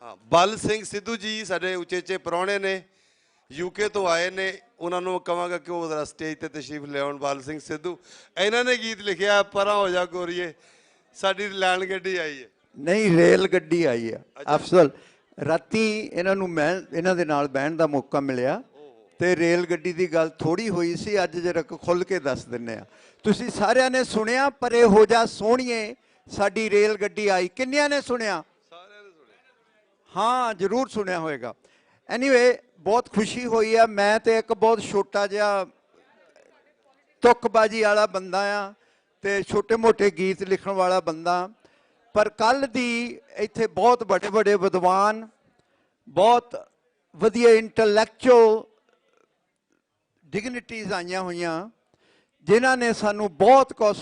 हाँ, बल सिंह सिद्धू जी साडे उचेचे प्राहुणे ने यूके तो आए ने, उन्होंने कहांगा कि वो जरा स्टेज ते तशरीफ लियाउण। बल सिंह सिद्धू इन्हों ने गीत लिखिया परा हो जा गोरीए साडी लैंड गड्डी आई है। नहीं रेल गड्डी आई है। अफसल राती इन्हों मैं इन्हों दे नाल बहन का मौका मिलिया तो रेल गड्डी की गल थोड़ी हुई सी, अज जरा खुल के दस दिन्ने आ। तुसीं सारिਆਂ ने सुनिया परे हो जा सोहणीए साडी रेल गड्डी आई, किन्नियां ने सुनिया? हाँ जरूर सुनिया होएगा। एनीवे बहुत खुशी हुई है। मैं तो एक बहुत छोटा जिहा तुकबाजी वाला बंदा आ ते छोटे मोटे गीत लिखण वाला बंदा, पर कल दी इत्थे बहुत बड़े बड़े विद्वान, बहुत वधिया इंटलैक्चुअल डिग्निटीज़ आईयां होईयां जिन्हां ने सानू बहुत कुछ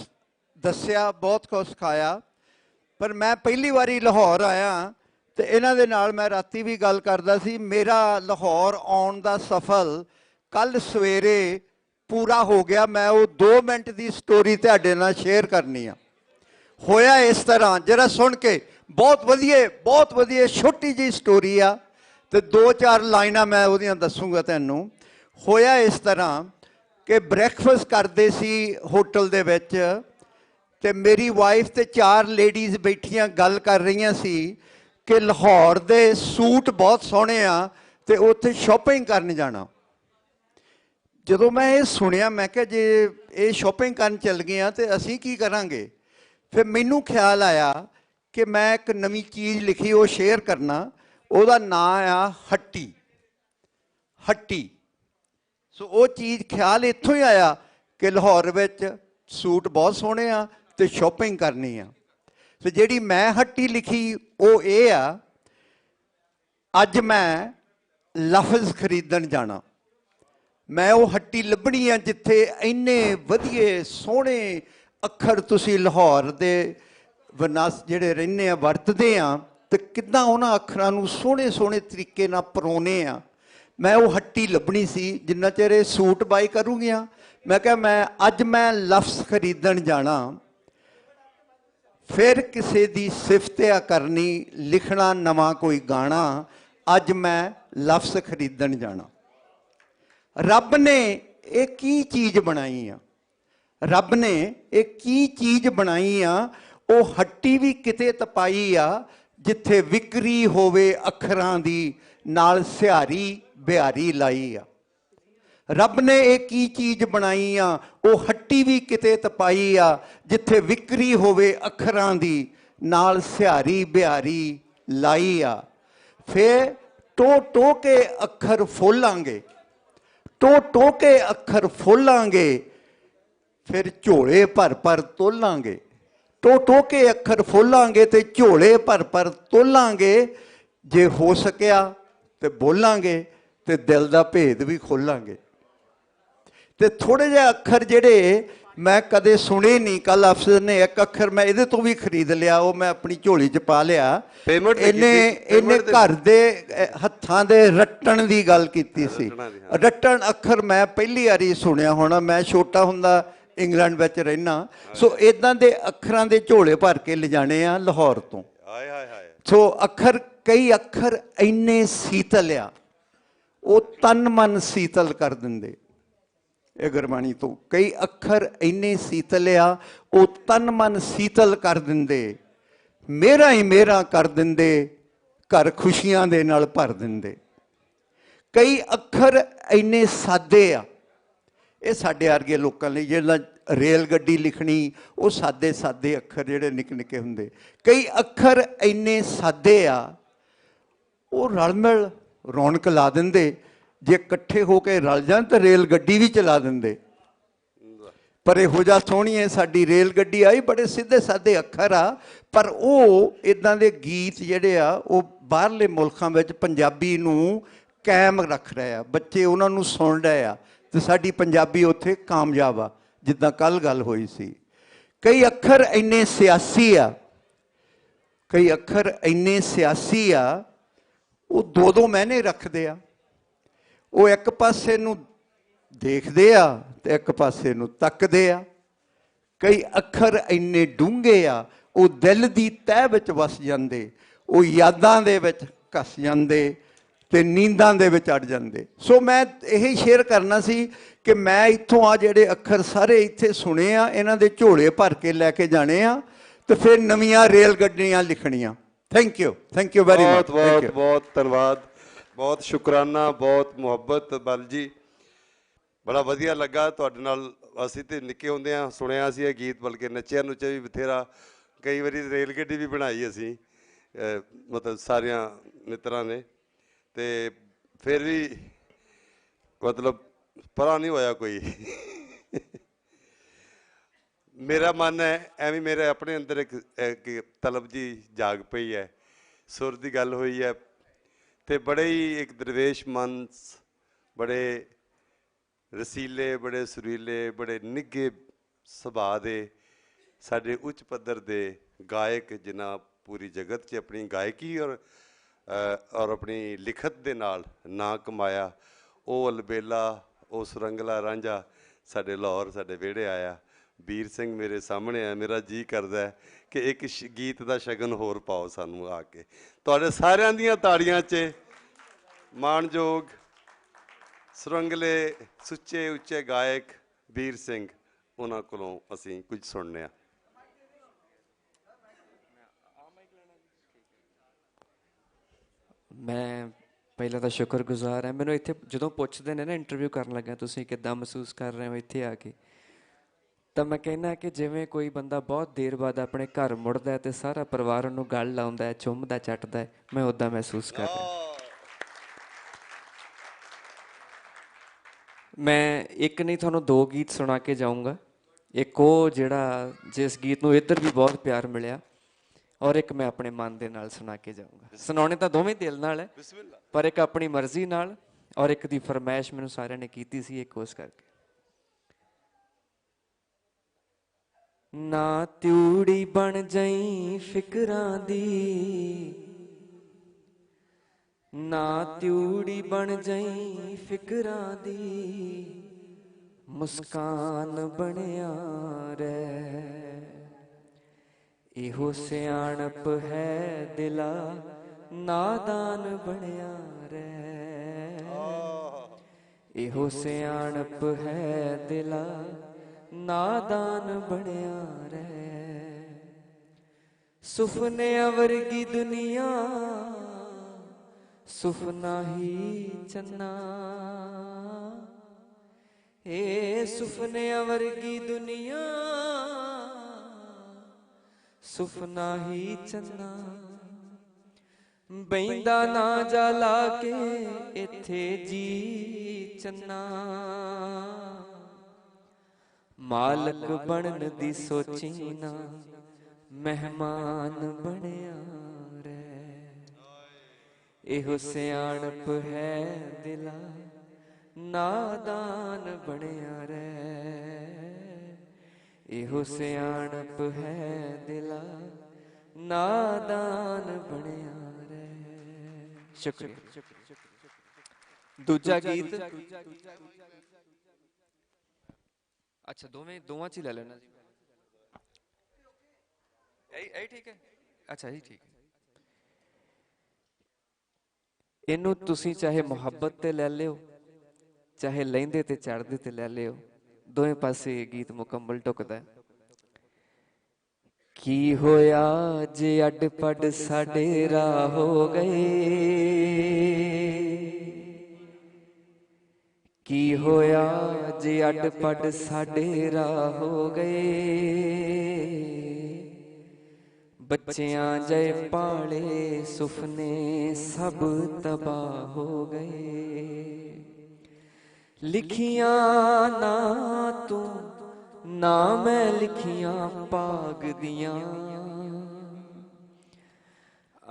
दस्सिया, बहुत कुछ सिखाया। पर मैं पहली बारी लाहौर आया तो इन्हां दे नाल मैं राती भी गल करदा सी। मेरा लाहौर आउण दा सफल कल सवेरे पूरा हो गया। मैं वो 2 मिनट की स्टोरी तुहाडे नाल शेयर करनी आ। होया इस तरह, जरा सुन के, बहुत वधिया छोटी जी स्टोरी आ तो 2-4 लाइनां मैं उहदियां दसूंगा तैनूं। होया इस तरह कि ब्रैकफास्ट करते सी होटल दे विच ते मेरी वाइफ ते 4 लेडीज़ बैठियां गल कर रही सी कि लाहौर दे सूट बहुत सोहणे आ ते उत्थे शॉपिंग करन जाना। जदों मैं ये सुनिया मैं क्या जे ये शॉपिंग करन चल गए तो असीं की करांगे। फिर मैनू ख्याल आया कि मैं एक नवी चीज़ लिखी वो शेयर करना। उसदा नाम आ हट्टी। हट्टी सो वो चीज़ ख्याल इत्थों ही आया कि लाहौर विच सूट बहुत सोहणे आ ते शॉपिंग करनी आ। तो जिहड़ी मैं हट्टी लिखी वो ये आ, अज मैं लफज खरीदण जाना। मैं वो हट्टी लभनी आ जिथे इन्ने वधिए सोहणे अखर तुसीं लाहौर दे विनास जिहड़े रहिंदे आ वरतदे आ ते किद्दां उन्हां अखरां नूं सोहणे सोहणे तरीके नाल परोने आ। मैं वो हट्टी लभनी सी जिन्ना चेर ये सूट बाई करूँगियां। मैं क्या मैं अज मैं लफ्ज़ खरीदण जाना, फिर किसी दी सिफतिया करनी, लिखना नवा कोई गाना, अज मैं लफ्ज़ खरीदण जाना। रब ने एक की चीज़ बनाई आ, रब ने एक की चीज़ बनाई आ, वो हट्टी भी किते तपाई आ जिथे विक्री होवे अखरां दी नाल सिहारी बिहारी लाई आ। रब ने एक की चीज़ बनाई आ, वो हट्टी भी किते तपाई आ जिथे विक्री होवे अखरां दी नाल सिहारी बिहारी लाई आ। फिर टो टो के अखर फोलांगे, टो टो के अखर फोलांगे, फिर झोले भर भर तोलांगे। टो टो के अखर फोलांगे ते झोले भर भर तोलांगे। जे हो सकिया तो बोलांगे ते दिल दा भेद भी खोलांगे। ते थोड़े जे अखर जिहड़े मैं कदे सुने नहीं, कल अफसर ने एक अखर मैं इहदे तो भी खरीद लिया, वो मैं अपनी झोली च पा लिया। इन्हें घर दे हत्थां दे रट्टण दी गल कीती सी। रट्टण अखर मैं पहली वारी सुनिया होना। मैं छोटा हुंदा इंग्लैंड विच रहना, सो इदां दे अखरां दे झोले भर के लिजाने आ लाहौर तो। सो अखर कई अखर इन्ने शीतल आ, वो तन मन शीतल कर दिंदे। ये गुरबाणी तो कई अखर इन्ने शीतल आ, वो तन मन शीतल कर दिंदे। मेरा ही मेरा कर दिंदे, घर खुशियां दे नाल भर दिंदे। कई अखर इन्ने सादे आ, ये साडे वर्गे लोकां लई जिहड़ा रेल गड्डी लिखनी वो सादे सादे अखर जिहड़े निक्के निक्के हुंदे। कई अखर इन्ने सादे आ, वो रल मिल रौनक ला दिंदे। जे इकट्ठे होकर रल जान तो रेल गड्डी भी चला देंदे। पर इहो जिहा सोहणी है साडी रेल गड्डी आई, बड़े सीधे साधे अखर आ, पर वो इदां दे गीत जिहड़े आ वो बाहरले मुल्कां विच पंजाबी नूं कायम रख रहे आ। बच्चे उन्हां नूं सुण रहे आ ते साडी पंजाबी उत्थे कामयाब आ, जिद्दां कल गल होई सी। कई अखर इन्ने सियासी आ, कई अखर इन्ने सियासी आ, वो 2-2 महीने रखते आ। वो एक पासे नूं देखते आ ते एक पासे नूं तकदे आ। कई अखर इन्ने डूंघे आ, वो दिल की तह विच वस जांदे, वो यादां दे विच ਘਸ ਜਾਂਦੇ ਤੇ ਨੀਂਦਾਂ ਦੇ ਵਿੱਚ ਅੜ ਜਾਂਦੇ। ਸੋ ਮੈਂ ਇਹੀ ਸ਼ੇਅਰ ਕਰਨਾ ਸੀ ਕਿ ਮੈਂ ਇੱਥੋਂ ਆ ਜਿਹੜੇ ਅੱਖਰ ਸਾਰੇ ਇੱਥੇ ਸੁਣੇ ਆ, ਇਹਨਾਂ ਦੇ ਝੋਲੇ ਭਰ ਕੇ ਲੈ ਕੇ ਜਾਣੇ ਆ ਤੇ ਫਿਰ ਨਵੀਆਂ ਰੇਲ ਗੱਡੀਆਂ ਲਿਖਣੀਆਂ। Thank you very much. ਬਹੁਤ ਬਹੁਤ ਬਹੁਤ ਧੰਨਵਾਦ, ਬਹੁਤ ਸ਼ੁਕਰਾਨਾ, ਬਹੁਤ ਮੁਹੱਬਤ ਬਲ ਜੀ। ਬੜਾ ਵਧੀਆ ਲੱਗਾ ਤੁਹਾਡੇ ਨਾਲ। ਅਸੀਂ ਤੇ ਨਿੱਕੇ ਹੁੰਦਿਆਂ ਸੁਣਿਆ ਸੀ ਇਹ ਗੀਤ, ਬਲਕਿ ਨੱਚਿਆ ਨੁੱਚਿਆ ਵੀ ਬਥੇਰਾ, ਕਈ ਵਾਰੀ ਰੇਲ ਗੱਡੀ ਵੀ ਬਣਾਈ ਅਸੀਂ, ਮਤਲਬ ਸਾਰਿਆਂ ਮਿੱਤਰਾਂ ਨੇ, ਤੇ ਫਿਰ ਵੀ ਮਤਲਬ ਪਰਾਂ ਨਹੀਂ ਹੋਇਆ ਕੋਈ। ਮੇਰਾ ਮਨ ਹੈ ਐਵੇਂ, ਮੇਰੇ ਆਪਣੇ ਅੰਦਰ ਇੱਕ ਤਲਬ ਜੀ ਜਾਗ ਪਈ ਹੈ। ਸੁਰ ਦੀ ਗੱਲ ਹੋਈ ਹੈ ਤੇ ਬੜੇ ਹੀ ਇੱਕ ਦਰਵੇਸ਼ ਮਨ, ਬੜੇ ਰਸੀਲੇ, ਬੜੇ ਸੁਰੀਲੇ, ਬੜੇ ਨਿੱਘੇ ਸੁਭਾਅ ਦੇ ਸਾਡੇ ਉੱਚ ਪੱਧਰ ਦੇ ਗਾਇਕ, ਜਿਨ੍ਹਾਂ ਪੂਰੀ ਜਗਤ 'ਚ ਆਪਣੀ ਗਾਇਕੀ ਔਰ ਆਪਣੀ ਲਿਖਤ ਦੇ ਨਾਲ ਨਾਂ ਕਮਾਇਆ, ਉਹ ਅਲਬੇਲਾ, ਉਹ ਸੁਰੰਗਲਾ ਰਾਂਝਾ ਸਾਡੇ ਲਾਹੌਰ, ਸਾਡੇ ਵਿਹੜੇ ਆਇਆ। ਵੀਰ ਸਿੰਘ ਮੇਰੇ ਸਾਹਮਣੇ ਆ। ਮੇਰਾ ਜੀ ਕਰਦਾ ਹੈ ਕਿ ਇੱਕ ਗੀਤ ਦਾ ਸ਼ਗਨ ਹੋਰ ਪਾਓ ਸਾਨੂੰ ਆ ਕੇ। ਤੁਹਾਡੇ ਸਾਰਿਆਂ ਦੀਆਂ ਤਾੜੀਆਂ 'ਚ ਮਾਣਯੋਗ ਸੁਰੰਗਲੇ, ਸੁੱਚੇ ਉੱਚੇ ਗਾਇਕ ਵੀਰ ਸਿੰਘ, ਉਹਨਾਂ ਕੋਲੋਂ ਅਸੀਂ ਕੁਝ ਸੁਣਨੇ ਆ। ਮੈਂ ਪਹਿਲਾਂ ਤਾਂ ਸ਼ੁਕਰਗੁਜ਼ਾਰ ਹਾਂ। ਮੈਨੂੰ ਇੱਥੇ ਜਦੋਂ ਪੁੱਛਦੇ ਨੇ ਨਾ ਇੰਟਰਵਿਊ ਕਰਨ ਲੱਗਿਆ ਤੁਸੀਂ ਕਿੱਦਾਂ ਮਹਿਸੂਸ ਕਰ ਰਹੇ ਹੋ ਇੱਥੇ ਆ ਕੇ, ਤਾਂ ਮੈਂ ਕਹਿੰਦਾ ਕਿ ਜਿਵੇਂ ਕੋਈ ਬੰਦਾ ਬਹੁਤ ਦੇਰ ਬਾਅਦ ਆਪਣੇ ਘਰ ਮੁੜਦਾ ਹੈ ਤੇ ਸਾਰਾ ਪਰਿਵਾਰ ਉਹਨੂੰ ਗਲ ਲਾਉਂਦਾ ਹੈ, ਚੁੰਮਦਾ, ਚੱਟਦਾ ਹੈ, ਮੈਂ ਉੱਦਾਂ ਮਹਿਸੂਸ ਕਰ ਰਿਹਾ। ਮੈਂ ਇੱਕ ਨਹੀਂ ਤੁਹਾਨੂੰ ਦੋ ਗੀਤ ਸੁਣਾ ਕੇ ਜਾਊਂਗਾ। ਇੱਕ ਉਹ ਜਿਹੜਾ ਜਿਸ ਗੀਤ ਨੂੰ ਇੱਧਰ ਵੀ ਬਹੁਤ ਪਿਆਰ ਮਿਲਿਆ, ਔਰ ਇੱਕ ਮੈਂ ਆਪਣੇ ਮਨ ਦੇ ਨਾਲ ਸੁਣਾ ਕੇ ਜਾਊਂਗਾ। ਸੁਣਾਉਣੇ ਤਾਂ ਦੋਵੇਂ ਦਿਲ ਨਾਲ ਹੈ, ਪਰ ਇੱਕ ਆਪਣੀ ਮਰਜ਼ੀ ਨਾਲ, ਔਰ ਇੱਕ ਦੀ ਫਰਮਾਇਸ਼ ਮੈਨੂੰ ਸਾਰਿਆਂ ਨੇ ਕੀਤੀ ਸੀ, ਇੱਕ ਉਸ ਕਰਕੇ। ਨਾ ਤਿਊੜੀ ਬਣ ਜਾਈ ਫਿਕਰਾਂ ਦੀ, ਨਾ ਤਿਊੜੀ ਬਣ ਜਾਈ ਫਿਕਰਾਂ ਦੀ, ਮੁਸਕਾਨ ਬਣਿਆ ਰਹਿ। ਇਹੋ ਸਿਆਣਪ ਹੈ ਦਿਲਾ, ਨਾਦਾਨ ਬਣਿਆ ਰਹਿ। ਇਹੋ ਸਿਆਣਪ ਹੈ ਦਿਲਾ, ਨਾਦਾਨ ਬਣਿਆ ਰਹਿ। ਸੁਪਨਿਆਂ ਵਰਗੀ ਦੁਨੀਆ, ਸੁਪਨਾ ਹੀ ਚੰਨਾ। ਏ ਸੁਪਨਿਆਂ ਵਰਗੀ ਦੁਨੀਆ, ਸੁਪਨਾ ਹੀ ਚੰਨਾ। ਬੈਂਦਾ ਨਾ ਜਾ ਲਾ ਕੇ ਇੱਥੇ ਜੀ ਚੰਨਾ। ਮਾਲਕ ਬਣਨ ਦੀ ਸੋਚੀ ਨਾ, ਮਹਿਮਾਨ ਬਣਿਆ ਰਹਿ। ਇਹੋ ਸਿਆਣਪ ਹੈ ਦਿਲਾ, ਨਾਦਾਨ ਬਣਿਆ ਰਹਿ। ਇਹੋ ਸਿਆਣਪ ਹੈ ਦਿਲਾ, ਨਾਦਾਨ ਬਣਿਆ ਰਹਿ। ਸ਼ੁਕਰੀਆ। ਦੂਜਾ ਗੀਤ, ਅੱਛਾ ਦੋਵਾਂ ਚ ਹੀ ਲੈ ਲੈਣਾ ਜੀ। ਇਹ ਠੀਕ ਹੈ, ਅੱਛਾ ਜੀ ਠੀਕ ਹੈ। ਇਹਨੂੰ ਤੁਸੀਂ ਚਾਹੇ ਮੁਹੱਬਤ ਤੇ ਲੈ ਲਿਓ, ਚਾਹੇ ਲਹਿੰਦੇ ਤੇ ਚੜ੍ਹਦੇ ਤੇ ਲੈ ਲਿਓ, ਦੋਵੇਂ ਪਾਸੇ ਗੀਤ ਮੁਕੰਮਲ ਢੁਕਦਾ। ਕੀ ਹੋਇਆ ਜੇ ਅੱਡ ਪੱਡ ਸਾਡੇ ਰਾਹ ਹੋ ਗਏ, ਕੀ ਹੋਇਆ ਜੇ ਅੱਡ ਪੱਡ ਸਾਡੇ ਰਾਹ ਹੋ ਗਏ। ਬੱਚਿਆਂ ਜੈ ਪਾਲੇ ਸੁਪਨੇ ਸਭ ਤਬਾਹ ਹੋ ਗਏ। ਲਿਖੀਆਂ ਨਾ ਤੂੰ ਨਾ ਮੈਂ ਲਿਖੀਆਂ ਭਾਗ ਦੀਆਂ,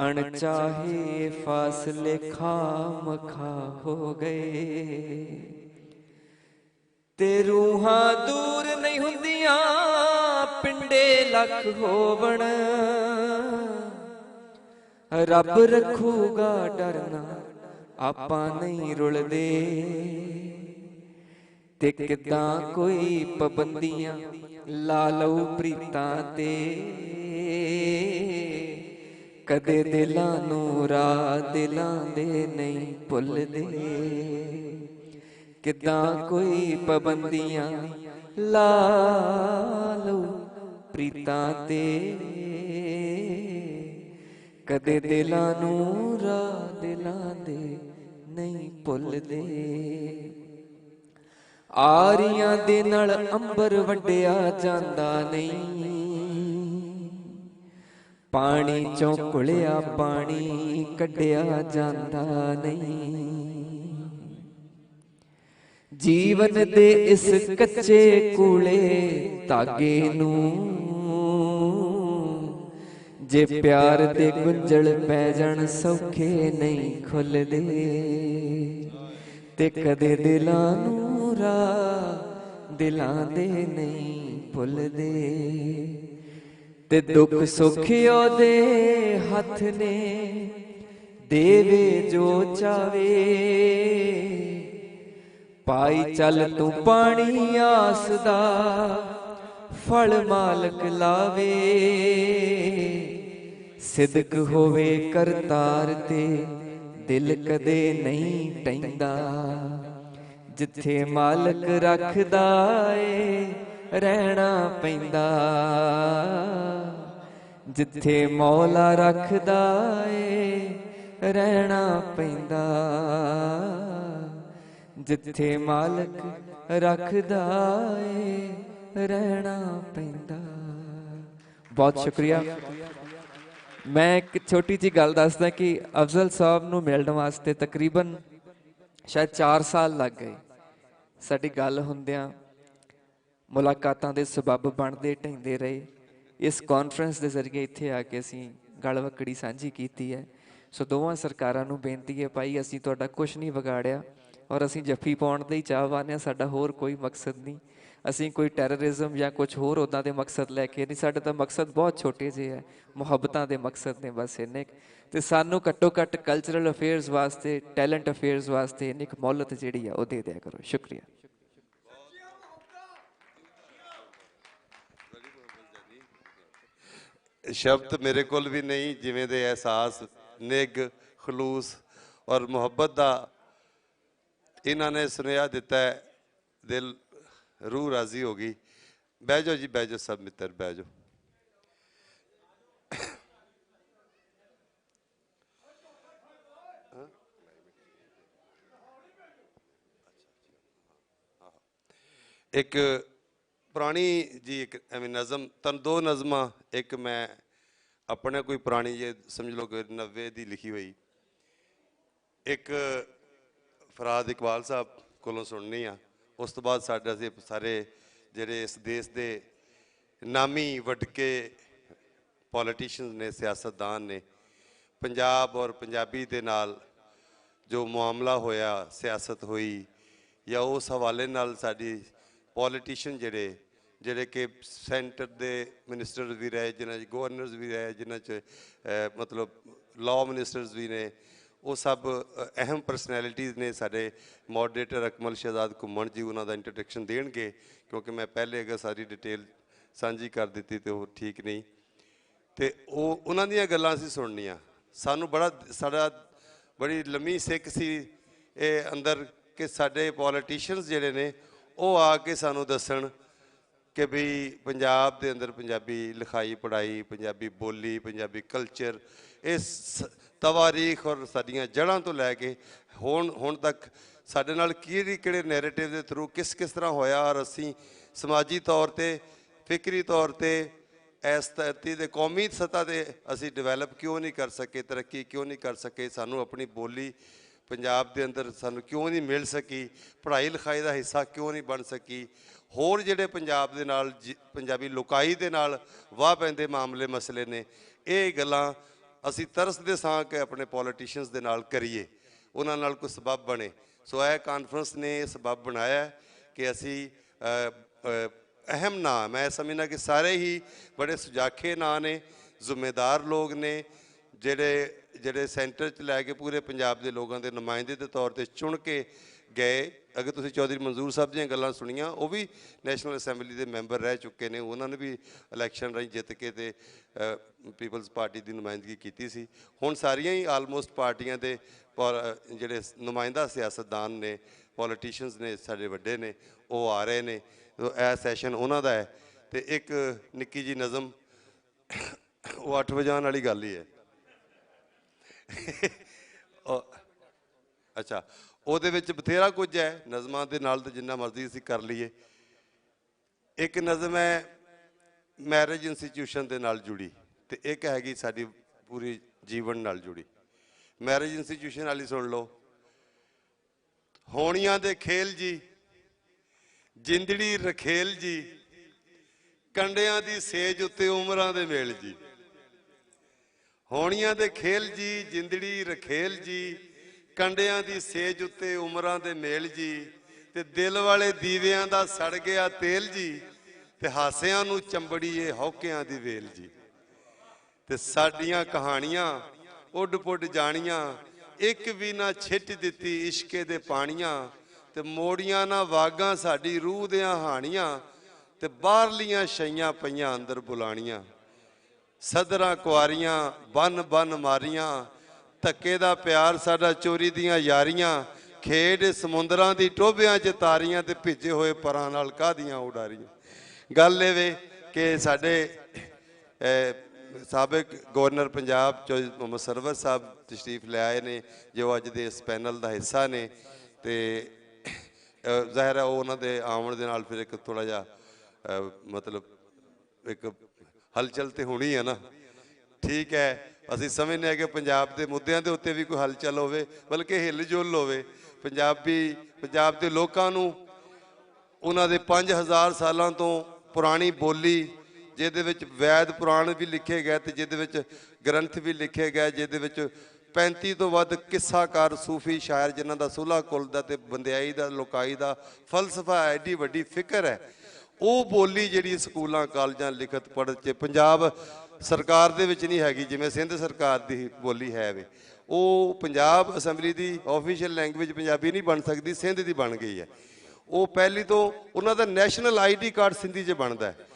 ਅਣਚਾਹੇ ਫਾਸਲੇ ਖਾਮਖਾ ਹੋ ਗਏ। ਤੇ ਰੂਹਾਂ ਦੂਰ ਨਹੀਂ ਹੁੰਦੀਆਂ ਪਿੰਡੇ ਲੱਖ ਹੋਵਣ, ਰੱਬ ਰੱਖੂਗਾ ਡਰਨਾ ਆਪਾਂ ਨਹੀਂ ਰੁਲਦੇ। ਤੇ ਕਿੱਦਾਂ ਕੋਈ ਪਾਬੰਦੀਆਂ ਲਾ ਲਊ ਪ੍ਰੀਤਾਂ ਤੇ, ਕਦੇ ਦਿਲਾਂ ਨੂੰ ਰਾਹ ਦਿਲਾਂ ਦੇ ਨਹੀਂ ਭੁੱਲਦੇ, ਕਿੱਦਾਂ ਕੋਈ ਪਾਬੰਦੀਆਂ ਲਾ ਲਓ ਪ੍ਰੀਤਾਂ ਤੇ, ਕਦੇ ਦਿਲਾਂ ਨੂੰ ਰਾਹ ਦਿਲਾਂ ਦੇ ਨਹੀਂ ਭੁੱਲਦੇ। ਆਰੀਆਂ ਦੇ ਨਾਲ ਅੰਬਰ ਵੱਡਿਆ ਜਾਂਦਾ ਨਹੀਂ, ਪਾਣੀ ਚੋਂ ਘੁਲਿਆ ਪਾਣੀ ਕੱਢਿਆ ਜਾਂਦਾ ਨਹੀਂ। ਜੀਵਨ ਦੇ ਇਸ ਕੱਚੇ ਕੂਲੇ ਧਾਗੇ ਨੂੰ ਜੇ ਪਿਆਰ ਦੇ ਗੁੰਝਲ ਪੈ ਜਾਣ ਸੌਖੇ ਨਹੀਂ ਖੁੱਲਦੇ, ਤੇ ਕਦੇ ਦਿਲਾਂ ਨੂੰ ਰਾਹ ਦਿਲਾਂ ਦੇ ਨਹੀਂ ਭੁੱਲਦੇ। ਤੇ ਦੁੱਖ ਸੁੱਖ ਉਹਦੇ ਹੱਥ ਨੇ ਦੇਵੇ ਜੋ ਚਾਵੇ, ਪਾਈ ਚੱਲ ਤੂੰ ਪਾਣੀ ਆਸ ਦਾ ਫਲ ਮਾਲਕ ਲਾਵੇ। ਸਿਦਕ ਹੋਵੇ ਕਰਤਾਰ ਤੇ ਦਿਲ ਕਦੇ ਨਹੀਂ ਟੈਂਦਾ, ਜਿੱਥੇ ਮਾਲਕ ਰੱਖਦਾ ਏ ਰਹਿਣਾ ਪੈਂਦਾ, ਜਿੱਥੇ ਮੌਲਾ ਰੱਖਦਾ ਏ ਰਹਿਣਾ ਪੈਂਦਾ, ਜਿੱਥੇ ਮਾਲਕ ਰੱਖਦਾ ਏ ਰਹਿਣਾ ਪੈਂਦਾ। ਬਹੁਤ ਸ਼ੁਕਰੀਆ। ਮੈਂ ਇੱਕ ਛੋਟੀ ਜਿਹੀ ਗੱਲ ਦੱਸਦਾ ਕਿ ਅਫਜ਼ਲ ਸਾਹਿਬ ਨੂੰ ਮਿਲਣ ਵਾਸਤੇ ਤਕਰੀਬਨ ਸ਼ਾਇਦ 4 ਸਾਲ ਲੱਗ ਗਏ। ਸਾਡੀ ਗੱਲ ਹੁੰਦਿਆਂ ਮੁਲਾਕਾਤਾਂ ਦੇ ਸਬੱਬ ਬਣਦੇ ਢਹਿੰਦੇ ਰਹੇ। ਇਸ ਕਾਨਫਰੰਸ ਦੇ ਜ਼ਰੀਏ ਇੱਥੇ ਆ ਕੇ ਅਸੀਂ ਗਲਵੱਕੜੀ ਸਾਂਝੀ ਕੀਤੀ ਹੈ। ਸੋ ਦੋਵਾਂ ਸਰਕਾਰਾਂ ਨੂੰ ਬੇਨਤੀ ਹੈ, ਭਾਈ ਅਸੀਂ ਤੁਹਾਡਾ ਕੁਛ ਨਹੀਂ ਵਿਗਾੜਿਆ ਔਰ ਅਸੀਂ ਜੱਫੀ ਪਾਉਣ ਦੇ ਹੀ ਚਾਹਵਾਨ ਹਾਂ, ਸਾਡਾ ਹੋਰ ਕੋਈ ਮਕਸਦ ਨਹੀਂ। ਅਸੀਂ ਕੋਈ ਟੈਰਰਿਜ਼ਮ ਜਾਂ ਕੁਛ ਹੋਰ ਉੱਦਾਂ ਦੇ ਮਕਸਦ ਲੈ ਕੇ ਨਹੀਂ, ਸਾਡੇ ਤਾਂ ਮਕਸਦ ਬਹੁਤ ਛੋਟੇ ਜਿਹੇ ਹੈ, ਮੁਹੱਬਤਾਂ ਦੇ ਮਕਸਦ ਨੇ ਬਸ ਇੰਨੇ। ਅਤੇ ਸਾਨੂੰ ਘੱਟੋ ਘੱਟ ਕਲਚਰਲ ਅਫੇਅਰਸ ਵਾਸਤੇ, ਟੈਲੈਂਟ ਅਫੇਅਰਸ ਵਾਸਤੇ ਇੰਨੀ ਕੁ ਮੌਲਤ ਜਿਹੜੀ ਆ ਉਹ ਦੇ ਦਿਆ ਕਰੋ। ਸ਼ੁਕਰੀਆ। ਸ਼ਬਦ ਮੇਰੇ ਕੋਲ ਵੀ ਨਹੀਂ, ਜਿਵੇਂ ਦੇ ਅਹਿਸਾਸ, ਨਿੱਘ, ਖਲੂਸ ਔਰ ਮੁਹੱਬਤ ਦਾ ਇਹਨਾਂ ਨੇ ਸੁਨੇਹਾ ਦਿੱਤਾ ਹੈ, ਦਿਲ ਰੂਹ ਰਾਜ਼ੀ ਹੋ ਗਈ। ਬਹਿ ਜਾਓ ਜੀ, ਬਹਿ ਜਾਓ ਸਭ ਮਿੱਤਰ, ਬਹਿ ਜਾਓ। ਇੱਕ ਪੁਰਾਣੀ ਜੀ ਇੱਕ ਐਵੇਂ ਨਜ਼ਮ, ਤੁਹਾਨੂੰ 2 ਨਜ਼ਮਾਂ, ਇੱਕ ਮੈਂ ਆਪਣੇ ਕੋਈ ਪੁਰਾਣੀ ਜੇ ਸਮਝ ਲਓ ਕਿ 90 ਦੀ ਲਿਖੀ ਹੋਈ, ਇੱਕ ਫਰਾਦ ਇਕਬਾਲ ਸਾਹਿਬ ਕੋਲੋਂ ਸੁਣਨੀ ਆ। ਉਸ ਤੋਂ ਬਾਅਦ ਸਾਡੇ ਅਸੀਂ ਸਾਰੇ ਜਿਹੜੇ ਇਸ ਦੇਸ਼ ਦੇ ਨਾਮੀ ਵੱਡਕੇ ਪੋਲੀਟੀਸ਼ੀਅਨਸ ਨੇ, ਸਿਆਸਤਦਾਨ ਨੇ, ਪੰਜਾਬ ਔਰ ਪੰਜਾਬੀ ਦੇ ਨਾਲ ਜੋ ਮਾਮਲਾ ਹੋਇਆ, ਸਿਆਸਤ ਹੋਈ, ਜਾਂ ਉਸ ਹਵਾਲੇ ਨਾਲ ਸਾਡੀ ਪੋਲੀਟੀਸ਼ੀਅਨ ਜਿਹੜੇ ਕਿ ਸੈਂਟਰ ਦੇ ਮਿਨਿਸਟਰ ਵੀ ਰਹੇ, ਜਿਨ੍ਹਾਂ 'ਚ ਗਵਰਨਰਸ ਵੀ ਰਹੇ, ਜਿਨ੍ਹਾਂ 'ਚ ਮਤਲਬ ਲਾਅ ਮਿਨਿਸਟਰਸ ਵੀ ਨੇ, ਉਹ ਸਭ ਅਹਿਮ ਪਰਸਨੈਲਿਟੀਜ਼ ਨੇ। ਸਾਡੇ ਮੋਡਰੇਟਰ ਅਕਮਲ ਸ਼ਹਿਜ਼ਾਦ ਘੁੰਮਣ ਜੀ ਉਹਨਾਂ ਦਾ ਇੰਟਰੋਡਕਸ਼ਨ ਦੇਣਗੇ, ਕਿਉਂਕਿ ਮੈਂ ਪਹਿਲੇ ਅਗਰ ਸਾਰੀ ਡਿਟੇਲ ਸਾਂਝੀ ਕਰ ਦਿੱਤੀ ਤਾਂ ਉਹ ਠੀਕ ਨਹੀਂ। ਅਤੇ ਉਹਨਾਂ ਦੀਆਂ ਗੱਲਾਂ ਅਸੀਂ ਸੁਣਨੀਆਂ। ਸਾਨੂੰ ਸਾਡਾ ਬੜੀ ਲੰਮੀ ਸਿੱਖ ਸੀ ਇਹ ਅੰਦਰ ਕਿ ਸਾਡੇ ਪੋਲੀਟੀਸ਼ੀਅਨਸ ਜਿਹੜੇ ਨੇ ਉਹ ਆ ਕੇ ਸਾਨੂੰ ਦੱਸਣ ਕਿ ਵੀ ਪੰਜਾਬ ਦੇ ਅੰਦਰ ਪੰਜਾਬੀ ਲਿਖਾਈ ਪੜ੍ਹਾਈ, ਪੰਜਾਬੀ ਬੋਲੀ, ਪੰਜਾਬੀ ਕਲਚਰ, ਇਸ ਤਵਾਰੀਖ ਔਰ ਸਾਡੀਆਂ ਜੜ੍ਹਾਂ ਤੋਂ ਲੈ ਕੇ ਹੁਣ ਤੱਕ ਸਾਡੇ ਨਾਲ ਕਿਹੜੇ ਨੈਰੇਟਿਵ ਦੇ ਥਰੂ ਕਿਸ ਤਰ੍ਹਾਂ ਹੋਇਆ, ਔਰ ਅਸੀਂ ਸਮਾਜੀ ਤੌਰ 'ਤੇ, ਫਿਕਰੀ ਤੌਰ 'ਤੇ, ਇਸ ਧਰਤੀ ਦੇ ਕੌਮੀ ਸਤ੍ਹਾ 'ਤੇ ਅਸੀਂ ਡਿਵੈਲਪ ਕਿਉਂ ਨਹੀਂ ਕਰ ਸਕੇ, ਤਰੱਕੀ ਕਿਉਂ ਨਹੀਂ ਕਰ ਸਕੇ, ਸਾਨੂੰ ਆਪਣੀ ਬੋਲੀ ਪੰਜਾਬ ਦੇ ਅੰਦਰ ਸਾਨੂੰ ਕਿਉਂ ਨਹੀਂ ਮਿਲ ਸਕੀ, ਪੜ੍ਹਾਈ ਲਿਖਾਈ ਦਾ ਹਿੱਸਾ ਕਿਉਂ ਨਹੀਂ ਬਣ ਸਕੀ, ਹੋਰ ਜਿਹੜੇ ਪੰਜਾਬ ਦੇ ਨਾਲ ਪੰਜਾਬੀ ਲੋਕਾਈ ਦੇ ਨਾਲ ਵਾਹ ਪੈਂਦੇ ਮਾਮਲੇ ਮਸਲੇ ਨੇ, ਇਹ ਗੱਲਾਂ ਅਸੀਂ ਤਰਸਦੇ ਸਾਂ ਕਿ ਆਪਣੇ ਪੋਲੀਟੀਸ਼ੀਅਨਸ ਦੇ ਨਾਲ ਕਰੀਏ, ਉਹਨਾਂ ਨਾਲ ਕੋਈ ਸਬੱਬ ਬਣੇ। ਸੋ ਇਹ ਕਾਨਫਰੰਸ ਨੇ ਇਹ ਸਬੱਬ ਬਣਾਇਆ ਕਿ ਅਸੀਂ ਅਹਿਮ ਨਾਂ, ਮੈਂ ਸਮਝਦਾ ਕਿ ਸਾਰੇ ਹੀ ਬੜੇ ਸੁਜਾਖੇ ਨਾਂ ਨੇ, ਜ਼ਿੰਮੇਦਾਰ ਲੋਕ ਨੇ, ਜਿਹੜੇ ਸੈਂਟਰ 'ਚ ਲੈ ਕੇ ਪੂਰੇ ਪੰਜਾਬ ਦੇ ਲੋਕਾਂ ਦੇ ਨੁਮਾਇੰਦੇ ਦੇ ਤੌਰ 'ਤੇ ਚੁਣ ਕੇ ਗਏ। ਅਗਰ ਤੁਸੀਂ ਚੌਧਰੀ ਮਨਜ਼ੂਰ ਸਾਹਿਬ ਦੀਆਂ ਗੱਲਾਂ ਸੁਣੀਆਂ, ਉਹ ਵੀ ਨੈਸ਼ਨਲ ਅਸੈਂਬਲੀ ਦੇ ਮੈਂਬਰ ਰਹਿ ਚੁੱਕੇ ਨੇ, ਉਹਨਾਂ ਨੇ ਵੀ ਇਲੈਕਸ਼ਨ ਰਾਹੀਂ ਜਿੱਤ ਕੇ ਤੇ ਪੀਪਲਜ਼ ਪਾਰਟੀ ਦੀ ਨੁਮਾਇੰਦਗੀ ਕੀਤੀ ਸੀ। ਹੁਣ ਸਾਰੀਆਂ ਹੀ ਆਲਮੋਸਟ ਪਾਰਟੀਆਂ ਦੇ ਜਿਹੜੇ ਨੁਮਾਇੰਦਾ ਸਿਆਸਤਦਾਨ ਨੇ, ਪੋਲੀਟੀਸ਼ੀਅਨਸ ਨੇ, ਸਾਡੇ ਵੱਡੇ ਨੇ, ਉਹ ਆ ਰਹੇ ਨੇ। ਇਹ ਸੈਸ਼ਨ ਉਹਨਾਂ ਦਾ ਹੈ। ਤੇ ਇੱਕ ਨਿੱਕੀ ਜੀ ਨਜ਼ਮ, ਉਹ 8 ਵਜੇ ਆਉਣ ਵਾਲੀ ਗੱਲ ਹੀ ਹੈ। ਅੱਛਾ, ਉਹਦੇ ਵਿੱਚ ਬਥੇਰਾ ਕੁਝ ਹੈ, ਨਜ਼ਮਾਂ ਦੇ ਨਾਲ ਤਾਂ ਜਿੰਨਾ ਮਰਜ਼ੀ ਅਸੀਂ ਕਰ ਲਈਏ। ਇੱਕ ਨਜ਼ਮ ਹੈ ਮੈਰਿਜ ਇੰਸਟੀਟਿਊਸ਼ਨ ਦੇ ਨਾਲ ਜੁੜੀ, ਤੇ ਇੱਕ ਹੈਗੀ ਸਾਡੀ ਪੂਰੀ ਜੀਵਨ ਨਾਲ ਜੁੜੀ। ਮੈਰਿਜ ਇੰਸਟੀਟਿਊਸ਼ਨ ਵਾਲੀ ਸੁਣ ਲਓ। ਹੋਣੀਆਂ ਦੇ ਖੇਲ ਜੀ, ਜਿੰਦੜੀ ਰਖੇਲ ਜੀ, ਕੰਡਿਆਂ ਦੀ ਸੇਜ ਉੱਤੇ ਉਮਰਾਂ ਦੇ ਮੇਲ ਜੀ। ਹੋਣੀਆਂ ਦੇ ਖੇਲ ਜੀ, ਜਿੰਦੜੀ ਰਖੇਲ ਜੀ, ਕੰਡਿਆਂ ਦੀ ਸੇਜ ਉੱਤੇ ਉਮਰਾਂ ਦੇ ਮੇਲ ਜੀ। ਤੇ ਦਿਲ ਵਾਲੇ ਦੀਵਿਆਂ ਦਾ ਸੜ ਗਿਆ ਤੇਲ ਜੀ, ਤੇ ਹਾਸਿਆਂ ਨੂੰ ਚੰਬੜੀਏ ਹੌਕਿਆਂ ਦੀ ਵੇਲ ਜੀ। ਤੇ ਸਾਡੀਆਂ ਕਹਾਣੀਆਂ ਉੱਡ ਪੁੱਡ ਜਾਣੀਆਂ, ਇੱਕ ਵੀ ਨਾ ਛਿੱਟ ਦਿੱਤੀ ਇਸ਼ਕੇ ਦੇ ਪਾਣੀਆਂ। ਤੇ ਮੋੜੀਆਂ ਨਾ ਵਾਗਾਂ ਸਾਡੀ ਰੂਹ ਦੀਆਂ ਹਾਣੀਆਂ, ਤੇ ਬਾਹਰਲੀਆਂ ਛਈਆਂ ਪਈਆਂ ਅੰਦਰ ਬੁਲਾਣੀਆਂ। ਸਦਰਾਂ ਕੁਆਰੀਆਂ ਬੰਨ ਬੰਨ ਮਾਰੀਆਂ, ਧੱਕੇ ਦਾ ਪਿਆਰ ਸਾਡਾ ਚੋਰੀ ਦੀਆਂ ਯਾਰੀਆਂ। ਖੇਡ ਸਮੁੰਦਰਾਂ ਦੀ ਟੋਭਿਆਂ 'ਚ ਤਾਰੀਆਂ, ਤੇ ਭਿੱਜੇ ਹੋਏ ਪਰਾਂ ਨਾਲ ਕਾਹਦੀਆਂ ਉਡਾਰੀਆਂ। ਗੱਲ ਇਹ ਵੇ ਕਿ ਸਾਡੇ ਸਾਬਕ ਗਵਰਨਰ ਪੰਜਾਬ ਮੁਹੰਮਦ ਸਰਵਰ ਸਾਹਿਬ ਤਸ਼ਰੀਫ ਲੈ ਆਏ ਨੇ, ਜੋ ਅੱਜ ਦੇ ਇਸ ਪੈਨਲ ਦਾ ਹਿੱਸਾ ਨੇ। ਤੇ ਜ਼ਾਹਿਰ ਹੈ ਉਹ ਉਹਨਾਂ ਦੇ ਆਉਣ ਦੇ ਨਾਲ ਫਿਰ ਇੱਕ ਥੋੜ੍ਹਾ ਜਿਹਾ ਮਤਲਬ ਇੱਕ ਹਲਚਲ ਤੇ ਹੋਣੀ ਹੈ ਨਾ। ਠੀਕ ਹੈ, ਅਸੀਂ ਸਮਝਦੇ ਹਾਂ ਕਿ ਪੰਜਾਬ ਦੇ ਮੁੱਦਿਆਂ ਦੇ ਉੱਤੇ ਵੀ ਕੋਈ ਹਲਚਲ ਹੋਵੇ, ਬਲਕਿ ਹਿਲ ਜੁਲ ਹੋਵੇ। ਪੰਜਾਬ ਦੇ ਲੋਕਾਂ ਨੂੰ ਉਹਨਾਂ ਦੇ 5000 ਸਾਲਾਂ ਤੋਂ ਪੁਰਾਣੀ ਬੋਲੀ, ਜਿਹਦੇ ਵਿੱਚ ਵੈਦ ਪੁਰਾਣ ਵੀ ਲਿਖੇ ਗਏ ਤੇ ਜਿਹਦੇ ਵਿੱਚ ਗ੍ਰੰਥ ਵੀ ਲਿਖੇ ਗਏ, ਜਿਹਦੇ ਵਿੱਚ 35 ਤੋਂ ਵੱਧ ਕਿੱਸਾਕਾਰ ਸੂਫੀ ਸ਼ਾਇਰ ਜਿਨ੍ਹਾਂ ਦਾ ਸੁਲ੍ਹਾ ਕੁਲ ਦਾ ਤੇ ਬੰਦਿਆਈ ਦਾ ਲੋਕਾਈ ਦਾ ਫਲਸਫਾ ਐਡੀ ਵੱਡੀ ਫਿਕਰ ਹੈ, ਉਹ ਬੋਲੀ ਜਿਹੜੀ ਸਕੂਲਾਂ ਕਾਲਜਾਂ ਲਿਖਤ ਪੜ੍ਹਤ 'ਚ ਪੰਜਾਬ ਸਰਕਾਰ ਦੇ ਵਿੱਚ ਨਹੀਂ ਹੈਗੀ, ਜਿਵੇਂ ਸਿੰਧ ਸਰਕਾਰ ਦੀ ਬੋਲੀ ਹੈ ਵੇ। ਉਹ ਪੰਜਾਬ ਅਸੈਂਬਲੀ ਦੀ ਆਫੀਸ਼ੀਅਲ ਲੈਂਗੁਏਜ ਪੰਜਾਬੀ ਨਹੀਂ ਬਣ ਸਕਦੀ, ਸਿੰਧ ਦੀ ਬਣ ਗਈ ਹੈ। ਉਹ ਪਹਿਲੀ ਤੋਂ ਉਹਨਾਂ ਦਾ ਨੈਸ਼ਨਲ ID ਕਾਰਡ ਸਿੰਧੀ 'ਚ ਬਣਦਾ ਹੈ।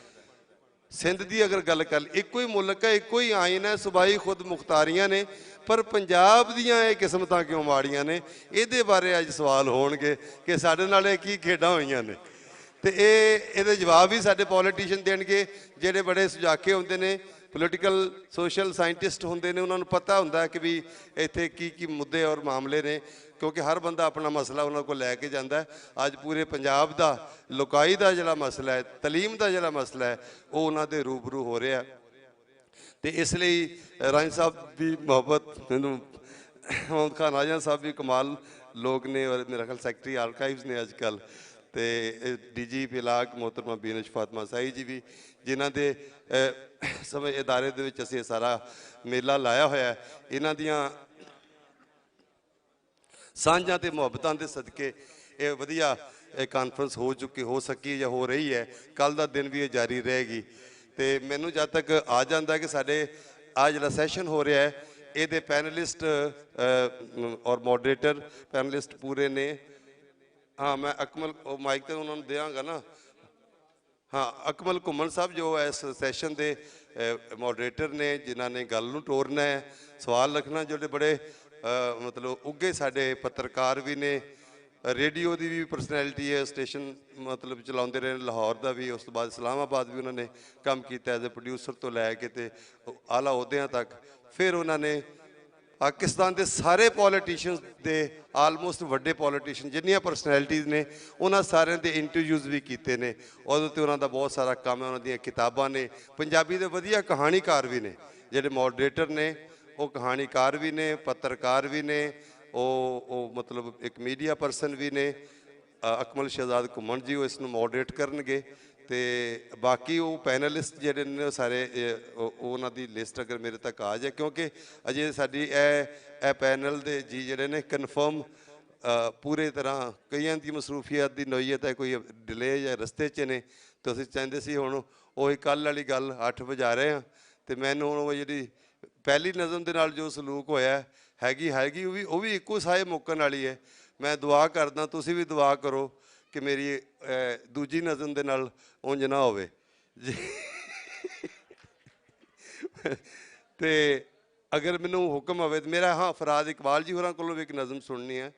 ਸਿੰਧ ਦੀ ਅਗਰ ਗੱਲ ਕਰ, ਇੱਕੋ ਹੀ ਮੁਲਕ ਹੈ, ਇੱਕੋ ਹੀ ਆਇਨ ਹੈ, ਸੂਬਾਈ ਖੁਦ ਮੁਖਤਾਰੀਆਂ ਨੇ, ਪਰ ਪੰਜਾਬ ਦੀਆਂ ਇਹ ਕਿਸਮਤਾਂ ਕਿਉਂ ਮਾੜੀਆਂ ਨੇ? ਇਹਦੇ ਬਾਰੇ ਅੱਜ ਸਵਾਲ ਹੋਣਗੇ ਕਿ ਸਾਡੇ ਨਾਲ ਇਹ ਕੀ ਖੇਡਾਂ ਹੋਈਆਂ ਨੇ। ਤੇ ਇਹਦੇ ਜਵਾਬ ਵੀ ਸਾਡੇ ਪੋਲੀਟੀਸ਼ੀਅਨ ਦੇਣਗੇ, ਜਿਹੜੇ ਬੜੇ ਸੁਝਾਕੇ ਹੁੰਦੇ ਨੇ, ਪੋਲੀਟੀਕਲ ਸੋਸ਼ਲ ਸਾਇੰਟਿਸਟ ਹੁੰਦੇ ਨੇ। ਉਹਨਾਂ ਨੂੰ ਪਤਾ ਹੁੰਦਾ ਕਿ ਵੀ ਇੱਥੇ ਕੀ ਕੀ ਮੁੱਦੇ ਔਰ ਮਾਮਲੇ ਨੇ, ਕਿਉਂਕਿ ਹਰ ਬੰਦਾ ਆਪਣਾ ਮਸਲਾ ਉਹਨਾਂ ਕੋਲ ਲੈ ਕੇ ਜਾਂਦਾ। ਅੱਜ ਪੂਰੇ ਪੰਜਾਬ ਦਾ ਲੋਕਾਈ ਦਾ ਜਿਹੜਾ ਮਸਲਾ ਹੈ, ਤਾਲੀਮ ਦਾ ਜਿਹੜਾ ਮਸਲਾ ਹੈ, ਉਹ ਉਹਨਾਂ ਦੇ ਰੂਬਰੂ ਹੋ ਰਿਹਾ। ਤੇ ਇਸ ਲਈ ਰਾਂਝਾ ਸਾਹਿਬ ਦੀ ਮੁਹੱਬਤ, ਮੈਨੂੰ ਮੁਹੰਮਦ ਖਾਨ ਰਾਂਝਾ ਸਾਹਿਬ ਵੀ ਕਮਾਲ ਲੋਕ ਨੇ, ਔਰ ਮੇਰਾ ਖਿਆਲ ਸੈਕਟਰੀ ਆਰਕਾਈਵਜ਼ ਨੇ ਅੱਜ ਕੱਲ੍ਹ, ਤੇ DGP ਇਲਾਕ ਮੁਹਤਰਮਾ ਬੀਨਸ਼ ਫਾਤਮਾ ਸਾਈ ਜੀ ਵੀ, ਜਿਨ੍ਹਾਂ ਦੇ ਸਮੇਂ ਇਦਾਰੇ ਦੇ ਵਿੱਚ ਅਸੀਂ ਸਾਰਾ ਮੇਲਾ ਲਾਇਆ ਹੋਇਆ। ਇਹਨਾਂ ਦੀਆਂ ਸਾਂਝਾਂ ਤੇ ਮੁਹੱਬਤਾਂ ਦੇ ਸਦਕੇ ਇਹ ਵਧੀਆ ਕਾਨਫਰੰਸ ਹੋ ਸਕੀ ਜਾਂ ਹੋ ਰਹੀ ਹੈ। ਕੱਲ੍ਹ ਦਾ ਦਿਨ ਵੀ ਇਹ ਜਾਰੀ ਰਹੇਗੀ। ਤੇ ਮੈਨੂੰ ਜਦ ਤੱਕ ਆ ਜਾਂਦਾ ਕਿ ਸਾਡੇ ਆ ਜਿਹੜਾ ਸੈਸ਼ਨ ਹੋ ਰਿਹਾ ਹੈ, ਇਹਦੇ ਪੈਨਲਿਸਟ ਔਰ ਮੋਡਰੇਟਰ ਪੈਨਲਿਸਟ ਪੂਰੇ ਨੇ। ਹਾਂ, ਮੈਂ ਅਕਮਲ ਮਾਈਕ ਤੇ ਉਹਨਾਂ ਨੂੰ ਦਿਆਂਗਾ ਨਾ। ਹਾਂ, ਅਕਮਲ ਘੁੰਮਣ ਸਾਹਿਬ ਜੋ ਇਸ ਸੈਸ਼ਨ ਦੇ ਮੋਡਰੇਟਰ ਨੇ, ਜਿਨ੍ਹਾਂ ਨੇ ਗੱਲ ਨੂੰ ਤੋਰਨਾ ਹੈ, ਸਵਾਲ ਰੱਖਣਾ, ਜਿਹੜੇ ਬੜੇ ਮਤਲਬ ਉੱਘੇ ਸਾਡੇ ਪੱਤਰਕਾਰ ਵੀ ਨੇ, ਰੇਡੀਓ ਦੀ ਵੀ ਪਰਸਨੈਲਿਟੀ ਹੈ, ਸਟੇਸ਼ਨ ਮਤਲਬ ਚਲਾਉਂਦੇ ਰਹੇ, ਲਾਹੌਰ ਦਾ ਵੀ, ਉਸ ਤੋਂ ਬਾਅਦ ਇਸਲਾਮਾਬਾਦ ਵੀ ਉਹਨਾਂ ਨੇ ਕੰਮ ਕੀਤਾ ਐਜ਼ ਏ ਪ੍ਰੋਡਿਊਸਰ ਤੋਂ ਲੈ ਕੇ ਤੇ ਆਲਾ ਅਹੁਦਿਆਂ ਤੱਕ। ਫਿਰ ਉਹਨਾਂ ਨੇ ਪਾਕਿਸਤਾਨ ਦੇ ਸਾਰੇ ਪੋਲੀਟੀਸ਼ੀਅਨਸ ਦੇ, ਆਲਮੋਸਟ ਵੱਡੇ ਪੋਲੀਟੀਸ਼ੀਅਨ ਜਿੰਨੀਆਂ ਪਰਸਨੈਲਿਟੀਜ਼ ਨੇ, ਉਹਨਾਂ ਸਾਰਿਆਂ ਦੇ ਇੰਟਰਵਿਊਜ਼ ਵੀ ਕੀਤੇ ਨੇ। ਉਹਦੇ 'ਤੇ ਉਹਨਾਂ ਦਾ ਬਹੁਤ ਸਾਰਾ ਕੰਮ ਹੈ, ਉਹਨਾਂ ਦੀਆਂ ਕਿਤਾਬਾਂ ਨੇ। ਪੰਜਾਬੀ ਦੇ ਵਧੀਆ ਕਹਾਣੀਕਾਰ ਵੀ ਨੇ, ਜਿਹੜੇ ਮੋਡਰੇਟਰ ਨੇ ਉਹ ਕਹਾਣੀਕਾਰ ਵੀ ਨੇ, ਪੱਤਰਕਾਰ ਵੀ ਨੇ, ਉਹ ਮਤਲਬ ਇੱਕ ਮੀਡੀਆ ਪਰਸਨ ਵੀ ਨੇ। ਅਕਮਲ ਸ਼ਹਿਜ਼ਾਦ ਘੁੰਮਣ ਜੀ ਉਹ ਇਸ ਨੂੰ ਮੋਡਰੇਟ ਕਰਨਗੇ। ਤੇ ਬਾਕੀ ਉਹ ਪੈਨਲਿਸਟ ਜਿਹੜੇ ਨੇ ਸਾਰੇ, ਉਹਨਾਂ ਦੀ ਲਿਸਟ ਅਗਰ ਮੇਰੇ ਤੱਕ ਆ ਜਾਏ, ਕਿਉਂਕਿ ਅਜੇ ਸਾਡੀ ਇਹ ਪੈਨਲ ਦੇ ਜੀ ਜਿਹੜੇ ਨੇ ਕਨਫਰਮ ਪੂਰੇ ਤਰ੍ਹਾਂ, ਕਈਆਂ ਦੀ ਮਸਰੂਫੀਅਤ ਦੀ ਨੋਈਅਤ ਹੈ, ਕੋਈ ਡਿਲੇ ਜਾਂ ਰਸਤੇ 'ਚ ਨੇ। ਤੇ ਅਸੀਂ ਚਾਹੁੰਦੇ ਸੀ ਹੁਣ ਉਹੀ ਕੱਲ੍ਹ ਵਾਲੀ ਗੱਲ 8 ਵਜਾ ਰਹੇ ਹਾਂ। ਤੇ ਮੈਨੂੰ ਹੁਣ ਉਹ ਜਿਹੜੀ ਪਹਿਲੀ ਨਜ਼ਮ ਦੇ ਨਾਲ ਜੋ ਸਲੂਕ ਹੋਇਆ ਹੈਗੀ ਉਹ ਵੀ ਇੱਕੋ ਸਾਏ ਮੁੱਕਣ ਵਾਲੀ ਹੈ। ਮੈਂ ਦੁਆ ਕਰਦਾ, ਤੁਸੀਂ ਵੀ ਦੁਆ ਕਰੋ ਕਿ ਮੇਰੀ ਦੂਜੀ ਨਜ਼ਮ ਦੇ ਨਾਲ ਉਂਝ ਨਾ ਹੋਵੇ ਜੀ। ਤੇ ਅਗਰ ਮੈਨੂੰ ਹੁਕਮ ਹੋਵੇ ਤਾਂ ਮੇਰਾ, ਹਾਂ, ਫਰਾਦ ਇਕਬਾਲ ਜੀ ਹੋਰਾਂ ਕੋਲੋਂ ਵੀ ਇੱਕ ਨਜ਼ਮ ਸੁਣਨੀ ਹੈ।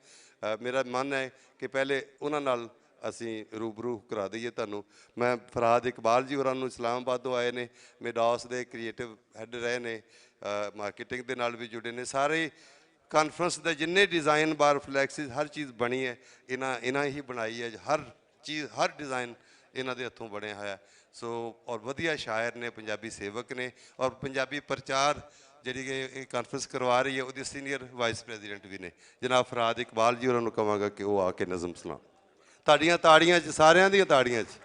ਮੇਰਾ ਮਨ ਹੈ ਕਿ ਪਹਿਲੇ ਉਹਨਾਂ ਨਾਲ ਅਸੀਂ ਰੂਬਰੂ ਕਰਾ ਦਈਏ ਤੁਹਾਨੂੰ। ਮੈਂ ਫਰਾਦ ਇਕਬਾਲ ਜੀ ਹੋਰਾਂ ਨੂੰ ਇਸਲਾਮਾਬਾਦ ਤੋਂ ਆਏ ਨੇ, ਮੇਡਾਸ ਦੇ ਕ੍ਰੀਏਟਿਵ ਹੈੱਡ ਰਹੇ ਨੇ, ਮਾਰਕੀਟਿੰਗ ਦੇ ਨਾਲ ਵੀ ਜੁੜੇ ਨੇ। ਸਾਰੇ ਕਾਨਫਰੰਸ ਦੇ ਜਿੰਨੇ ਡਿਜ਼ਾਈਨ ਬਾਰ ਫਲੈਕਸਿਸ ਹਰ ਚੀਜ਼ ਬਣੀ ਹੈ ਇਹਨਾਂ ਹੀ ਬਣਾਈ ਹੈ। ਹਰ ਚੀਜ਼, ਹਰ ਡਿਜ਼ਾਈਨ ਇਹਨਾਂ ਦੇ ਹੱਥੋਂ ਬਣਿਆ ਹੋਇਆ। ਸੋ ਔਰ ਵਧੀਆ ਸ਼ਾਇਰ ਨੇ, ਪੰਜਾਬੀ ਸੇਵਕ ਨੇ, ਔਰ ਪੰਜਾਬੀ ਪ੍ਰਚਾਰ ਜਿਹੜੀ ਕਿ ਇਹ ਕਾਨਫਰੰਸ ਕਰਵਾ ਰਹੀ ਹੈ ਉਹਦੀ ਸੀਨੀਅਰ ਵਾਈਸ ਪ੍ਰੈਜ਼ੀਡੈਂਟ ਵੀ ਨੇ ਜਨਾਬ ਫਰਾਦ ਇਕਬਾਲ ਜੀ। ਉਹਨਾਂ ਨੂੰ ਕਹਾਂਗਾ ਕਿ ਉਹ ਆ ਕੇ ਨਜ਼ਮ ਸੁਣਾ। ਤੁਹਾਡੀਆਂ ਤਾੜੀਆਂ 'ਚ, ਸਾਰਿਆਂ ਦੀਆਂ ਤਾੜੀਆਂ 'ਚ।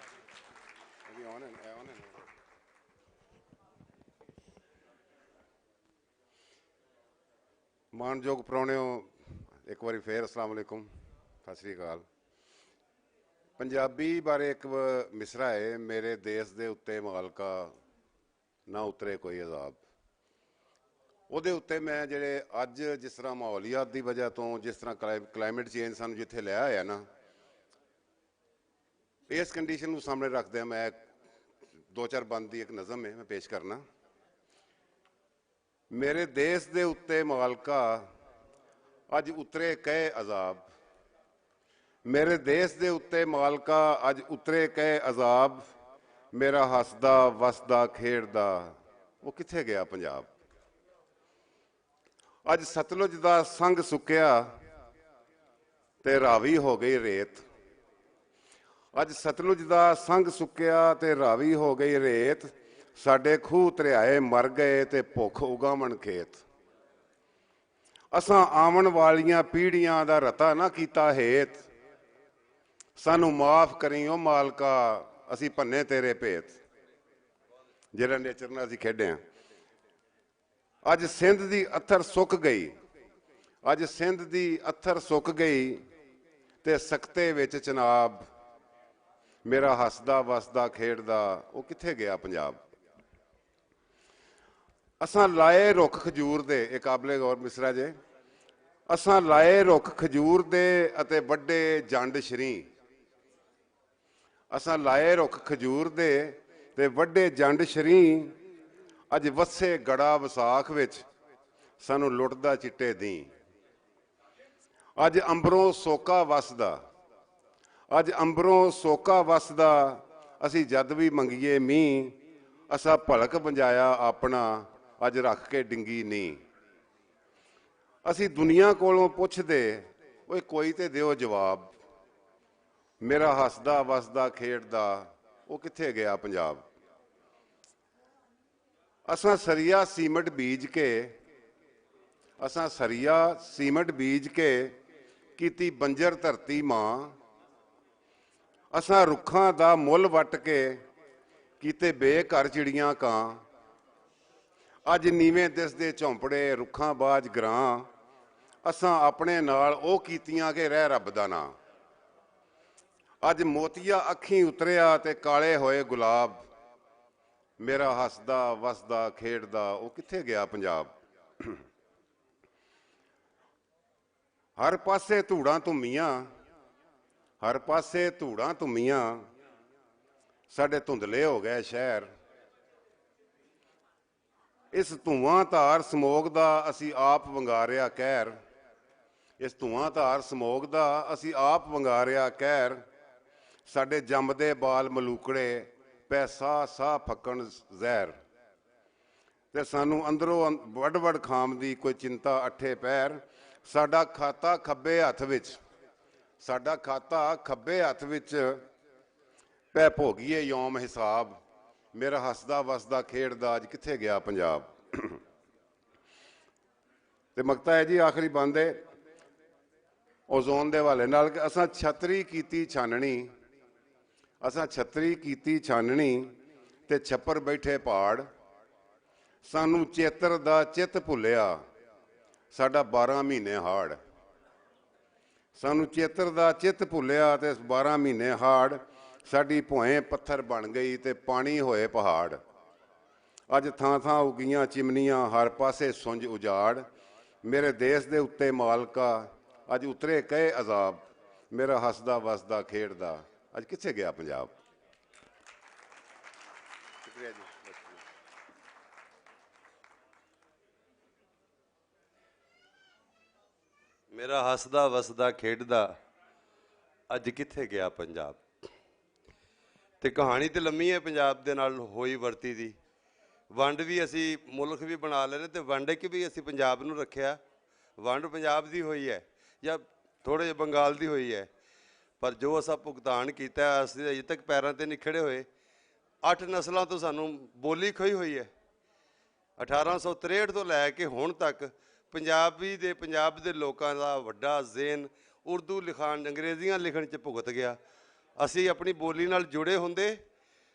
ਮਾਣਯੋਗ ਪ੍ਰਾਹੁਣਿਓ, ਇੱਕ ਵਾਰੀ ਫੇਰ ਅਸਲਾਮ ਅਲੈਕੁਮ, ਸਤਿ ਸ਼੍ਰੀ ਅਕਾਲ। ਪੰਜਾਬੀ ਬਾਰੇ ਇੱਕ ਮਿਸਰਾ ਹੈ, ਮੇਰੇ ਦੇਸ਼ ਦੇ ਉੱਤੇ ਮਾਲਕਾ ਨਾ ਉਤਰੇ ਕੋਈ ਅਜ਼ਾਬ। ਉਹਦੇ ਉੱਤੇ ਮੈਂ ਜਿਹੜੇ ਅੱਜ ਜਿਸ ਤਰ੍ਹਾਂ ਮਾਹੌਲੀਆਤ ਦੀ ਵਜ੍ਹਾ ਤੋਂ, ਜਿਸ ਤਰ੍ਹਾਂ ਕਲਾਈਮੇਟ ਚੇਂਜ ਸਾਨੂੰ ਜਿੱਥੇ ਲਿਆ ਹੋਇਆ ਨਾ, ਇਸ ਕੰਡੀਸ਼ਨ ਨੂੰ ਸਾਹਮਣੇ ਰੱਖਦਿਆਂ ਮੈਂ 2-4 ਬੰਦ ਦੀ ਇੱਕ ਨਜ਼ਮ ਹੈ, ਮੈਂ ਪੇਸ਼ ਕਰਨਾ। ਮੇਰੇ ਦੇਸ਼ ਦੇ ਉੱਤੇ ਮਾਲਕਾ ਅੱਜ ਉਤਰੇ ਕਹੇ ਅਜ਼ਾਬ, ਮੇਰੇ ਦੇਸ਼ ਦੇ ਉੱਤੇ ਮਾਲਕਾ ਅੱਜ ਉਤਰੇ ਕਹੇ ਅਜ਼ਾਬ, ਮੇਰਾ ਹੱਸਦਾ ਵਸਦਾ ਖੇਡਦਾ ਉਹ ਕਿੱਥੇ ਗਿਆ ਪੰਜਾਬ। ਅੱਜ ਸਤਲੁਜ ਦਾ ਸੰਗ ਸੁੱਕਿਆ ਤੇ ਰਾਵੀ ਹੋ ਗਈ ਰੇਤ, ਅੱਜ ਸਤਲੁਜ ਦਾ ਸੰਗ ਸੁੱਕਿਆ ਤੇ ਰਾਵੀ ਹੋ ਗਈ ਰੇਤ, ਸਾਡੇ ਖੂਹ ਦਰਿਆਏ ਮਰ ਗਏ ਤੇ ਭੁੱਖ ਉਗਾਵਣ ਖੇਤ। ਅਸਾਂ ਆਉਣ ਵਾਲੀਆਂ ਪੀੜ੍ਹੀਆਂ ਦਾ ਰਤਾ ਨਾ ਕੀਤਾ ਹੇਤ, ਸਾਨੂੰ ਮਾਫ ਕਰੀ ਓ ਮਾਲਕਾ ਅਸੀਂ ਭੰਨੇ ਤੇਰੇ ਭੇਤ। ਜਿਹੜਾ ਨੇਚਰ ਨਾਲ ਅਸੀਂ ਖੇਡੇ ਹਾਂ। ਅੱਜ ਸਿੰਧ ਦੀ ਅੱਥਰ ਸੁੱਕ ਗਈ, ਅੱਜ ਸਿੰਧ ਦੀ ਅੱਥਰ ਸੁੱਕ ਗਈ ਤੇ ਸਕਤੇ ਵਿੱਚ ਚਨਾਬ, ਮੇਰਾ ਹੱਸਦਾ ਵਸਦਾ ਖੇਡਦਾ ਉਹ ਕਿੱਥੇ ਗਿਆ ਪੰਜਾਬ। ਅਸਾਂ ਲਾਏ ਰੁੱਖ ਖਜੂਰ ਦੇ, ਇਹ ਕਾਬਲੇ ਗੌਰ ਮਿਸਰਾ ਜੇ, ਅਸਾਂ ਲਾਏ ਰੁੱਖ ਖਜੂਰ ਦੇ ਅਤੇ ਵੱਡੇ ਜੰਡ ਸ਼ਰੀ, ਅਸਾਂ ਲਾਏ ਰੁੱਖ ਖਜੂਰ ਦੇ ਤੇ ਵੱਡੇ ਜੰਡ ਸ਼ਰੀ, ਅੱਜ ਵੱਸੇ ਗੜਾ ਵਿਸਾਖ ਵਿੱਚ ਸਾਨੂੰ ਲੁੱਟਦਾ ਚਿੱਟੇ ਦੀ। ਅੱਜ ਅੰਬਰੋਂ ਸੋਕਾ ਵਸਦਾ, ਅੱਜ ਅੰਬਰੋਂ ਸੋਕਾ ਵਸਦਾ, ਅਸੀਂ ਜਦ ਵੀ ਮੰਗੀਏ ਮੀਂਹ, ਅਸਾਂ ਭਲਕ ਵੰਜਾਇਆ ਆਪਣਾ ਅੱਜ ਰੱਖ ਕੇ ਡਿੰਗੀ ਨੀ। ਅਸੀਂ ਦੁਨੀਆ ਕੋਲੋਂ ਪੁੱਛਦੇ ਓਏ ਕੋਈ ਤੇ ਦਿਓ ਜਵਾਬ, ਮੇਰਾ ਹੱਸਦਾ ਵਸਦਾ ਖੇਡਦਾ ਉਹ ਕਿੱਥੇ ਗਿਆ ਪੰਜਾਬ। ਅਸਾਂ ਸਰੀਆ ਸੀਮਟ ਬੀਜ ਕੇ, ਅਸਾਂ ਸਰੀਆ ਸੀਮਟ ਬੀਜ ਕੇ ਕੀਤੀ ਬੰਜਰ ਧਰਤੀ ਮਾਂ, ਅਸਾਂ ਰੁੱਖਾਂ ਦਾ ਮੁੱਲ ਵੱਟ ਕੇ ਕੀਤੇ ਬੇਘਰ ਚਿੜੀਆਂ ਕਾਂ, ਅੱਜ ਨੀਵੇਂ ਦਿਸਦੇ ਝੌਂਪੜੇ ਰੁੱਖਾਂ ਬਾਜ ਗਰਾਂ, ਅਸਾਂ ਆਪਣੇ ਨਾਲ ਉਹ ਕੀਤੀਆਂ ਕਿ ਰਹਿ ਰੱਬ ਦਾ ਨਾਂ। ਅੱਜ ਮੋਤੀਆ ਅੱਖੀਂ ਉਤਰਿਆ ਤੇ ਕਾਲੇ ਹੋਏ ਗੁਲਾਬ, ਮੇਰਾ ਹੱਸਦਾ ਵਸਦਾ ਖੇਡਦਾ ਉਹ ਕਿੱਥੇ ਗਿਆ ਪੰਜਾਬ। ਹਰ ਪਾਸੇ ਧੂੜਾਂ ਧੁੰਮੀਆਂ, ਹਰ ਪਾਸੇ ਧੂੜਾਂ ਧੁੰਮੀਆਂ, ਸਾਡੇ ਧੁੰਦਲੇ ਹੋ ਗਏ ਸ਼ਹਿਰ। ਇਸ ਧੂਆਂ ਧਾਰ ਸਮੋਗ ਦਾ ਅਸੀਂ ਆਪ ਵੰਗਾਰਿਆ ਕਹਿਰ, ਇਸ ਧੂਆਂ ਧਾਰ ਸਮੋਗ ਦਾ ਅਸੀਂ ਆਪ ਵੰਗਾਰਿਆ ਕਹਿਰ, ਸਾਡੇ ਜੰਮਦੇ ਬਾਲ ਮਲੂਕੜੇ ਪੈ ਸਾਹ ਸਾਹ ਫੱਕਣ ਜ਼ਹਿਰ, ਤੇ ਸਾਨੂੰ ਅੰਦਰੋਂ ਵੱਡ ਵੱਡ ਖਾਮ ਦੀ ਕੋਈ ਚਿੰਤਾ ਅੱਠੇ ਪੈਰ। ਸਾਡਾ ਖਾਤਾ ਖੱਬੇ ਹੱਥ ਵਿੱਚ, ਸਾਡਾ ਖਾਤਾ ਖੱਬੇ ਹੱਥ ਵਿੱਚ ਪੈ ਭੋਗੀਏ ਯੌਮ ਹਿਸਾਬ, ਮੇਰਾ ਹੱਸਦਾ ਵਸਦਾ ਖੇਡਦਾ ਅੱਜ ਕਿੱਥੇ ਗਿਆ ਪੰਜਾਬ। ਤੇ ਮਕਤਾ ਹੈ ਜੀ ਆਖਰੀ ਬੰਦ ਹੈ ਓਜ਼ੋਨ ਦੇ ਹਵਾਲੇ ਨਾਲ ਕਿ ਅਸਾਂ ਛਤਰੀ ਕੀਤੀ ਛਾਨਣੀ, ਅਸਾਂ ਛਤਰੀ ਕੀਤੀ ਛਾਨਣੀ ਤੇ ਛੱਪਰ ਬੈਠੇ ਪਹਾੜ, ਸਾਨੂੰ ਚੇਤਰ ਦਾ ਚਿੱਤ ਭੁੱਲਿਆ ਸਾਡਾ 12 ਮਹੀਨੇ ਹਾੜ, ਸਾਨੂੰ ਚੇਤਰ ਦਾ ਚਿੱਤ ਭੁੱਲਿਆ ਤੇ 12 ਮਹੀਨੇ ਹਾੜ, ਸਾਡੀ ਭੋਏ ਪੱਥਰ ਬਣ ਗਈ ਤੇ ਪਾਣੀ ਹੋਏ ਪਹਾੜ। ਅੱਜ ਥਾਂ ਥਾਂ ਉੱਗੀਆਂ ਚਿਮਨੀਆਂ, ਹਰ ਪਾਸੇ ਸੁੰਝ ਉਜਾੜ, ਮੇਰੇ ਦੇਸ਼ ਦੇ ਉੱਤੇ ਮਾਲਕਾ ਅੱਜ ਉਤਰੇ ਕਹੇ ਅਜ਼ਾਬ, ਮੇਰਾ ਹੱਸਦਾ ਵਸਦਾ ਖੇਡਦਾ ਅੱਜ ਕਿੱਥੇ ਗਿਆ ਪੰਜਾਬ। ਸ਼ੁਕਰੀਆ ਜੀ। ਮੇਰਾ ਹੱਸਦਾ ਵਸਦਾ ਖੇਡਦਾ ਅੱਜ ਕਿੱਥੇ ਗਿਆ ਪੰਜਾਬ। ਤੇ ਕਹਾਣੀ ਤੇ ਲੰਮੀ ਹੈ ਪੰਜਾਬ ਦੇ ਨਾਲ ਹੋਈ ਵਰਤੀ ਦੀ। ਵੰਡ ਵੀ ਅਸੀਂ ਮੁਲਕ ਵੀ ਬਣਾ ਲੈਣੇ ਤੇ ਵੰਡ ਕੇ ਵੀ ਅਸੀਂ ਪੰਜਾਬ ਨੂੰ ਰੱਖਿਆ। ਵੰਡ ਪੰਜਾਬ ਦੀ ਹੋਈ ਹੈ ਜਾਂ ਥੋੜ੍ਹੇ ਜਿਹੇ ਬੰਗਾਲ ਦੀ ਹੋਈ ਹੈ, ਪਰ ਜੋ ਅਸਾਂ ਭੁਗਤਾਨ ਕੀਤਾ ਅਸੀਂ ਅਜੇ ਤੱਕ ਪੈਰਾਂ 'ਤੇ ਨਹੀਂ ਖੜ੍ਹੇ ਹੋਏ। 8 ਨਸਲਾਂ ਤੋਂ ਸਾਨੂੰ ਬੋਲੀ ਖੋਈ ਹੋਈ ਹੈ। 1863 ਤੋਂ ਲੈ ਕੇ ਹੁਣ ਤੱਕ ਪੰਜਾਬ ਦੇ ਲੋਕਾਂ ਦਾ ਵੱਡਾ ਜ਼ੇਨ ਉਰਦੂ ਲਿਖਾਣ, ਅੰਗਰੇਜ਼ੀਆਂ ਲਿਖਣ 'ਚ ਭੁਗਤ ਗਿਆ। ਅਸੀਂ ਆਪਣੀ ਬੋਲੀ ਨਾਲ ਜੁੜੇ ਹੁੰਦੇ।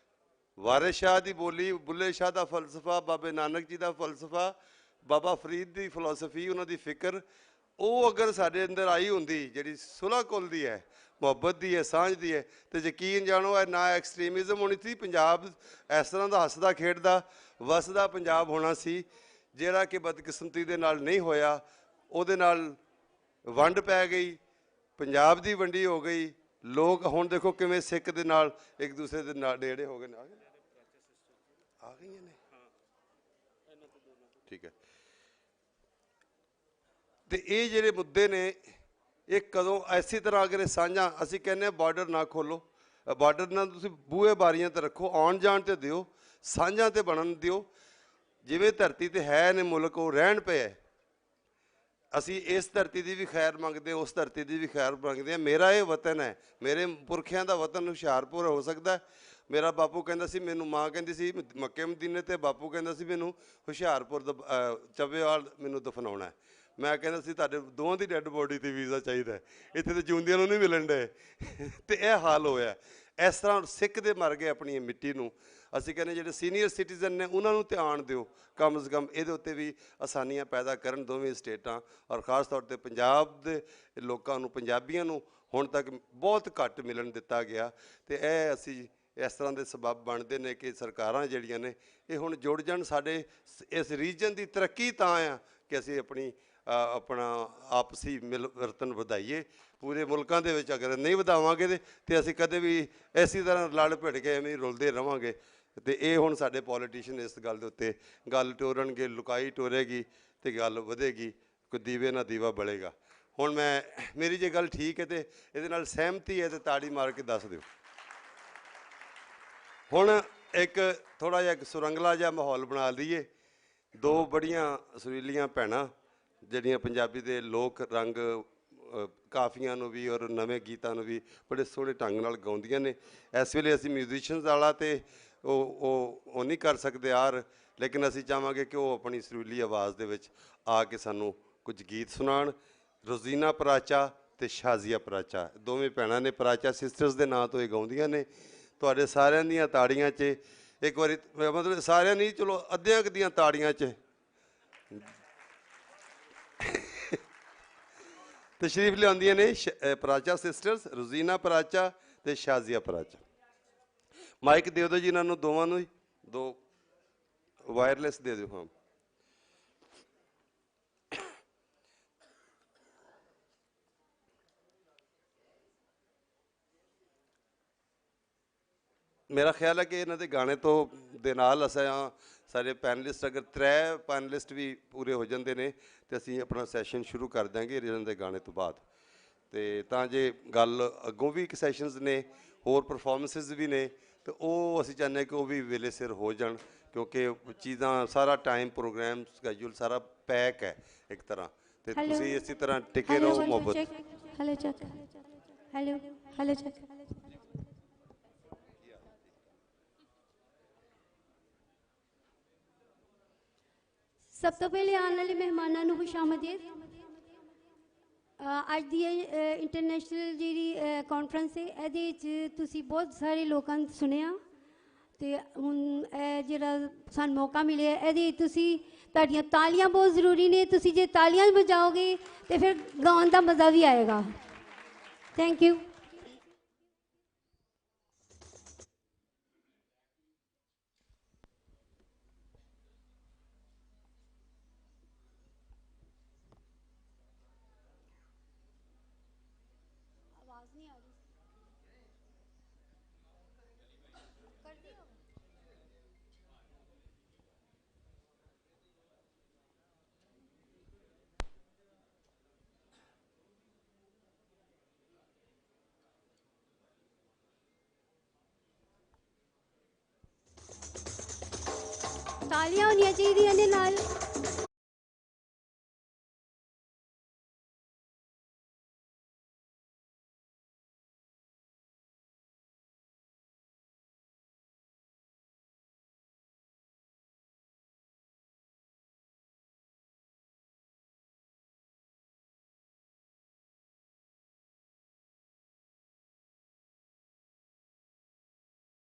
ਵਾਰਿਸ ਸ਼ਾਹ ਦੀ ਬੋਲੀ, ਬੁੱਲੇ ਸ਼ਾਹ ਦਾ ਫਲਸਫਾ, ਬਾਬੇ ਨਾਨਕ ਜੀ ਦਾ ਫਲਸਫਾ, ਬਾਬਾ ਫਰੀਦ ਦੀ ਫਿਲਾਸਫੀ, ਉਹਨਾਂ ਦੀ ਫਿਕਰ, ਉਹ ਅਗਰ ਸਾਡੇ ਅੰਦਰ ਆਈ ਹੁੰਦੀ, ਜਿਹੜੀ ਸੁਲ੍ਹਾ ਕੁਲ ਦੀ ਹੈ, ਮੁਹੱਬਤ ਦੀ ਹੈ, ਸਾਂਝ ਦੀ ਹੈ, ਤੇ ਯਕੀਨ ਜਾਣੋ ਇਹ ਨਾ ਐਕਸਟ੍ਰੀਮਿਜ਼ਮ ਹੋਣੀ ਸੀ। ਪੰਜਾਬ ਇਸ ਤਰ੍ਹਾਂ ਦਾ ਹੱਸਦਾ ਖੇਡਦਾ ਵਸਦਾ ਪੰਜਾਬ ਹੋਣਾ ਸੀ, ਜਿਹੜਾ ਕਿ ਬਦਕਿਸਮਤੀ ਦੇ ਨਾਲ ਨਹੀਂ ਹੋਇਆ। ਉਹਦੇ ਨਾਲ ਵੰਡ ਪੈ ਗਈ, ਪੰਜਾਬ ਦੀ ਵੰਡੀ ਹੋ ਗਈ। ਲੋਕ ਹੁਣ ਦੇਖੋ ਕਿਵੇਂ ਸਿੱਖ ਦੇ ਨਾਲ ਇੱਕ ਦੂਸਰੇ ਦੇ ਨਾਲ ਨੇੜੇ ਹੋ ਗਏ ਨੇ। ਆ ਗਈਆਂ ਨੇ, ਠੀਕ ਹੈ। ਤੇ ਇਹ ਜਿਹੜੇ ਮੁੱਦੇ ਨੇ ਇਹ ਕਦੋਂ ਇਸੇ ਤਰ੍ਹਾਂ ਅਗਰ ਇਹ ਸਾਂਝਾਂ, ਅਸੀਂ ਕਹਿੰਦੇ ਹਾਂ ਬਾਰਡਰ ਨਾ ਖੋਲੋ, ਬਾਰਡਰ ਨਾਲ ਤੁਸੀਂ ਬੂਹੇ ਬਾਰੀਆਂ ਤੇ ਰੱਖੋ, ਆਉਣ ਜਾਣ ਤੇ ਦਿਓ, ਸਾਂਝਾਂ ਤੇ ਬਣਨ ਦਿਓ। ਜਿਵੇਂ ਧਰਤੀ ਤੇ ਹੈ ਨੇ ਮੁਲਕ, ਉਹ ਰਹਿਣ ਪਏ। ਅਸੀਂ ਇਸ ਧਰਤੀ ਦੀ ਵੀ ਖੈਰ ਮੰਗਦੇ, ਉਸ ਧਰਤੀ ਦੀ ਵੀ ਖੈਰ ਮੰਗਦੇ ਹਾਂ। ਮੇਰਾ ਇਹ ਵਤਨ ਹੈ, ਮੇਰੇ ਪੁਰਖਿਆਂ ਦਾ ਵਤਨ ਹੁਸ਼ਿਆਰਪੁਰ ਹੋ ਸਕਦਾ। ਮੇਰਾ ਬਾਪੂ ਕਹਿੰਦਾ ਸੀ ਮੈਨੂੰ, ਮਾਂ ਕਹਿੰਦੀ ਸੀ ਮੱਕੇ ਮਦੀਨੇ, ਤੇ ਬਾਪੂ ਕਹਿੰਦਾ ਸੀ ਮੈਨੂੰ ਹੁਸ਼ਿਆਰਪੁਰ ਚੱਬੇਵਾਲ ਮੈਨੂੰ ਦਫਨਾਉਣਾ। ਮੈਂ ਕਹਿੰਦਾ ਸੀ ਤੁਹਾਡੇ ਦੋਵਾਂ ਦੀ ਡੈੱਡ ਬੋਡੀ 'ਤੇ ਵੀਜ਼ਾ ਚਾਹੀਦਾ, ਇੱਥੇ ਤਾਂ ਜਿਉਂਦਿਆਂ ਨੂੰ ਨਹੀਂ ਮਿਲਣ ਡੇ। ਤੇ ਇਹ ਹਾਲ ਹੋਇਆ। ਇਸ ਤਰ੍ਹਾਂ ਸਿੱਖ ਦੇ ਮਰ ਗਏ ਆਪਣੀ ਮਿੱਟੀ ਨੂੰ। ਅਸੀਂ ਕਹਿੰਦੇ ਜਿਹੜੇ ਸੀਨੀਅਰ ਸਿਟੀਜ਼ਨ ਨੇ ਉਹਨਾਂ ਨੂੰ ਧਿਆਨ ਦਿਓ, ਕਮ ਸੇ ਕਮ ਇਹਦੇ ਉੱਤੇ ਵੀ ਆਸਾਨੀਆਂ ਪੈਦਾ ਕਰਨ ਦੋਵੇਂ ਸਟੇਟਾਂ, ਔਰ ਖ਼ਾਸ ਤੌਰ 'ਤੇ ਪੰਜਾਬ ਦੇ ਲੋਕਾਂ ਨੂੰ, ਪੰਜਾਬੀਆਂ ਨੂੰ ਹੁਣ ਤੱਕ ਬਹੁਤ ਘੱਟ ਮਿਲਣ ਦਿੱਤਾ ਗਿਆ। ਤੇ ਇਹ ਅਸੀਂ ਇਸ ਤਰ੍ਹਾਂ ਦੇ ਸਬੱਬ ਬਣਦੇ ਨੇ ਕਿ ਸਰਕਾਰਾਂ ਜਿਹੜੀਆਂ ਨੇ ਇਹ ਹੁਣ ਜੁੜ ਜਾਣ। ਸਾਡੇ ਇਸ ਰੀਜਨ ਦੀ ਤਰੱਕੀ ਤਾਂ ਆ ਕਿ ਅਸੀਂ ਆਪਣਾ ਆਪਸੀ ਮਿਲ ਵਰਤਨ ਵਧਾਈਏ। ਪੂਰੇ ਮੁਲਕਾਂ ਦੇ ਵਿੱਚ ਅਗਰ ਨਹੀਂ ਵਧਾਵਾਂਗੇ ਤੇ ਅਸੀਂ ਕਦੇ ਵੀ ਇਸੇ ਤਰ੍ਹਾਂ ਲੜ ਭਿੜ ਕੇ ਐਵੇਂ ਰੁਲਦੇ ਰਹਾਂਗੇ। ਤੇ ਇਹ ਹੁਣ ਸਾਡੇ ਪੋਲੀਟੀਸ਼ੀਅਨ ਇਸ ਗੱਲ ਦੇ ਉੱਤੇ ਗੱਲ ਟੋਰਨਗੇ, ਲੁਕਾਈ ਟੋਰੇਗੀ ਤੇ ਗੱਲ ਵਧੇਗੀ, ਕੋਈ ਦੀਵੇ ਨਾਲ ਦੀਵਾ ਬਲੇਗਾ। ਹੁਣ ਮੇਰੀ ਜੇ ਗੱਲ ਠੀਕ ਹੈ ਤੇ ਇਹਦੇ ਨਾਲ ਸਹਿਮਤੀ ਹੈ ਤੇ ਤਾੜੀ ਮਾਰ ਕੇ ਦੱਸ ਦਿਓ। ਹੁਣ ਇੱਕ ਥੋੜ੍ਹਾ ਜਿਹਾ ਇੱਕ ਸੁਰੰਗਲਾ ਜਿਹਾ ਮਾਹੌਲ ਬਣਾ ਲਈਏ। ਦੋ ਬੜੀਆਂ ਸੁਰੀਲੀਆਂ ਭੈਣਾਂ ਜਿਹੜੀਆਂ ਪੰਜਾਬੀ ਦੇ ਲੋਕ ਰੰਗ ਕਾਫੀਆਂ ਨੂੰ ਵੀ ਔਰ ਨਵੇਂ ਗੀਤਾਂ ਨੂੰ ਵੀ ਬੜੇ ਸੋਹਣੇ ਢੰਗ ਨਾਲ ਗਾਉਂਦੀਆਂ ਨੇ। ਇਸ ਵੇਲੇ ਅਸੀਂ ਮਿਊਜ਼ੀਸ਼ੀਅਨਸ ਵਾਲਾ ਤੇ ਉਹ ਨਹੀਂ ਕਰ ਸਕਦੇ ਆਰ, ਲੇਕਿਨ ਅਸੀਂ ਚਾਹਾਂਗੇ ਕਿ ਉਹ ਆਪਣੀ ਸੁਰੀਲੀ ਆਵਾਜ਼ ਦੇ ਵਿੱਚ ਆ ਕੇ ਸਾਨੂੰ ਕੁਝ ਗੀਤ ਸੁਣਾਉਣ। ਰੋਜ਼ੀਨਾ ਪਰਾਚਾ ਤੇ ਸ਼ਾਜ਼ੀਆ ਪਰਾਚਾ ਦੋਵੇਂ ਭੈਣਾਂ ਨੇ, ਪਰਾਚਾ ਸਿਸਟਰਸ ਦੇ ਨਾਂ ਤੋਂ ਇਹ ਗਾਉਂਦੀਆਂ ਨੇ। ਤੁਹਾਡੇ ਸਾਰਿਆਂ ਦੀਆਂ ਤਾੜੀਆਂ 'ਚ ਇੱਕ ਵਾਰੀ, ਮਤਲਬ ਸਾਰਿਆਂ ਨਹੀਂ, ਚਲੋ ਅੱਧਿਆਂ ਕੁ ਦੀਆਂ ਤਾੜੀਆਂ 'ਚ ਤਸ਼ਰੀਫ ਲਿਆਉਂਦੀਆਂ ਨੇ ਪਰਾਚਾ ਸਿਸਟਰਸ, ਰੋਜ਼ੀਨਾ ਪਰਾਚਾ ਤੇ ਸ਼ਾਜ਼ੀਆ ਪਰਾਚਾ। ਮਾਈਕ ਦੇ ਦਿਓ ਜੀ ਇਹਨਾਂ ਨੂੰ ਦੋਵਾਂ ਨੂੰ ਹੀ, ਦੋ ਵਾਇਰਲੈਸ ਦੇ ਦਿਓ। ਹਾਂ, ਮੇਰਾ ਖਿਆਲ ਹੈ ਕਿ ਇਹਨਾਂ ਦੇ ਗਾਣੇ ਤੋਂ ਦੇ ਨਾਲ ਅਸਾਂ ਸਾਰੇ ਪੈਨਲਿਸਟ, ਅਗਰ 3 ਪੈਨਲਿਸਟ ਵੀ ਪੂਰੇ ਹੋ ਜਾਂਦੇ ਨੇ ਤੇ ਅਸੀਂ ਆਪਣਾ ਸੈਸ਼ਨ ਸ਼ੁਰੂ ਕਰ ਦਿਆਂਗੇ ਇਹਨਾਂ ਦੇ ਗਾਣੇ ਤੋਂ ਬਾਅਦ। ਤੇ ਤਾਂ ਜੇ ਗੱਲ ਅੱਗੋਂ ਵੀ ਇੱਕ ਸੈਸ਼ਨਸ ਨੇ, ਹੋਰ ਪਰਫੋਰਮੈਂਸਿਸ ਵੀ ਨੇ, ਤੇ ਉਹ ਅਸੀਂ ਚਾਹੁੰਦੇ ਹਾਂ ਕਿ ਉਹ ਵੀ ਵੇਲੇ ਸਿਰ ਹੋ ਜਾਣ, ਕਿਉਂਕਿ ਚੀਜ਼ਾਂ ਸਾਰਾ ਟਾਈਮ ਪ੍ਰੋਗਰਾਮ ਸਕੈਜੂਲ ਸਾਰਾ ਪੈਕ ਹੈ ਇੱਕ ਤਰ੍ਹਾਂ। ਤੇ ਤੁਸੀਂ ਇਸੇ ਤਰ੍ਹਾਂ ਟਿਕੇ ਰਹੋ। ਮੁਹੱਬਤ hello check, hello hello check. ਸਭ ਤੋਂ ਪਹਿਲੇ ਆਉਣ ਵਾਲੇ ਮਹਿਮਾਨਾਂ ਨੂੰ ਖੁਸ਼ਾਮਦੀਦ। ਅੱਜ ਦੀ ਇੰਟਰਨੈਸ਼ਨਲ ਜਿਹੜੀ ਕਾਨਫਰੰਸ ਹੈ ਇਹਦੇ ਵਿੱਚ ਤੁਸੀਂ ਬਹੁਤ ਸਾਰੇ ਲੋਕਾਂ ਨੂੰ ਸੁਣਿਆ, ਅਤੇ ਹੁਣ ਇਹ ਜਿਹੜਾ ਸਾਨੂੰ ਮੌਕਾ ਮਿਲਿਆ ਇਹਦੇ ਤੁਸੀਂ, ਤੁਹਾਡੀਆਂ ਤਾਲੀਆਂ ਬਹੁਤ ਜ਼ਰੂਰੀ ਨੇ। ਤੁਸੀਂ ਜੇ ਤਾਲੀਆਂ ਵਜਾਓਗੇ ਤਾਂ ਫਿਰ ਗਾਉਣ ਦਾ ਮਜ਼ਾ ਵੀ ਆਏਗਾ। Thank you. ਤਾਲੀਆਂ ਹੋਣੀਆਂ ਚਾਹੀਦੀਆਂ ਨੇ ਨਾਲ।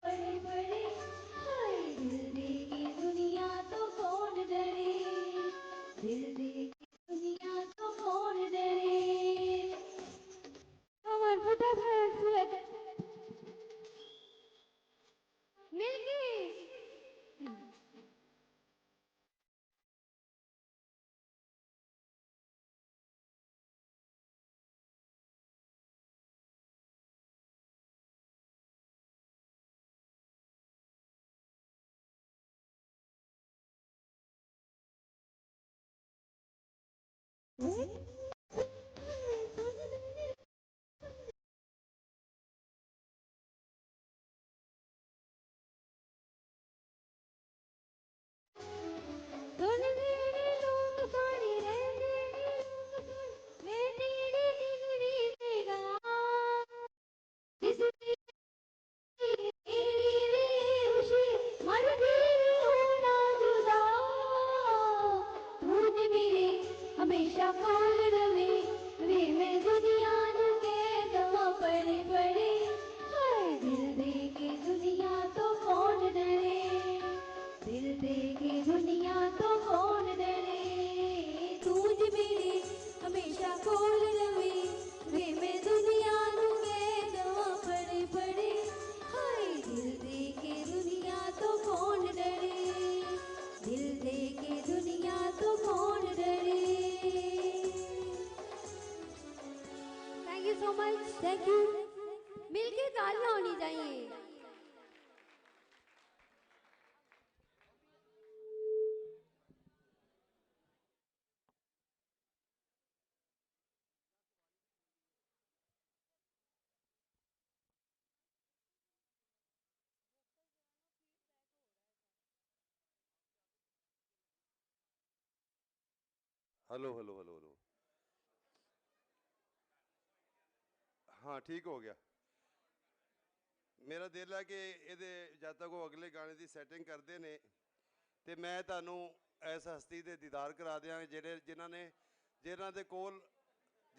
बड़े बड़े हाय दिल देगी दुनिया तो कौन डरे, दिल देगी दुनिया तो कौन डरे। আমার फटाफट मिल्की धुन मेरे लोग सारे रहने लोग सारे मैं तेरे दिगरी से गा जिस तेरी वे खुशी मर गई होना जुदा धुन मेरे हमेशा खोल रवे वे मैं दुनिया नु के दवा पड़े पड़े हाय दिल दे के दुनिया तो कौन डरे, दिल दे के दुनिया तो कौन डरे। तूज मेरे हमेशा खोल रवे वे मैं दुनिया नु के दवा पड़े पड़े हाय दिल दे के दुनिया तो कौन डरे, दिल दे के दुनिया तो कौन डरे। Thank you so much, thank you. मिलके तालियां होनी चाहिए। Hello hello hello hello. हाँ ठीक हो गया। ਮੇਰਾ ਦਿਲ ਹੈ ਕਿ ਇਹਦੇ ਜਦ ਤੱਕ ਉਹ ਅਗਲੇ ਗਾਣੇ ਦੀ ਸੈਟਿੰਗ ਕਰਦੇ ਨੇ ਤੇ ਮੈਂ ਤੁਹਾਨੂੰ ਇਸ ਹਸਤੀ ਦੇ ਦੀਦਾਰ ਕਰਾ ਦਿਆਂ ਜਿਨ੍ਹਾਂ ਦੇ ਕੋਲ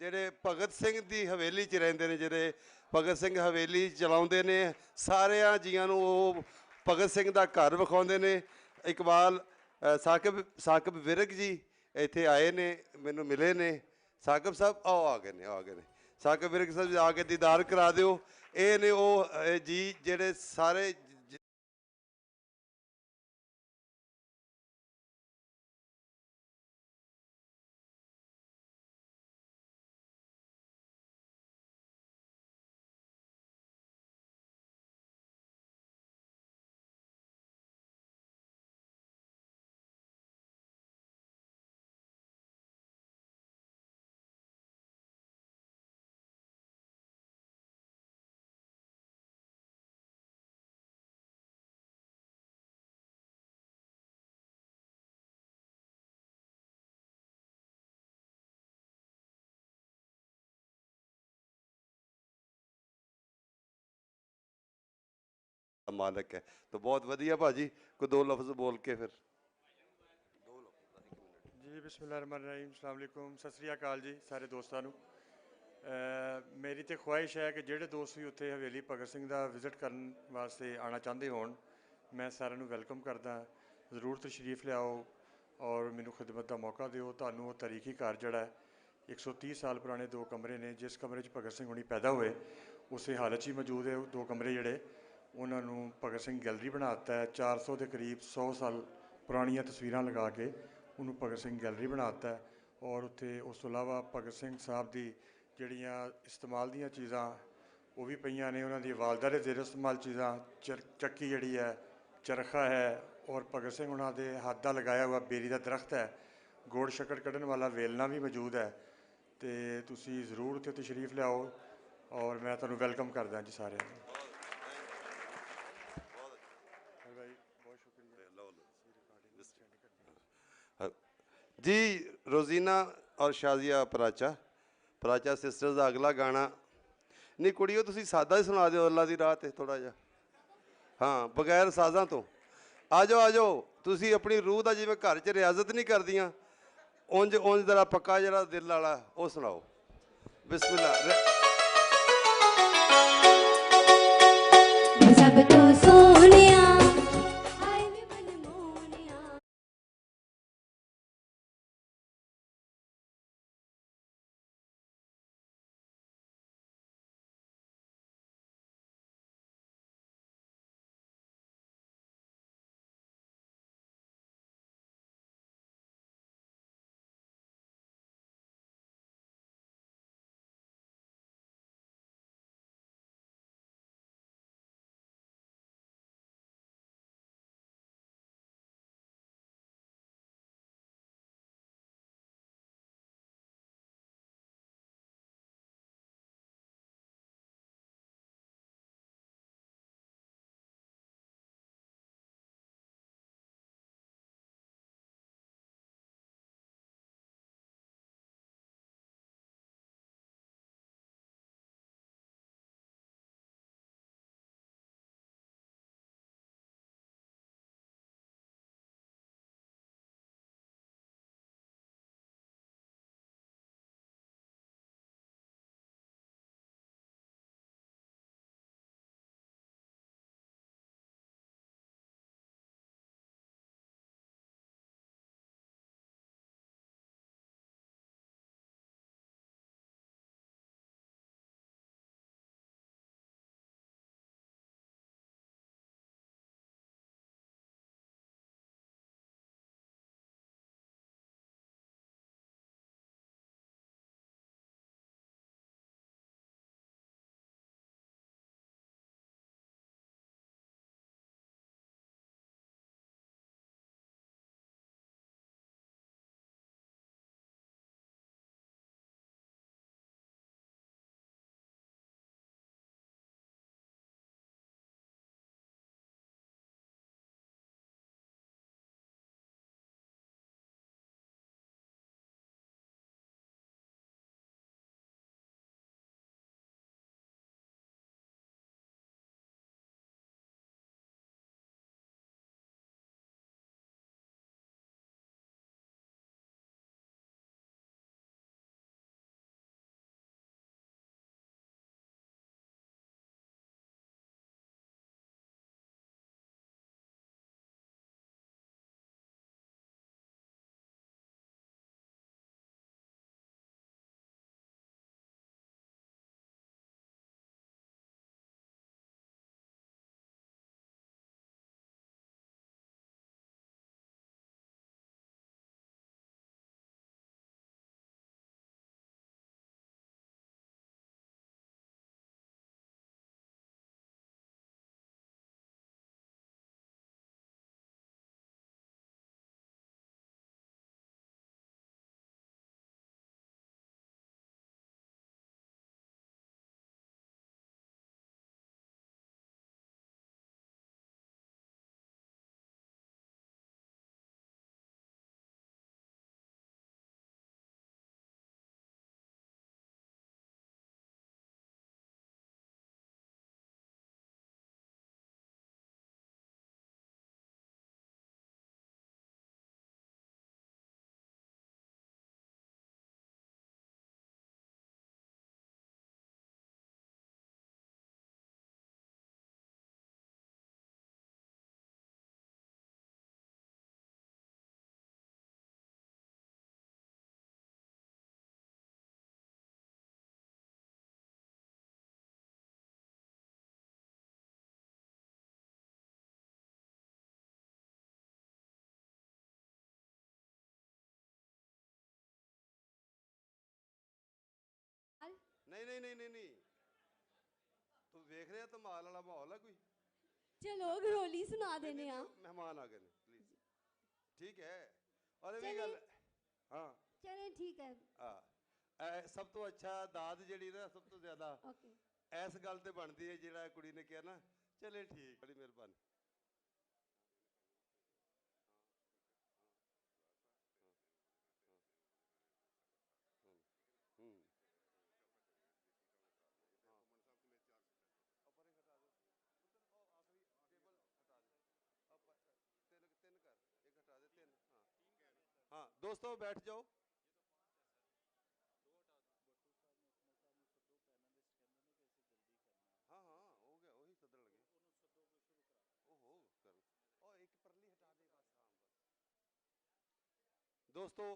ਜਿਹੜੇ ਭਗਤ ਸਿੰਘ ਦੀ ਹਵੇਲੀ 'ਚ ਰਹਿੰਦੇ ਨੇ, ਜਿਹੜੇ ਭਗਤ ਸਿੰਘ ਹਵੇਲੀ ਚਲਾਉਂਦੇ ਨੇ, ਸਾਰਿਆਂ ਜੀਆਂ ਨੂੰ ਉਹ ਭਗਤ ਸਿੰਘ ਦਾ ਘਰ ਵਿਖਾਉਂਦੇ ਨੇ। ਇਕਬਾਲ ਸਾਕਿਬ ਵਿਰਕ ਜੀ ਇੱਥੇ ਆਏ ਨੇ, ਮੈਨੂੰ ਮਿਲੇ ਨੇ। ਸਾਕਿਬ ਸਾਹਿਬ ਆ ਗਏ ਨੇ ਸਾਕਿਬ ਵਿਰਕ ਸਾਹਿਬ ਆ ਕੇ ਦੀਦਾਰ ਕਰਾ ਦਿਓ। ਇਹ ਨੇ ਉਹ ਜੀ ਜਿਹੜੇ ਸਾਰੇ ਮਾਲਕ ਹੈ। ਤਾਂ ਬਹੁਤ ਵਧੀਆ ਭਾਜੀ, ਕੋਈ ਦੋ ਲਫ਼ਜ਼ ਬੋਲ ਕੇ ਫਿਰ। ਜੀ ਬਿਸਮਿਲ੍ਲਾਹਿਰਰਹਿਮਾਨਿਰਰਹੀਮ, ਅਸਲਾਮ ਵਾਲੇਕੁਮ, ਸਤਿ ਸ੍ਰੀ ਅਕਾਲ ਜੀ ਸਾਰੇ ਦੋਸਤਾਂ ਨੂੰ। ਮੇਰੀ ਤਾਂ ਖੁਆਇਸ਼ ਹੈ ਕਿ ਜਿਹੜੇ ਦੋਸਤ ਵੀ ਉੱਥੇ ਹਵੇਲੀ ਭਗਤ ਸਿੰਘ ਦਾ ਵਿਜ਼ਿਟ ਕਰਨ ਵਾਸਤੇ ਆਉਣਾ ਚਾਹੁੰਦੇ ਹੋਣ, ਮੈਂ ਸਾਰਿਆਂ ਨੂੰ ਵੈਲਕਮ ਕਰਦਾ। ਜ਼ਰੂਰ ਤਸ਼ਰੀਫ ਲਿਆਓ ਔਰ ਮੈਨੂੰ ਖਿਦਮਤ ਦਾ ਮੌਕਾ ਦਿਓ। ਤੁਹਾਨੂੰ ਉਹ ਤਾਰੀਖੀ ਘਰ ਜਿਹੜਾ ਹੈ 130 ਸਾਲ ਪੁਰਾਣੇ 2 ਕਮਰੇ ਨੇ, ਜਿਸ ਕਮਰੇ 'ਚ ਭਗਤ ਸਿੰਘ ਹੁਣੀ ਪੈਦਾ ਹੋਏ ਉਸੇ ਹਾਲਤ 'ਚ ਹੀ ਮੌਜੂਦ ਹੈ। ਉਹ 2 ਕਮਰੇ ਜਿਹੜੇ ਉਹਨਾਂ ਨੂੰ ਭਗਤ ਸਿੰਘ ਗੈਲਰੀ ਬਣਾ ਦਿੱਤਾ ਹੈ। 400 ਦੇ ਕਰੀਬ 100 ਸਾਲ ਪੁਰਾਣੀਆਂ ਤਸਵੀਰਾਂ ਲਗਾ ਕੇ ਉਹਨੂੰ ਭਗਤ ਸਿੰਘ ਗੈਲਰੀ ਬਣਾ ਦਿੱਤਾ ਹੈ। ਔਰ ਉੱਥੇ ਉਸ ਤੋਂ ਇਲਾਵਾ ਭਗਤ ਸਿੰਘ ਸਾਹਿਬ ਦੀ ਜਿਹੜੀਆਂ ਇਸਤੇਮਾਲ ਦੀਆਂ ਚੀਜ਼ਾਂ ਉਹ ਵੀ ਪਈਆਂ ਨੇ। ਉਹਨਾਂ ਦੀ ਵਾਲਦਾ ਦੇ ਜ਼ੇਰ ਇਸਤੇਮਾਲ ਚੀਜ਼ਾਂ, ਚੱਕੀ ਜਿਹੜੀ ਹੈ, ਚਰਖਾ ਹੈ, ਔਰ ਭਗਤ ਸਿੰਘ ਉਹਨਾਂ ਦੇ ਹੱਥ ਦਾ ਲਗਾਇਆ ਹੋਇਆ ਬੇਰੀ ਦਾ ਦਰਖਤ ਹੈ। ਗੋੜ ਸ਼ੱਕਰ ਕੱਢਣ ਵਾਲਾ ਵੇਲਣਾ ਵੀ ਮੌਜੂਦ ਹੈ। ਅਤੇ ਤੁਸੀਂ ਜ਼ਰੂਰ ਉੱਥੇ ਤਸ਼ਰੀਫ ਲਿਆਓ ਔਰ ਮੈਂ ਤੁਹਾਨੂੰ ਵੈਲਕਮ ਕਰਦਾ ਜੀ ਸਾਰਿਆਂ ਨੂੰ। ਬਹੁਤ ਸ਼ੁਕਰੀਆ ਜੀ। ਰੋਜ਼ੀਨਾ ਔਰ ਸ਼ਾਜ਼ੀਆ ਪਰਾਚਾ ਸਿਸਟਰਸ ਦਾ ਅਗਲਾ ਗਾਣਾ। ਨਹੀਂ ਕੁੜੀਓ, ਤੁਸੀਂ ਸਾਦਾ ਹੀ ਸੁਣਾ ਦਿਓ, ਅੱਲਾ ਦੀ ਰਾਹ 'ਤੇ ਥੋੜ੍ਹਾ ਜਿਹਾ। ਹਾਂ, ਬਗੈਰ ਸਾਜ਼ਾਂ ਤੋਂ। ਆ ਜਾਓ ਤੁਸੀਂ ਆਪਣੀ ਰੂਹ ਦਾ, ਜਿਵੇਂ ਘਰ 'ਚ ਰਿਆਜ਼ਤ ਨਹੀਂ ਕਰਦੀਆਂ, ਉਂਝ ਜ਼ਰਾ ਪੱਕਾ ਜਿਹੜਾ ਦਿਲ ਵਾਲਾ ਉਹ ਸੁਣਾਓ। ਬਿਸਮਿਲ੍ਲਾ। ਸਭ ਤੋਂ ਸੋਹਣਿਆ ਨਹੀਂ ਨਹੀਂ ਨਹੀਂ ਨਹੀਂ ਨਹੀਂ, ਤੂੰ ਵੇਖ ਰਿਹਾ ਧਮਾਲ ਵਾਲਾ ਮਾਹੌਲ ਹੈ ਕੋਈ? ਚਲੋ ਗਰੋਲੀ ਸੁਣਾ ਦੇਨੇ ਆ। ਮਹਿਮਾਨ ਆ ਗਏ ਨੇ, ਪਲੀਜ਼। ਠੀਕ ਹੈ, ਔਰ ਇਹ ਵੀ ਗੱਲ, ਹਾਂ ਚਲੇ ਠੀਕ ਹੈ। ਹਾਂ, ਸਭ ਤੋਂ ਅੱਛਾ ਦਾਦ ਜਿਹੜੀ ਨਾ, ਸਭ ਤੋਂ ਜ਼ਿਆਦਾ ਓਕੇ। ਇਸ ਗੱਲ ਤੇ ਬਣਦੀ ਹੈ, ਜਿਹੜਾ ਕੁੜੀ ਨੇ ਕਿਹਾ ਨਾ ਚਲੇ ਠੀਕ, ਬੜੀ ਮਿਹਰਬਾਨੀ। ਤਿੰਨ ਕਰ, ਇੱਕ ਹਟਾ ਦੇ, ਤਿੰਨ। ਹਾਂ ਹਾਂ ਦੋਸਤੋ ਬੈਠ ਜਾਓ। ਹਾਂ ਹਾਂ ਹੋ ਗਿਆ, ਉਹੀ ਸੱਦਣ ਲੱਗੇ। ਓਹੋ ਕਰ, ਉਹ ਇੱਕ ਪਰਲੀ ਹਟਾ ਦੇ ਬਸ। ਹਾਂ ਬਸ ਦੋਸਤੋ,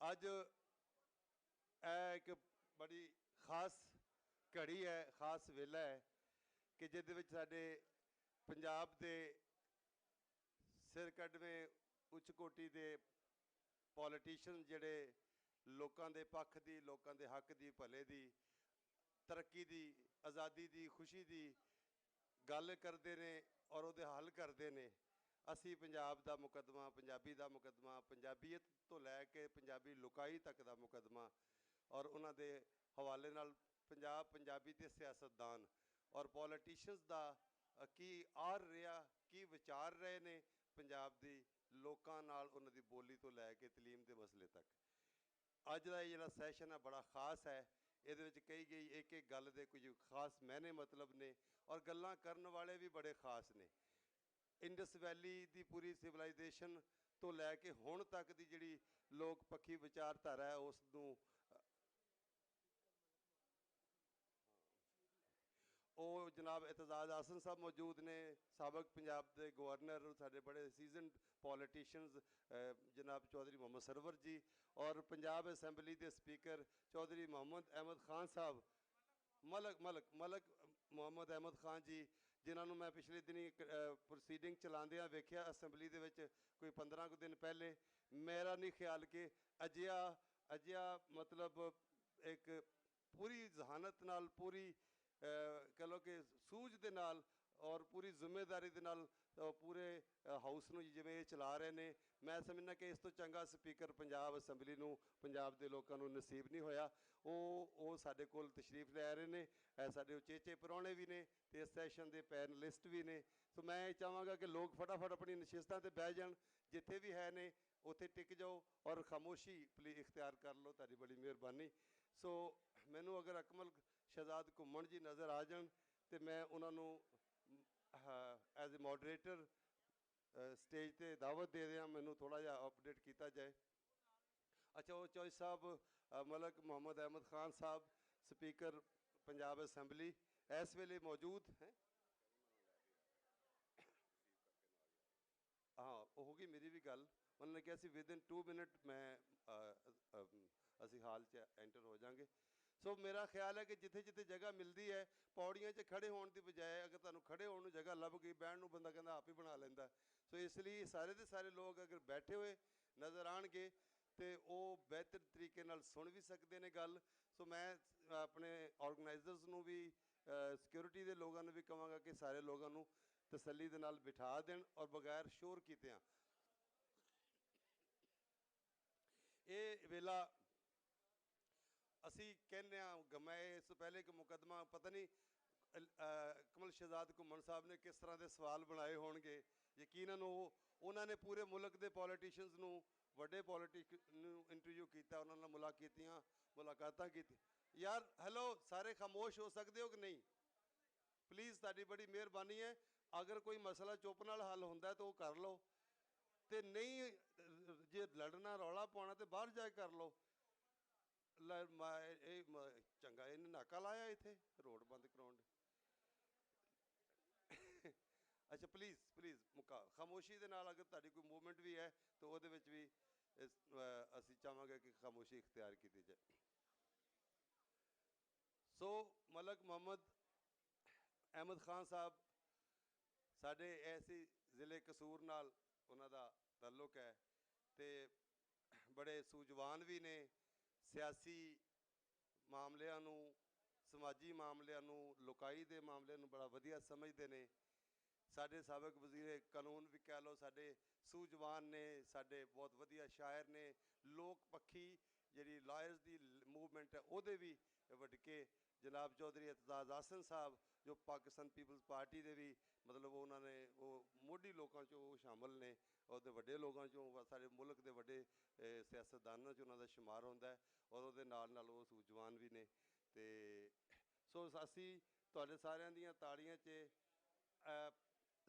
ਅੱਜ ਇਹ ਇੱਕ ਬੜੀ ਖਾਸ ਘੜੀ ਹੈ, ਖਾਸ ਵੇਲਾ ਹੈ ਕਿ ਜਿਹਦੇ ਵਿੱਚ ਸਾਡੇ ਪੰਜਾਬ ਦੇ ਸਿਰ ਕੱਢਵੇਂ ਉੱਚ ਕੋਟੀ ਦੇ ਪੋਲੀਟੀਸ਼ੀਅਨ, ਜਿਹੜੇ ਲੋਕਾਂ ਦੇ ਪੱਖ ਦੀ, ਲੋਕਾਂ ਦੇ ਹੱਕ ਦੀ, ਭਲੇ ਦੀ, ਤਰੱਕੀ ਦੀ, ਆਜ਼ਾਦੀ ਦੀ, ਖੁਸ਼ੀ ਦੀ ਗੱਲ ਕਰਦੇ ਨੇ ਔਰ ਉਹਦੇ ਹੱਲ ਕਰਦੇ ਨੇ। ਅਸੀਂ ਪੰਜਾਬ ਦਾ ਮੁਕੱਦਮਾ, ਪੰਜਾਬੀ ਦਾ ਮੁਕੱਦਮਾ, ਪੰਜਾਬੀਅਤ ਤੋਂ ਲੈ ਕੇ ਪੰਜਾਬੀ ਲੁਕਾਈ ਤੱਕ ਦਾ ਮੁਕੱਦਮਾ, ਔਰ ਉਹਨਾਂ ਦੇ ਹਵਾਲੇ ਨਾਲ ਪੰਜਾਬ, ਪੰਜਾਬੀ ਤੇ ਸਿਆਸਤਦਾਨ ਔਰ ਪੋਲੀਟੀਸ਼ੀਅਨਸ ਦਾ ਕੀ ਆਰ ਰਿਹਾ, ਕੀ ਵਿਚਾਰ ਰਹੇ ਨੇ ਪੰਜਾਬ ਦੀ ਲੋਕਾਂ ਨਾਲ, ਉਹਨਾਂ ਦੀ ਬੋਲੀ ਤੋਂ ਲੈ ਕੇ ਤਲੀਮ ਦੇ ਮਸਲੇ ਤੱਕ। ਅੱਜ ਦਾ ਇਹ ਜਿਹੜਾ ਸੈਸ਼ਨ ਹੈ ਬੜਾ ਖਾਸ ਹੈ। ਇਹਦੇ ਵਿੱਚ ਕਹੀ ਗਈ ਇੱਕ ਇੱਕ ਗੱਲ ਦੇ ਕੁਝ ਖਾਸ ਮਾਇਨੇ ਮਤਲਬ ਨੇ, ਔਰ ਗੱਲਾਂ ਕਰਨ ਵਾਲੇ ਵੀ ਬੜੇ ਖਾਸ ਨੇ। ਇੰਡਸ ਵੈਲੀ ਦੀ ਪੂਰੀ ਸਿਵਲਾਈਜੇਸ਼ਨ ਤੋਂ ਲੈ ਕੇ ਹੁਣ ਤੱਕ ਦੀ ਜਿਹੜੀ ਲੋਕ ਪੱਖੀ ਵਿਚਾਰਧਾਰਾ ਹੈ, ਉਸ ਨੂੰ ਉਹ ਜਨਾਬ ਇਤਜ਼ਾਜ਼ ਆਸਨ ਸਾਹਿਬ ਮੌਜੂਦ ਨੇ, ਸਾਬਕ ਪੰਜਾਬ ਦੇ ਗਵਰਨਰ, ਸਾਡੇ ਬੜੇ ਸੀਜ਼ਨਡ ਪੋਲੀਟੀਸ਼ੀਅਨਸ ਜਨਾਬ ਚੌਧਰੀ ਮੁਹੰਮਦ ਸਰਵਰ ਜੀ, ਔਰ ਪੰਜਾਬ ਅਸੈਂਬਲੀ ਦੇ ਸਪੀਕਰ ਚੌਧਰੀ ਮੁਹੰਮਦ ਅਹਿਮਦ ਖਾਨ ਸਾਹਿਬ, ਮਲਕ ਮੁਹੰਮਦ ਅਹਿਮਦ ਖਾਨ ਜੀ, ਜਿਨ੍ਹਾਂ ਨੂੰ ਮੈਂ ਪਿਛਲੇ ਦਿਨੀ ਪ੍ਰੋਸੀਡਿੰਗ ਚਲਾਉਂਦਿਆਂ ਵੇਖਿਆ ਅਸੈਂਬਲੀ ਦੇ ਵਿੱਚ ਕੋਈ 15 ਕੁ ਦਿਨ ਪਹਿਲੇ। ਮੇਰਾ ਨਹੀਂ ਖਿਆਲ ਕਿ ਅਜਿਹਾ ਮਤਲਬ ਇੱਕ ਪੂਰੀ ਜ਼ਹਾਨਤ ਨਾਲ, ਪੂਰੀ ਕਹ ਲਓ ਕਿ ਸੂਝ ਦੇ ਨਾਲ ਔਰ ਪੂਰੀ ਜ਼ਿੰਮੇਦਾਰੀ ਦੇ ਨਾਲ ਪੂਰੇ ਹਾਊਸ ਨੂੰ ਜਿਵੇਂ ਇਹ ਚਲਾ ਰਹੇ ਨੇ, ਮੈਂ ਸਮਝਦਾ ਕਿ ਇਸ ਤੋਂ ਚੰਗਾ ਸਪੀਕਰ ਪੰਜਾਬ ਅਸੈਂਬਲੀ ਨੂੰ, ਪੰਜਾਬ ਦੇ ਲੋਕਾਂ ਨੂੰ ਨਸੀਬ ਨਹੀਂ ਹੋਇਆ। ਉਹ ਸਾਡੇ ਕੋਲ ਤਸ਼ਰੀਫ ਲੈ ਰਹੇ ਨੇ, ਸਾਡੇ ਉਚੇਚੇ ਪ੍ਰਾਹੁਣੇ ਵੀ ਨੇ ਤੇ ਇਸ ਸੈਸ਼ਨ ਦੇ ਪੈਨਲਿਸਟ ਵੀ ਨੇ। ਸੋ ਮੈਂ ਇਹ ਚਾਹਾਂਗਾ ਕਿ ਲੋਕ ਫਟਾਫਟ ਆਪਣੀ ਨਸ਼ਿਸਤਾਂ ਤੇ ਬਹਿ ਜਾਣ, ਜਿੱਥੇ ਵੀ ਹੈ ਨੇ ਉੱਥੇ ਟਿਕ ਜਾਓ ਔਰ ਖਾਮੋਸ਼ੀ ਪਲੀਜ਼ ਇਖਤਿਆਰ ਕਰ ਲਓ, ਤੁਹਾਡੀ ਬੜੀ ਮਿਹਰਬਾਨੀ। ਸੋ ਮੈਨੂੰ ਅਗਰ ਅਕਮਲ ਸ਼ਹਿਜ਼ਾਦ ਘੁੰਮਣ ਜੀ ਨਜ਼ਰ ਆ ਜਾਣ ਤੇ ਮੈਂ ਉਹਨਾਂ ਨੂੰ ਐਜ਼ ਏ ਮੋਡਰੇਟਰ ਸਟੇਜ ਤੇ ਦਾਵਤ ਦੇ ਦਿਆਂ, ਮੈਨੂੰ ਥੋੜ੍ਹਾ ਜਿਹਾ ਅਪਡੇਟ ਕੀਤਾ ਜਾਏ। ਅੱਛਾ, ਉਹ ਚੌਧਰੀ ਸਾਹਿਬ ਮਲਕ ਮੁਹੰਮਦ ਅਹਿਮਦ ਖਾਨ ਸਾਹਿਬ, ਸਪੀਕਰ ਪੰਜਾਬ ਅਸੈਂਬਲੀ, ਇਸ ਵੇਲੇ ਮੌਜੂਦ ਹੈ। ਹਾਂ, ਉਹ ਹੋ ਗਈ ਮੇਰੀ ਵੀ ਗੱਲ। ਉਹਨਾਂ ਨੇ ਕਿਹਾ ਸੀ ਵਿਦਿਨ 2 ਮਿੰਟ ਅਸੀਂ ਹਾਲ 'ਚ ਐਂਟਰ ਹੋ ਜਾਵਾਂਗੇ। ਸੋ ਮੇਰਾ ਖਿਆਲ ਹੈ ਕਿ ਜਿੱਥੇ ਜਿੱਥੇ ਜਗ੍ਹਾ ਮਿਲਦੀ ਹੈ, ਪੌੜੀਆਂ 'ਚ ਖੜ੍ਹੇ ਹੋਣ ਦੀ ਬਜਾਏ ਅਗਰ ਤੁਹਾਨੂੰ ਖੜ੍ਹੇ ਹੋਣ ਨੂੰ ਜਗ੍ਹਾ ਲੱਭ ਗਈ, ਬਹਿਣ ਨੂੰ ਬੰਦਾ ਕਹਿੰਦਾ ਆਪ ਹੀ ਬਣਾ ਲੈਂਦਾ। ਸੋ ਇਸ ਲਈ ਸਾਰੇ ਦੇ ਸਾਰੇ ਲੋਕ ਅਗਰ ਬੈਠੇ ਹੋਏ ਨਜ਼ਰ ਆਉਣਗੇ ਤੇ ਉਹ ਬਿਹਤਰ ਤਰੀਕੇ ਨਾਲ ਸੁਣ ਵੀ ਸਕਦੇ ਨੇ ਗੱਲ। ਸੋ ਮੈਂ ਆਪਣੇ ਆਰਗੇਨਾਈਜ਼ਰਸ ਨੂੰ ਵੀ, ਸਿਕਿਉਰਿਟੀ ਦੇ ਲੋਕਾਂ ਨੂੰ ਵੀ ਕਹਾਂਗਾ ਕਿ ਸਾਰੇ ਲੋਕਾਂ ਨੂੰ ਤਸੱਲੀ ਦੇ ਨਾਲ ਬਿਠਾ ਦੇਣ ਔਰ ਬਗੈਰ ਸ਼ੋਰ ਕੀਤਿਆਂ। ਇਹ ਵੇਲਾ ਅਸੀਂ ਕਹਿੰਦੇ ਹਾਂ, ਮੈਂ ਇਸ ਤੋਂ ਪਹਿਲੇ ਇੱਕ ਮੁਕੱਦਮਾ ਪਤਾ ਨਹੀਂ ਕਮਲ ਸ਼ਹਿਜ਼ਾਦ ਘੁੰਮਣ ਸਾਹਿਬ ਨੇ ਕਿਸ ਤਰ੍ਹਾਂ ਦੇ ਸਵਾਲ ਬਣਾਏ ਹੋਣਗੇ। ਯਕੀਨਨ ਉਹਨਾਂ ਨੇ ਪੂਰੇ ਮੁਲਕ ਦੇ ਪੋਲੀਟੀਸ਼ੀਅਨਸ ਨੂੰ, ਵੱਡੇ ਪੋਲੀਟੀਸ਼ੀਅਨ ਨੂੰ ਇੰਟਰਵਿਊ ਕੀਤਾ, ਉਹਨਾਂ ਨਾਲ ਮੁਲਾਕਾਤਾਂ ਕੀਤੀ। ਯਾਰ ਹੈਲੋ, ਸਾਰੇ ਖਾਮੋਸ਼ ਹੋ ਸਕਦੇ ਹੋ ਕਿ ਨਹੀਂ? ਪਲੀਜ਼, ਤੁਹਾਡੀ ਬੜੀ ਮਿਹਰਬਾਨੀ ਹੈ। ਅਗਰ ਕੋਈ ਮਸਲਾ ਚੁੱਪ ਨਾਲ ਹੱਲ ਹੁੰਦਾ ਤਾਂ ਉਹ ਕਰ ਲਓ, ਤੇ ਨਹੀਂ ਜੇ ਲੜਨਾ ਰੌਲਾ ਪਾਉਣਾ ਤੇ ਬਾਹਰ ਜਾ ਕੇ ਕਰ ਲਓ। ਇਹ ਚੰਗਾ ਇਹਨੇ ਨਾਕਾ ਲਾਇਆ ਇੱਥੇ ਰੋਡ ਬੰਦ ਕਰਾਉਣ। ਅੱਛਾ, ਪਲੀਜ਼ ਖਾਮੋਸ਼ੀ ਦੇ ਨਾਲ ਅਗਰ ਤੁਹਾਡੀ ਕੋਈ ਮੂਵਮੈਂਟ ਵੀ ਹੈ ਤਾਂ ਉਹਦੇ ਵਿੱਚ ਵੀ ਅਸੀਂ ਚਾਹਾਂਗੇ ਕਿ ਖਾਮੋਸ਼ੀ ਇਖਤਿਆਰ ਕੀਤੀ ਜਾਏ। ਸੋ ਮਲਕ ਮੁਹੰਮਦ ਅਹਿਮਦ ਖਾਨ ਸਾਹਿਬ ਸਾਡੇ ਐਸੀ ਜ਼ਿਲ੍ਹੇ ਕਸੂਰ ਨਾਲ ਉਹਨਾਂ ਦਾ ਤਾਲੁਕ ਹੈ ਤੇ ਬੜੇ ਸੂਝਵਾਨ ਵੀ ਨੇ, ਸਿਆਸੀ ਮਾਮਲਿਆਂ ਨੂੰ, ਸਮਾਜੀ ਮਾਮਲਿਆਂ ਨੂੰ, ਲੋਕਾਈ ਦੇ ਮਾਮਲਿਆਂ ਨੂੰ ਬੜਾ ਵਧੀਆ ਸਮਝਦੇ ਨੇ। ਸਾਡੇ ਸਾਬਕ ਵਜ਼ੀਰ ਕਾਨੂੰਨ ਵੀ ਕਹਿ ਲਓ, ਸਾਡੇ ਸੂਝਵਾਨ ਨੇ, ਸਾਡੇ ਬਹੁਤ ਵਧੀਆ ਸ਼ਾਇਰ ਨੇ, ਲੋਕ ਪੱਖੀ ਜਿਹੜੀ ਲਾਇਰਸ ਦੀ ਮੂਵਮੈਂਟ ਹੈ ਉਹਦੇ ਵੀ ਵਡਕੇ ਜਨਾਬ ਚੌਧਰੀ ਇਤਜ਼ਾਜ਼ ਆਸਨ ਸਾਹਿਬ ਜੋ ਪਾਕਿਸਤਾਨ ਪੀਪਲਸ ਪਾਰਟੀ ਦੇ ਵੀ ਮਤਲਬ ਉਹਨਾਂ ਨੇ ਉਹ ਮੋਢੀ ਲੋਕਾਂ 'ਚੋਂ ਉਹ ਸ਼ਾਮਲ ਨੇ, ਉਹਦੇ ਵੱਡੇ ਲੋਕਾਂ 'ਚੋਂ, ਸਾਡੇ ਮੁਲਕ ਦੇ ਵੱਡੇ ਸਿਆਸਤਦਾਨਾਂ 'ਚ ਉਹਨਾਂ ਦਾ ਸ਼ੁਮਾਰ ਹੁੰਦਾ ਹੈ, ਔਰ ਉਹਦੇ ਨਾਲ ਨਾਲ ਉਹ ਸੂਝਵਾਨ ਵੀ ਨੇ। ਅਤੇ ਸੋ ਅਸੀਂ ਤੁਹਾਡੇ ਸਾਰਿਆਂ ਦੀਆਂ ਤਾੜੀਆਂ 'ਚ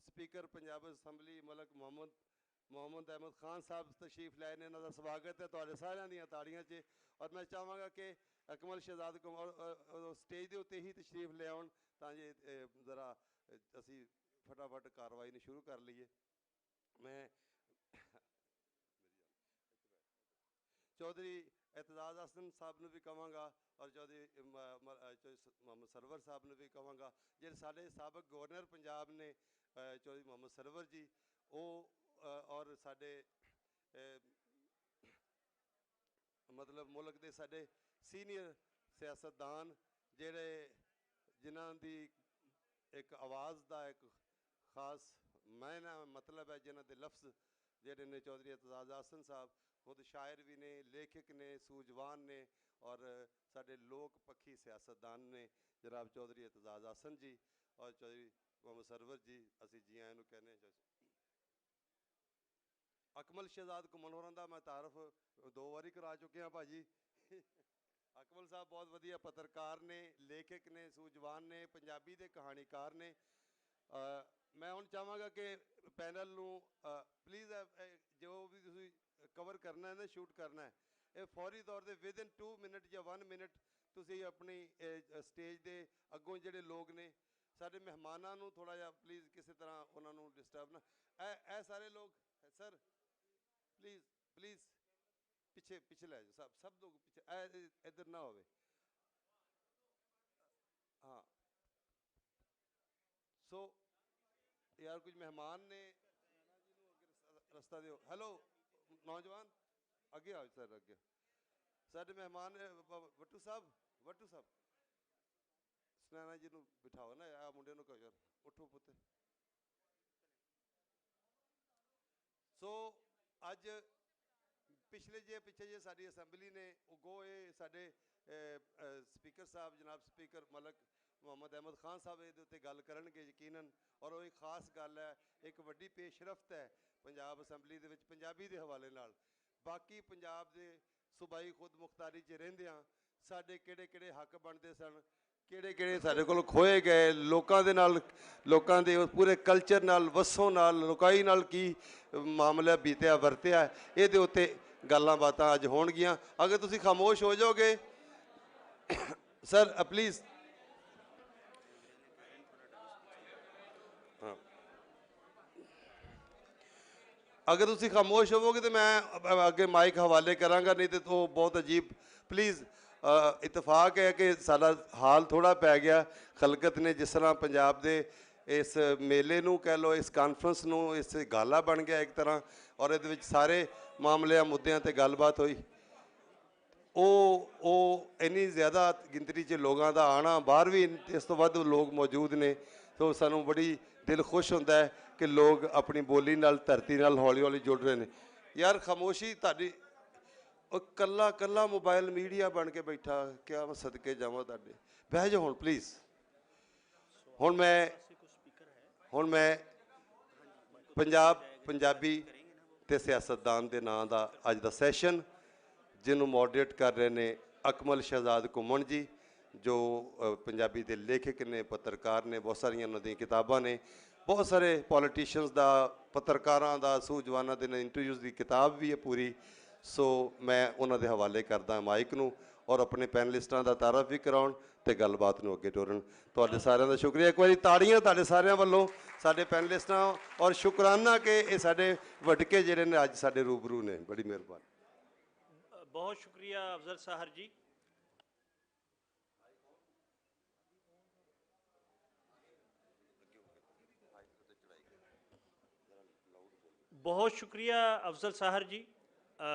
ਸਪੀਕਰ ਪੰਜਾਬ ਅਸੈਂਬਲੀ ਮਲਕ ਮੁਹੰਮਦ ਅਹਿਮਦ ਖਾਨ ਸਾਹਿਬ ਤਸ਼ਰੀਫ ਲਾਏ ਨੇ, ਇਹਨਾਂ ਦਾ ਸਵਾਗਤ ਹੈ ਤੁਹਾਡੇ ਸਾਰਿਆਂ ਦੀਆਂ ਤਾੜੀਆਂ 'ਚ। ਔਰ ਮੈਂ ਚਾਹਾਂਗਾ ਕਿ ਅਕਮਲ ਸ਼ਹਿਜ਼ਾਦ ਸਟੇਜ ਦੇ ਉੱਤੇ ਹੀ ਤਸ਼ਰੀਫ ਲਿਆਉਣ ਤਾਂ ਜੇ ਜ਼ਰਾ ਅਸੀਂ ਫਟਾਫਟ ਕਾਰਵਾਈ ਨੂੰ ਸ਼ੁਰੂ ਕਰ ਲਈਏ। ਮੈਂ ਚੌਧਰੀ ਇਤਜ਼ਾਜ਼ ਹਸਨ ਸਾਹਿਬ ਨੂੰ ਵੀ ਕਹਾਂਗਾ ਔਰ ਚੌਧਰੀ ਮੁਹੰਮਦ ਸਰਵਰ ਸਾਹਿਬ ਨੂੰ ਵੀ ਕਹਾਂਗਾ, ਜਿਹੜੇ ਸਾਡੇ ਸਾਬਕ ਗਵਰਨਰ ਪੰਜਾਬ ਨੇ ਚੌਧਰੀ ਮੁਹੰਮਦ ਸਰਵਰ ਜੀ, ਉਹ ਔਰ ਸਾਡੇ ਮਤਲਬ ਮੁਲਕ ਦੇ ਸਾਡੇ ਸੀਨੀਅਰ ਸਿਆਸਤਦਾਨ ਜਿਨ੍ਹਾਂ ਦੀ ਇੱਕ ਆਵਾਜ਼ ਦਾ ਇੱਕ ਖਾਸ ਮਾਇਨਾ ਮਤਲਬ ਹੈ, ਜਿਨ੍ਹਾਂ ਦੇ ਲਫ਼ਜ਼ ਜਿਹੜੇ ਨੇ, ਚੌਧਰੀ ਇਤਜ਼ਾਜ਼ ਹਸਨ ਸਾਹਿਬ ਖੁਦ ਸ਼ਾਇਰ ਵੀ ਨੇ, ਲੇਖਕ ਨੇ, ਸੂਝਵਾਨ ਨੇ ਔਰ ਸਾਡੇ ਲੋਕ ਪੱਖੀ ਸਿਆਸਤਦਾਨ ਨੇ ਜਨਾਬ ਚੌਧਰੀ ਇਤਜ਼ਾਜ਼ ਹਸਨ ਜੀ ਔਰ ਚੌਧਰੀ ਮੁਹੰਮਦ ਸਰਵਰ ਜੀ। ਅਸੀਂ ਜੀ ਆਇਆਂ ਨੂੰ ਕਹਿੰਦੇ ਹਾਂ। ਅਕਮਲ ਸ਼ਹਿਜ਼ਾਦ ਘੁੰਮਣ ਹੋਰਾਂ ਦਾ ਮੈਂ ਤਾਰਫ 2 ਵਾਰੀ ਕਰਾ ਚੁੱਕਿਆ ਭਾਜੀ। ਅਕਮਲ ਸਾਹਿਬ ਬਹੁਤ ਵਧੀਆ ਪੱਤਰਕਾਰ ਨੇ, ਲੇਖਕ ਨੇ, ਸੂਝਵਾਨ ਨੇ, ਪੰਜਾਬੀ ਦੇ ਕਹਾਣੀਕਾਰ ਨੇ। ਮੈਂ ਹੁਣ ਚਾਹਾਂਗਾ ਕਿ ਪੈਨਲ ਨੂੰ ਪਲੀਜ਼ ਜੋ ਵੀ ਤੁਸੀਂ ਕਵਰ ਕਰਨਾ ਹੈ ਨਾ, ਸ਼ੂਟ ਕਰਨਾ ਹੈ, ਇਹ ਫੌਰੀ ਤੌਰ 'ਤੇ ਵਿਦਇਨ 2 ਮਿੰਟ ਜਾਂ 1 ਮਿੰਟ ਤੁਸੀਂ ਆਪਣੀ ਸਟੇਜ ਦੇ ਅੱਗੋਂ ਜਿਹੜੇ ਲੋਕ ਨੇ ਸਾਡੇ ਮਹਿਮਾਨਾਂ ਨੂੰ ਥੋੜ੍ਹਾ ਜਿਹਾ ਪਲੀਜ਼ ਕਿਸੇ ਤਰ੍ਹਾਂ ਉਹਨਾਂ ਨੂੰ ਡਿਸਟਰਬ ਨਾ, ਇਹ ਸਾਰੇ ਲੋਕ ਸਰ ਪਲੀਜ਼ ਪਿੱਛੇ ਲੈ ਜਾਓ, ਸਭ ਲੋਕ ਪਿੱਛੇ, ਇੱਧਰ ਨਾ ਹੋਵੇ। ਹਾਂ ਸੋ ਯਾਰ ਕੁਝ ਮਹਿਮਾਨ ਨੇ, ਰਸਤਾ ਦਿਓ। ਹੈਲੋ ਨੌਜਵਾਨ ਅੱਗੇ ਆਓ ਸਰ, ਅੱਗੇ ਸਾਡੇ ਮਹਿਮਾਨ ਵੱਟੂ ਸਾਹਿਬ ਸੁਨੈਣਾ ਜੀ ਨੂੰ ਬਿਠਾਓ ਨਾ, ਆ ਮੁੰਡੇ ਨੂੰ ਕਹੋ ਯਾਰ ਉੱਠੋ ਪੁੱਤੇ। ਸੋ ਅੱਜ ਪਿੱਛੇ ਜੇ ਸਾਡੀ ਅਸੈਂਬਲੀ ਨੇ ਉਗੋ ਇਹ ਸਾਡੇ ਸਪੀਕਰ ਸਾਹਿਬ ਜਨਾਬ ਸਪੀਕਰ ਮਲਕ ਮੁਹੰਮਦ ਅਹਿਮਦ ਖਾਨ ਸਾਹਿਬ ਇਹਦੇ ਉੱਤੇ ਗੱਲ ਕਰਨਗੇ ਯਕੀਨਨ, ਔਰ ਉਹ ਇੱਕ ਖਾਸ ਗੱਲ ਹੈ, ਇੱਕ ਵੱਡੀ ਪੇਸ਼ਰਫਤ ਹੈ ਪੰਜਾਬ ਅਸੈਂਬਲੀ ਦੇ ਵਿੱਚ ਪੰਜਾਬੀ ਦੇ ਹਵਾਲੇ ਨਾਲ। ਬਾਕੀ ਪੰਜਾਬ ਦੇ ਸੂਬਾਈ ਖੁਦ ਮੁਖਤਾਰੀ 'ਚ ਰਹਿੰਦਿਆਂ ਸਾਡੇ ਕਿਹੜੇ ਹੱਕ ਬਣਦੇ ਸਨ, ਕਿਹੜੇ ਸਾਡੇ ਕੋਲ ਖੋਏ ਗਏ, ਲੋਕਾਂ ਦੇ ਨਾਲ, ਲੋਕਾਂ ਦੇ ਉਸ ਪੂਰੇ ਕਲਚਰ ਨਾਲ, ਵਸੋਂ ਨਾਲ, ਲੋਕਾਈ ਨਾਲ ਕੀ ਮਾਮਲਾ ਬੀਤਿਆ ਵਰਤਿਆ, ਇਹਦੇ ਉੱਤੇ ਗੱਲਾਂ ਬਾਤਾਂ ਅੱਜ ਹੋਣਗੀਆਂ। ਅਗਰ ਤੁਸੀਂ ਖਾਮੋਸ਼ ਹੋ ਜਾਓਗੇ ਸਰ ਪਲੀਜ਼, ਹਾਂ ਅਗਰ ਤੁਸੀਂ ਖਾਮੋਸ਼ ਹੋਵੋਗੇ ਤਾਂ ਮੈਂ ਅੱਗੇ ਮਾਈਕ ਹਵਾਲੇ ਕਰਾਂਗਾ, ਨਹੀਂ ਤਾਂ ਉਹ ਬਹੁਤ ਅਜੀਬ। ਪਲੀਜ਼ ਇਤਫਾਕ ਹੈ ਕਿ ਸਾਡਾ ਹਾਲ ਥੋੜ੍ਹਾ ਪੈ ਗਿਆ ਖਲਕਤ ਨੇ, ਜਿਸ ਤਰ੍ਹਾਂ ਪੰਜਾਬ ਦੇ ਇਸ ਮੇਲੇ ਨੂੰ ਕਹਿ ਲਓ, ਇਸ ਕਾਨਫਰੰਸ ਨੂੰ ਇਸ ਗਾਲਾ ਬਣ ਗਿਆ ਇੱਕ ਤਰ੍ਹਾਂ, ਔਰ ਇਹਦੇ ਵਿੱਚ ਸਾਰੇ ਮਾਮਲਿਆਂ ਮੁੱਦਿਆਂ 'ਤੇ ਗੱਲਬਾਤ ਹੋਈ। ਉਹ ਇੰਨੀ ਜ਼ਿਆਦਾ ਗਿਣਤੀ 'ਚ ਲੋਕਾਂ ਦਾ ਆਉਣਾ, ਬਾਹਰ ਵੀ ਇਸ ਤੋਂ ਵੱਧ ਲੋਕ ਮੌਜੂਦ ਨੇ, ਸੋ ਸਾਨੂੰ ਬੜੀ ਦਿਲ ਖੁਸ਼ ਹੁੰਦਾ ਹੈ ਕਿ ਲੋਕ ਆਪਣੀ ਬੋਲੀ ਨਾਲ, ਧਰਤੀ ਨਾਲ ਹੌਲੀ ਹੌਲੀ ਜੁੜ ਰਹੇ ਨੇ। ਯਾਰ ਖਾਮੋਸ਼ੀ ਤੁਹਾਡੀ, ਉਹ ਕੱਲਾ ਮੋਬਾਈਲ ਮੀਡੀਆ ਬਣ ਕੇ ਬੈਠਾ, ਕਿਆ ਮੈਂ ਸਦਕੇ ਜਾਵਾਂ ਤੁਹਾਡੇ, ਬਹਿ ਜਾਓ ਹੁਣ ਪਲੀਜ਼। ਹੁਣ ਮੈਂ ਪੰਜਾਬੀ ਤੇ ਸਿਆਸਤਦਾਨ ਦੇ ਨਾਂ ਦਾ ਅੱਜ ਦਾ ਸੈਸ਼ਨ ਜਿਹਨੂੰ ਮੋਡਰੇਟ ਕਰ ਰਹੇ ਨੇ ਅਕਮਲ ਸ਼ਹਿਜ਼ਾਦ ਘੁੰਮਣ ਜੀ, ਜੋ ਪੰਜਾਬੀ ਦੇ ਲੇਖਕ ਨੇ, ਪੱਤਰਕਾਰ ਨੇ, ਬਹੁਤ ਸਾਰੀਆਂ ਉਹਨਾਂ ਦੀਆਂ ਕਿਤਾਬਾਂ ਨੇ, ਬਹੁਤ ਸਾਰੇ ਪੋਲੀਟੀਸ਼ੀਅਨਸ ਦਾ, ਪੱਤਰਕਾਰਾਂ ਦਾ, ਸੂਝਵਾਨਾਂ ਦੇ ਇੰਟਰਵਿਊਜ਼ ਦੀ ਕਿਤਾਬ ਵੀ ਹੈ ਪੂਰੀ। ਸੋ ਮੈਂ ਉਹਨਾਂ ਦੇ ਹਵਾਲੇ ਕਰਦਾ ਮਾਈਕ ਨੂੰ, ਔਰ ਆਪਣੇ ਪੈਨਲਿਸਟਾਂ ਦਾ ਤਾਰਫ ਵੀ ਕਰਾਉਣ ਅਤੇ ਗੱਲਬਾਤ ਨੂੰ ਅੱਗੇ ਤੋਰਨ। ਤੁਹਾਡੇ ਸਾਰਿਆਂ ਦਾ ਸ਼ੁਕਰੀਆ, ਇੱਕ ਵਾਰੀ ਤਾੜੀਆਂ ਤੁਹਾਡੇ ਸਾਰਿਆਂ ਵੱਲੋਂ ਸਾਡੇ ਪੈਨਲਿਸਟਾਂ, ਔਰ ਸ਼ੁਕਰਾਨਾ ਕਿ ਇਹ ਸਾਡੇ ਵਡਕੇ ਜਿਹੜੇ ਨੇ ਅੱਜ ਸਾਡੇ ਰੂਬਰੂ ਨੇ। ਬੜੀ ਮਿਹਰਬਾਨੀ, ਬਹੁਤ ਸ਼ੁਕਰੀਆ ਅਫਜ਼ਲ ਸਾਹਰ ਜੀ। ਬਹੁਤ ਸ਼ੁਕਰੀਆ ਅਫਜ਼ਲ ਸਾਹਰ ਜੀ।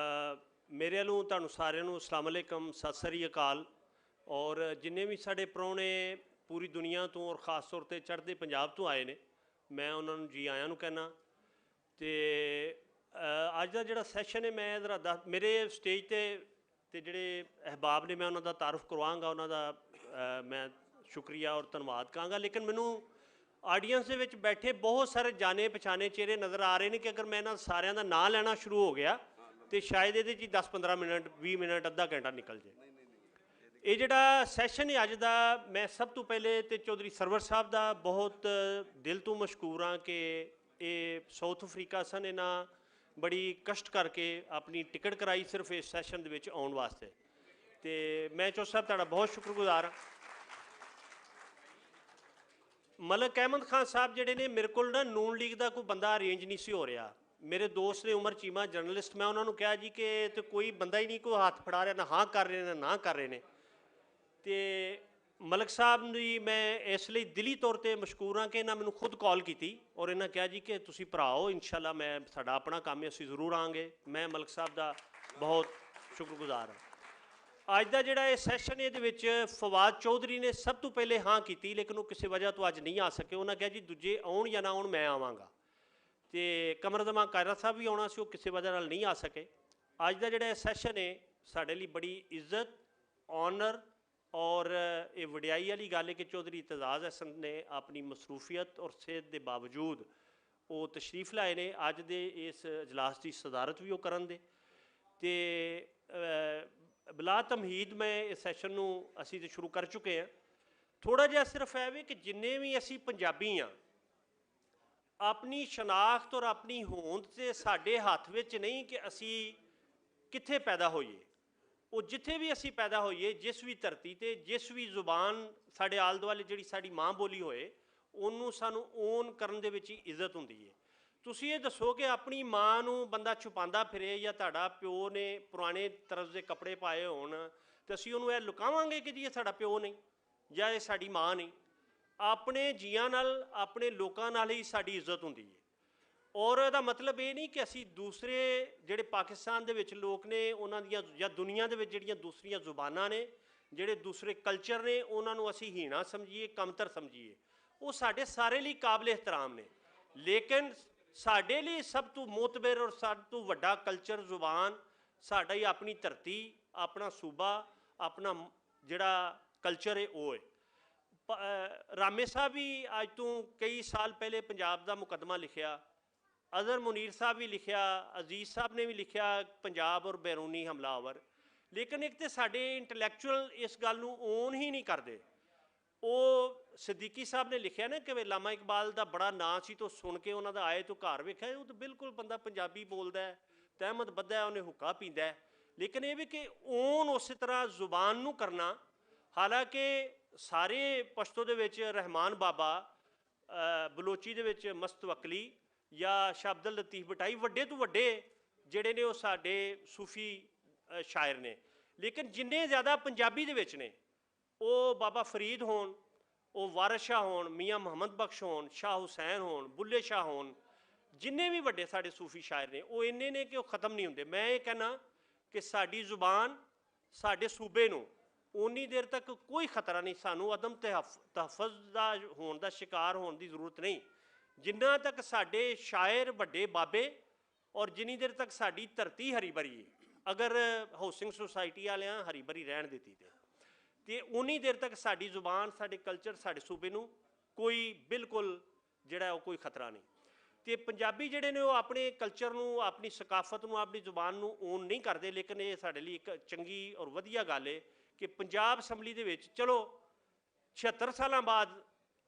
ਮੇਰੇ ਵੱਲੋਂ ਤੁਹਾਨੂੰ ਸਾਰਿਆਂ ਨੂੰ ਅਸਲਾਮ ਅਲੈਕਮ, ਸਤਿ ਸ੍ਰੀ ਅਕਾਲ। ਔਰ ਜਿੰਨੇ ਵੀ ਸਾਡੇ ਪ੍ਰਾਹੁਣੇ ਪੂਰੀ ਦੁਨੀਆ ਤੋਂ ਔਰ ਖ਼ਾਸ ਤੌਰ 'ਤੇ ਚੜ੍ਹਦੇ ਪੰਜਾਬ ਤੋਂ ਆਏ ਨੇ, ਮੈਂ ਉਹਨਾਂ ਨੂੰ ਜੀ ਆਇਆਂ ਨੂੰ ਕਹਿਣਾ। ਤੇ ਅੱਜ ਦਾ ਜਿਹੜਾ ਸੈਸ਼ਨ ਹੈ, ਮੈਂ ਜ਼ਰਾ ਮੇਰੇ ਸਟੇਜ ਤੇ ਜਿਹੜੇ ਅਹਿਬਾਬ ਨੇ, ਮੈਂ ਉਹਨਾਂ ਦਾ ਤਾਰਫ ਕਰਵਾਵਾਂਗਾ, ਉਹਨਾਂ ਦਾ ਮੈਂ ਸ਼ੁਕਰੀਆ ਔਰ ਧੰਨਵਾਦ ਕਹਾਂਗਾ। ਲੇਕਿਨ ਮੈਨੂੰ ਆਡੀਅנס ਦੇ ਵਿੱਚ ਬੈਠੇ ਬਹੁਤ ਸਾਰੇ ਜਾਣੇ ਪਛਾਣੇ ਚਿਹਰੇ ਨਜ਼ਰ ਆ ਰਹੇ ਨੇ ਕਿ ਅਗਰ ਮੈਂ ਇਹਨਾਂ ਸਾਰਿਆਂ ਦਾ ਨਾਂ ਲੈਣਾ ਸ਼ੁਰੂ ਹੋ ਗਿਆ ਤੇ ਸ਼ਾਇਦ ਇਹਦੇ 'ਚ 10-15 ਮਿੰਟ, 20 ਮਿੰਟ, ਅੱਧਾ ਘੰਟਾ ਨਿਕਲ ਜੇ। ਇਹ ਜਿਹੜਾ ਸੈਸ਼ਨ ਹੈ ਅੱਜ ਦਾ, ਮੈਂ ਸਭ ਤੋਂ ਪਹਿਲੇ ਤੇ ਚੌਧਰੀ ਸਰਵਰ ਸਾਹਿਬ ਦਾ ਬਹੁਤ ਦਿਲ ਤੋਂ ਮਸ਼ਕੂਰ ਹਾਂ ਕਿ ਇਹ ਸਾਊਥ ਅਫਰੀਕਾ ਸਨ, ਇਹਨਾਂ ਬੜੀ ਕਸ਼ਟ ਕਰਕੇ ਆਪਣੀ ਟਿਕਟ ਕਰਾਈ ਸਿਰਫ ਇਸ ਸੈਸ਼ਨ ਦੇ ਵਿੱਚ ਆਉਣ ਵਾਸਤੇ, ਤੇ ਮੈਂ ਚੌਧਰੀ ਸਾਹਿਬ ਤੁਹਾਡਾ ਬਹੁਤ ਸ਼ੁਕਰਗੁਜ਼ਾਰ ਹਾਂ। ਮਲਕ ਅਹਿਮਦ ਖਾਨ ਸਾਹਿਬ ਜਿਹੜੇ ਨੇ, ਮੇਰੇ ਕੋਲ ਨਾ ਨੂਨ ਲੀਗ ਦਾ ਕੋਈ ਬੰਦਾ ਅਰੇਂਜ ਨਹੀਂ ਸੀ ਹੋ ਰਿਹਾ। ਮੇਰੇ ਦੋਸਤ ਨੇ ਉਮਰ ਚੀਮਾ, ਜਰਨਲਿਸਟ, ਮੈਂ ਉਹਨਾਂ ਨੂੰ ਕਿਹਾ ਜੀ ਕਿ ਤੇ ਕੋਈ ਬੰਦਾ ਹੀ ਨਹੀਂ, ਕੋਈ ਹੱਥ ਫੜਾ ਰਿਹਾ, ਨਾ ਹਾਂ ਕਰ ਰਹੇ ਨੇ ਨਾ ਕਰ ਰਹੇ ਨੇ। ਤੇ ਮਲਕ ਸਾਹਿਬ ਦੀ ਮੈਂ ਇਸ ਲਈ ਦਿਲੀ ਤੌਰ 'ਤੇ ਮਸ਼ਕੂਰ ਹਾਂ ਕਿ ਇਹਨਾਂ ਮੈਨੂੰ ਖੁਦ ਕਾਲ ਕੀਤੀ ਔਰ ਇਹਨਾਂ ਕਿਹਾ ਜੀ ਕਿ ਤੁਸੀਂ ਭਰਾ ਹੋ, ਇਨਸ਼ਾਅੱਲਾ ਮੈਂ ਸਾਡਾ ਆਪਣਾ ਕੰਮ ਹੈ, ਅਸੀਂ ਜ਼ਰੂਰ ਆਵਾਂਗੇ। ਮੈਂ ਮਲਕ ਸਾਹਿਬ ਦਾ ਬਹੁਤ ਸ਼ੁਕਰਗੁਜ਼ਾਰ ਹਾਂ। ਅੱਜ ਦਾ ਜਿਹੜਾ ਇਹ ਸੈਸ਼ਨ, ਇਹਦੇ ਵਿੱਚ ਫਵਾਦ ਚੌਧਰੀ ਨੇ ਸਭ ਤੋਂ ਪਹਿਲੇ ਹਾਂ ਕੀਤੀ, ਲੇਕਿਨ ਉਹ ਕਿਸੇ ਵਜ੍ਹਾ ਤੋਂ ਅੱਜ ਨਹੀਂ ਆ ਸਕੇ। ਉਹਨਾਂ ਕਿਹਾ ਜੀ ਦੂਜੇ ਆਉਣ ਜਾਂ ਨਾ ਆਉਣ, ਮੈਂ ਆਵਾਂਗਾ। ਤੇ ਕਮਰਜ਼ਮਾਂ ਕਾਇਰਾ ਸਾਹਿਬ ਵੀ ਆਉਣਾ ਸੀ, ਉਹ ਕਿਸੇ ਵਜ੍ਹਾ ਨਾਲ ਨਹੀਂ ਆ ਸਕੇ। ਅੱਜ ਦਾ ਜਿਹੜਾ ਇਹ ਸੈਸ਼ਨ ਹੈ, ਸਾਡੇ ਲਈ ਬੜੀ ਇੱਜ਼ਤ, ਆਨਰ ਔਰ ਇਹ ਵਡਿਆਈ ਵਾਲੀ ਗੱਲ ਹੈ ਕਿ ਚੌਧਰੀ ਇਤਜ਼ਾਜ਼ ਹਸਨ ਨੇ ਆਪਣੀ ਮਸਰੂਫੀਅਤ ਔਰ ਸਿਹਤ ਦੇ ਬਾਵਜੂਦ ਉਹ ਤਸ਼ਰੀਫ ਲਾਏ ਨੇ। ਅੱਜ ਦੇ ਇਸ ਇਜਲਾਸ ਦੀ ਸਦਾਰਤ ਵੀ ਉਹ ਕਰਨ ਦੇ। ਤੇ ਬਲਾ ਤਮਹੀਦ ਮੈਂ ਇਸ ਸੈਸ਼ਨ ਨੂੰ ਅਸੀਂ ਤਾਂ ਸ਼ੁਰੂ ਕਰ ਚੁੱਕੇ ਹਾਂ। ਥੋੜ੍ਹਾ ਜਿਹਾ ਸਿਰਫ ਇਹ ਵੀ ਕਿ ਜਿੰਨੇ ਵੀ ਅਸੀਂ ਪੰਜਾਬੀ ਹਾਂ, ਆਪਣੀ ਸ਼ਨਾਖਤ ਔਰ ਆਪਣੀ ਹੋਂਦ ਤੇ ਸਾਡੇ ਹੱਥ ਵਿੱਚ ਨਹੀਂ ਕਿ ਅਸੀਂ ਕਿੱਥੇ ਪੈਦਾ ਹੋਈਏ। ਉਹ ਜਿੱਥੇ ਵੀ ਅਸੀਂ ਪੈਦਾ ਹੋਈਏ, ਜਿਸ ਵੀ ਧਰਤੀ ਤੇ, ਜਿਸ ਵੀ ਜ਼ੁਬਾਨ ਸਾਡੇ ਆਲੇ ਦੁਆਲੇ ਜਿਹੜੀ ਸਾਡੀ ਮਾਂ ਬੋਲੀ ਹੋਏ, ਉਹਨੂੰ ਸਾਨੂੰ ਓਨ ਕਰਨ ਦੇ ਵਿੱਚ ਹੀ ਇੱਜ਼ਤ ਹੁੰਦੀ ਹੈ। ਤੁਸੀਂ ਇਹ ਦੱਸੋ ਕਿ ਆਪਣੀ ਮਾਂ ਨੂੰ ਬੰਦਾ ਛੁਪਾਉਂਦਾ ਫਿਰੇ, ਜਾਂ ਤੁਹਾਡਾ ਪਿਓ ਨੇ ਪੁਰਾਣੇ ਤਰਜ਼ ਦੇ ਕੱਪੜੇ ਪਾਏ ਹੋਣ, ਤੇ ਅਸੀਂ ਉਹਨੂੰ ਇਹ ਲੁਕਾਵਾਂਗੇ ਕਿ ਜੀ ਇਹ ਸਾਡਾ ਪਿਓ ਨਹੀਂ ਜਾਂ ਇਹ ਸਾਡੀ ਮਾਂ ਨਹੀਂ। ਆਪਣੇ ਜੀਆਂ ਨਾਲ, ਆਪਣੇ ਲੋਕਾਂ ਨਾਲ ਹੀ ਸਾਡੀ ਇੱਜ਼ਤ ਹੁੰਦੀ ਹੈ। ਔਰ ਇਹਦਾ ਮਤਲਬ ਇਹ ਨਹੀਂ ਕਿ ਅਸੀਂ ਦੂਸਰੇ ਜਿਹੜੇ ਪਾਕਿਸਤਾਨ ਦੇ ਵਿੱਚ ਲੋਕ ਨੇ, ਉਹਨਾਂ ਦੀਆਂ ਜਾਂ ਦੁਨੀਆ ਦੇ ਵਿੱਚ ਜਿਹੜੀਆਂ ਦੂਸਰੀਆਂ ਜ਼ੁਬਾਨਾਂ ਨੇ, ਜਿਹੜੇ ਦੂਸਰੇ ਕਲਚਰ ਨੇ, ਉਹਨਾਂ ਨੂੰ ਅਸੀਂ ਹੀਣਾ ਸਮਝੀਏ, ਕਮਤਰ ਸਮਝੀਏ। ਉਹ ਸਾਡੇ ਸਾਰੇ ਲਈ ਕਾਬਿਲ ਇਹਤਰਾਮ ਨੇ, ਲੇਕਿਨ ਸਾਡੇ ਲਈ ਸਭ ਤੋਂ ਮੋਤਬਰ ਔਰ ਸਭ ਤੋਂ ਵੱਡਾ ਕਲਚਰ, ਜ਼ੁਬਾਨ ਸਾਡਾ ਹੀ ਆਪਣੀ ਧਰਤੀ, ਆਪਣਾ ਸੂਬਾ, ਆਪਣਾ ਜਿਹੜਾ ਕਲਚਰ ਹੈ ਉਹ ਹੈ। ਰਾਮੇ ਸਾਹਿਬ ਵੀ ਅੱਜ ਤੋਂ ਕਈ ਸਾਲ ਪਹਿਲੇ ਪੰਜਾਬ ਦਾ ਮੁਕੱਦਮਾ ਲਿਖਿਆ, ਅਜ਼ਹਰ ਮੁਨੀਰ ਸਾਹਿਬ ਵੀ ਲਿਖਿਆ, ਅਜ਼ੀਜ਼ ਸਾਹਿਬ ਨੇ ਵੀ ਲਿਖਿਆ, ਪੰਜਾਬ ਔਰ ਬੈਰੂਨੀ ਹਮਲਾਵਰ। ਲੇਕਿਨ ਇੱਕ ਤਾਂ ਸਾਡੇ ਇੰਟਲੈਕਚੁਅਲ ਇਸ ਗੱਲ ਨੂੰ ਓਨ ਹੀ ਨਹੀਂ ਕਰਦੇ। ਉਹ ਸਿੱਦੀਕੀ ਸਾਹਿਬ ਨੇ ਲਿਖਿਆ ਨਾ ਕਿ ਲਾਮਾ ਇਕਬਾਲ ਦਾ ਬੜਾ ਨਾਂ ਸੀ, ਤੋਂ ਸੁਣ ਕੇ ਉਹਨਾਂ ਦਾ ਆਏ ਤੋਂ ਘਰ ਵੇਖਿਆ, ਉਹ ਤਾਂ ਬਿਲਕੁਲ ਬੰਦਾ ਪੰਜਾਬੀ ਬੋਲਦਾ ਹੈ, ਤਹਿਮਦ ਬੱਧਾ ਹੈ, ਉਹਨੇ ਹੁੱਕਾ ਪੀਂਦਾ ਹੈ। ਲੇਕਿਨ ਇਹ ਵੀ ਕਿ ਓਨ ਉਸੇ ਤਰ੍ਹਾਂ ਜ਼ੁਬਾਨ ਨੂੰ ਕਰਨਾ, ਹਾਲਾਂਕਿ ਸਾਰੇ ਪਸ਼ਤੋ ਦੇ ਵਿੱਚ ਰਹਿਮਾਨ ਬਾਬਾ, ਬਲੋਚੀ ਦੇ ਵਿੱਚ ਮਸਤਵਕਲੀ ਜਾਂ ਸ਼ਾਹ ਅਬਦੁਲ ਲਤੀਫ ਬਟਾਈ, ਵੱਡੇ ਤੋਂ ਵੱਡੇ ਜਿਹੜੇ ਨੇ ਉਹ ਸਾਡੇ ਸੂਫੀ ਸ਼ਾਇਰ ਨੇ। ਲੇਕਿਨ ਜਿੰਨੇ ਜ਼ਿਆਦਾ ਪੰਜਾਬੀ ਦੇ ਵਿੱਚ ਨੇ, ਉਹ ਬਾਬਾ ਫਰੀਦ ਹੋਣ, ਉਹ ਵਾਰਿਸ ਸ਼ਾਹ ਹੋਣ, ਮੀਆਂ ਮੁਹੰਮਦ ਬਖਸ਼ ਹੋਣ, ਸ਼ਾਹ ਹੁਸੈਨ ਹੋਣ, ਬੁੱਲੇ ਸ਼ਾਹ ਹੋਣ, ਜਿੰਨੇ ਵੀ ਵੱਡੇ ਸਾਡੇ ਸੂਫੀ ਸ਼ਾਇਰ ਨੇ, ਉਹ ਇੰਨੇ ਨੇ ਕਿ ਉਹ ਖ਼ਤਮ ਨਹੀਂ ਹੁੰਦੇ। ਮੈਂ ਇਹ ਕਹਿਣਾ ਕਿ ਸਾਡੀ ਜ਼ੁਬਾਨ, ਸਾਡੇ ਸੂਬੇ ਨੂੰ ਉਨੀ ਦੇਰ ਤੱਕ ਕੋਈ ਖਤਰਾ ਨਹੀਂ, ਸਾਨੂੰ ਅਦਮ ਤਹਫੁਜ਼ ਦਾ ਹੋਣ ਦਾ ਸ਼ਿਕਾਰ ਹੋਣ ਦੀ ਜ਼ਰੂਰਤ ਨਹੀਂ, ਜਿੰਨਾ ਤੱਕ ਸਾਡੇ ਸ਼ਾਇਰ ਵੱਡੇ ਬਾਬੇ ਔਰ ਜਿੰਨੀ ਦੇਰ ਤੱਕ ਸਾਡੀ ਧਰਤੀ ਹਰੀ ਭਰੀ ਹੈ। ਅਗਰ ਹਾਊਸਿੰਗ ਸੁਸਾਇਟੀ ਵਾਲਿਆਂ ਹਰੀ ਭਰੀ ਰਹਿਣ ਦਿੱਤੀ ਤੇ ਉਨੀ ਦੇਰ ਤੱਕ ਸਾਡੀ ਜ਼ੁਬਾਨ, ਸਾਡੇ ਕਲਚਰ, ਸਾਡੇ ਸੂਬੇ ਨੂੰ ਕੋਈ ਬਿਲਕੁਲ ਜਿਹੜਾ ਉਹ ਕੋਈ ਖਤਰਾ ਨਹੀਂ। ਤੇ ਪੰਜਾਬੀ ਜਿਹੜੇ ਨੇ ਉਹ ਆਪਣੇ ਕਲਚਰ ਨੂੰ, ਆਪਣੀ ਸਕਾਫਤ ਨੂੰ, ਆਪਣੀ ਜ਼ੁਬਾਨ ਨੂੰ ਓਨ ਨਹੀਂ ਕਰਦੇ। ਲੇਕਿਨ ਇਹ ਸਾਡੇ ਲਈ ਇੱਕ ਚੰਗੀ ਔਰ ਵਧੀਆ ਗੱਲ ਹੈ ਕਿ ਪੰਜਾਬ ਅਸੈਂਬਲੀ ਦੇ ਵਿੱਚ, ਚਲੋ 76 ਸਾਲਾਂ ਬਾਅਦ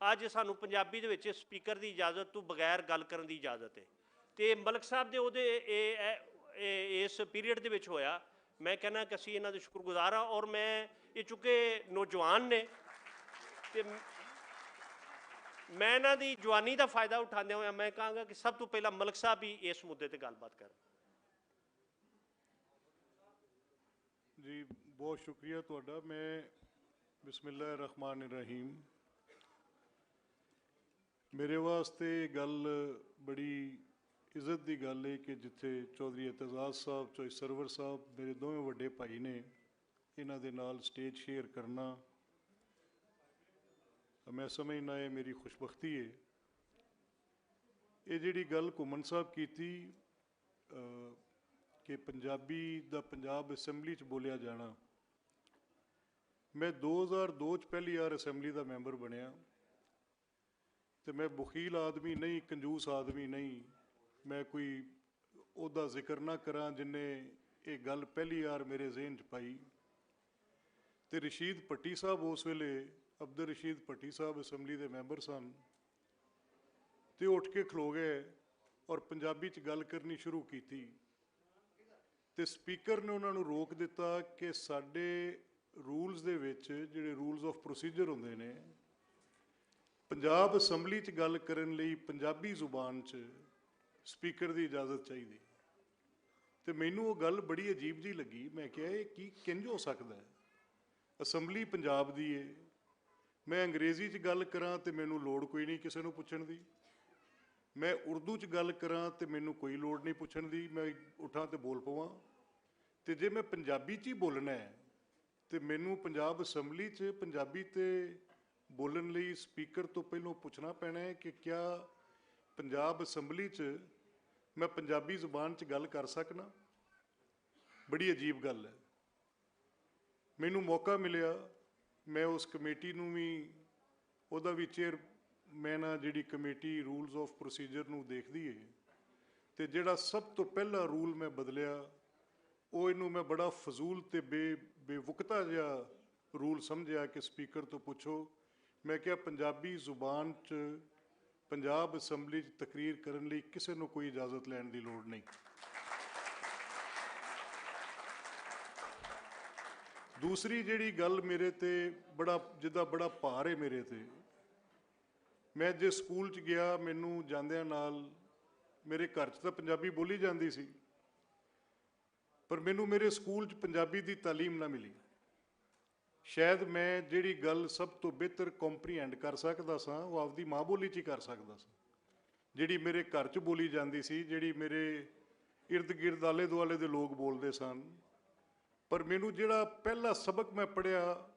ਅੱਜ ਸਾਨੂੰ ਪੰਜਾਬੀ ਦੇ ਵਿੱਚ ਸਪੀਕਰ ਦੀ ਇਜਾਜ਼ਤ ਤੋਂ ਬਗੈਰ ਗੱਲ ਕਰਨ ਦੀ ਇਜਾਜ਼ਤ ਹੈ। ਤੇ ਮਲਕ ਸਾਹਿਬ ਦੇ ਉਹਦੇ ਇਸ ਪੀਰੀਅਡ ਦੇ ਵਿੱਚ ਹੋਇਆ। ਮੈਂ ਕਹਿੰਦਾ ਕਿ ਅਸੀਂ ਇਹਨਾਂ ਦੇ ਸ਼ੁਕਰਗੁਜ਼ਾਰ ਹਾਂ। ਔਰ ਮੈਂ ਇਹ ਚੁੱਕੇ ਨੌਜਵਾਨ ਨੇ ਤੇ ਮੈਂ ਇਹਨਾਂ ਦੀ ਜਵਾਨੀ ਦਾ ਫਾਇਦਾ ਉਠਾਉਂਦਿਆਂ ਹੋਇਆ ਮੈਂ ਕਹਾਂਗਾ ਕਿ ਸਭ ਤੋਂ ਪਹਿਲਾਂ ਮਲਕ ਸਾਹਿਬ ਵੀ ਇਸ ਮੁੱਦੇ ਤੇ ਗੱਲਬਾਤ ਕਰਨ। ਜੀ ਬਹੁਤ ਸ਼ੁਕਰੀਆ ਤੁਹਾਡਾ। ਮੈਂ ਬਿਸਮਿਲ੍ਲਾਹਿਰ ਰਹਿਮਾਨਿਰ ਰਹੀਮ, ਮੇਰੇ ਵਾਸਤੇ ਗੱਲ ਬੜੀ ਇੱਜ਼ਤ ਦੀ ਗੱਲ ਹੈ ਕਿ ਜਿੱਥੇ ਚੌਧਰੀ ਇਤਜ਼ਾਜ਼ ਸਾਹਿਬ, ਚੌਧਰੀ ਸਰਵਰ ਸਾਹਿਬ ਮੇਰੇ ਦੋਵੇਂ ਵੱਡੇ ਭਾਈ ਨੇ, ਇਹਨਾਂ ਦੇ ਨਾਲ ਸਟੇਜ ਸ਼ੇਅਰ ਕਰਨਾ ਮੈਂ ਸਮਝਦਾ ਇਹ ਮੇਰੀ ਖੁਸ਼ਬਖਤੀ ਹੈ। ਇਹ ਜਿਹੜੀ ਗੱਲ ਘੁੰਮਣ ਸਾਹਿਬ ਕੀਤੀ ਕਿ ਪੰਜਾਬੀ ਦਾ ਪੰਜਾਬ ਅਸੈਂਬਲੀ 'ਚ ਬੋਲਿਆ ਜਾਣਾ, ਮੈਂ 2002 'ਚ ਪਹਿਲੀ ਵਾਰ ਅਸੈਂਬਲੀ ਦਾ ਮੈਂਬਰ ਬਣਿਆ ਤੇ ਮੈਂ ਬਖੀਲ ਆਦਮੀ ਨਹੀਂ, ਕੰਜੂਸ ਆਦਮੀ ਨਹੀਂ, ਮੈਂ ਕੋਈ ਉਹਦਾ ਜ਼ਿਕਰ ਨਾ ਕਰਾਂ ਜਿੰਨੇ ਇਹ ਗੱਲ ਪਹਿਲੀ ਵਾਰ ਮੇਰੇ ਜ਼ਿਹਨ 'ਚ ਪਾਈ। ਤੇ ਰਸ਼ੀਦ ਭੱਟੀ ਸਾਹਿਬ ਉਸ ਵੇਲੇ, ਅਬਦੁਲ ਰਸ਼ੀਦ ਭੱਟੀ ਸਾਹਿਬ ਅਸੈਂਬਲੀ ਦੇ ਮੈਂਬਰ ਸਨ, ਤੇ ਉੱਠ ਕੇ ਖਲੋ ਗਏ ਔਰ ਪੰਜਾਬੀ 'ਚ ਗੱਲ ਕਰਨੀ ਸ਼ੁਰੂ ਕੀਤੀ। ਤੇ ਸਪੀਕਰ ਨੇ ਉਹਨਾਂ ਨੂੰ ਰੋਕ ਦਿੱਤਾ ਕਿ ਸਾਡੇ ਰੂਲਸ ਦੇ ਵਿੱਚ, ਜਿਹੜੇ ਰੂਲਸ ਆਫ ਪ੍ਰੋਸੀਜਰ ਹੁੰਦੇ ਨੇ, ਪੰਜਾਬ ਅਸੈਂਬਲੀ 'ਚ ਗੱਲ ਕਰਨ ਲਈ ਪੰਜਾਬੀ ਜ਼ੁਬਾਨ 'ਚ ਸਪੀਕਰ ਦੀ ਇਜਾਜ਼ਤ ਚਾਹੀਦੀ। ਤੇ ਮੈਨੂੰ ਉਹ ਗੱਲ ਬੜੀ ਅਜੀਬ ਜਿਹੀ ਲੱਗੀ। ਮੈਂ ਕਿਹਾ ਇਹ ਕੀ ਕਿੰਝ ਹੋ ਸਕਦਾ ਹੈ? ਅਸੈਂਬਲੀ ਪੰਜਾਬ ਦੀ ਹੈ, ਮੈਂ ਅੰਗਰੇਜ਼ੀ 'ਚ ਗੱਲ ਕਰਾਂ ਤੇ ਮੈਨੂੰ ਲੋੜ ਕੋਈ ਨਹੀਂ ਕਿਸੇ ਨੂੰ ਪੁੱਛਣ ਦੀ, ਮੈਂ ਉਰਦੂ 'ਚ ਗੱਲ ਕਰਾਂ ਤੇ ਮੈਨੂੰ ਕੋਈ ਲੋੜ ਨਹੀਂ ਪੁੱਛਣ ਦੀ, ਮੈਂ ਉੱਠਾਂ ਤੇ ਬੋਲ ਪਵਾਂ। ਤੇ ਜੇ ਮੈਂ ਪੰਜਾਬੀ 'ਚ ਹੀ ਬੋਲਣਾ ਹੈ ਤੇ ਮੈਨੂੰ ਪੰਜਾਬ ਅਸੈਂਬਲੀ 'ਚ ਪੰਜਾਬੀ ਤੇ ਬੋਲਣ ਲਈ ਸਪੀਕਰ ਤੋਂ ਪਹਿਲਾਂ ਪੁੱਛਣਾ ਪੈਣਾ ਹੈ ਕਿ ਕਿਆ ਪੰਜਾਬ ਅਸੈਂਬਲੀ 'ਚ ਮੈਂ ਪੰਜਾਬੀ ਜ਼ੁਬਾਨ 'ਚ ਗੱਲ ਕਰ ਸਕਣਾ? ਬੜੀ ਅਜੀਬ ਗੱਲ ਹੈ। ਮੈਨੂੰ ਮੌਕਾ ਮਿਲਿਆ, ਮੈਂ ਉਸ ਕਮੇਟੀ ਨੂੰ ਵੀ, ਉਹਦਾ ਵੀ ਚੇਅਰਮੈਨ ਆ ਜਿਹੜੀ ਕਮੇਟੀ ਰੂਲਸ ਆਫ ਪ੍ਰੋਸੀਜਰ ਨੂੰ ਦੇਖਦੀ ਹੈ। ਤੇ ਜਿਹੜਾ ਸਭ ਤੋਂ ਪਹਿਲਾ ਰੂਲ ਮੈਂ ਬਦਲਿਆ ਉਹ ਇਹਨੂੰ ਮੈਂ ਬੜਾ ਫਜ਼ੂਲ ਤੇ ਬੇਵਕਤਾ ਜਿਹਾ ਰੂਲ ਸਮਝਿਆ ਕਿ ਸਪੀਕਰ ਤੋਂ ਪੁੱਛੋ। ਮੈਂ ਕਿਹਾ ਪੰਜਾਬੀ ਜ਼ੁਬਾਨ 'ਚ ਪੰਜਾਬ ਅਸੈਂਬਲੀ 'ਚ ਤਕਰੀਰ ਕਰਨ ਲਈ ਕਿਸੇ ਨੂੰ ਕੋਈ ਇਜਾਜ਼ਤ ਲੈਣ ਦੀ ਲੋੜ ਨਹੀਂ। ਦੂਸਰੀ ਜਿਹੜੀ ਗੱਲ ਮੇਰੇ ਤੇ ਜਿੱਦਾਂ ਬੜਾ ਭਾਰ ਹੈ ਮੇਰੇ ਤੇ, ਮੈਂ ਜੇ ਸਕੂਲ 'ਚ ਗਿਆ, ਮੈਨੂੰ ਜਾਂਦਿਆਂ ਨਾਲ ਮੇਰੇ ਘਰ 'ਚ ਤਾਂ ਪੰਜਾਬੀ ਬੋਲੀ ਜਾਂਦੀ ਸੀ, ਪਰ ਮੈਨੂੰ ਮੇਰੇ ਸਕੂਲ 'ਚ ਪੰਜਾਬੀ ਦੀ ਤਾਲੀਮ ਨਾ ਮਿਲੀ। ਸ਼ਾਇਦ ਮੈਂ ਜਿਹੜੀ ਗੱਲ ਸਭ ਤੋਂ ਬਿਹਤਰ ਕੰਪਰੀਹੈਂਡ ਕਰ ਸਕਦਾ ਸਾਂ ਉਹ ਆਪਦੀ ਮਾਂ ਬੋਲੀ 'ਚ ਹੀ ਕਰ ਸਕਦਾ ਸਾਂ, ਜਿਹੜੀ ਮੇਰੇ ਘਰ 'ਚ ਬੋਲੀ ਜਾਂਦੀ ਸੀ, ਜਿਹੜੀ ਮੇਰੇ ਇਰਦ ਗਿਰਦ ਆਲੇ ਦੁਆਲੇ ਦੇ ਲੋਕ ਬੋਲਦੇ ਸਨ। ਪਰ ਮੈਨੂੰ ਜਿਹੜਾ ਪਹਿਲਾ ਸਬਕ ਮੈਂ ਪੜ੍ਹਿਆ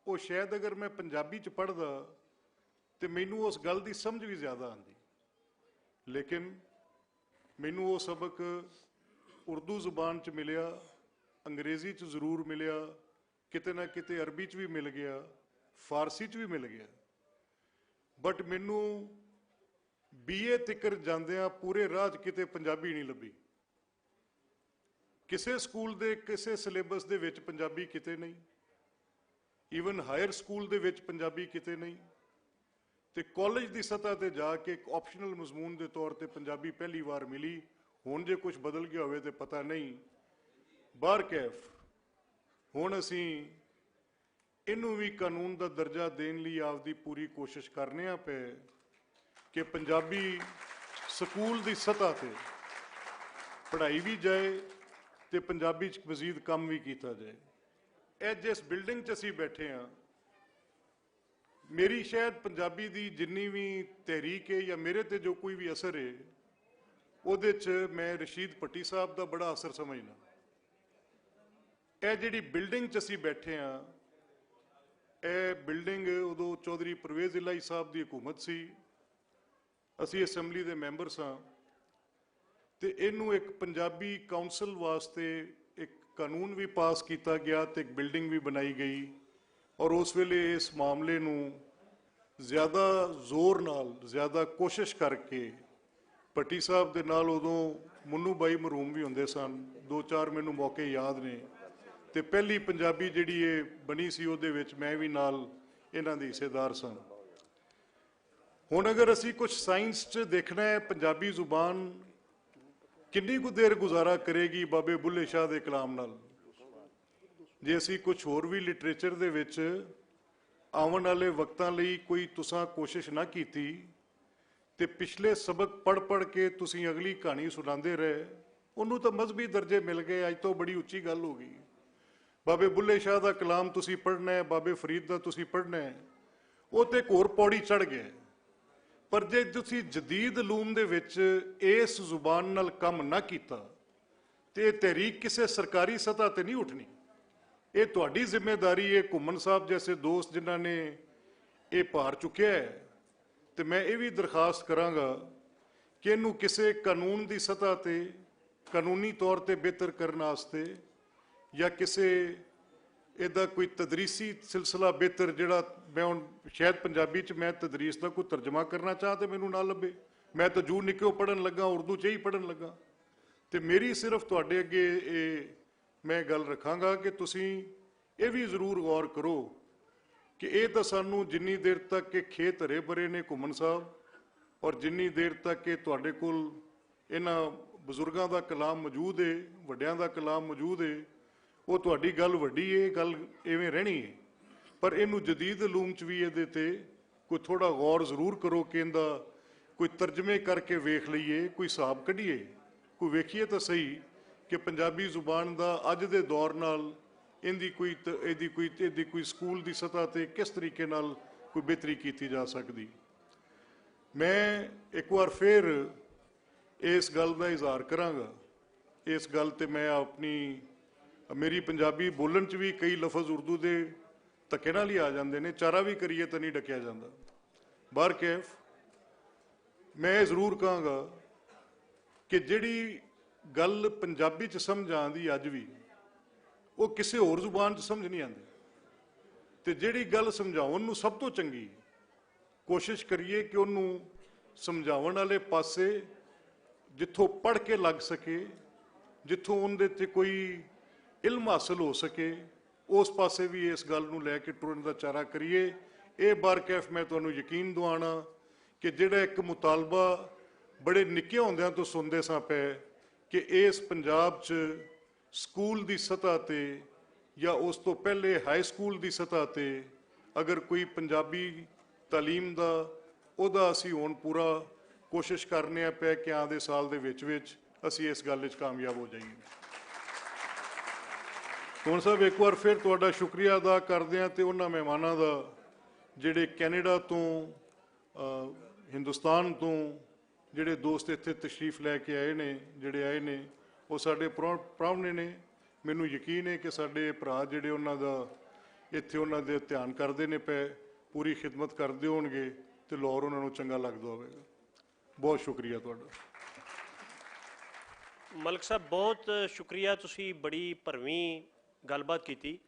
ਉਹ ਸ਼ਾਇਦ ਅਗਰ ਮੈਂ ਪੰਜਾਬੀ 'ਚ ਪੜ੍ਹਦਾ ਤੇ ਮੈਨੂੰ ਉਸ ਗੱਲ ਦੀ ਸਮਝ ਵੀ ਜ਼ਿਆਦਾ ਆਉਂਦੀ। ਲੇਕਿਨ ਮੈਨੂੰ ਉਹ ਸਬਕ ਉਰਦੂ ਜ਼ੁਬਾਨ 'ਚ ਮਿਲਿਆ, ਅੰਗਰੇਜ਼ੀ 'ਚ ਜ਼ਰੂਰ ਮਿਲਿਆ, ਕਿਤੇ ਨਾ ਕਿਤੇ ਅਰਬੀ 'ਚ ਵੀ ਮਿਲ ਗਿਆ, ਫਾਰਸੀ 'ਚ ਵੀ ਮਿਲ ਗਿਆ। ਬਟ ਮੈਨੂੰ BA ਤੱਕ ਜਾਂਦਿਆਂ ਪੂਰੇ ਰਾਹ 'ਚ ਕਿਤੇ ਪੰਜਾਬੀ ਨਹੀਂ ਲੱਭੀ। ਕਿਸੇ ਸਕੂਲ ਦੇ ਕਿਸੇ ਸਿਲੇਬਸ ਦੇ ਵਿੱਚ ਪੰਜਾਬੀ ਕਿਤੇ ਨਹੀਂ, ਈਵਨ ਹਾਇਰ ਸਕੂਲ ਦੇ ਵਿੱਚ ਪੰਜਾਬੀ ਕਿਤੇ ਨਹੀਂ। ਤੇ ਕਾਲਜ ਦੀ ਸਤ੍ਹਾ ਤੇ ਜਾ ਕੇ ਇੱਕ ਆਪਸ਼ਨਲ ਮਜ਼ਮੂਨ ਦੇ ਤੌਰ ਤੇ ਪੰਜਾਬੀ ਪਹਿਲੀ ਵਾਰ ਮਿਲੀ। ਹੁਣ ਜੇ ਕੁਝ ਬਦਲ ਗਿਆ ਹੋਵੇ ਤੇ ਪਤਾ ਨਹੀਂ। ਬਾਰਕੈਫ ਹੁਣ ਅਸੀਂ ਇਹਨੂੰ ਵੀ ਕਾਨੂੰਨ ਦਾ ਦਰਜਾ ਦੇਣ ਲਈ ਆਪਦੀ ਪੂਰੀ ਕੋਸ਼ਿਸ਼ ਕਰਨੇ ਆ ਪਏ ਕਿ ਪੰਜਾਬੀ ਸਕੂਲ ਦੀ ਸਤ੍ਹਾ ਤੇ ਪੜ੍ਹਾਈ ਵੀ ਜਾਏ ਤੇ ਪੰਜਾਬੀ 'ਚ ਮਜ਼ੀਦ ਕੰਮ ਵੀ ਕੀਤਾ ਜਾਏ। ਇਹ ਜਿਸ ਬਿਲਡਿੰਗ 'ਚ ਅਸੀਂ ਬੈਠੇ ਹਾਂ, ਮੇਰੀ ਸ਼ਾਇਦ ਪੰਜਾਬੀ ਦੀ ਜਿੰਨੀ ਵੀ ਤਹਿਰੀਕ ਹੈ ਜਾਂ ਮੇਰੇ ਤੇ ਜੋ ਕੋਈ ਵੀ ਅਸਰ ਹੈ, ਉਹਦੇ 'ਚ ਮੈਂ ਰਸ਼ੀਦ ਭੱਟੀ ਸਾਹਿਬ ਦਾ ਬੜਾ ਅਸਰ ਸਮਝਦਾ। ਇਹ ਜਿਹੜੀ ਬਿਲਡਿੰਗ 'ਚ ਅਸੀਂ ਬੈਠੇ ਹਾਂ, ਇਹ ਬਿਲਡਿੰਗ ਉਦੋਂ ਚੌਧਰੀ ਪਰਵੇਜ਼ ਇਲਾਹੀ ਸਾਹਿਬ ਦੀ ਹਕੂਮਤ ਸੀ, ਅਸੀਂ ਅਸੈਂਬਲੀ ਦੇ ਮੈਂਬਰ ਸਾਂ। ਤੇ ਇਹਨੂੰ ਇੱਕ ਪੰਜਾਬੀ ਕਾਉਂਸਲ ਵਾਸਤੇ ਇੱਕ ਕਾਨੂੰਨ ਵੀ ਪਾਸ ਕੀਤਾ ਗਿਆ ਤੇ ਇੱਕ ਬਿਲਡਿੰਗ ਵੀ ਬਣਾਈ ਗਈ। ਔਰ ਉਸ ਵੇਲੇ ਇਸ ਮਾਮਲੇ ਨੂੰ ਜ਼ਿਆਦਾ ਜ਼ੋਰ ਨਾਲ, ਜ਼ਿਆਦਾ ਕੋਸ਼ਿਸ਼ ਕਰਕੇ ਭੱਟੀ ਸਾਹਿਬ ਦੇ ਨਾਲ ਉਦੋਂ ਮੁੰਨੂ ਬਾਈ ਮਰਹੂਮ ਵੀ ਹੁੰਦੇ ਸਨ, 2-4 ਮੈਨੂੰ ਮੌਕੇ ਯਾਦ ਨੇ। ਤੇ ਪਹਿਲੀ ਪੰਜਾਬੀ ਜਿਹੜੀ ਇਹ ਬਣੀ ਸੀ ਉਹਦੇ ਵਿੱਚ ਮੈਂ ਵੀ ਨਾਲ ਇਹਨਾਂ ਦੀ ਹਿੱਸੇਦਾਰ ਸਾਂ। ਹੁਣ ਅਗਰ ਅਸੀਂ ਕੁਝ ਸਾਇੰਸ 'ਚ ਦੇਖਣਾ ਹੈ, ਪੰਜਾਬੀ ਜ਼ੁਬਾਨ ਕਿੰਨੀ ਕੁ ਦੇਰ ਗੁਜ਼ਾਰਾ ਕਰੇਗੀ ਬਾਬੇ ਬੁੱਲੇ ਸ਼ਾਹ ਦੇ ਕਲਾਮ ਨਾਲ? ਜੇ ਅਸੀਂ ਕੁਝ ਹੋਰ ਵੀ ਲਿਟਰੇਚਰ ਦੇ ਵਿੱਚ ਆਉਣ ਵਾਲੇ ਵਕਤਾਂ ਲਈ ਕੋਈ ਤੁਸੀਂ ਕੋਸ਼ਿਸ਼ ਨਾ ਕੀਤੀ ਤੇ ਪਿਛਲੇ ਸਬਕ ਪੜ੍ਹ ਕੇ ਤੁਸੀਂ ਅਗਲੀ ਕਹਾਣੀ ਸੁਣਾਉਂਦੇ ਰਹੇ, ਉਹਨੂੰ ਤਾਂ ਮਜ਼ਹਬੀ ਦਰਜੇ ਮਿਲ ਗਏ। ਅੱਜ ਤੋਂ ਬੜੀ ਉੱਚੀ ਗੱਲ ਹੋ ਗਈ। ਬਾਬੇ ਬੁੱਲੇ ਸ਼ਾਹ ਦਾ ਕਲਾਮ ਤੁਸੀਂ ਪੜ੍ਹਨਾ ਹੈ, ਬਾਬੇ ਫਰੀਦ ਦਾ ਤੁਸੀਂ ਪੜ੍ਹਨਾ ਹੈ, ਉਹ ਤੇ ਇੱਕ ਹੋਰ ਪੌੜੀ ਚੜ੍ਹ ਗਿਆ। ਪਰ ਜੇ ਤੁਸੀਂ ਜਦੀਦ ਉਲੂਮ ਦੇ ਵਿੱਚ ਇਸ ਜ਼ੁਬਾਨ ਨਾਲ ਕੰਮ ਨਾ ਕੀਤਾ ਤੇ ਇਹ ਤਹਿਰੀਕ ਕਿਸੇ ਸਰਕਾਰੀ ਸਤ੍ਹਾ ਤੇ ਨਹੀਂ ਉੱਠਣੀ। ਇਹ ਤੁਹਾਡੀ ਜ਼ਿੰਮੇਵਾਰੀ ਹੈ। ਘੁੰਮਣ ਸਾਹਿਬ ਜੈਸੇ ਦੋਸਤ ਜਿਨ੍ਹਾਂ ਨੇ ਇਹ ਭਾਰ ਚੁੱਕਿਆ ਹੈ, ਤੇ ਮੈਂ ਇਹ ਵੀ ਦਰਖਾਸਤ ਕਰਾਂਗਾ ਕਿ ਇਹਨੂੰ ਕਿਸੇ ਕਾਨੂੰਨ ਦੀ ਸਤ੍ਹਾ ਤੇ ਕਾਨੂੰਨੀ ਤੌਰ ਤੇ ਬਿਹਤਰ ਕਰਨ ਵਾਸਤੇ ਜਾਂ ਕਿਸੇ ਇਹਦਾ ਕੋਈ ਤਦਰੀਸੀ ਸਿਲਸਿਲਾ ਬਿਹਤਰ, ਜਿਹੜਾ ਮੈਂ ਹੁਣ ਸ਼ਾਇਦ ਪੰਜਾਬੀ 'ਚ ਮੈਂ ਤਦਰੀਸ ਦਾ ਕੋਈ ਤਰਜਮਾ ਕਰਨਾ ਚਾਹਾਂ ਤੇ ਮੈਨੂੰ ਨਾ ਲੱਭੇ। ਮੈਂ ਤਾਂ ਜੂ ਨਿੱਕਿਓ ਪੜ੍ਹਨ ਲੱਗਾ, ਉਰਦੂ 'ਚ ਹੀ ਪੜ੍ਹਨ ਲੱਗਾ। ਤੇ ਮੇਰੀ ਸਿਰਫ ਤੁਹਾਡੇ ਅੱਗੇ ਇਹ ਮੈਂ ਗੱਲ ਰੱਖਾਂਗਾ ਕਿ ਤੁਸੀਂ ਇਹ ਵੀ ਜ਼ਰੂਰ ਗੌਰ ਕਰੋ ਕਿ ਇਹ ਤਾਂ ਸਾਨੂੰ ਜਿੰਨੀ ਦੇਰ ਤੱਕ ਕਿ ਖੇਤ ਹਰੇ ਭਰੇ ਨੇ ਘੁੰਮਣ ਸਾਹਿਬ, ਔਰ ਜਿੰਨੀ ਦੇਰ ਤੱਕ ਕਿ ਤੁਹਾਡੇ ਕੋਲ ਇਹਨਾਂ ਬਜ਼ੁਰਗਾਂ ਦਾ ਕਲਾਮ ਮੌਜੂਦ ਹੈ, ਵੱਡਿਆਂ ਦਾ ਕਲਾਮ ਮੌਜੂਦ ਹੈ, ਉਹ ਤੁਹਾਡੀ ਗੱਲ ਵੱਡੀ ਹੈ, ਗੱਲ ਇਵੇਂ ਰਹਿਣੀ ਹੈ। ਪਰ ਇਹਨੂੰ ਜਦੀਦ ਉਲੂਮ 'ਚ ਵੀ ਇਹਦੇ ਤੇ ਕੋਈ ਥੋੜਾ ਗੌਰ ਜ਼ਰੂਰ ਕਰੋ ਕਿ ਇਹਦਾ ਕੋਈ ਤਰਜਮੇ ਕਰਕੇ ਵੇਖ ਲਈਏ, ਕੋਈ ਹਿਸਾਬ ਕੱਢੀਏ, ਕੋਈ ਵੇਖੀਏ ਤਾਂ ਸਹੀ ਕਿ ਪੰਜਾਬੀ ਜ਼ੁਬਾਨ ਦਾ ਅੱਜ ਦੇ ਦੌਰ ਨਾਲ ਇਹਦੀ ਕੋਈ ਸਕੂਲ ਦੀ ਸਤ੍ਹਾ ਤੇ ਕਿਸ ਤਰੀਕੇ ਨਾਲ ਕੋਈ ਬਿਹਤਰੀ ਕੀਤੀ ਜਾ ਸਕਦੀ। ਮੈਂ ਇੱਕ ਵਾਰ ਫਿਰ ਇਸ ਗੱਲ ਦਾ ਇਜ਼ਹਾਰ ਕਰਾਂਗਾ। ਇਸ ਗੱਲ ਤੇ ਮੈਂ ਮੇਰੀ ਪੰਜਾਬੀ ਬੋਲਣ 'ਚ ਵੀ ਕਈ ਲਫ਼ਜ਼ ਉਰਦੂ ਦੇ ਧੱਕੇ ਨਾਲ ਹੀ ਆ ਜਾਂਦੇ ਨੇ, ਚਾਰਾ ਵੀ ਕਰੀਏ ਤਾਂ ਨਹੀਂ ਡੱਕਿਆ ਜਾਂਦਾ। ਬਾਹਰ ਕੈਫ ਮੈਂ ਇਹ ਜ਼ਰੂਰ ਕਹਾਂਗਾ ਕਿ ਜਿਹੜੀ ਗੱਲ ਪੰਜਾਬੀ 'ਚ ਸਮਝ ਆਉਂਦੀ ਅੱਜ ਵੀ, ਉਹ ਕਿਸੇ ਹੋਰ ਜ਼ੁਬਾਨ 'ਚ ਸਮਝ ਨਹੀਂ ਆਉਂਦੀ। ਤੇ ਜਿਹੜੀ ਗੱਲ ਸਮਝਾਉਣ ਨੂੰ ਸਭ ਤੋਂ ਚੰਗੀ, ਕੋਸ਼ਿਸ਼ ਕਰੀਏ ਕਿ ਉਹਨੂੰ ਸਮਝਾਉਣ ਵਾਲੇ ਪਾਸੇ ਜਿੱਥੋਂ ਪੜ੍ਹ ਕੇ ਲੱਗ ਸਕੇ, ਜਿੱਥੋਂ ਉਹਦੇ 'ਤੇ ਕੋਈ ਇਲਮ ਹਾਸਲ ਹੋ ਸਕੇ, ਉਸ ਪਾਸੇ ਵੀ ਇਸ ਗੱਲ ਨੂੰ ਲੈ ਕੇ ਟੁਰਨ ਦਾ ਚਾਰਾ ਕਰੀਏ। ਇਹ ਬਾਰਕੈਫ ਮੈਂ ਤੁਹਾਨੂੰ ਯਕੀਨ ਦਿਵਾਉਣਾ ਕਿ ਜਿਹੜਾ ਇੱਕ ਮੁਤਾਲਬਾ ਬੜੇ ਨਿੱਕੇ ਹੁੰਦਿਆਂ ਤੋਂ ਸੁਣਦੇ ਸਾਂ ਪਏ ਕਿ ਇਸ ਪੰਜਾਬ 'ਚ ਸਕੂਲ ਦੀ ਸਤ੍ਹਾ ਤੇ ਜਾਂ ਉਸ ਤੋਂ ਪਹਿਲੇ ਹਾਈ ਸਕੂਲ ਦੀ ਸਤ੍ਹਾ ਤੇ ਅਗਰ ਕੋਈ ਪੰਜਾਬੀ ਤਾਲੀਮ ਦਾ ਉਹਦਾ ਅਸੀਂ ਹੁਣ ਪੂਰਾ ਕੋਸ਼ਿਸ਼ ਕਰਨੇ ਆ ਪਏ ਕਿ ਆਉਣ ਦੇ ਸਾਲ ਦੇ ਵਿੱਚ ਅਸੀਂ ਇਸ ਗੱਲ ਵਿੱਚ ਕਾਮਯਾਬ ਹੋ ਜਾਈਏ। ਹੁਣ ਸਾਹਿਬ ਇੱਕ ਵਾਰ ਫਿਰ ਤੁਹਾਡਾ ਸ਼ੁਕਰੀਆ ਅਦਾ ਕਰਦੇ ਹਾਂ ਤੇ ਉਹਨਾਂ ਮਹਿਮਾਨਾਂ ਦਾ ਜਿਹੜੇ ਕੈਨੇਡਾ ਤੋਂ ਹਿੰਦੁਸਤਾਨ ਤੋਂ ਜਿਹੜੇ ਦੋਸਤ ਇੱਥੇ ਤਸ਼ਰੀਫ ਲੈ ਕੇ ਆਏ ਨੇ, ਜਿਹੜੇ ਆਏ ਨੇ ਉਹ ਸਾਡੇ ਪ੍ਰਾਹੁਣੇ ਨੇ। ਮੈਨੂੰ ਯਕੀਨ ਹੈ ਕਿ ਸਾਡੇ ਭਰਾ ਜਿਹੜੇ ਉਹਨਾਂ ਦਾ ਇੱਥੇ ਉਹਨਾਂ ਦੇ ਧਿਆਨ ਕਰਦੇ ਨੇ ਪਏ, ਪੂਰੀ ਖਿਦਮਤ ਕਰਦੇ ਹੋਣਗੇ ਤੇ ਲਾਹੌਰ ਉਹਨਾਂ ਨੂੰ ਚੰਗਾ ਲੱਗਦਾ ਹੋਵੇਗਾ। ਬਹੁਤ ਸ਼ੁਕਰੀਆ ਤੁਹਾਡਾ। ਮਲਕ ਸਾਹਿਬ ਬਹੁਤ ਸ਼ੁਕਰੀਆ, ਤੁਸੀਂ ਬੜੀ ਭਰਵੀਂ ਗੱਲਬਾਤ ਕੀਤੀ।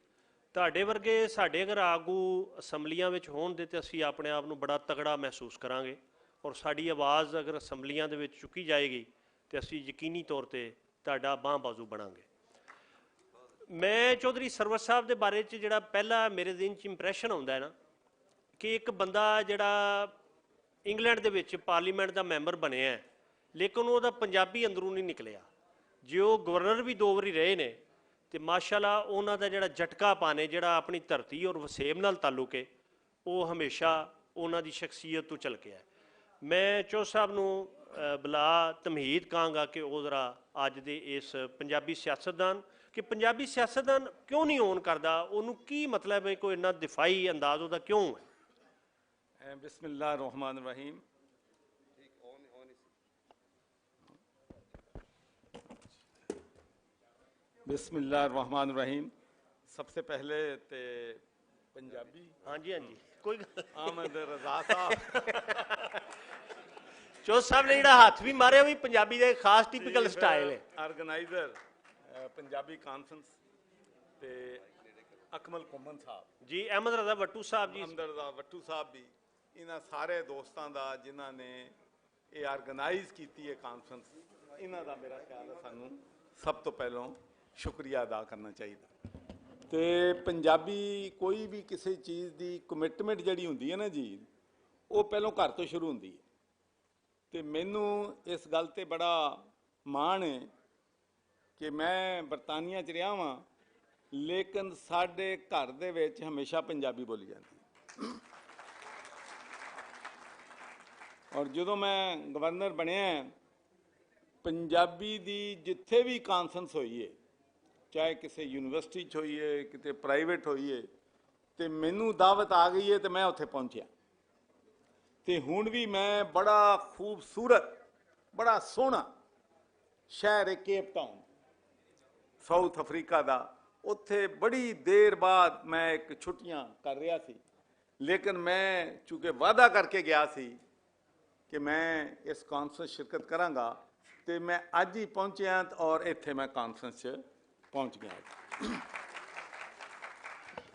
ਤੁਹਾਡੇ ਵਰਗੇ ਸਾਡੇ ਅਗਰ ਆਗੂ ਅਸੈਂਬਲੀਆਂ ਵਿੱਚ ਹੋਣ ਦੇ ਤੇ ਅਸੀਂ ਆਪਣੇ ਆਪ ਨੂੰ ਬੜਾ ਤਗੜਾ ਮਹਿਸੂਸ ਕਰਾਂਗੇ, ਔਰ ਸਾਡੀ ਆਵਾਜ਼ ਅਗਰ ਅਸੈਂਬਲੀਆਂ ਦੇ ਵਿੱਚ ਚੁੱਕੀ ਜਾਏਗੀ ਤੇ ਅਸੀਂ ਯਕੀਨੀ ਤੌਰ ਤੇ ਤੁਹਾਡਾ ਬਾਂਹ ਬਾਜ਼ੂ ਬਣਾਂਗੇ। ਮੈਂ ਚੌਧਰੀ ਸਰਵਰ ਸਾਹਿਬ ਦੇ ਬਾਰੇ 'ਚ ਜਿਹੜਾ ਪਹਿਲਾ ਮੇਰੇ ਦਿਨ 'ਚ ਇੰਪਰੈਸ਼ਨ ਆਉਂਦਾ ਹੈ ਨਾ, ਕਿ ਇੱਕ ਬੰਦਾ ਜਿਹੜਾ ਇੰਗਲੈਂਡ ਦੇ ਵਿੱਚ ਪਾਰਲੀਮੈਂਟ ਦਾ ਮੈਂਬਰ ਬਣਿਆ ਹੈ, ਲੇਕਿਨ ਉਹਦਾ ਪੰਜਾਬੀ ਅੰਦਰੋਂ ਨਹੀਂ ਨਿਕਲਿਆ। ਜੇ ਉਹ ਗਵਰਨਰ ਵੀ 2 ਵਾਰੀ ਰਹੇ ਨੇ ਤੇ ਮਾਸ਼ਾਅੱਲਾ ਉਹਨਾਂ ਦਾ ਜਿਹੜਾ ਝਟਕਾ ਪਾਣੇ, ਜਿਹੜਾ ਆਪਣੀ ਧਰਤੀ ਔਰ ਵਸੇਬ ਨਾਲ ਤਾਲੁਕ ਹੈ, ਉਹ ਹਮੇਸ਼ਾ ਉਹਨਾਂ ਦੀ ਸ਼ਖਸੀਅਤ ਤੋਂ ਝਲਕਿਆ। ਮੈਂ ਚੌ ਸਾਹਿਬ ਨੂੰ ਬਲਾ ਤਮਹੀਦ ਕਹਾਂਗਾ ਕਿ ਉਹ ਜ਼ਰਾ ਅੱਜ ਦੇ ਇਸ ਪੰਜਾਬੀ ਸਿਆਸਤਦਾਨ ਕਿਉਂ ਨਹੀਂ ਹੋਣ ਕਰਦਾ, ਉਹਨੂੰ ਕੀ ਮਤਲਬ ਹੈ, ਕੋਈ ਇੰਨਾ ਦਿਫਾਈ ਅੰਦਾਜ਼ ਉਹਦਾ ਕਿਉਂ ਹੈ? ਬਿਸਮਿल्लाह रहमान रहीम। बिस्मिल्लाह रहमान रहीम। सबसे पहले ते पंजाबी, हाँ जी कोई आमद रजा साहब चौथ साहब ने ਜਿਹੜਾ ਹੱਥ ਵੀ ਮਾਰਿਆ ਵੀ ਪੰਜਾਬੀ ਦਾ ਖਾਸ ਟਿਪੀਕਲ ਸਟਾਈਲ ਹੈ। ਆਰਗੇਨਾਈਜ਼ਰ ਪੰਜਾਬੀ ਕਾਨਫਰੰਸ ਤੇ ਅਕਮਲ ਕੁੰਮਨ ਸਾਹਿਬ ਜੀ, ਅਹਿਮਦ ਰਜ਼ਾ ਵੱਟੂ ਸਾਹਿਬ ਜੀ, ਅਹਿਮਦ ਰਜ਼ਾ ਵੱਟੂ ਸਾਹਿਬ ਵੀ, ਇਹਨਾਂ ਸਾਰੇ ਦੋਸਤਾਂ ਦਾ ਜਿਨ੍ਹਾਂ ਨੇ ਇਹ ਆਰਗੇਨਾਈਜ਼ ਕੀਤੀ ਹੈ ਕਾਨਫਰੰਸ, ਇਹਨਾਂ ਦਾ ਮੇਰਾ ਖਿਆਲ ਹੈ ਸਾਨੂੰ ਸਭ ਤੋਂ ਪਹਿਲਾਂ ਸ਼ੁਕਰੀਆ ਅਦਾ ਕਰਨਾ ਚਾਹੀਦਾ। ਤੇ ਪੰਜਾਬੀ ਕੋਈ ਵੀ ਕਿਸੇ ਚੀਜ਼ ਦੀ ਕਮਿਟਮੈਂਟ ਜਿਹੜੀ ਹੁੰਦੀ ਹੈ ਨਾ ਜੀ, ਉਹ ਪਹਿਲਾਂ ਘਰ ਤੋਂ ਸ਼ੁਰੂ ਹੁੰਦੀ ਹੈ। ਤੇ ਮੈਨੂੰ ਇਸ ਗੱਲ ਤੇ ਬੜਾ ਮਾਣ ਹੈ ਕਿ ਮੈਂ ਬਰਤਾਨੀਆ 'ਚ ਰਿਹਾ ਵਾਂ, ਲੇਕਿਨ ਸਾਡੇ ਘਰ ਦੇ ਵਿੱਚ ਹਮੇਸ਼ਾ ਪੰਜਾਬੀ ਬੋਲੀ ਜਾਂਦੀ ਹੈ। ਔਰ ਜਦੋਂ ਮੈਂ ਗਵਰਨਰ ਬਣਿਆ, ਪੰਜਾਬੀ ਦੀ ਜਿੱਥੇ ਵੀ ਕਾਨਫਰੰਸ ਹੋਈ ਹੈ, ਚਾਹੇ ਕਿਸੇ ਯੂਨੀਵਰਸਿਟੀ 'ਚ ਹੋਈ ਹੈ, ਕਿਤੇ ਪ੍ਰਾਈਵੇਟ ਹੋਈ ਹੈ, ਤੇ ਮੈਨੂੰ ਦਾਵਤ ਆ ਗਈ ਹੈ ਤੇ ਮੈਂ ਉੱਥੇ ਪਹੁੰਚਿਆ। ਤੇ ਹੁਣ ਵੀ ਮੈਂ ਬੜਾ ਖੂਬਸੂਰਤ, ਬੜਾ ਸੋਹਣਾ ਸ਼ਹਿਰ ਹੈ ਕੇਪ ਟਾਊਨ, ਸਾਊਥ ਅਫਰੀਕਾ ਦਾ, ਉੱਥੇ ਬੜੀ ਦੇਰ ਬਾਅਦ ਮੈਂ ਇੱਕ ਛੁੱਟੀਆਂ ਕਰ ਰਿਹਾ ਸੀ, ਲੇਕਿਨ ਮੈਂ ਚੂँਕਿ ਵਾਅਦਾ ਕਰਕੇ ਗਿਆ ਸੀ ਕਿ ਮੈਂ ਇਸ ਕਾਨਫਰੰਸ ਸ਼ਿਰਕਤ ਕਰਾਂਗਾ, ਤੇ ਮੈਂ ਅੱਜ ਹੀ ਪਹੁੰਚਿਆ ਔਰ ਇੱਥੇ ਮੈਂ ਕਾਨਫਰੰਸ 'ਚ ਪਹੁੰਚ ਗਿਆ।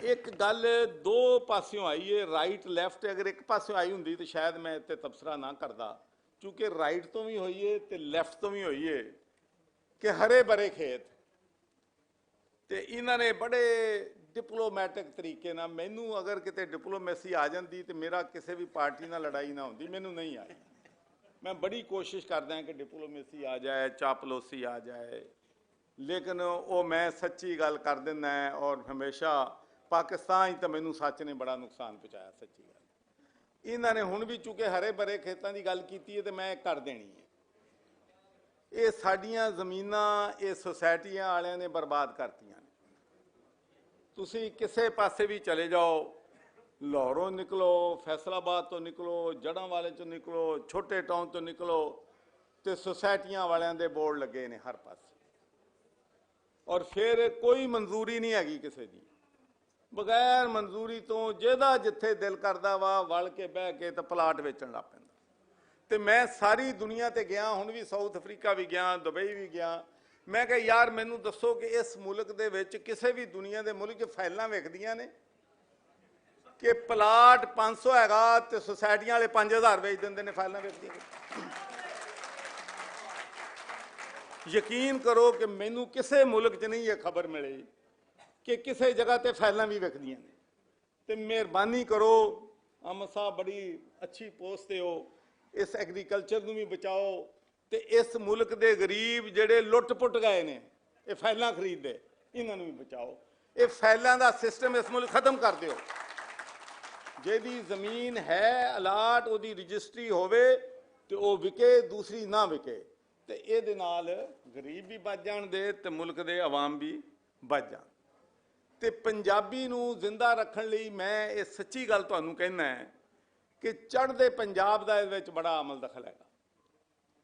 ਇੱਕ ਗੱਲ ਦੋ ਪਾਸਿਓਂ ਆਈ ਹੈ, ਰਾਈਟ ਲੈਫਟ। ਅਗਰ ਇੱਕ ਪਾਸਿਓਂ ਆਈ ਹੁੰਦੀ ਤਾਂ ਸ਼ਾਇਦ ਮੈਂ ਇੱਥੇ ਤਬਸਰਾ ਨਾ ਕਰਦਾ, ਕਿਉਂਕਿ ਰਾਈਟ ਤੋਂ ਵੀ ਹੋਈ ਹੈ ਤੇ ਲੈਫਟ ਤੋਂ ਵੀ ਹੋਈ ਹੈ ਕਿ ਹਰੇ ਭਰੇ ਖੇਤ, ਤੇ ਇਹਨਾਂ ਨੇ ਬੜੇ ਡਿਪਲੋਮੈਟਿਕ ਤਰੀਕੇ ਨਾਲ, ਮੈਨੂੰ ਅਗਰ ਕਿਤੇ ਡਿਪਲੋਮੇਸੀ ਆ ਜਾਂਦੀ ਤੇ ਮੇਰਾ ਕਿਸੇ ਵੀ ਪਾਰਟੀ ਨਾਲ ਲੜਾਈ ਨਾ ਹੁੰਦੀ, ਮੈਨੂੰ ਨਹੀਂ ਆਈ। ਮੈਂ ਬੜੀ ਕੋਸ਼ਿਸ਼ ਕਰਦਾ ਕਿ ਡਿਪਲੋਮੇਸੀ ਆ ਜਾਏ, ਚਾਪਲੋਸੀ ਆ ਜਾਏ, ਲੇਕਿਨ ਉਹ ਮੈਂ ਸੱਚੀ ਗੱਲ ਕਰ ਦਿੰਦਾ ਔਰ ਹਮੇਸ਼ਾ ਪਾਕਿਸਤਾਨ ਹੀ ਤਾਂ ਮੈਨੂੰ ਸੱਚ ਨੇ ਬੜਾ ਨੁਕਸਾਨ ਪਹੁੰਚਾਇਆ, ਸੱਚੀ ਗੱਲ। ਇਹਨਾਂ ਨੇ ਹੁਣ ਵੀ ਚੁੱਕੇ ਹਰੇ ਭਰੇ ਖੇਤਾਂ ਦੀ ਗੱਲ ਕੀਤੀ ਹੈ ਤੇ ਮੈਂ ਕਰ ਦੇਣੀ ਹੈ। ਇਹ ਸਾਡੀਆਂ ਜ਼ਮੀਨਾਂ ਇਹ ਸੁਸਾਇਟੀਆਂ ਵਾਲਿਆਂ ਨੇ ਬਰਬਾਦ ਕਰਤੀਆਂ ਨੇ। ਤੁਸੀਂ ਕਿਸੇ ਪਾਸੇ ਵੀ ਚਲੇ ਜਾਓ, ਲਾਹੌਰੋਂ ਨਿਕਲੋ, ਫੈਸਲਾਬਾਦ ਤੋਂ ਨਿਕਲੋ, ਜੜ੍ਹਾਂ ਵਾਲੇ ਤੋਂ ਨਿਕਲੋ, ਛੋਟੇ ਟਾਊਨ ਤੋਂ ਨਿਕਲੋ, ਤੇ ਸੁਸਾਇਟੀਆਂ ਵਾਲਿਆਂ ਦੇ ਬੋਰਡ ਲੱਗੇ ਨੇ ਹਰ ਪਾਸੇ, ਔਰ ਫਿਰ ਕੋਈ ਮਨਜ਼ੂਰੀ ਨਹੀਂ ਹੈਗੀ ਕਿਸੇ ਦੀ। ਬਗੈਰ ਮਨਜ਼ੂਰੀ ਤੋਂ ਜਿਹਦਾ ਜਿੱਥੇ ਦਿਲ ਕਰਦਾ ਵਾ ਵਲ ਕੇ ਬਹਿ ਕੇ ਤੇ ਪਲਾਟ ਵੇਚਣ ਲੱਗ ਪੈਂਦਾ। ਤੇ ਮੈਂ ਸਾਰੀ ਦੁਨੀਆ ਤੇ ਗਿਆ, ਹੁਣ ਵੀ ਸਾਊਥ ਅਫਰੀਕਾ ਵੀ ਗਿਆ, ਦੁਬਈ ਵੀ ਗਿਆ। ਮੈਂ ਕਿਹਾ ਯਾਰ ਮੈਨੂੰ ਦੱਸੋ ਕਿ ਇਸ ਮੁਲਕ ਦੇ ਵਿੱਚ ਕਿਸੇ ਵੀ ਦੁਨੀਆ ਦੇ ਮੁਲਕ 'ਚ ਫਾਈਲਾਂ ਵੇਖਦੀਆਂ ਨੇ ਕਿ ਪਲਾਟ 500 ਹੈਗਾ ਤੇ ਸੁਸਾਇਟੀਆਂ ਵਾਲੇ 5000 ਵੇਚ ਦਿੰਦੇ ਨੇ, ਫਾਈਲਾਂ ਵੇਖਦੀਆਂ। ਯਕੀਨ ਕਰੋ ਕਿ ਮੈਨੂੰ ਕਿਸੇ ਮੁਲਕ 'ਚ ਨਹੀਂ ਇਹ ਖਬਰ ਮਿਲੀ ਕਿ ਕਿਸੇ ਜਗ੍ਹਾ ਤੇ ਫਾਈਲਾਂ ਵੀ ਵਿਕਦੀਆਂ ਨੇ। ਤੇ ਮਿਹਰਬਾਨੀ ਕਰੋ, ਅਹਿਮਦ ਸਾਹਿਬ ਬੜੀ ਅੱਛੀ ਪੋਸਟ ਤੇ ਹੋ, ਇਸ ਐਗਰੀਕਲਚਰ ਨੂੰ ਵੀ ਬਚਾਓ ਤੇ ਇਸ ਮੁਲਕ ਦੇ ਗਰੀਬ ਜਿਹੜੇ ਲੁੱਟ ਪੁੱਟ ਗਏ ਨੇ ਇਹ ਫਾਈਲਾਂ ਖਰੀਦਦੇ, ਇਹਨਾਂ ਨੂੰ ਵੀ ਬਚਾਓ। ਇਹ ਫਾਈਲਾਂ ਦਾ ਸਿਸਟਮ ਇਸ ਮੁਲਕ ਖਤਮ ਕਰ ਦਿਓ। ਜਿਹਦੀ ਜ਼ਮੀਨ ਹੈ ਅਲਾਟ, ਉਹਦੀ ਰਜਿਸਟਰੀ ਹੋਵੇ ਤੇ ਉਹ ਵਿਕੇ, ਦੂਸਰੀ ਨਾ ਵਿਕੇ, ਤੇ ਇਹਦੇ ਨਾਲ ਗਰੀਬ ਵੀ ਬਚ ਜਾਣਦੇ ਤੇ ਮੁਲਕ ਦੇ ਆਵਾਮ ਵੀ ਬਚ ਜਾਣ। ਤੇ ਪੰਜਾਬੀ ਨੂੰ ਜ਼ਿੰਦਾ ਰੱਖਣ ਲਈ ਮੈਂ ਇਹ ਸੱਚੀ ਗੱਲ ਤੁਹਾਨੂੰ ਕਹਿਣਾ ਹੈ ਕਿ ਚੜ੍ਹਦੇ ਪੰਜਾਬ ਦਾ ਇਹਦੇ ਵਿੱਚ ਬੜਾ ਅਮਲ ਦਖਲ ਹੈਗਾ।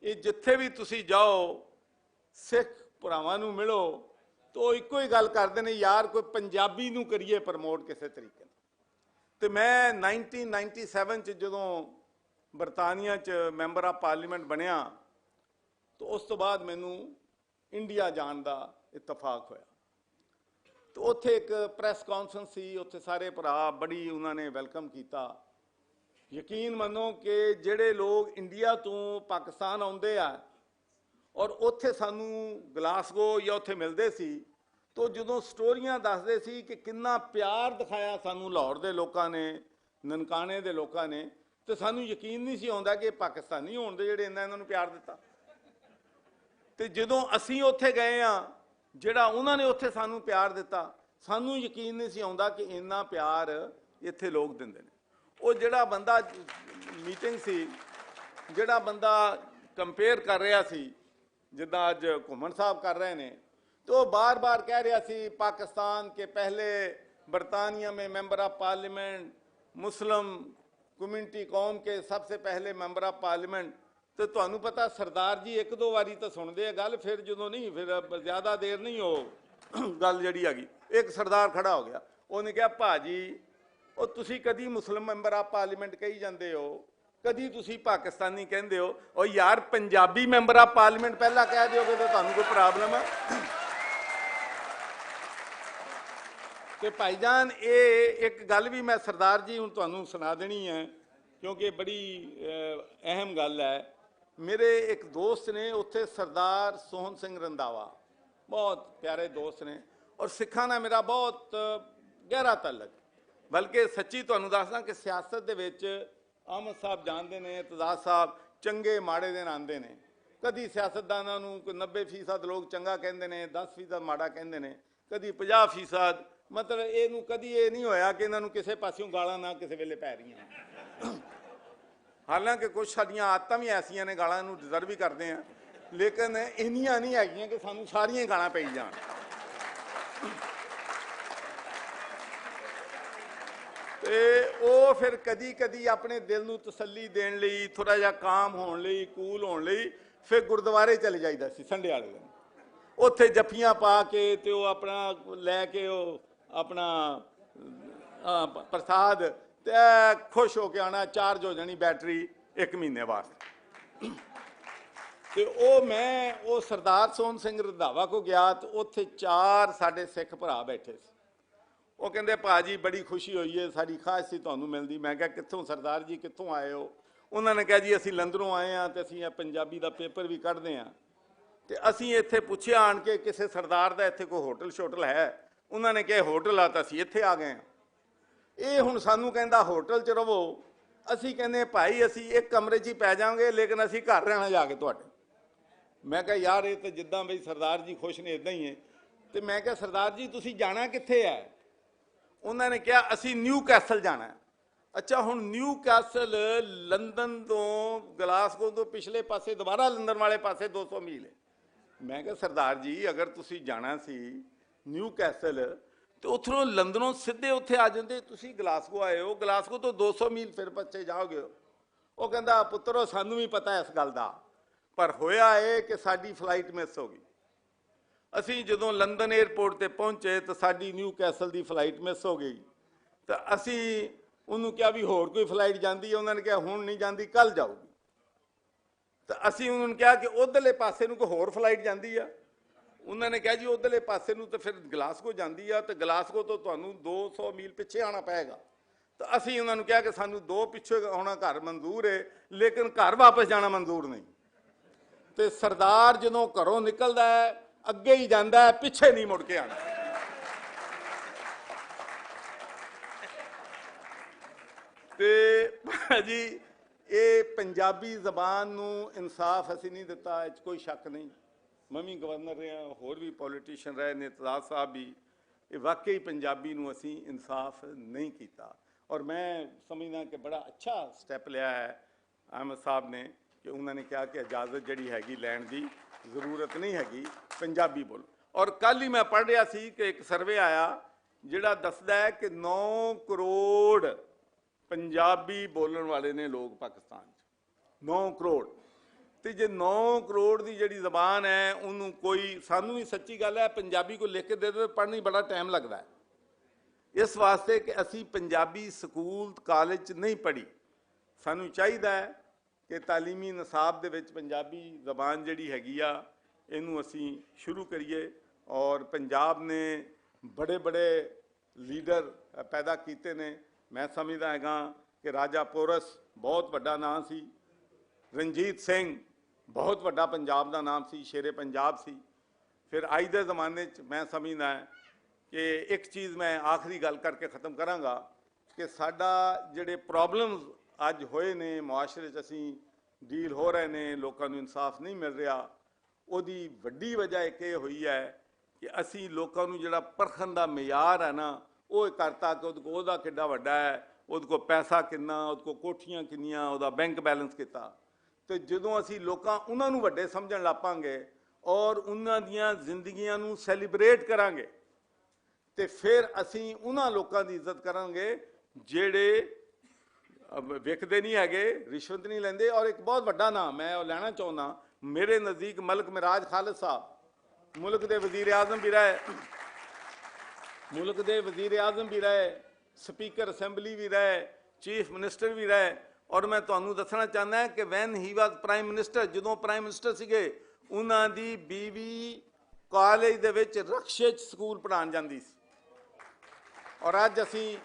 ਇਹ ਜਿੱਥੇ ਵੀ ਤੁਸੀਂ ਜਾਓ, ਸਿੱਖ ਭਰਾਵਾਂ ਨੂੰ ਮਿਲੋ ਤਾਂ ਉਹ ਇੱਕੋ ਹੀ ਗੱਲ ਕਰਦੇ ਨੇ, ਯਾਰ ਕੋਈ ਪੰਜਾਬੀ ਨੂੰ ਕਰੀਏ ਪ੍ਰਮੋਟ ਕਿਸੇ ਤਰੀਕੇ ਨਾਲ। ਤੇ ਮੈਂ 1997 'ਚ ਜਦੋਂ ਬਰਤਾਨੀਆ 'ਚ ਮੈਂਬਰ ਆਫ ਪਾਰਲੀਮੈਂਟ ਬਣਿਆ ਤਾਂ ਉਸ ਤੋਂ ਬਾਅਦ ਮੈਨੂੰ ਇੰਡੀਆ ਜਾਣ ਦਾ ਇਤਫਾਕ ਹੋਇਆ। ਤੇ ਉੱਥੇ ਇੱਕ ਪ੍ਰੈਸ ਕਾਨਫਰੰਸ ਸੀ, ਉੱਥੇ ਸਾਰੇ ਭਰਾ ਬੜੀ ਉਹਨਾਂ ਨੇ ਵੈਲਕਮ ਕੀਤਾ। ਯਕੀਨ ਮੰਨੋ ਕਿ ਜਿਹੜੇ ਲੋਕ ਇੰਡੀਆ ਤੋਂ ਪਾਕਿਸਤਾਨ ਆਉਂਦੇ ਆ ਔਰ ਉੱਥੇ ਸਾਨੂੰ ਗਲਾਸਗੋ ਜਾਂ ਉੱਥੇ ਮਿਲਦੇ ਸੀ, ਤਾਂ ਜਦੋਂ ਸਟੋਰੀਆਂ ਦੱਸਦੇ ਸੀ ਕਿ ਕਿੰਨਾ ਪਿਆਰ ਦਿਖਾਇਆ ਸਾਨੂੰ ਲਾਹੌਰ ਦੇ ਲੋਕਾਂ ਨੇ, ਨਨਕਾਣੇ ਦੇ ਲੋਕਾਂ ਨੇ, ਤੇ ਸਾਨੂੰ ਯਕੀਨ ਨਹੀਂ ਸੀ ਆਉਂਦਾ ਕਿ ਪਾਕਿਸਤਾਨੀ ਹੋਣ ਦੇ ਜਿਹੜੇ ਇਹਨਾਂ ਨੂੰ ਪਿਆਰ ਦਿੱਤਾ। ਤੇ ਜਦੋਂ ਅਸੀਂ ਉੱਥੇ ਗਏ ਆ, ਜਿਹੜਾ ਉਹਨਾਂ ਨੇ ਉੱਥੇ ਸਾਨੂੰ ਪਿਆਰ ਦਿੱਤਾ, ਸਾਨੂੰ ਯਕੀਨ ਨਹੀਂ ਸੀ ਆਉਂਦਾ ਕਿ ਇੰਨਾ ਪਿਆਰ ਇੱਥੇ ਲੋਕ ਦਿੰਦੇ ਨੇ। ਉਹ ਜਿਹੜਾ ਬੰਦਾ ਮੀਟਿੰਗ ਸੀ, ਜਿਹੜਾ ਬੰਦਾ ਕੰਪੇਅਰ ਕਰ ਰਿਹਾ ਸੀ, ਜਿੱਦਾਂ ਅੱਜ ਘੁੰਮਣ ਸਾਹਿਬ ਕਰ ਰਹੇ ਨੇ, तो बार बार कह रहा सी पाकिस्तान के पहले बरतानिया में member of parliament Muslim community कौम के सबसे पहले मेंबर ऑफ पार्लियामेंट। तो तुहानू पता सरदार जी एक दो बारी तो सुनते गल, फिर जो नहीं फिर ज़्यादा देर नहीं हो गल जी आ गई। एक सरदार खड़ा हो गया, उन्हें कहा भाजी ਉਹ ਤੁਸੀਂ ਕਦੀ ਮੁਸਲਿਮ ਮੈਂਬਰ ਆਫ ਪਾਰਲੀਮੈਂਟ ਕਹੀ ਜਾਂਦੇ ਹੋ, ਕਦੀ ਤੁਸੀਂ ਪਾਕਿਸਤਾਨੀ ਕਹਿੰਦੇ ਹੋ, ਉਹ ਯਾਰ ਪੰਜਾਬੀ ਮੈਂਬਰ ਆਫ ਪਾਰਲੀਮੈਂਟ ਪਹਿਲਾਂ ਕਹਿ ਦਿਓਗੇ ਤਾਂ ਤੁਹਾਨੂੰ ਕੋਈ ਪ੍ਰੋਬਲਮ ਹੈ? ਤੇ ਭਾਈਜਾਨ ਇਹ ਇੱਕ ਗੱਲ ਵੀ ਮੈਂ ਸਰਦਾਰ ਜੀ ਹੁਣ ਤੁਹਾਨੂੰ ਸੁਣਾ ਦੇਣੀ ਹੈ, ਕਿਉਂਕਿ ਬੜੀ ਅਹਿਮ ਗੱਲ ਹੈ। ਮੇਰੇ ਇੱਕ ਦੋਸਤ ਨੇ ਉੱਥੇ ਸਰਦਾਰ ਸੋਹਣ ਸਿੰਘ ਰੰਧਾਵਾ, ਬਹੁਤ ਪਿਆਰੇ ਦੋਸਤ ਨੇ, ਔਰ ਸਿੱਖਾਂ ਨਾਲ ਮੇਰਾ ਬਹੁਤ ਗਹਿਰਾ ਤਾਲੁਕ। ਬਲਕਿ ਸੱਚੀ ਤੁਹਾਨੂੰ ਦੱਸਦਾ ਕਿ ਸਿਆਸਤ ਦੇ ਵਿੱਚ ਅਹਿਮਦ ਸਾਹਿਬ ਜਾਣਦੇ ਨੇ, ਇਤਜ਼ਾਜ਼ ਸਾਹਿਬ ਚੰਗੇ ਮਾੜੇ ਦਿਨ ਆਉਂਦੇ ਨੇ। ਕਦੀ ਸਿਆਸਤਦਾਨਾਂ ਨੂੰ ਕੋਈ 90% ਲੋਕ ਚੰਗਾ ਕਹਿੰਦੇ ਨੇ, 10% ਮਾੜਾ ਕਹਿੰਦੇ ਨੇ, ਕਦੀ 50%। ਮਤਲਬ ਇਹਨੂੰ ਕਦੀ ਇਹ ਨਹੀਂ ਹੋਇਆ ਕਿ ਇਹਨਾਂ ਨੂੰ ਕਿਸੇ ਪਾਸਿਓਂ ਗਾਲਾਂ ਨਾ ਕਿਸੇ ਵੇਲੇ ਪੈ ਰਹੀਆਂ। ਹਾਲਾਂਕਿ ਕੁਝ ਸਾਡੀਆਂ ਆਦਤਾਂ ਵੀ ਐਸੀਆਂ ਨੇ, ਗਾਲਾਂ ਨੂੰ ਡਿਜ਼ਰਵ ਵੀ ਕਰਦੇ ਆ, ਲੇਕਿਨ ਇੰਨੀਆਂ ਨਹੀਂ ਹੈਗੀਆਂ ਕਿ ਸਾਨੂੰ ਸਾਰੀਆਂ ਹੀ ਗਾਲਾਂ ਪਈ ਜਾਣ। ਤੇ ਉਹ ਫਿਰ ਕਦੀ ਕਦੀ ਆਪਣੇ ਦਿਲ ਨੂੰ ਤਸੱਲੀ ਦੇਣ ਲਈ, ਥੋੜਾ ਜਿਹਾ ਕਾਮ ਹੋਣ ਲਈ, ਕੂਲ ਹੋਣ ਲਈ, ਫਿਰ ਗੁਰਦੁਆਰੇ ਚਲੇ ਜਾਈਦਾ ਸੀ ਸੰਡੇ ਵਾਲੇ ਦਿਨ। ਉੱਥੇ ਜੱਫੀਆਂ ਪਾ ਕੇ ਤੇ ਉਹ ਆਪਣਾ ਲੈ ਕੇ ਉਹ ਆਪਣਾ ਪ੍ਰਸਾਦ ਤੇ ਖੁਸ਼ ਹੋ ਕੇ ਆਉਣਾ, ਚਾਰਜ ਹੋ ਜਾਣੀ ਬੈਟਰੀ 1 ਮਹੀਨੇ ਵਾਸਤੇ। ਤੇ ਉਹ ਸਰਦਾਰ ਸੋਹਣ ਸਿੰਘ ਰੰਧਾਵਾ ਕੋ ਗਿਆ ਤੇ ਉੱਥੇ 4 ਸਾਡੇ ਸਿੱਖ ਭਰਾ ਬੈਠੇ ਸੀ। ਉਹ ਕਹਿੰਦੇ ਭਾਜੀ ਬੜੀ ਖੁਸ਼ੀ ਹੋਈ ਹੈ, ਸਾਡੀ ਖਾਸ ਸੀ ਤੁਹਾਨੂੰ ਮਿਲਦੀ। ਮੈਂ ਕਿਹਾ ਕਿੱਥੋਂ ਸਰਦਾਰ ਜੀ, ਕਿੱਥੋਂ ਆਏ ਹੋ? ਉਹਨਾਂ ਨੇ ਕਿਹਾ ਜੀ ਅਸੀਂ ਲੰਦਨੋਂ ਆਏ ਹਾਂ ਤੇ ਅਸੀਂ ਇਹ ਪੰਜਾਬੀ ਦਾ ਪੇਪਰ ਵੀ ਕੱਢਦੇ ਹਾਂ ਤੇ ਅਸੀਂ ਇੱਥੇ ਪੁੱਛਿਆ ਆਣ ਕੇ ਕਿਸੇ ਸਰਦਾਰ ਦਾ ਇੱਥੇ ਕੋਈ ਹੋਟਲ ਸ਼ੋਟਲ ਹੈ? ਉਹਨਾਂ ਨੇ ਕਿਹਾ ਹੋਟਲ ਆ ਤਾਂ ਅਸੀਂ ਇੱਥੇ ਆ ਗਏ ਹਾਂ। ਇਹ ਹੁਣ ਸਾਨੂੰ ਕਹਿੰਦਾ ਹੋਟਲ 'ਚ ਰਵੋ, ਅਸੀਂ ਕਹਿੰਦੇ ਭਾਈ ਅਸੀਂ ਇੱਕ ਕਮਰੇ 'ਚ ਹੀ ਪੈ ਜਾਵਾਂਗੇ ਲੇਕਿਨ ਅਸੀਂ ਘਰ ਰਹਿਣਾ ਜਾ ਕੇ ਤੁਹਾਡੇ। ਮੈਂ ਕਿਹਾ ਯਾਰ ਇਹ ਤਾਂ ਜਿੱਦਾਂ ਬਈ ਸਰਦਾਰ ਜੀ ਖੁਸ਼ ਨੇ ਇਦਾਂ ਹੀ ਹੈ। ਤੇ ਮੈਂ ਕਿਹਾ ਸਰਦਾਰ ਜੀ ਤੁਸੀਂ ਜਾਣਾ ਕਿੱਥੇ ਹੈ? ਉਹਨਾਂ ਨੇ ਕਿਹਾ ਅਸੀਂ ਨਿਊ ਕੈਸਲ ਜਾਣਾ। ਅੱਛਾ, ਹੁਣ ਨਿਊ ਕੈਸਲ ਲੰਦਨ ਤੋਂ ਗਲਾਸਗੋ ਤੋਂ ਪਿਛਲੇ ਪਾਸੇ ਦੁਬਾਰਾ ਲੰਦਨ ਵਾਲੇ ਪਾਸੇ 200 ਮੀਲ ਹੈ। ਮੈਂ ਕਿਹਾ ਸਰਦਾਰ ਜੀ ਅਗਰ ਤੁਸੀਂ ਜਾਣਾ ਸੀ ਨਿਊ ਕੈਸਲ ਤੇ ਉੱਥੋਂ ਲੰਦਨੋਂ ਸਿੱਧੇ ਉੱਥੇ ਆ ਜਾਂਦੇ, ਤੁਸੀਂ ਗਲਾਸਗੋ ਆਏ ਹੋ, ਗਲਾਸਗੋ ਤੋਂ 200 ਮੀਲ ਫਿਰ ਪਿੱਛੇ ਜਾਓਗੇ। ਉਹ ਕਹਿੰਦਾ ਪੁੱਤਰੋ ਸਾਨੂੰ ਵੀ ਪਤਾ ਇਸ ਗੱਲ ਦਾ, ਪਰ ਹੋਇਆ ਇਹ ਕਿ ਸਾਡੀ ਫਲਾਈਟ ਮਿਸ ਹੋ ਗਈ। ਅਸੀਂ ਜਦੋਂ ਲੰਦਨ 에ਅਰਪੋਰਟ ਤੇ ਪਹੁੰਚੇ ਤਾਂ ਸਾਡੀ ਨਿਊ ਕੈਸਲ ਦੀ ਫਲਾਈਟ ਮਿਸ ਹੋ ਗਈ। ਤਾਂ ਅਸੀਂ ਉਹਨੂੰ ਕਿਹਾ ਵੀ ਹੋਰ ਕੋਈ ਫਲਾਈਟ ਜਾਂਦੀ ਹੈ? ਉਹਨਾਂ ਨੇ ਕਿਹਾ ਹੁਣ ਨਹੀਂ ਜਾਂਦੀ, ਕੱਲ ਜਾਊਗੀ। ਤਾਂ ਅਸੀਂ ਉਹਨਾਂ ਨੂੰ ਕਿਹਾ ਕਿ ਉਧਰਲੇ ਪਾਸੇ ਨੂੰ ਕੋਈ ਹੋਰ ਫਲਾਈਟ ਜਾਂਦੀ ਆ? ਉਹਨਾਂ ਨੇ ਕਿਹਾ ਜੀ ਉਧਰਲੇ ਪਾਸੇ ਨੂੰ ਤਾਂ ਫਿਰ ਗਲਾਸਗੋ ਜਾਂਦੀ ਆ ਤੇ ਗਲਾਸਗੋ ਤੋਂ ਤੁਹਾਨੂੰ 200 ਮੀਲ ਪਿੱਛੇ ਆਉਣਾ ਪਏਗਾ। ਤਾਂ ਅਸੀਂ ਉਹਨਾਂ ਨੂੰ ਕਿਹਾ ਕਿ ਸਾਨੂੰ 2 ਪਿੱਛੇ ਆਉਣਾ ਘਰ ਮਨਜ਼ੂਰ ਹੈ ਲੇਕਿਨ ਘਰ ਵਾਪਸ ਜਾਣਾ ਮਨਜ਼ੂਰ ਨਹੀਂ। ਤੇ ਸਰਦਾਰ ਜਦੋਂ ਘਰੋਂ ਨਿਕਲਦਾ ਹੈ ਅੱਗੇ ਹੀ ਜਾਂਦਾ ਹੈ, ਪਿੱਛੇ ਨਹੀਂ ਮੁੜ ਕੇ ਆਉਂਦਾ। ਤੇ ਭਾਜੀ ਇਹ ਪੰਜਾਬੀ ਜ਼ਬਾਨ ਨੂੰ ਇਨਸਾਫ ਅਸੀਂ ਨਹੀਂ ਦਿੱਤਾ, ਇਹ 'ਚ ਕੋਈ ਸ਼ੱਕ ਨਹੀਂ। ਮੈਂ ਵੀ ਗਵਰਨਰ ਰਿਹਾ, ਹੋਰ ਵੀ ਪੋਲੀਟੀਸ਼ੀਅਨ ਰਹੇ ਨੇ, ਤਜ਼ਾਦ ਸਾਹਿਬ ਵੀ, ਇਹ ਵਾਕਈ ਪੰਜਾਬੀ ਨੂੰ ਅਸੀਂ ਇਨਸਾਫ ਨਹੀਂ ਕੀਤਾ। ਔਰ ਮੈਂ ਸਮਝਦਾ ਕਿ ਬੜਾ ਅੱਛਾ ਸਟੈਪ ਲਿਆ ਹੈ ਅਹਿਮਦ ਸਾਹਿਬ ਨੇ ਕਿ ਉਹਨਾਂ ਨੇ ਕਿਹਾ ਕਿ ਇਜਾਜ਼ਤ ਜਿਹੜੀ ਹੈਗੀ ਲੈਣ ਦੀ ਜ਼ਰੂਰਤ ਨਹੀਂ ਹੈਗੀ, ਪੰਜਾਬੀ ਬੋਲੋ। ਔਰ ਕੱਲ੍ਹ ਹੀ ਮੈਂ ਪੜ੍ਹ ਰਿਹਾ ਸੀ ਕਿ ਇੱਕ ਸਰਵੇ ਆਇਆ ਜਿਹੜਾ ਦੱਸਦਾ ਹੈ ਕਿ 9 ਕਰੋੜ ਪੰਜਾਬੀ ਬੋਲਣ ਵਾਲੇ ਨੇ ਲੋਕ ਪਾਕਿਸਤਾਨ 'ਚ, 9 ਕਰੋੜ। ਤੇ ਜੇ 9 ਕਰੋੜ ਦੀ ਜਿਹੜੀ ਜ਼ਬਾਨ ਹੈ ਉਹਨੂੰ ਕੋਈ, ਸਾਨੂੰ ਵੀ ਸੱਚੀ ਗੱਲ ਹੈ ਪੰਜਾਬੀ ਕੋ ਲਿਖ ਕੇ ਦੇ ਦੇ ਪੜ੍ਹਨੀ ਬੜਾ ਟਾਈਮ ਲੱਗਦਾ ਹੈ। ਇਸ ਵਾਸਤੇ ਕਿ ਅਸੀਂ ਪੰਜਾਬੀ ਸਕੂਲ ਕਾਲਜ 'ਚ ਨਹੀਂ ਪੜ੍ਹੀ। ਸਾਨੂੰ ਚਾਹੀਦਾ ਹੈ ਕਿ ਤਾਲੀਮੀ ਨਿਸਾਬ ਦੇ ਵਿੱਚ ਪੰਜਾਬੀ ਜ਼ਬਾਨ ਜਿਹੜੀ ਹੈਗੀ ਆ ਇਹਨੂੰ ਅਸੀਂ ਸ਼ੁਰੂ ਕਰੀਏ। ਔਰ ਪੰਜਾਬ ਨੇ ਬੜੇ ਬੜੇ ਲੀਡਰ ਪੈਦਾ ਕੀਤੇ ਨੇ। ਮੈਂ ਸਮਝਦਾ ਹੈਗਾ ਕਿ ਰਾਜਾ ਪੋਰਸ ਬਹੁਤ ਵੱਡਾ ਨਾਂ ਸੀ, ਰਣਜੀਤ ਸਿੰਘ ਬਹੁਤ ਵੱਡਾ ਪੰਜਾਬ ਦਾ ਨਾਮ ਸੀ, ਸ਼ੇਰੇ ਪੰਜਾਬ ਸੀ। ਫਿਰ ਅੱਜ ਦੇ ਜ਼ਮਾਨੇ 'ਚ ਮੈਂ ਸਮਝਦਾ ਕਿ ਇੱਕ ਚੀਜ਼ ਮੈਂ ਆਖਰੀ ਗੱਲ ਕਰਕੇ ਖ਼ਤਮ ਕਰਾਂਗਾ ਕਿ ਸਾਡਾ ਜਿਹੜੇ ਪ੍ਰੋਬਲਮਸ ਅੱਜ ਹੋਏ ਨੇ ਮੁਆਸ਼ਰੇ 'ਚ, ਅਸੀਂ ਡੀਲ ਹੋ ਰਹੇ ਨੇ, ਲੋਕਾਂ ਨੂੰ ਇਨਸਾਫ ਨਹੀਂ ਮਿਲ ਰਿਹਾ, ਉਹਦੀ ਵੱਡੀ ਵਜ੍ਹਾ ਇੱਕ ਇਹ ਹੋਈ ਹੈ ਕਿ ਅਸੀਂ ਲੋਕਾਂ ਨੂੰ ਜਿਹੜਾ ਪਰਖਣ ਦਾ ਮਿਆਰ ਹੈ ਨਾ ਉਹ ਕਰਤਾ ਕਿ ਉਹਦੇ ਕੋਲ ਉਹਦਾ ਕਿੱਡਾ ਵੱਡਾ ਹੈ, ਉਹਦੇ ਕੋਲ ਪੈਸਾ ਕਿੰਨਾ, ਉਹਦੇ ਕੋਲ ਕੋਠੀਆਂ ਕਿੰਨੀਆਂ, ਉਹਦਾ ਬੈਂਕ ਬੈਲੈਂਸ ਕੀਤਾ। ਤੇ ਜਦੋਂ ਅਸੀਂ ਉਹਨਾਂ ਨੂੰ ਵੱਡੇ ਸਮਝਣ ਲੱਗ ਪਾਂਗੇ ਔਰ ਉਹਨਾਂ ਦੀਆਂ ਜ਼ਿੰਦਗੀਆਂ ਨੂੰ ਸੈਲੀਬ੍ਰੇਟ ਕਰਾਂਗੇ ਤੇ ਫਿਰ ਅਸੀਂ ਉਹਨਾਂ ਲੋਕਾਂ ਦੀ ਇੱਜ਼ਤ ਕਰਾਂਗੇ ਜਿਹੜੇ ਵਿਕਦੇ ਨਹੀਂ ਹੈਗੇ, ਰਿਸ਼ਵਤ ਨਹੀਂ ਲੈਂਦੇ। ਔਰ ਇੱਕ ਬਹੁਤ ਵੱਡਾ ਨਾਮ ਮੈਂ ਉਹ ਲੈਣਾ ਚਾਹੁੰਦਾ, ਮੇਰੇ ਨਜ਼ਦੀਕ ਮਲਕ ਮਿਰਾਜ ਖਾਲਿਦ ਸਾਹਿਬ ਮੁਲਕ ਦੇ ਵਜ਼ੀਰ ਆਜ਼ਮ ਵੀ ਰਹੇ, ਮੁਲਕ ਦੇ ਵਜ਼ੀਰ ਆਜ਼ਮ ਵੀ ਰਹੇ, ਸਪੀਕਰ ਅਸੈਂਬਲੀ ਵੀ ਰਹੇ, ਚੀਫ ਮਿਨਿਸਟਰ ਵੀ ਰਹੇ। ਔਰ ਮੈਂ ਤੁਹਾਨੂੰ ਦੱਸਣਾ ਚਾਹੁੰਦਾ ਕਿ ਵੈਨ ਹੀ ਵਾਜ਼ ਪ੍ਰਾਈਮ ਮਿਨਿਸਟਰ, ਜਦੋਂ ਪ੍ਰਾਈਮ ਮਿਨਿਸਟਰ ਸੀਗੇ ਉਹਨਾਂ ਦੀ ਬੀਵੀ ਕਾਲਜ ਦੇ ਵਿੱਚ ਰਕਸ਼ੇ 'ਚ ਸਕੂਲ ਪੜ੍ਹਾਉਣ ਜਾਂਦੀ ਸੀ। ਔਰ ਅੱਜ ਅਸੀਂ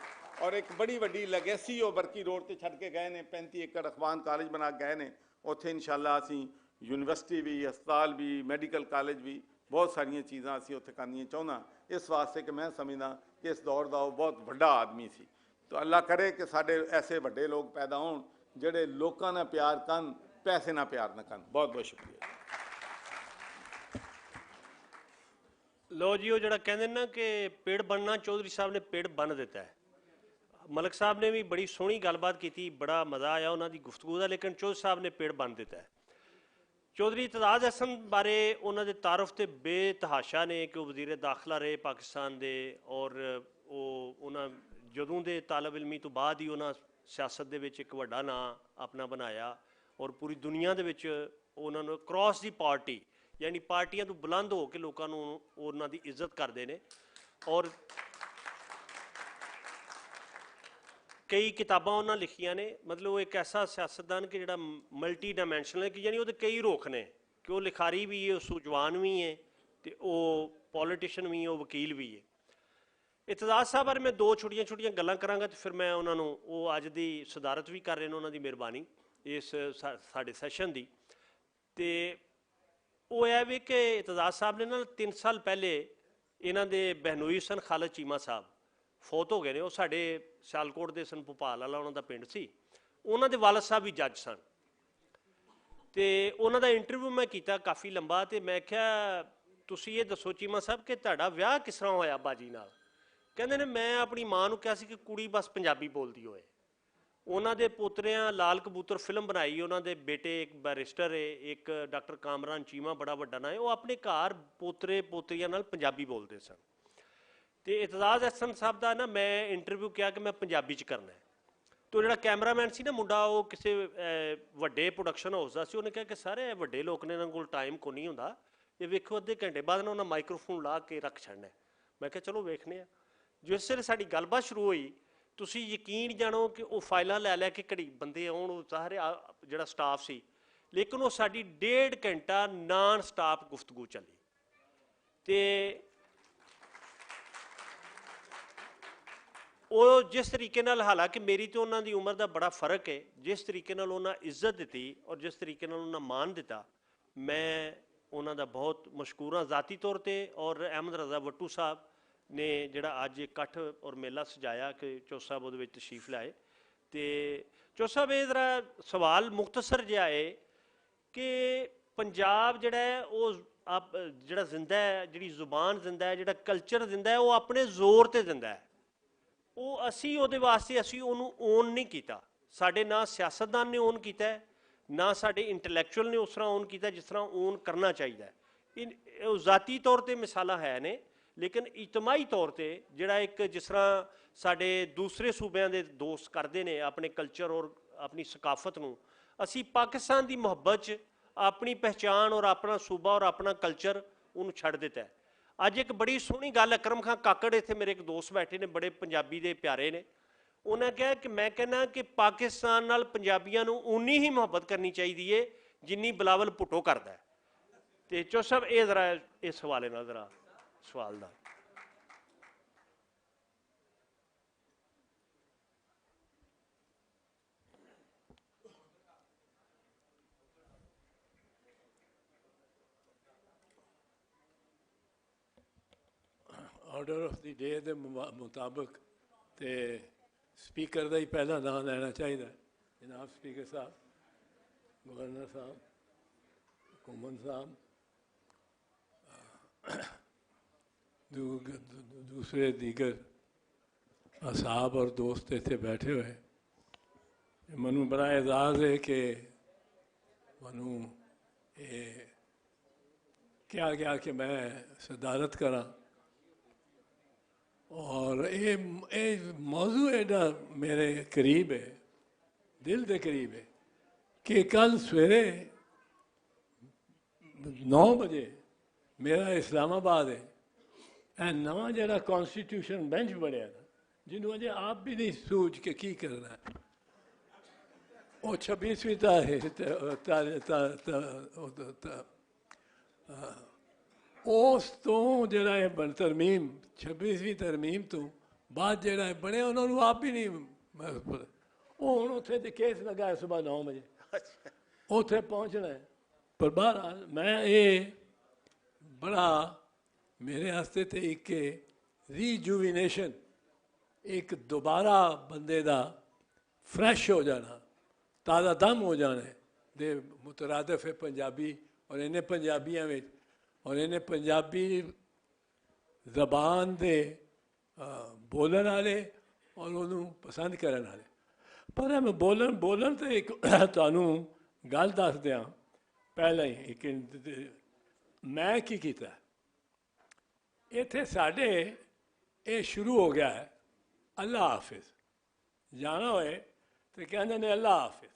ਔਰ ਇੱਕ ਬੜੀ ਵੱਡੀ ਲੈਗੇਸੀ ਉਹ ਬਰਕੀ ਰੋਡ ਤੇ ਛੱਡ ਕੇ ਗਏ ਨੇ, 35 ਏਕੜ ਅਖਵਾਨ ਕਾਲਜ ਬਣਾ ਕੇ ਗਏ ਨੇ। ਉੱਥੇ ਇਨਸ਼ਾਅੱਲਾ ਅਸੀਂ ਯੂਨੀਵਰਸਿਟੀ ਵੀ, ਹਸਪਤਾਲ ਵੀ, ਮੈਡੀਕਲ ਕਾਲਜ ਵੀ, ਬਹੁਤ ਸਾਰੀਆਂ ਚੀਜ਼ਾਂ ਅਸੀਂ ਉੱਥੇ ਕਰਨੀਆਂ ਚਾਹੁੰਦਾ। ਇਸ ਵਾਸਤੇ ਕਿ ਮੈਂ ਸਮਝਦਾ ਕਿ ਇਸ ਦੌਰ ਦਾ ਉਹ ਬਹੁਤ ਵੱਡਾ ਆਦਮੀ ਸੀ। ਤਾਂ ਅੱਲਾ ਕਰੇ ਕਿ ਸਾਡੇ ਐਸੇ ਵੱਡੇ ਲੋਕ ਪੈਦਾ ਹੋਣ ਜਿਹੜੇ ਲੋਕਾਂ ਨਾਲ ਪਿਆਰ ਕਰਨ, ਪੈਸੇ ਨਾਲ ਪਿਆਰ ਨਾ ਕਰਨ। ਬਹੁਤ ਬਹੁਤ ਸ਼ੁਕਰੀਆ। ਲੋ ਜੀ, ਉਹ ਜਿਹੜਾ ਕਹਿੰਦੇ ਨਾ ਕਿ ਪੇੜ ਬਣਨਾ, ਚੌਧਰੀ ਸਾਹਿਬ ਨੇ ਪੇੜ ਬੰਨ ਦਿੱਤਾ ਹੈ। ਮਲਕ ਸਾਹਿਬ ਨੇ ਵੀ ਬੜੀ ਸੋਹਣੀ ਗੱਲਬਾਤ ਕੀਤੀ, ਬੜਾ ਮਜ਼ਾ ਆਇਆ ਉਹਨਾਂ ਦੀ ਗੁਫ਼ਤਗੂ ਦਾ, ਲੇਕਿਨ ਚੌਧਰੀ ਸਾਹਿਬ ਨੇ ਪੇੜ ਬੰਨ ਦਿੱਤਾ ਹੈ। ਚੌਧਰੀ ਇਤਜ਼ਾਜ਼ ਅਹਿਸਨ ਬਾਰੇ ਉਹਨਾਂ ਦੇ ਤਾਰਫ ਤੇ ਬੇਤਹਾਸ਼ਾ ਨੇ ਕਿ ਉਹ ਵਜ਼ੀਰ ਦਾਖਲਾ ਰਹੇ ਪਾਕਿਸਤਾਨ ਦੇ, ਔਰ ਉਹ ਉਹਨਾਂ ਜਦੋਂ ਦੇ ਤਾਲਬ ਇਲਮੀ ਤੋਂ ਬਾਅਦ ਹੀ ਉਹਨਾਂ ਸਿਆਸਤ ਦੇ ਵਿੱਚ ਇੱਕ ਵੱਡਾ ਨਾਂ ਆਪਣਾ ਬਣਾਇਆ ਔਰ ਪੂਰੀ ਦੁਨੀਆ ਦੇ ਵਿੱਚ ਉਹਨਾਂ ਨੂੰ ਕ੍ਰਾਸ ਦੀ ਪਾਰਟੀ ਯਾਨੀ ਪਾਰਟੀਆਂ ਤੋਂ ਬੁਲੰਦ ਹੋ ਕੇ ਲੋਕਾਂ ਨੂੰ ਉਹਨਾਂ ਦੀ ਇੱਜ਼ਤ ਕਰਦੇ ਨੇ। ਔਰ ਕਈ ਕਿਤਾਬਾਂ ਉਹਨਾਂ ਲਿਖੀਆਂ ਨੇ, ਮਤਲਬ ਉਹ ਇੱਕ ਐਸਾ ਸਿਆਸਤਦਾਨ ਕਿ ਜਿਹੜਾ ਮਲਟੀ ਡਾਇਮੈਂਸ਼ਨਲ ਹੈ, ਕਿ ਯਾਨੀ ਉਹਦੇ ਕਈ ਰੁੱਖ ਨੇ, ਕਿ ਉਹ ਲਿਖਾਰੀ ਵੀ ਹੈ, ਉਹ ਸੂਝਵਾਨ ਵੀ ਹੈ, ਤੇ ਉਹ ਪੋਲੀਟੀਸ਼ੀਅਨ ਵੀ ਹੈ, ਉਹ ਵਕੀਲ ਵੀ ਹੈ। ਇਤਜ਼ਾਜ਼ ਸਾਹਿਬ ਬਾਰੇ ਮੈਂ ਦੋ ਛੋਟੀਆਂ ਗੱਲਾਂ ਕਰਾਂਗਾ, ਤੇ ਫਿਰ ਮੈਂ ਉਹਨਾਂ ਨੂੰ, ਉਹ ਅੱਜ ਦੀ ਸਦਾਰਤ ਵੀ ਕਰ ਰਹੇ ਨੇ, ਉਹਨਾਂ ਦੀ ਮਿਹਰਬਾਨੀ ਇਸ ਸਾਡੇ ਸੈਸ਼ਨ ਦੀ। ਤੇ ਉਹ ਇਹ ਵੀ ਕਿ ਇਤਜ਼ਾਜ਼ ਸਾਹਿਬ ਨੇ ਨਾ 3 ਸਾਲ ਪਹਿਲੇ ਇਹਨਾਂ ਦੇ ਬਹਿਨੋਈ ਸਨ ਖਾਲਦ ਚੀਮਾ ਸਾਹਿਬ ਫੌਤ ਹੋ ਗਏ ਨੇ। ਉਹ ਸਾਡੇ ਸਿਆਲਕੋਟ ਦੇ ਸਨ, ਭੋਪਾਲ ਵਾਲਾ ਉਹਨਾਂ ਦਾ ਪਿੰਡ ਸੀ। ਉਹਨਾਂ ਦੇ ਵਾਲਦ ਸਾਹਿਬ ਵੀ ਜੱਜ ਸਨ, ਤੇ ਉਹਨਾਂ ਦਾ ਇੰਟਰਵਿਊ ਮੈਂ ਕੀਤਾ ਕਾਫੀ ਲੰਬਾ। ਤੇ ਮੈਂ ਕਿਹਾ ਤੁਸੀਂ ਇਹ ਦੱਸੋ ਚੀਮਾ ਸਾਹਿਬ ਕਿ ਤੁਹਾਡਾ ਵਿਆਹ ਕਿਸ ਤਰ੍ਹਾਂ ਹੋਇਆ ਬਾਜੀ ਨਾਲ? ਕਹਿੰਦੇ ਨੇ ਮੈਂ ਆਪਣੀ ਮਾਂ ਨੂੰ ਕਿਹਾ ਸੀ ਕਿ ਕੁੜੀ ਬਸ ਪੰਜਾਬੀ ਬੋਲਦੀ ਹੋਏ। ਉਹਨਾਂ ਦੇ ਪੋਤਰਿਆਂ ਲਾਲ ਕਬੂਤਰ ਫਿਲਮ ਬਣਾਈ, ਉਹਨਾਂ ਦੇ ਬੇਟੇ ਇੱਕ ਬੈਰਿਸਟਰ ਹੈ, ਇੱਕ ਡਾਕਟਰ ਕਾਮਰਾਨ ਚੀਮਾ ਬੜਾ ਵੱਡਾ ਨਾਂ ਹੈ, ਉਹ ਆਪਣੇ ਘਰ ਪੋਤਰੇ ਪੋਤਰੀਆਂ ਨਾਲ ਪੰਜਾਬੀ ਬੋਲਦੇ ਸਨ। ਤੇ ਇਤਜ਼ਾਜ਼ ਅਹਿਸਨ ਸਾਹਿਬ ਦਾ ਨਾ ਮੈਂ ਇੰਟਰਵਿਊ ਕਿਹਾ ਕਿ ਮੈਂ ਪੰਜਾਬੀ 'ਚ ਕਰਨਾ ਹੈ। ਤੋ ਜਿਹੜਾ ਕੈਮਰਾਮੈਨ ਸੀ ਨਾ ਮੁੰਡਾ, ਉਹ ਕਿਸੇ ਵੱਡੇ ਪ੍ਰੋਡਕਸ਼ਨ ਹਾਊਸ ਦਾ ਸੀ, ਉਹਨੇ ਕਿਹਾ ਕਿ ਸਾਰੇ ਵੱਡੇ ਲੋਕ ਨੇ, ਇਹਨਾਂ ਕੋਲ ਟਾਈਮ ਕੋ ਨਹੀਂ ਹੁੰਦਾ, ਇਹ ਵੇਖੋ ਅੱਧੇ ਘੰਟੇ ਬਾਅਦ ਨਾ ਉਹਨਾਂ ਮਾਈਕਰੋਫੋਨ ਲਾ ਕੇ ਰੱਖ ਛੱਡਣਾ। ਮੈਂ ਕਿਹਾ ਚਲੋ ਵੇਖਦੇ ਹਾਂ। ਜਿਸ ਵੇਲੇ ਸਾਡੀ ਗੱਲਬਾਤ ਸ਼ੁਰੂ ਹੋਈ, ਤੁਸੀਂ ਯਕੀਨ ਜਾਣੋ ਕਿ ਉਹ ਫਾਈਲਾਂ ਲੈ ਕੇ ਘੜੀ ਬੰਦੇ ਆਉਣ, ਉਹ ਸਾਰੇ ਜਿਹੜਾ ਸਟਾਫ ਸੀ, ਲੇਕਿਨ ਉਹ ਸਾਡੀ 1.5 ਘੰਟਾ ਨਾਨ ਸਟਾਪ ਗੁਫ਼ਤਗੂ ਚੱਲੀ। ਤੇ ਉਹ ਜਿਸ ਤਰੀਕੇ ਨਾਲ, ਹਾਲਾਂਕਿ ਮੇਰੀ ਤੇ ਉਹਨਾਂ ਦੀ ਉਮਰ ਦਾ ਬੜਾ ਫਰਕ ਹੈ, ਜਿਸ ਤਰੀਕੇ ਨਾਲ ਉਹਨਾਂ ਇੱਜ਼ਤ ਦਿੱਤੀ ਔਰ ਜਿਸ ਤਰੀਕੇ ਨਾਲ ਉਹਨਾਂ ਮਾਣ ਦਿੱਤਾ, ਮੈਂ ਉਹਨਾਂ ਦਾ ਬਹੁਤ ਮਸ਼ਕੂਰ ਹਾਂ ਜ਼ਾਤੀ ਤੌਰ 'ਤੇ। ਔਰ ਅਹਿਮਦ ਰਜ਼ਾ ਵੱਟੂ ਸਾਹਿਬ ਨੇ ਜਿਹੜਾ ਅੱਜ ਇਕੱਠ ਔਰ ਮੇਲਾ ਸਜਾਇਆ, ਕਿ ਚੌਥ ਸਾਹਿਬ ਉਹਦੇ ਵਿੱਚ ਤਸ਼ਰੀਫ ਲਾਏ। ਤੇ ਚੌਥ ਸਾਹਿਬ ਇਹ ਜ਼ਰਾ ਸਵਾਲ ਮੁਖਤਸਰ ਜਿਹਾ ਹੈ ਕਿ ਪੰਜਾਬ ਜਿਹੜਾ ਹੈ ਉਹ ਜਿਹੜਾ ਜ਼ਿੰਦਾ ਹੈ, ਜਿਹੜੀ ਜ਼ੁਬਾਨ ਜ਼ਿੰਦਾ ਹੈ, ਜਿਹੜਾ ਕਲਚਰ ਜ਼ਿੰਦਾ ਹੈ, ਉਹ ਆਪਣੇ ਜ਼ੋਰ 'ਤੇ ਜ਼ਿੰਦਾ ਹੈ। ਉਹ ਅਸੀਂ ਉਹਦੇ ਵਾਸਤੇ ਅਸੀਂ ਉਹਨੂੰ ਓਨ ਨਹੀਂ ਕੀਤਾ। ਸਾਡੇ ਨਾ ਸਿਆਸਤਦਾਨ ਨੇ ਓਨ ਕੀਤਾ ਹੈ, ਨਾ ਸਾਡੇ ਇੰਟੈਲੈਕਚੁਅਲ ਨੇ ਉਸ ਤਰ੍ਹਾਂ ਓਨ ਕੀਤਾ ਜਿਸ ਤਰ੍ਹਾਂ ਓਨ ਕਰਨਾ ਚਾਹੀਦਾ ਹੈ। ਉਹ ਜ਼ਾਤੀ ਤੌਰ 'ਤੇ ਮਿਸਾਲਾਂ ਹੈ ਨੇ, ਲੇਕਿਨ ਇਜਤਮਾਈ ਤੌਰ 'ਤੇ ਜਿਹੜਾ ਇੱਕ, ਜਿਸ ਤਰ੍ਹਾਂ ਸਾਡੇ ਦੂਸਰੇ ਸੂਬਿਆਂ ਦੇ ਦੋਸਤ ਕਰਦੇ ਨੇ ਆਪਣੇ ਕਲਚਰ ਔਰ ਆਪਣੀ ਸਕਾਫਤ ਨੂੰ, ਅਸੀਂ ਪਾਕਿਸਤਾਨ ਦੀ ਮੁਹੱਬਤ 'ਚ ਆਪਣੀ ਪਹਿਚਾਣ ਔਰ ਆਪਣਾ ਸੂਬਾ ਔਰ ਆਪਣਾ ਕਲਚਰ ਉਹਨੂੰ ਛੱਡ ਦਿੱਤਾ। ਅੱਜ ਇੱਕ ਬੜੀ ਸੋਹਣੀ ਗੱਲ, ਅਕਰਮ ਖਾਨ ਕਾਕੜ ਇੱਥੇ ਮੇਰੇ ਇੱਕ ਦੋਸਤ ਬੈਠੇ ਨੇ, ਬੜੇ ਪੰਜਾਬੀ ਦੇ ਪਿਆਰੇ ਨੇ, ਉਹਨਾਂ ਕਿਹਾ ਕਿ ਮੈਂ ਕਹਿੰਦਾ ਕਿ ਪਾਕਿਸਤਾਨ ਨਾਲ ਪੰਜਾਬੀਆਂ ਨੂੰ ਉਨੀ ਹੀ ਮੁਹੱਬਤ ਕਰਨੀ ਚਾਹੀਦੀ ਹੈ ਜਿੰਨੀ ਬਿਲਾਵਲ ਭੁੱਟੋ ਕਰਦਾ ਹੈ। ਤੇ ਚੌ ਸਾਹਿਬ ਇਹ ਜ਼ਰਾ ਇਸ ਹਵਾਲੇ ਨਾਲ ਜ਼ਰਾ ਸਵਾਲ ਦਾ। ਆਰਡਰ ਆਫ ਦੀ ਡੇ ਦੇ ਮੁਤਾਬਕ ਤੇ ਸਪੀਕਰ ਦਾ ਹੀ ਪਹਿਲਾ ਨਾਂ ਲੈਣਾ ਚਾਹੀਦਾ। ਜਨਾਬ ਸਪੀਕਰ ਸਾਹਿਬ, ਗਵਰਨਰ ਸਾਹਿਬ, ਹੁਕੂਮਤ ਸਾਹਿਬ, दूसरे दीगर असाब और दोस्त इतने बैठे हुए, मनु बड़ा एजाज़ है कि मनु क्या क्या कि मैं सदारत करा। और ये मौजू एडा मेरे करीब है, दिल के करीब है कि कल सवेरे 9 बजे मेरा इस्लामाबाद है नवा जरा कॉन्स्टिट्यूशन बेंच बनया ना, जिन्होंने अजे आप भी नहीं सूझ के की करना है, वो 26वीं उस तो जरा है तरमीम 26वीं तरमीम तो बाद जरा बने उन्होंने आप भी नहीं वो हूँ उत्थे तो केस लगा सुबह 9 बजे उत्थे पहुँचना है। पर बहरहाल मैं ये बड़ा मेरे वास्ते तो एक रीजुविनेशन, एक दोबारा बंदे दा फ्रैश हो जाना, ताज़ा दम हो जाना दे मुतरादफ है पंजाबी और इन्हें पंजाबियों में और इन्हें पंजाबी जबान दे बोलन वाले और उन्होंने पसंद करने वाले। पर मैं बोलन तो एक तुहानू गल दस दिया पहले ही एक मैं की कीता इत्थे साढ़े ये शुरू हो गया है अल्लाह हाफिज जाना होए तो कहते ने अल्लाह हाफिज।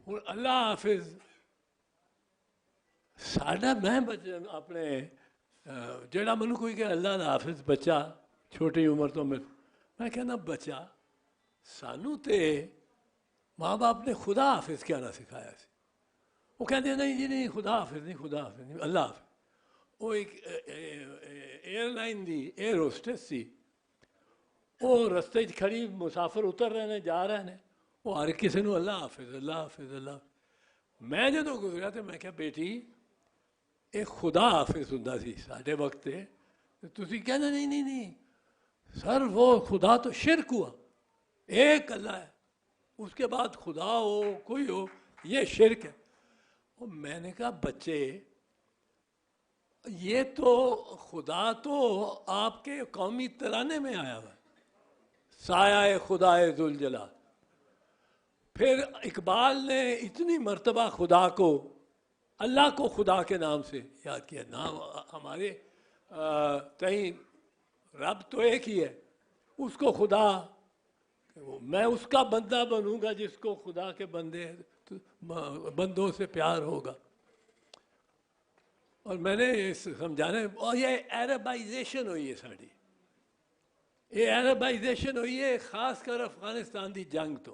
हूँ अल्लाह हाफिज ਸਾਡਾ ਮੈਂ ਬੱਚੇ ਆਪਣੇ ਜਿਹੜਾ ਮੈਨੂੰ ਕੋਈ ਕਿ ਅੱਲਾ ਦਾ ਹਾਫਿਜ਼ ਬੱਚਾ ਛੋਟੀ ਉਮਰ ਤੋਂ ਮੈਂ ਕਹਿੰਦਾ ਬੱਚਾ ਸਾਨੂੰ ਤੇ ਮਾਂ-ਬਾਪ ਨੇ ਖੁਦਾ ਹਾਫਿਜ਼ ਕਹਿਣਾ ਸਿਖਾਇਆ ਸੀ। ਉਹ ਕਹਿੰਦੇ ਨਹੀਂ ਜੀ ਨਹੀਂ, ਖੁਦਾ ਹਾਫਿਜ਼ ਨਹੀਂ, ਖੁਦਾ ਹਾਫਿਜ਼ ਨਹੀਂ, ਅੱਲਾ ਹਾਫਿਜ਼। ਉਹ ਇੱਕ 에ਅਰਲਾਈਨ ਦੀ 에ਅਰ ਹੋਸਟੈਸ ਸੀ। ਉਹ ਰਸਤੇ 'ਚ ਖੜੀ, ਮੁਸਾਫਰ ਉਤਰ ਰਹੇ ਨੇ, ਜਾ ਰਹੇ ਨੇ, ਉਹ ਹਰ ਕਿਸੇ ਨੂੰ ਅੱਲਾ ਹਾਫਿਜ਼, ਅੱਲਾ ਹਾਫਿਜ਼, ਅੱਲਾ। ਮੈਂ ਜਦੋਂ ਗੁਜ਼ਰਿਆ ਤੇ ਮੈਂ ਕਿਹਾ ਬੇਟੀ ਇਹ ਖੁਦਾ ਹਾਫਿਜ਼ ਹੁੰਦਾ ਸੀ ਸਾਡੇ ਵਕਤ 'ਤੇ, ਤੁਸੀਂ ਕਹਿੰਦੇ नहीं नहीं नहीं सर वो खुदा तो शिरक हुआ, एक अल्लाह है, उसके बाद खुदा हो कोई हो, ये शिरक है। और मैंने कहा बच्चे ये तो खुदा तो आपके कौमी तराने में आया हुआ, साया खुदाए जुल जलाल। फिर इकबाल ने इतनी मर्तबा खुदा को, अल्लाह को खुदा के नाम से याद किया। नाम हमारे कहीं रब तो एक ही है, उसको खुदा, मैं उसका बंदा बनूंगा जिसको खुदा के बंदों से प्यार होगा। और मैंने समझाने, और ये अरबाइजेशन हुई है साड़ी, ये अरबाइजेशन हुई है खासकर अफगानिस्तान की जंग तो।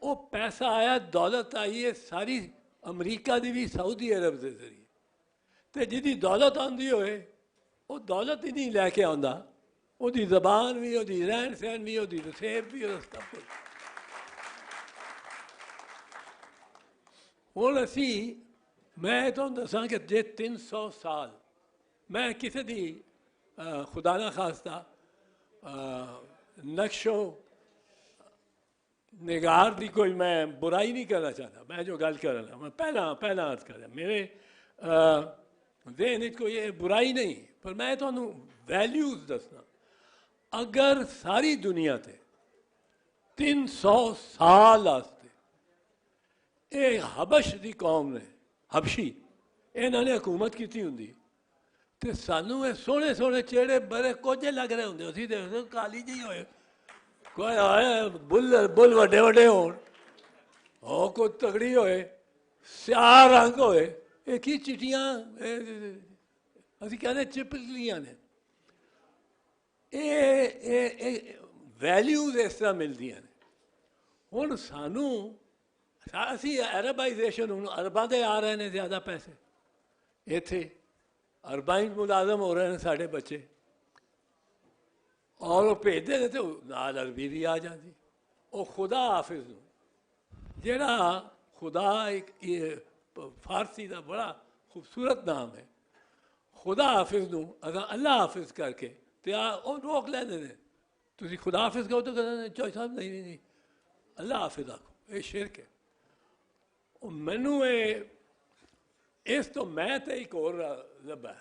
वो पैसा आया, दौलत आई है सारी अमरीका की भी सऊदी अरब के जरिए, तो जिहदी दौलत आती होए वो दौलत ही नहीं लैके आंदा, ਉਹਦੀ ਜ਼ਬਾਨ ਵੀ, ਉਹਦੀ ਰਹਿਣ ਸਹਿਣ ਵੀ, ਉਹਦੀ ਨਸੇਬ ਵੀ, ਉਹਦਾ ਸਭ ਕੁਝ। ਹੁਣ ਅਸੀਂ, ਮੈਂ ਤੁਹਾਨੂੰ ਦੱਸਾਂ ਕਿ ਜੇ 300 ਸਾਲ ਮੈਂ ਕਿਸੇ ਦੀ ਖੁਦਾ ਨਾ ਖਾਸਤਾ ਨਕਸ਼ੋ ਨਿਗਾਰ ਦੀ ਕੋਈ ਮੈਂ ਬੁਰਾਈ ਨਹੀਂ ਕਰਨਾ ਚਾਹੁੰਦਾ। ਮੈਂ ਜੋ ਗੱਲ ਕਰ ਰਿਹਾ ਮੈਂ ਪਹਿਲਾਂ ਅਰਜ਼ ਕਰ ਰਿਹਾ, ਮੇਰੇ ਜ਼ਿਹਨ 'ਚ ਕੋਈ ਇਹ ਬੁਰਾਈ ਨਹੀਂ, ਪਰ ਮੈਂ ਤੁਹਾਨੂੰ ਵੈਲਿਊਜ਼ ਦੱਸਣਾ। अगर सारी दुनिया ते 300 साल वास्ते ये हबश की कौम ने, हबशी इन्होंने हुकूमत की होंगी तो सानू ये सोहने सोहने चेहरे बड़े कोझे लग रहे होंगे, असीं देखो काली जी होए, कोई आए बुल वड्डे वड्डे होण, हो कोई तगड़ी होए, स्याह रंग होए, एक ही चिट्टियां असीं कहते चिपकलियां ने। वैल्यूज़ इस तरह मिलदियां ने। हुण सानू असीं अरबाइजेशन, हुण अरबां दे आ रहे हैं ज़्यादा पैसे, इत्थे अरबां मुलाजम हो रहे हैं साढ़े बच्चे, और वो भेजते हैं तो नाल अरबी भी आ जाती। वो खुदा हाफिज नूं, जिहड़ा खुदा एक फारसी का बड़ा खूबसूरत नाम है, खुदा हाफिज नूं असां अल्लाह हाफिज करके तो वो रोक लेंदे ने। तुसीं खुदा हाफिज कहो तो कहते चौधरी साहब नहीं नहीं नहीं अल्लाह हाफिज आखो, ये शिरक है। मैनू इस तो मैं तो एक होर लभा,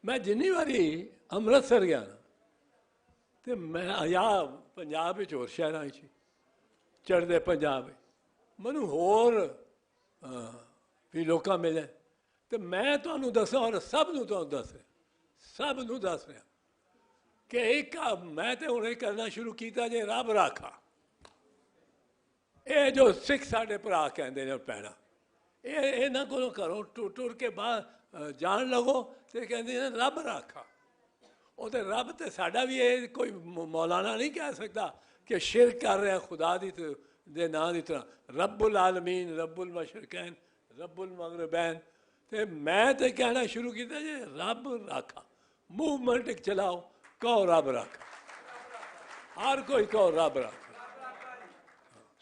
मैं जिन्नी बारी अमृतसर गया ना तो मैं या पंजाब होर शहरां चढ़दे पंजाब मैनू होर भी लोग मिले तो मैं तुहानू दसां, और सब नूं तुहानू दस रहा, सब नूं दस रहा कि एक मैं तो हुणे करना शुरू किया जे रब राखा। ये जो सिख साढ़े भरा कहते हैं भैन, ये इन्हों को करो टुर के बाद जान लगो तो कहते हैं रब राखा। वो तो रब तो साडा भी ये कोई मौलाना नहीं कह सकता कि शिरक कर रहा खुदा दे नाम की तरह। रब्बुल आलमीन, रब्बुल मशरकैन, रब्बुल मगरबैन, तो मैं तो कहना शुरू किया जे रब राखा। मूवमेंट चलाओ, कहो रब राखा, हर कोई कहो रब राखा।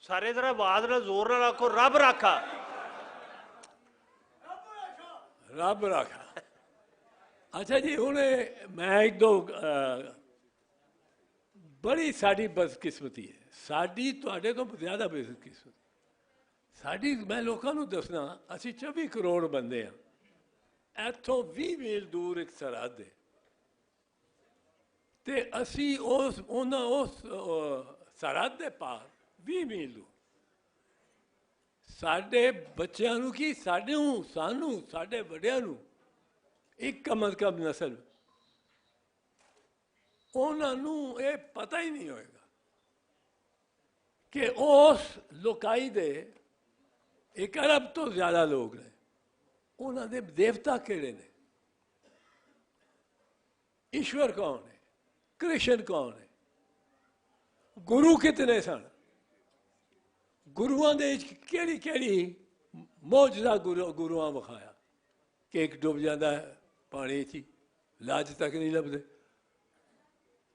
सारे जरा आवाज ना जोर ना रखो, रब राखा, रब राखा। अच्छा जी, हूँ मैं एक दो बड़ी साड़ी बदकिस्मती है, साड़ी तुहाडे तो ज़्यादा बदकिस्मती साड़ी। मैं लोगों को दसना, असी 24 करोड़ बंदे हैं, इतों 20 मील दूर एक सरहद है, तो असी उस सरहद के पार 20 मील दूर साढ़े बच्चों की, सानू साढ़े वड्डियां नूं एक कम अज कम नस्ल उन्होंने ये पता ही नहीं होएगा कि उस लोकाई दे 1 अरब तो ज़्यादा लोग ने, ਉਹਨਾਂ ਦੇ ਦੇਵਤਾ ਕਿਹੜੇ ਨੇ, ਈਸ਼ਵਰ ਕੌਣ ਹੈ, ਕ੍ਰਿਸ਼ਨ ਕੌਣ ਹੈ, ਗੁਰੂ ਕਿਤਨੇ ਸਨ, ਗੁਰੂਆਂ ਦੇ ਕਿਹੜੀ ਕਿਹੜੀ ਮੌਜਜ਼ਾ ਗੁਰੂਆਂ ਵਿਖਾਇਆ ਕਿ ਇੱਕ ਡੁੱਬ ਜਾਂਦਾ ਹੈ ਪਾਣੀ 'ਚ, ਲਾਜ ਤੱਕ ਨਹੀਂ ਲੱਭਦੇ।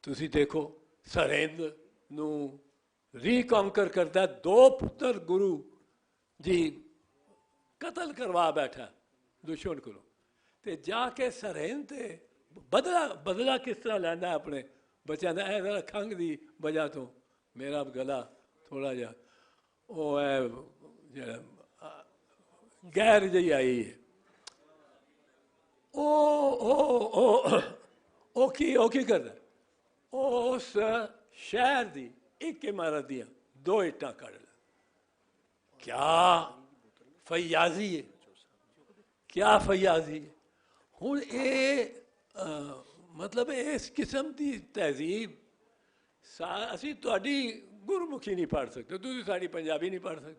ਤੁਸੀਂ ਦੇਖੋ ਸਰਹਿੰਦ ਨੂੰ ਰੀਕੌਂਕਰ ਕਰਦਾ, 2 ਪੁੱਤਰ ਗੁਰੂ ਜੀ ਕਤਲ ਕਰਵਾ ਬੈਠਾ ਦੁਸ਼ਮਣ ਕੋਲੋਂ, ਤੇ ਜਾ ਕੇ ਸਰਹਿੰਦ ਤੇ ਬਦਲਾ ਕਿਸ ਤਰ੍ਹਾਂ ਲੈਂਦਾ ਆਪਣੇ ਬੱਚਿਆਂ ਦਾ। ਇਹ ਜ਼ਰਾ ਖੰਘ ਦੀ ਵਜ੍ਹਾ ਤੋਂ ਮੇਰਾ ਗਲਾ ਥੋੜ੍ਹਾ ਜਿਹਾ ਉਹ ਹੈ ਜਿਹੜਾ ਗੈਰ ਜਿਹੀ ਆਈ ਹੈ। ਉਹ ਕੀ ਕਰਦਾ, ਉਸ ਸ਼ਹਿਰ ਦੀ ਇੱਕ ਇਮਾਰਤ ਦੀਆਂ 2 ਇੱਟਾਂ ਕੱਢ ਲੈ। ਕਿਆ ਫਯਾਜ਼ੀ ਹੈ, ਕਿਆ ਫਯਾਜ਼ੀ ਹੈ। ਹੁਣ ਇਹ ਮਤਲਬ ਇਸ ਕਿਸਮ ਦੀ ਤਹਿਜ਼ੀਬ ਅਸੀਂ ਤੁਹਾਡੀ ਗੁਰਮੁਖੀ ਨਹੀਂ ਪੜ੍ਹ ਸਕਦੇ, ਤੁਸੀਂ ਸਾਡੀ ਪੰਜਾਬੀ ਨਹੀਂ ਪੜ੍ਹ ਸਕਦੇ।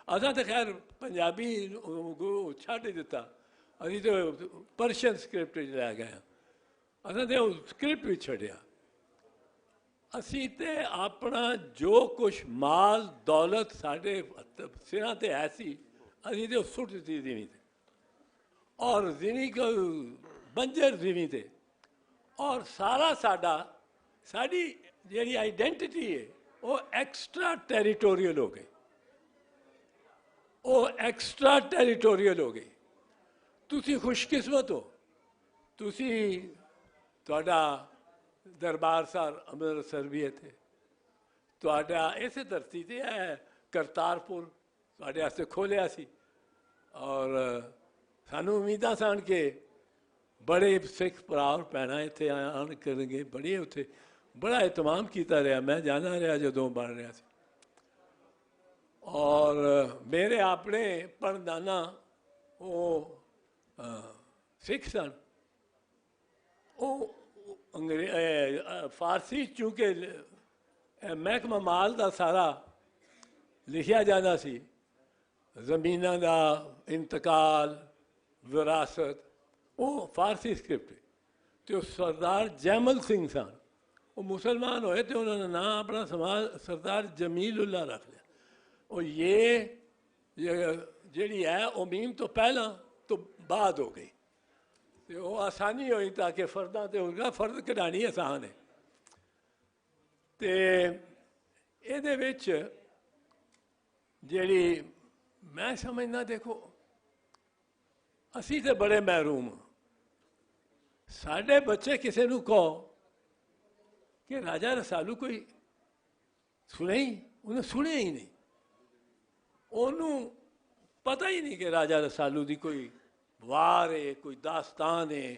ਅਸਾਂ ਤਾਂ ਖੈਰ ਪੰਜਾਬੀ ਛੱਡ ਦਿੱਤਾ, ਅਸੀਂ ਤਾਂ ਪਰਸ਼ੀਅਨ ਸਕ੍ਰਿਪਟ ਵਿੱਚ ਲੈ ਗਏ, ਅਸਾਂ ਤਾਂ ਉਹ ਸਕ੍ਰਿਪਟ ਵੀ ਛੱਡਿਆ। ਅਸੀਂ ਤੇ ਆਪਣਾ ਜੋ ਕੁਛ ਮਾਲ ਦੌਲਤ ਸਾਡੇ ਸਿਰਾਂ ਤੇ ਹੈ ਸੀ, ਅਸੀਂ ਤੇ ਉਹ ਸੁੱਟ ਦਿੱਤੀ ਜ਼ਮੀਨ ਤੇ, ਔਰ ਜ਼ਮੀਨ ਕੋ ਬੰਜਰ ਜ਼ਮੀਨ ਤੇ, ਔਰ ਸਾਰਾ ਸਾਡੀ ਜਿਹੜੀ ਆਈਡੈਂਟੀਟੀ ਹੈ ਉਹ ਐਕਸਟਰਾ ਟੈਰੀਟੋਰੀਅਲ ਹੋ ਗਈ, ਉਹ ਐਕਸਟਰਾ ਟੈਰੀਟੋਰੀਅਲ ਹੋ ਗਈ। ਤੁਸੀਂ ਖੁਸ਼ਕਿਸਮਤ ਹੋ, ਤੁਹਾਡਾ ਦਰਬਾਰ ਸਾਹਿਬ ਅੰਮ੍ਰਿਤਸਰ ਵੀ ਇੱਥੇ, ਤੁਹਾਡਾ ਇਸੇ ਧਰਤੀ ਤੇ ਹੈ ਕਰਤਾਰਪੁਰ ਤੁਹਾਡੇ ਵਾਸਤੇ ਖੋਲ੍ਹਿਆ ਸੀ, ਔਰ ਸਾਨੂੰ ਉਮੀਦਾਂ ਸਨ ਕਿ ਬੜੇ ਸਿੱਖ ਭਰਾ ਭੈਣਾਂ ਇੱਥੇ ਆਉਣ ਕਰਨਗੇ, ਬੜੇ ਉੱਥੇ ਬੜਾ ਇਤਮਾਮ ਕੀਤਾ ਰਿਹਾ, ਮੈਂ ਜਾਣਾ ਰਿਹਾ ਜਦੋਂ ਬਣ ਰਿਹਾ ਸੀ। ਔਰ ਮੇਰੇ ਆਪਣੇ ਪੜਦਾਨਾ ਉਹ ਸਿੱਖ ਸਨ, ਉਹ ਫਾਰਸੀ ਚੂੰਕਿ ਮਹਿਕਮਾ ਮਾਲ ਦਾ ਸਾਰਾ ਲਿਖਿਆ ਜਾਂਦਾ ਸੀ, ਜ਼ਮੀਨਾਂ ਦਾ ਇੰਤਕਾਲ, ਵਿਰਾਸਤ, ਉਹ ਫਾਰਸੀ ਸਕ੍ਰਿਪਟ। ਅਤੇ ਉਹ ਸਰਦਾਰ ਜੈਮਲ ਸਿੰਘ ਸਨ, ਉਹ ਮੁਸਲਮਾਨ ਹੋਏ ਅਤੇ ਉਹਨਾਂ ਨੇ ਨਾਂ ਆਪਣਾ ਸਰਦਾਰ ਜਮੀਲ-ਉल्लाह ਰੱਖ ਲਿਆ। ਉਹ ਜਿਹੜੀ ਹੈ ਉਹ ਮੀਮ ਤੋਂ ਪਹਿਲਾਂ ਤੋਂ ਬਾਅਦ ਹੋ ਗਈ, ਅਤੇ ਉਹ ਆਸਾਨੀ ਹੋਈ ਤਾਂ ਕਿ ਫਰਦਾਂ ਤੇ ਹੋਗਾ, ਫਰਦ ਕਢਾਉਣੀ ਆਸਾਨ ਹੈ। ਅਤੇ ਇਹਦੇ ਵਿੱਚ ਜਿਹੜੀ ਮੈਂ ਸਮਝਦਾ, ਦੇਖੋ ਅਸੀਂ ਤਾਂ ਬੜੇ ਮਹਿਰੂਮ ਹਾਂ। ਸਾਡੇ ਬੱਚੇ ਕਿਸੇ ਨੂੰ ਕਹੋ ਕਿ ਰਾਜਾ ਰਸਾਲੂ ਕੋਈ ਸੁਣਿਆ ਹੀ, ਉਹਨੇ ਸੁਣਿਆ ਹੀ ਨਹੀਂ, ਉਹਨੂੰ ਪਤਾ ਹੀ ਨਹੀਂ ਕਿ ਰਾਜਾ ਰਸਾਲੂ ਦੀ ਕੋਈ ਵਾਰ ਹੈ, ਕੋਈ ਦਾਸਤਾਨ ਹੈ।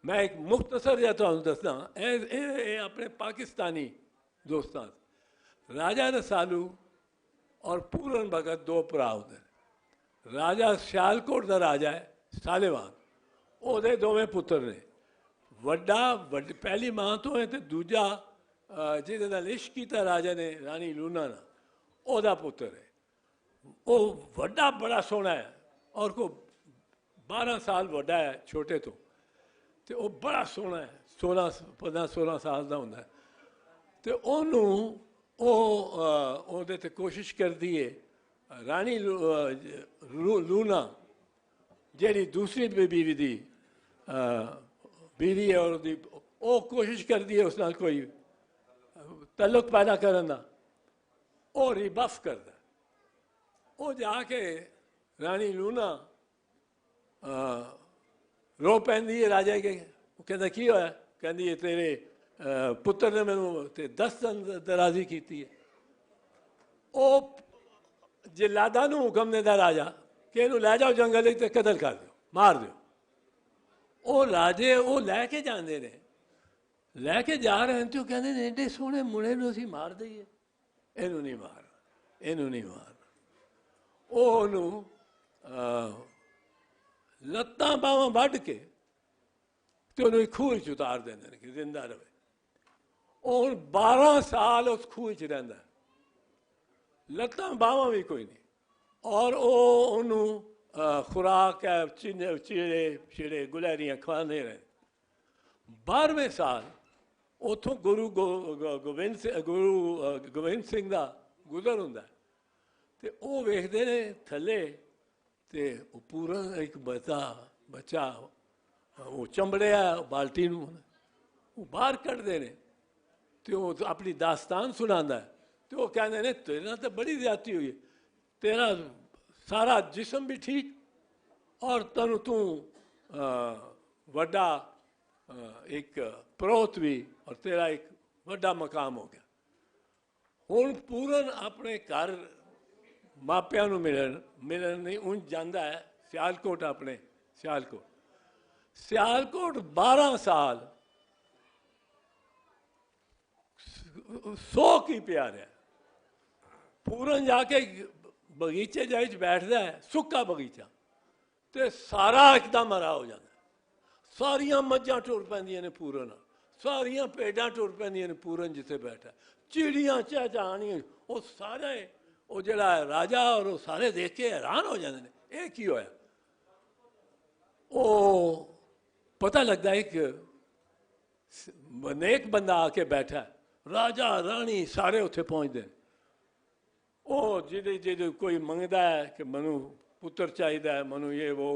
ਮੈਂ ਇੱਕ ਮੁਖਤਸਰ ਜਿਹਾ ਤੁਹਾਨੂੰ ਦੱਸਦਾ, ਇਹ ਆਪਣੇ ਪਾਕਿਸਤਾਨੀ ਦੋਸਤਾਂ, ਰਾਜਾ ਰਸਾਲੂ ਔਰ ਪੂਰਨ ਭਗਤ 2 ਭਰਾ ਹੁੰਦੇ ਨੇ। ਰਾਜਾ ਸਿਆਲਕੋਟ ਦਾ ਰਾਜਾ ਹੈ ਸਾਲੇਵਾਨ, ਉਹਦੇ 2 ਪੁੱਤਰ ਨੇ, ਪਹਿਲੀ ਮਾਂ ਤੋਂ ਹੈ ਅਤੇ ਦੂਜਾ ਜਿਹਦੇ ਨਾਲ ਇਸ਼ਕ ਕੀਤਾ ਰਾਜਾ ਨੇ ਰਾਣੀ ਲੂਣਾ ਨਾਲ, ਉਹਦਾ ਪੁੱਤਰ ਹੈ। ਉਹ ਵੱਡਾ ਬੜਾ ਸੋਹਣਾ ਹੈ, ਔਰ ਕੋ 12 ਸਾਲ ਵੱਡਾ ਹੈ ਛੋਟੇ ਤੋਂ, ਅਤੇ ਉਹ ਬੜਾ ਸੋਹਣਾ ਹੈ, 15-16 ਸਾਲ ਦਾ ਹੁੰਦਾ ਹੈ। ਅਤੇ ਉਹਨੂੰ ਉਹਦੇ 'ਤੇ ਕੋਸ਼ਿਸ਼ ਕਰਦੀ ਹੈ ਰਾਣੀ ਲੂਣਾ, ਜਿਹੜੀ ਦੂਸਰੀ ਬੀਵੀ ਦੀ ਬੀਵੀ ਹੈ, ਉਹ ਕੋਸ਼ਿਸ਼ ਕਰਦੀ ਹੈ ਉਸ ਨਾਲ ਕੋਈ ਤਾਲੁਕ ਪੈਦਾ ਕਰਨ ਦਾ। ਉਹ ਰਿਬਫ ਕਰਦਾ, ਉਹ ਜਾ ਕੇ ਰਾਣੀ ਲੂਣਾ ਰੋ ਪੈਂਦੀ ਹੈ ਰਾਜਾ ਕੇ। ਉਹ ਕਹਿੰਦਾ ਕੀ ਹੋਇਆ? ਕਹਿੰਦੀ ਤੇਰੇ ਪੁੱਤਰ ਨੇ ਮੈਨੂੰ ਤੇ 10 ਦਿਨ ਦਰਾਜ਼ੀ ਕੀਤੀ ਹੈ। ਉਹ ਜਲਾਦਾਂ ਨੂੰ ਹੁਕਮ ਦਿੰਦਾ ਰਾਜਾ ਕਿ ਇਹਨੂੰ ਲੈ ਜਾਓ ਜੰਗਲ ਵਿੱਚ ਤੇ ਕਤਲ ਕਰ ਦਿਓ, ਮਾਰ ਦਿਓ। ਉਹ ਰਾਜੇ ਉਹ ਲੈ ਕੇ ਜਾਂਦੇ ਨੇ, ਲੈ ਕੇ ਜਾ ਰਹੇ ਨੇ, ਤੇ ਉਹ ਕਹਿੰਦੇ ਨੇ ਐਡੇ ਸੋਹਣੇ ਮੁੰਡੇ ਨੂੰ ਅਸੀਂ ਮਾਰ ਦਈਏ, ਇਹਨੂੰ ਨਹੀਂ ਮਾਰਨਾ, ਇਹਨੂੰ ਨਹੀਂ ਮਾਰਨਾ। ਉਹ ਉਹਨੂੰ ਲੱਤਾਂ ਬਾਹਾਂ ਵੱਢ ਕੇ ਤੇ ਉਹਨੂੰ ਇੱਕ ਖੂਹ 'ਚ ਉਤਾਰ ਦਿੰਦੇ ਨੇ ਕਿ ਜ਼ਿੰਦਾ ਰਹੇ। ਉਹ ਹੁਣ 12 ਸਾਲ ਉਸ ਖੂਹ 'ਚ ਰਹਿੰਦਾ, ਲੱਤਾਂ ਬਾਹਾਂ ਵੀ ਕੋਈ ਨਹੀਂ, ਔਰ ਉਹ ਉਹਨੂੰ खुराक है चीड़े चीड़े गुलहरियाँ खवाते रहे। 12वें साल उतों गुरु गोविंद सिंह का गुजर होंदा ते वो वेखते ने थले ते पूरा एक बच्चा वो चंबड़िया बाल्टी नूं वो बाहर कढ़ते ने ते वो अपनी दास्तान सुनांदा ते वो कहते ने तेरे तो बड़ी ज्यादती हुई, तेरा सारा जिस्म भी ठीक और तनु तू वड्डा एक परोत भी और तेरा एक वड्डा मकाम हो गया। हुण पूरन अपने घर मापियां नूं मिलन नहीं उंज जांदा है सियालकोट, अपने सियालकोट 12 साल सो की प्यार है। पूरन जाके बगीचे जाइच बैठदा है, सुक्का बगीचा ते सारा एकदम हरा हो जाता, सारिया मझां टुर पैंदियां ने पूरन, सारिया भेडां टुर पैंदियां ने पूरन जिथे बैठा, चिड़ियां चहचहानियां, वो सारे वो जड़ा राजा और वो सारे देख के हैरान हो जाते हैं ये की होया। वो पता लगता है कि नेक बंदा आके बैठा है, राजा रानी सारे उत्थे पहुँचते हैं। वो जिदे कोई मंगता है कि मनु पुत्र चाहिए है, मनु ये वो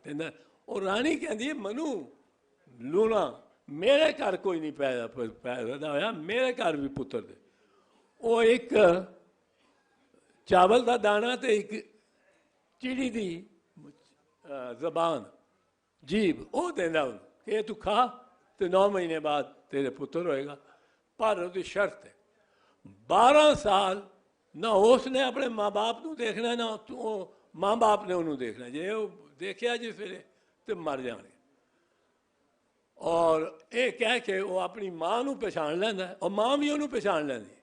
देंदा, और रानी कहती है मनु लूना मेरे घर कोई नहीं पैदा होया, मेरे घर भी पुत्र दे। वो एक चावल का दाना तो एक चिड़ी की जबान जीभ वो देना कि तू खा तो 9 महीने बाद तेरे पुत्र होएगा, पर उसकी शर्त है 12 साल ना उसने अपने माँ बाप को देखना ना माँ बाप ने उन्होंने देखना, जे वो देखा जिस वे तो मर जाने। और ये कह के वो अपनी माँ को पछाण लैंदा और माँ भी उन्होंने पछाण लैंदी।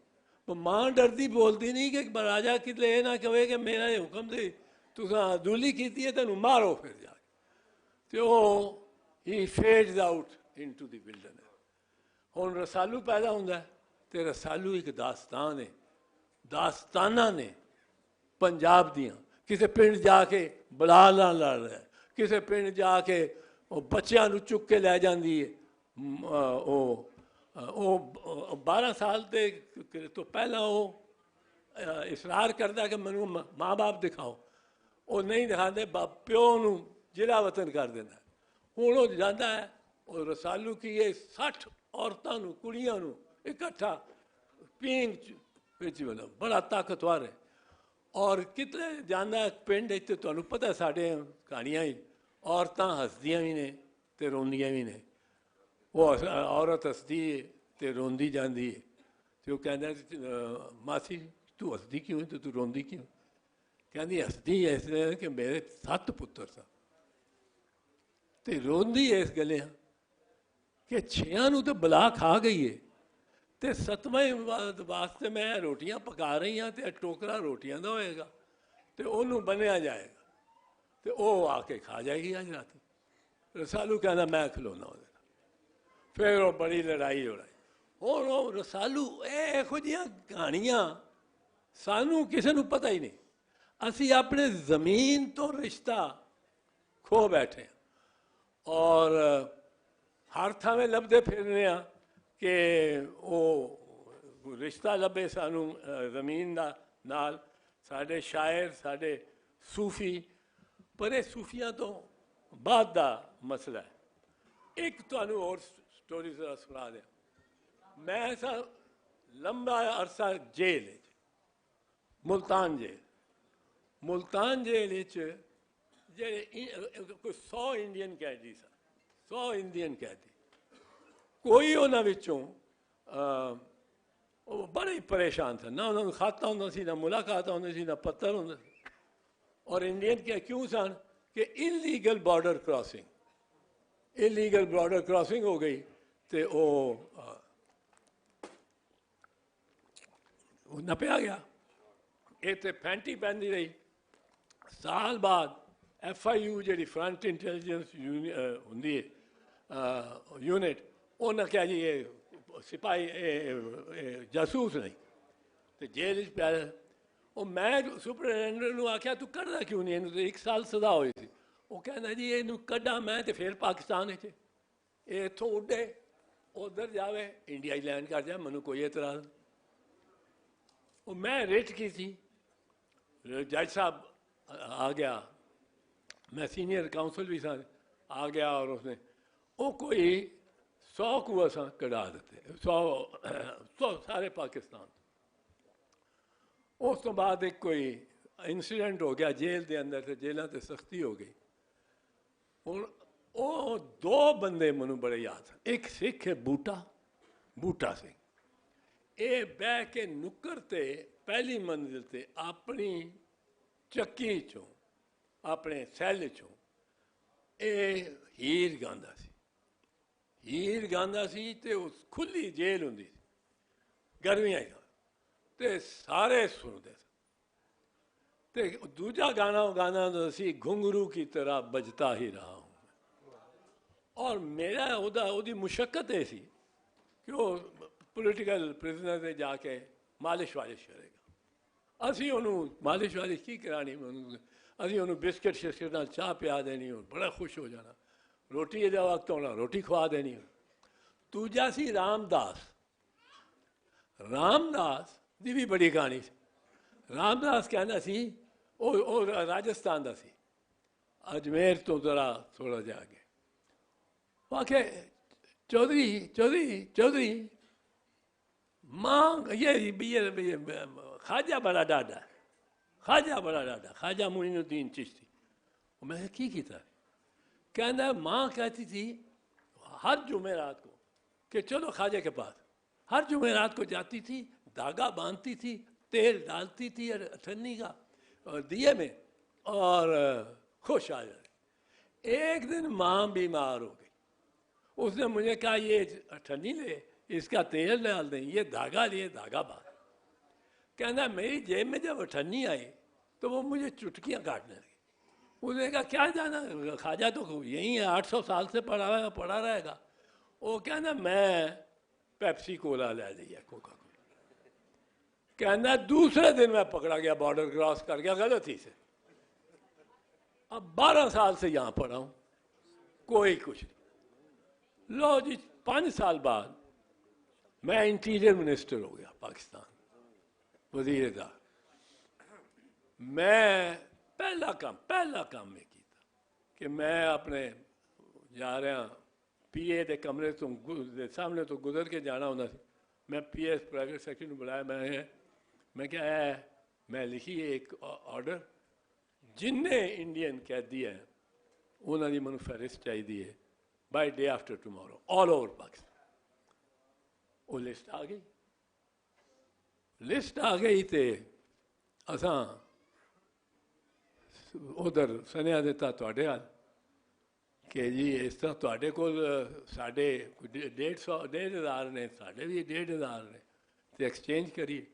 वो माँ डरदी बोलती नहीं कि राजा कितने ये ना कहे कि मेरा हुक्म से तुसां दूली की है तेन मारो फिर जाके, तो he fades out into the wilderness. हुण रसालू पैदा होंदा है ते रसालू एक दास्तान है, दास्ताना ने पंजाब दियाँ, किसी पिंड जाके बला नाल लड़ रहा है, किसी पिंड जाके वो बच्चों को चुक के लै जाती है। वो 12 साल तो पहला वो इसरार करता कि मैनू माँ बाप दिखाओ, वो नहीं दिखाते, प्यो नू जिला वतन कर देना। हुण वो जाता है और रसालू की ये 60 औरतों नू कुड़ियां नू इकट्ठा पींग मतलब बड़ा ताकतवर है। और कितने जाना पिंड तो तुहानू पता साढ़े कहानियां ही औरतां हसदियां भी ने ते रोंदियां भी ने। वो औरत हसदी है तो रोंदी जाती है, तो कहना मासी तू हसदी क्यों तो तू रोंदी क्यों? कहती हसदी इसलिए कि मेरे 7 पुत्र सा, तो रोंदी इस गल कि 6 तो बला खा गई है, तो 7वें वास्ते मैं रोटियां पका रही हाँ, तो टोकरा रोटियां का होएगा तो उन्होंने बनया जाएगा, तो वो आके खा जाएगी अज रात। रसालू कहना मैं खिलौना वो, फिर वो बड़ी लड़ाई लड़ाई। और वो रसालू यहो जिहियां कहानियां सानू किसी को पता ही नहीं, असी अपने जमीन तो रिश्ता खो बैठे और हर थावे लभदे फिरने कि वो रिश्ता लभे सानू जमीन दा नाल। साडे शायर साडे सूफी, पर ये सूफियां तो बाद दा मसला है। एक तुहानू और स्टोरी जरा सुना दें। मैं ऐसा लंबा अरसा जेल मुल्तान जेल जे कोई 100 इंडियन कैदी सन, 100 इंडियन कैदी, कोई उन्हां विचों बड़े ही परेशान थे, ना उन्होंने खाता होंदा सी, ना मुलाकात होंदी सी, ना पत्तर होंदा। और इंडियन क्या क्यों सन कि इलीगल बॉर्डर क्रॉसिंग हो गई तो वो नपया गया। इतने फैंटी पैंदी रही। साल बाद FIU जी फ्रंट इंटैलीजेंस होंगी है यूनिट, उन्हें क्या जी ये सिपाही जासूस नहीं तो जेल पाया। ਉਹ ਮੈਂ ਸੁਪਰਡੈਂਟ ਨੂੰ ਆਖਿਆ ਤੂੰ ਕੱਢਦਾ ਕਿਉਂ ਨਹੀਂ ਇਹਨੂੰ, ਤੇ 1 ਸਾਲ ਸਜ਼ਾ ਹੋਈ ਸੀ। ਉਹ ਕਹਿੰਦਾ ਜੀ ਇਹਨੂੰ ਕੱਢਾਂ ਮੈਂ ਤੇ ਫਿਰ ਪਾਕਿਸਤਾਨ ਵਿੱਚ ਇਹ ਇੱਥੋਂ ਉੱਡੇ ਉਧਰ ਜਾਵੇ, ਇੰਡੀਆ ਹੀ ਲੈਂਡ ਕਰ ਜਾ, ਮੈਨੂੰ ਕੋਈ ਇਤਰਾਜ਼ ਨਹੀਂ। ਉਹ ਮੈਂ ਰਿਟ ਕੀਤੀ, जज साहब आ गया, मैं सीनियर काउंसिल भी था, आ गया और उसने वो कोई 100 को असा कढ़ा देते, 100 सारे पाकिस्तान। उस तो बाद एक कोई इंसिडेंट हो गया जेल के अंदर, से जेलों से सख्ती हो गई। और वो 2 बंदे मैनू बड़े याद हैं, एक सिख है बूटा सिंह, ये बह के नुक्कर ते पहली मंजिल ते अपनी चक्की चों अपने सैल चों हीर गांदा सी, हीर गांदा सी ते उस खुली जेल हुंदी सी गर्मियां ते सारे सुनते थे। ते दूजा गाना गाना तो सी घुंघरू की तरह बजता ही रहा हूं। और मेरा ओदी मुशक्कत ऐ सी कि वो पोलिटिकल प्रिजनर से जाके मालिश वालिश करेगा। असी उन्होंने मालिश वालिश की करानी, असी उन्होंने बिस्किट शिस्किट नाल चाह पिया देनी और बड़ा खुश हो जाना, रोटी का वक्त होना रोटी खवा देनी। दूजा सी रामदास की भी बड़ी कहानी सी। रामदास कहना सी वो राजस्थान का सी, अजमेर तो जरा थोड़ा जा के आखे चौधरी माँ ये ख्वाजा बड़ा डाडा, ख्वाजा मुइनुद्दीन चिश्ती। मैं की किया, कहना माँ कहती थी हर जुमेरात को कि चलो ख्वाजा के पास, हर जुमेरात को जाती थी, धागा बांधती थी, तेल डालती थी अठन्नी का और दिए में और खुश आ जाए। एक दिन माँ बीमार हो गई, उसने मुझे कहा ये अठन्नी ले, इसका तेल डाल दें, ये धागा लिए, धागा बांध। कहना मेरी जेब में जब अठन्नी आई तो वो मुझे चुटकियाँ काटने लगी। उसने कहा क्या जाना, ख्वाजा तो यहीं है, 800 साल से पड़ा रहेगा। वो कहना मैं पेप्सी कोला ले लिया, कोका कोला। कहना दूसरे दिन मैं पकड़ा गया, बॉर्डर क्रॉस कर गया गलती से। अब 12 साल से यहाँ पड़ा हूँ, कोई कुछ नहीं। लो जी 5 साल बाद मैं इंटीरियर मिनिस्टर हो गया पाकिस्तान, वजीरदार। मैं पहला काम में किया कि मैं अपने जा रहा पीए के कमरे तो सामने तो गुजर के जाना होना सी। मैं पीएस प्राइवेट सेक्रेटरी ने बुलाया, मैं क्या है, मैं लिखी एक ऑर्डर जिन्ने इंडियन कैदी है उन्होंने मैं फहरिस्त चाहिए by day after tomorrow all over Pakistan. वो लिस्ट आ गई तो असा उधर सुनिया दिता थोड़े हाल कि जी इस तरह थोड़े को साढ़े 1,500 ने, साढ़े भी 1,500 ने, तो एक्सचेंज करिए।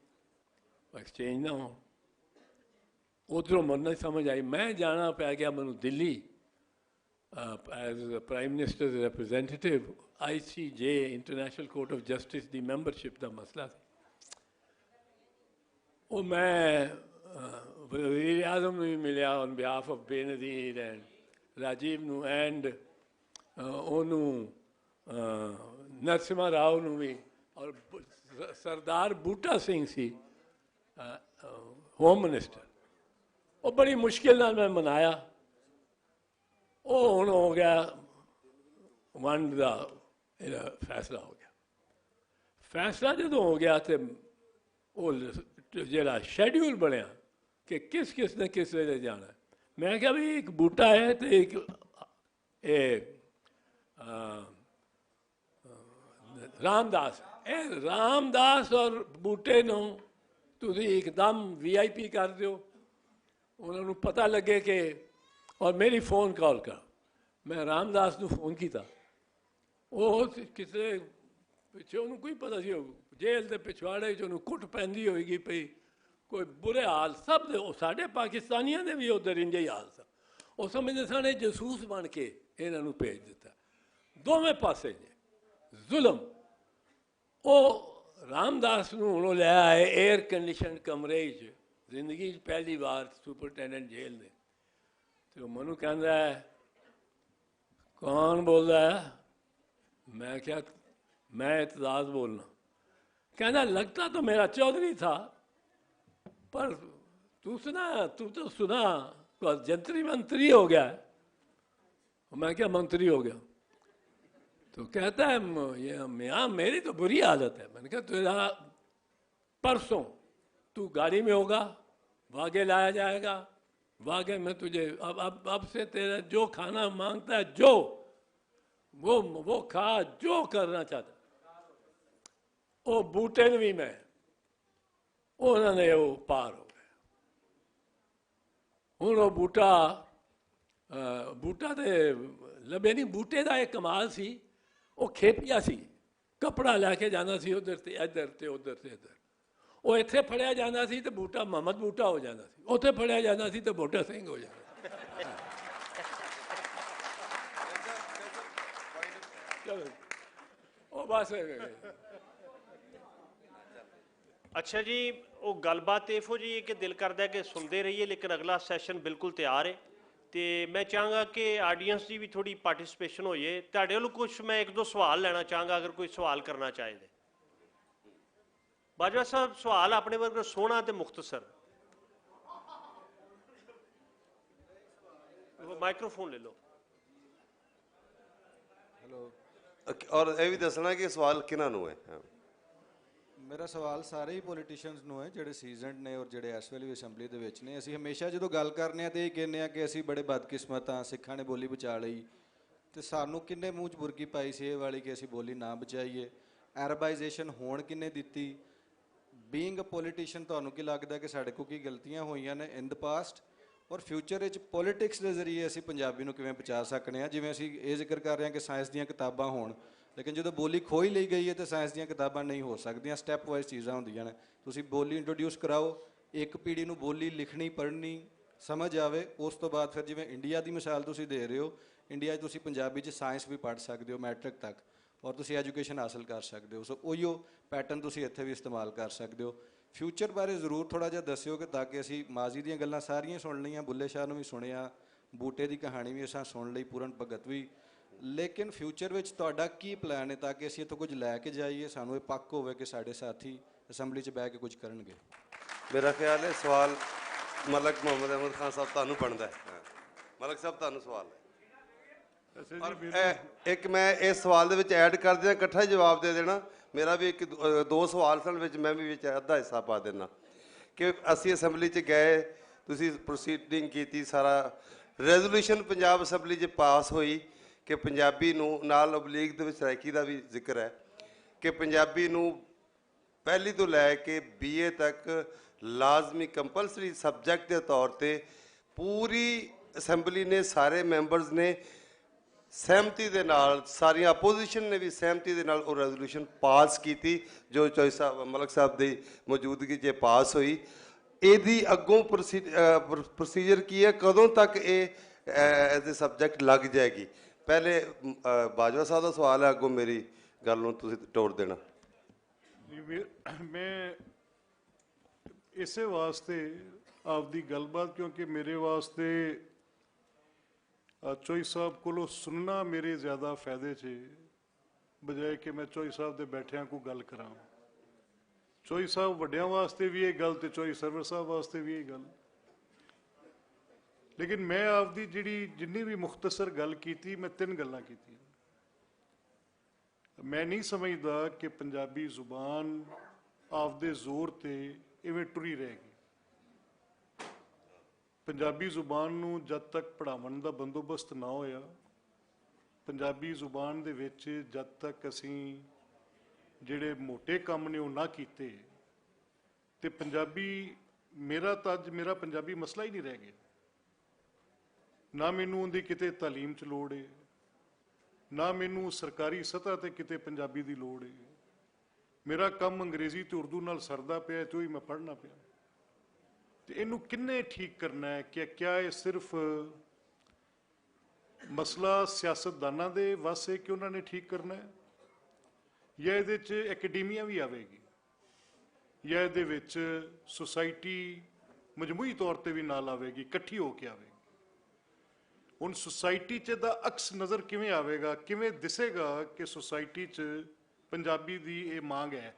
एक्सचेंज ना हो, उधरों मन नहीं समझ आई। मैं जाना पै गया मैं Delhi as prime minister representative ICJ international court of justice की मैंबरशिप का मसला थी। वो मैं वज़ीर आज़म भी मिलिया on behalf of Benazir and Rajiv नू एंड ओनू नरसिम्हा राव नू भी, और सरदार बूटा सिंह सी होम मिनिस्टर। वो बड़ी मुश्किल नाल मैं मनाया। वो हुण हो गया वंड का फैसला हो गया। फैसला जो हो गया तो वो जरा शेड्यूल बनया कि किस किस ने किस वे जाना है। मैं क्या भी एक बूटा है तो एक रामदास और बूटे नो तुसी एकदम VIP कर दो, उन्होंने पता लगे कि, और मेरी फ़ोन कॉल कर, मैं रामदास को फ़ोन किया। वो किसी पिछे उन्होंने कोई पता सी जेल के पिछवाड़े कुट पैंदी होएगी पई, कोई बुरे हाल सब साढ़े पाकिस्तानियों ने भी उधर इंज ही हाल था। वो समझते साने जसूस बन के इन्हों भेज दिता। दोवें पासे ने जुल्म। वो रामदास नूं ले आए एयर कंडीशन कमरे ਜ਼ਿੰਦਗੀ 'ਚ ਪਹਿਲੀ ਵਾਰ ਸੁਪਰਟੈਂਡੈਂਟ ਜੇਲ੍ਹ ਦੇ। ਤੇ ਉਹ ਮੈਨੂੰ ਕਹਿੰਦਾ ਹੈ, ਕੌਣ ਬੋਲਦਾ ਹੈ? मैं क्या, मैं एतजाज बोलना। कहना लगता तो मेरा चौधरी था, पर तू तो सुना तो जंत्री मंत्री हो गया है। मैं क्या मंत्री हो गया? तो कहता है ये यहाँ मेरी तो बुरी हालत है। मैंने कहा तेरा परसों तू गाड़ी में होगा, वागे लाया जाएगा, वागे में तुझे अब से तेरा जो खाना मांगता है जो वो खा, जो करना चाहता। वो बूटे भी मैं उन्होंने वो पार हो गए। हूँ वो बूटा तो लभे नहीं। बूटे का एक कमाल सी, वो खेपिया सी, कपड़ा लैके जाना सी उधर से इधर से उधर से इधर। वो इत्थे फड़िया जाना सी तो बूटा मोहम्मद बूटा हो जाना सी, उत्थे फड़िया जाना सी तो बूटा सिंह हो जाना। चलो ਉਹ ਬਸ ਅੱਛਾ ਜੀ, ਉਹ ਗੱਲਬਾਤ ਇਹੋ ਜੀ ਹੈ ਕਿ ਦਿਲ ਕਰਦਾ ਕਿ ਸੁਣਦੇ ਰਹੀਏ, ਲੇਕਿਨ ਅਗਲਾ ਸੈਸ਼ਨ ਬਿਲਕੁਲ ਤਿਆਰ ਹੈ ਤੇ ਮੈਂ ਚਾਹਾਂਗਾ ਕਿ ਆਡੀਅנס ਦੀ ਵੀ ਥੋੜੀ ਪਾਰਟਿਸਿਪੇਸ਼ਨ ਹੋਈਏ। ਤੁਹਾਡੇ ਵੱਲੋਂ ਕੁਝ ਮੈਂ ਇੱਕ ਦੋ ਸਵਾਲ ਲੈਣਾ ਚਾਹਾਂਗਾ, ਅਗਰ ਕੋਈ ਸਵਾਲ ਕਰਨਾ ਚਾਹੇ ਤੇ। ਬਾਜਵਾ ਸਾਹਿਬ, ਸਵਾਲ ਆਪਣੇ ਵਰਗਾ ਸੋਹਣਾ ਤੇ ਮੁਖਤਸਰ। ਮਾਈਕ੍ਰੋਫੋਨ ਲੈ ਲਓ। ਹੈਲੋ। ਔਰ ਇਹ ਵੀ ਦੱਸਣਾ ਕਿ ਸਵਾਲ ਕਿਹਨਾਂ ਨੂੰ ਹੈ? ਮੇਰਾ ਸਵਾਲ ਸਾਰੇ ਹੀ ਪੋਲੀਟੀਸ਼ੀਅਨਸ ਨੂੰ ਹੈ ਜਿਹੜੇ ਸੀਜ਼ਨਡ ਨੇ ਔਰ ਜਿਹੜੇ ਇਸ ਵੇਲੇ ਵੀ ਅਸੈਂਬਲੀ ਦੇ ਵਿੱਚ ਨੇ। ਅਸੀਂ ਹਮੇਸ਼ਾ ਜਦੋਂ ਗੱਲ ਕਰਨੇ ਆ ਤੇ ਇਹ ਕਹਿੰਦੇ ਆ ਕਿ ਅਸੀਂ ਬੜੇ ਬਦਕਿਸਮਤ ਹਾਂ, ਸਿੱਖਾਂ ਨੇ ਬੋਲੀ ਬਚਾ ਲਈ। ਤੇ ਸਾਨੂੰ ਕਿੰਨੇ ਮੂੰਹ 'ਚ ਬੁਰਕੀ ਪਾਈ ਸੀ ਇਹ ਵਾਲੀ ਕਿ ਅਸੀਂ ਬੋਲੀ ਨਾ ਬਚਾਈਏ? ਐਰਬਾਈਜੇਸ਼ਨ ਹੋਣ ਕਿੰਨੇ ਦਿੱਤੀ? ਬੀਇੰਗ ਅ ਪੋਲੀਟੀਸ਼ੀਅਨ ਤੁਹਾਨੂੰ ਕੀ ਲੱਗਦਾ ਕਿ ਸਾਡੇ ਕੋਲ ਕੀ ਗਲਤੀਆਂ ਹੋਈਆਂ ਨੇ ਇਨ ਦ ਪਾਸਟ ਔਰ ਫਿਊਚਰ ਵਿੱਚ ਪੋਲੀਟਿਕਸ ਦੇ ਜ਼ਰੀਏ ਅਸੀਂ ਪੰਜਾਬੀ ਨੂੰ ਕਿਵੇਂ ਬਚਾ ਸਕਦੇ ਹਾਂ? ਜਿਵੇਂ ਅਸੀਂ ਇਹ ਜ਼ਿਕਰ ਕਰ ਰਹੇ ਹਾਂ ਕਿ ਸਾਇੰਸ ਦੀਆਂ ਕਿਤਾਬਾਂ ਹੋਣ, ਲੇਕਿਨ ਜਦੋਂ ਬੋਲੀ ਖੋਈ ਲਈ ਗਈ ਹੈ ਤਾਂ ਸਾਇੰਸ ਦੀਆਂ ਕਿਤਾਬਾਂ ਨਹੀਂ ਹੋ ਸਕਦੀਆਂ। ਸਟੈਪ ਵਾਈਜ਼ ਚੀਜ਼ਾਂ ਹੁੰਦੀਆਂ ਨੇ। ਤੁਸੀਂ ਬੋਲੀ ਇੰਟਰੋਡਿਊਸ ਕਰਾਓ, ਇੱਕ ਪੀੜ੍ਹੀ ਨੂੰ ਬੋਲੀ ਲਿਖਣੀ ਪੜ੍ਹਨੀ ਸਮਝ ਆਵੇ, ਉਸ ਤੋਂ ਬਾਅਦ ਫਿਰ ਜਿਵੇਂ ਇੰਡੀਆ ਦੀ ਮਿਸਾਲ ਤੁਸੀਂ ਦੇ ਰਹੇ ਹੋ, ਇੰਡੀਆ 'ਚ ਤੁਸੀਂ ਪੰਜਾਬੀ 'ਚ ਸਾਇੰਸ ਵੀ ਪੜ੍ਹ ਸਕਦੇ ਹੋ ਮੈਟ੍ਰਿਕ ਤੱਕ ਔਰ ਤੁਸੀਂ ਐਜੂਕੇਸ਼ਨ ਹਾਸਲ ਕਰ ਸਕਦੇ ਹੋ। ਸੋ ਉਹੀਓ ਪੈਟਰਨ ਤੁਸੀਂ ਇੱਥੇ ਵੀ ਇਸਤੇਮਾਲ ਕਰ ਸਕਦੇ ਹੋ। ਫਿਊਚਰ ਬਾਰੇ ਜ਼ਰੂਰ ਥੋੜ੍ਹਾ ਜਿਹਾ ਦੱਸਿਓ ਕਿ ਤਾਂ ਕਿ ਅਸੀਂ ਮਾਜ਼ੀ ਦੀਆਂ ਗੱਲਾਂ ਸਾਰੀਆਂ ਸੁਣ ਲਈਆਂ, ਬੁੱਲੇ ਸ਼ਾਹ ਨੂੰ ਵੀ ਸੁਣਿਆ, ਬੂਟੇ ਦੀ ਕਹਾਣੀ ਵੀ ਅਸਾਂ ਸੁਣ ਲਈ, ਪੂਰਨ ਭਗਤ ਵੀ, ਲੇਕਿਨ ਫਿਊਚਰ ਵਿੱਚ ਤੁਹਾਡਾ ਕੀ ਪਲਾਨ ਹੈ ਤਾਂ ਕਿ ਅਸੀਂ ਇੱਥੋਂ ਕੁਝ ਲੈ ਕੇ ਜਾਈਏ, ਸਾਨੂੰ ਇਹ ਪੱਕ ਹੋਵੇ ਕਿ ਸਾਡੇ ਸਾਥੀ ਅਸੈਂਬਲੀ 'ਚ ਬਹਿ ਕੇ ਕੁਝ ਕਰਨਗੇ? ਮੇਰਾ ਖਿਆਲ ਹੈ ਸਵਾਲ ਮਲਕ ਮੁਹੰਮਦ ਅਹਿਮਦ ਖਾਨ ਸਾਹਿਬ ਤੁਹਾਨੂੰ ਬਣਦਾ ਹੈ। ਮਲਕ ਸਾਹਿਬ ਤੁਹਾਨੂੰ ਸਵਾਲ ਹੈ। ਇੱਕ ਮੈਂ ਇਸ ਸਵਾਲ ਦੇ ਵਿੱਚ ਐਡ ਕਰ ਦਿਆਂ, ਇਕੱਠਾ ਹੀ ਜਵਾਬ ਦੇ ਦੇਣਾ। ਮੇਰਾ ਵੀ ਇੱਕ ਦੋ ਸਵਾਲ ਸਨ ਵਿੱਚ ਮੈਂ ਵੀ ਵਿੱਚ ਅੱਧਾ ਹਿੱਸਾ ਪਾ ਦੇਣਾ ਕਿ ਅਸੀਂ ਅਸੈਂਬਲੀ 'ਚ ਗਏ, ਤੁਸੀਂ ਪ੍ਰੋਸੀਡਿੰਗ ਕੀਤੀ, ਸਾਰਾ ਰੈਜ਼ੋਲੂਸ਼ਨ ਪੰਜਾਬ ਅਸੈਂਬਲੀ 'ਚ ਪਾਸ ਹੋਈ ਕਿ ਪੰਜਾਬੀ ਨੂੰ ਨਾਲ ਓਬਲੀਗ ਦੇ ਵਿੱਚ ਰਾਇਕੀ ਦਾ ਵੀ ਜ਼ਿਕਰ ਹੈ ਕਿ ਪੰਜਾਬੀ ਨੂੰ ਪਹਿਲੀ ਤੋਂ ਲੈ ਕੇ BA ਤੱਕ ਲਾਜ਼ਮੀ ਕੰਪਲਸਰੀ ਸਬਜੈਕਟ ਦੇ ਤੌਰ ਤੇ ਪੂਰੀ ਅਸੈਂਬਲੀ ਨੇ, ਸਾਰੇ ਮੈਂਬਰਸ ਨੇ ਸਹਿਮਤੀ ਦੇ ਨਾਲ, ਸਾਰੀਆਂ ਅਪੋਜੀਸ਼ਨ ਨੇ ਵੀ ਸਹਿਮਤੀ ਦੇ ਨਾਲ ਉਹ ਰੈਜ਼ੋਲੂਸ਼ਨ ਪਾਸ ਕੀਤੀ ਜੋ ਚੋਇਸ ਸਾਹਿਬ ਮਲਕ ਸਾਹਿਬ ਦੀ ਮੌਜੂਦਗੀ 'ਚ ਪਾਸ ਹੋਈ। ਇਹਦੀ ਅੱਗੋਂ ਪ੍ਰੋਸੀਜਰ ਕੀ ਹੈ? ਕਦੋਂ ਤੱਕ ਇਹ ਐਜ਼ ਏ ਸਬਜੈਕਟ ਲੱਗ ਜਾਏਗੀ? ਪਹਿਲੇ ਬਾਜਵਾ ਸਾਹਿਬ ਦਾ ਸਵਾਲ ਹੈ, ਅੱਗੋਂ ਮੇਰੀ ਗੱਲ ਨੂੰ ਤੁਸੀਂ ਤੋੜ ਦੇਣਾ। ਮੈਂ ਇਸੇ ਵਾਸਤੇ ਆਪਦੀ ਗੱਲਬਾਤ, ਕਿਉਂਕਿ ਮੇਰੇ ਵਾਸਤੇ ਚੋਈ ਸਾਹਿਬ ਕੋਲੋਂ ਸੁਣਨਾ ਮੇਰੇ ਜ਼ਿਆਦਾ ਫਾਇਦੇ 'ਚ ਬਜਾਏ ਕਿ ਮੈਂ ਚੋਈ ਸਾਹਿਬ ਦੇ ਬੈਠਿਆਂ ਕੋਈ ਗੱਲ ਕਰਾਂ। ਚੋਈ ਸਾਹਿਬ ਵੱਡਿਆਂ ਵਾਸਤੇ ਵੀ ਇਹ ਗੱਲ ਤੇ ਚੋਈ ਸਰਵਰ ਸਾਹਿਬ ਵਾਸਤੇ ਵੀ ਇਹ ਗੱਲ, ਲੇਕਿਨ ਮੈਂ ਆਪਦੀ ਜਿੰਨੀ ਵੀ ਮੁਖਤਸਰ ਗੱਲ ਕੀਤੀ, ਮੈਂ 3 ਗੱਲਾਂ ਕੀਤੀਆਂ। ਮੈਂ ਨਹੀਂ ਸਮਝਦਾ ਕਿ ਪੰਜਾਬੀ ਜ਼ੁਬਾਨ ਆਪਦੇ ਜ਼ੋਰ ਤੇ ਇਵੇਂ ਟੁਰੀ ਰਹੇਗੀ। ਪੰਜਾਬੀ ਜ਼ੁਬਾਨ ਨੂੰ ਜਦ ਤੱਕ ਪੜ੍ਹਾਉਣ ਦਾ ਬੰਦੋਬਸਤ ਨਾ ਹੋਇਆ, ਪੰਜਾਬੀ ਜ਼ੁਬਾਨ ਦੇ ਵਿੱਚ ਜਦ ਤੱਕ ਅਸੀਂ ਜਿਹੜੇ ਮੋਟੇ ਕੰਮ ਨੇ ਉਹ ਨਾ ਕੀਤੇ, ਤੇ ਪੰਜਾਬੀ ਮੇਰਾ ਪੰਜਾਬੀ ਮਸਲਾ ਹੀ ਨਹੀਂ ਰਹਿ ਗਿਆ। ਨਾ ਮੈਨੂੰ ਉਹਦੀ ਕਿਤੇ ਤਾਲੀਮ 'ਚ ਲੋੜ ਹੈ, ਨਾ ਮੈਨੂੰ ਸਰਕਾਰੀ ਸਤ੍ਹਾ ਤੇ ਕਿਤੇ ਪੰਜਾਬੀ ਦੀ ਲੋੜ ਹੈ। ਮੇਰਾ ਕੰਮ ਅੰਗਰੇਜ਼ੀ ਤੇ ਉਰਦੂ ਨਾਲ ਸਰਦਾ ਪਿਆ ਤੇ ਉਹੀ ਮੈਂ ਪੜ੍ਹਨਾ ਪਿਆ। ਤੇ ਇਹਨੂੰ ਕਿੰਨੇ ਠੀਕ ਕਰਨਾ ਹੈ? ਕਿ ਕਿਆ ਇਹ ਸਿਰਫ ਮਸਲਾ ਸਿਆਸਤਦਾਨਾਂ ਦੇ ਵੱਸ ਹੈ ਕਿ ਉਹਨਾਂ ਨੇ ਠੀਕ ਕਰਨਾ ਹੈ, ਜਾਂ ਇਹਦੇ 'ਚ ਐਕੈਡਮੀਆ ਵੀ ਆਵੇਗੀ, ਜਾਂ ਇਹਦੇ ਵਿੱਚ ਸੁਸਾਇਟੀ ਮਜਮੂਈ ਤੌਰ ਤੇ ਵੀ ਨਾਲ ਆਵੇਗੀ, ਇਕੱਠੀ ਹੋ ਕੇ ਆਵੇਗੀ। ਹੁਣ ਸੁਸਾਇਟੀ 'ਚ ਦਾ ਅਕਸ ਨਜ਼ਰ ਕਿਵੇਂ ਆਵੇਗਾ, ਕਿਵੇਂ ਦਿਸੇਗਾ ਕਿ ਸੁਸਾਇਟੀ 'ਚ ਪੰਜਾਬੀ ਦੀ ਇਹ ਮੰਗ ਹੈ।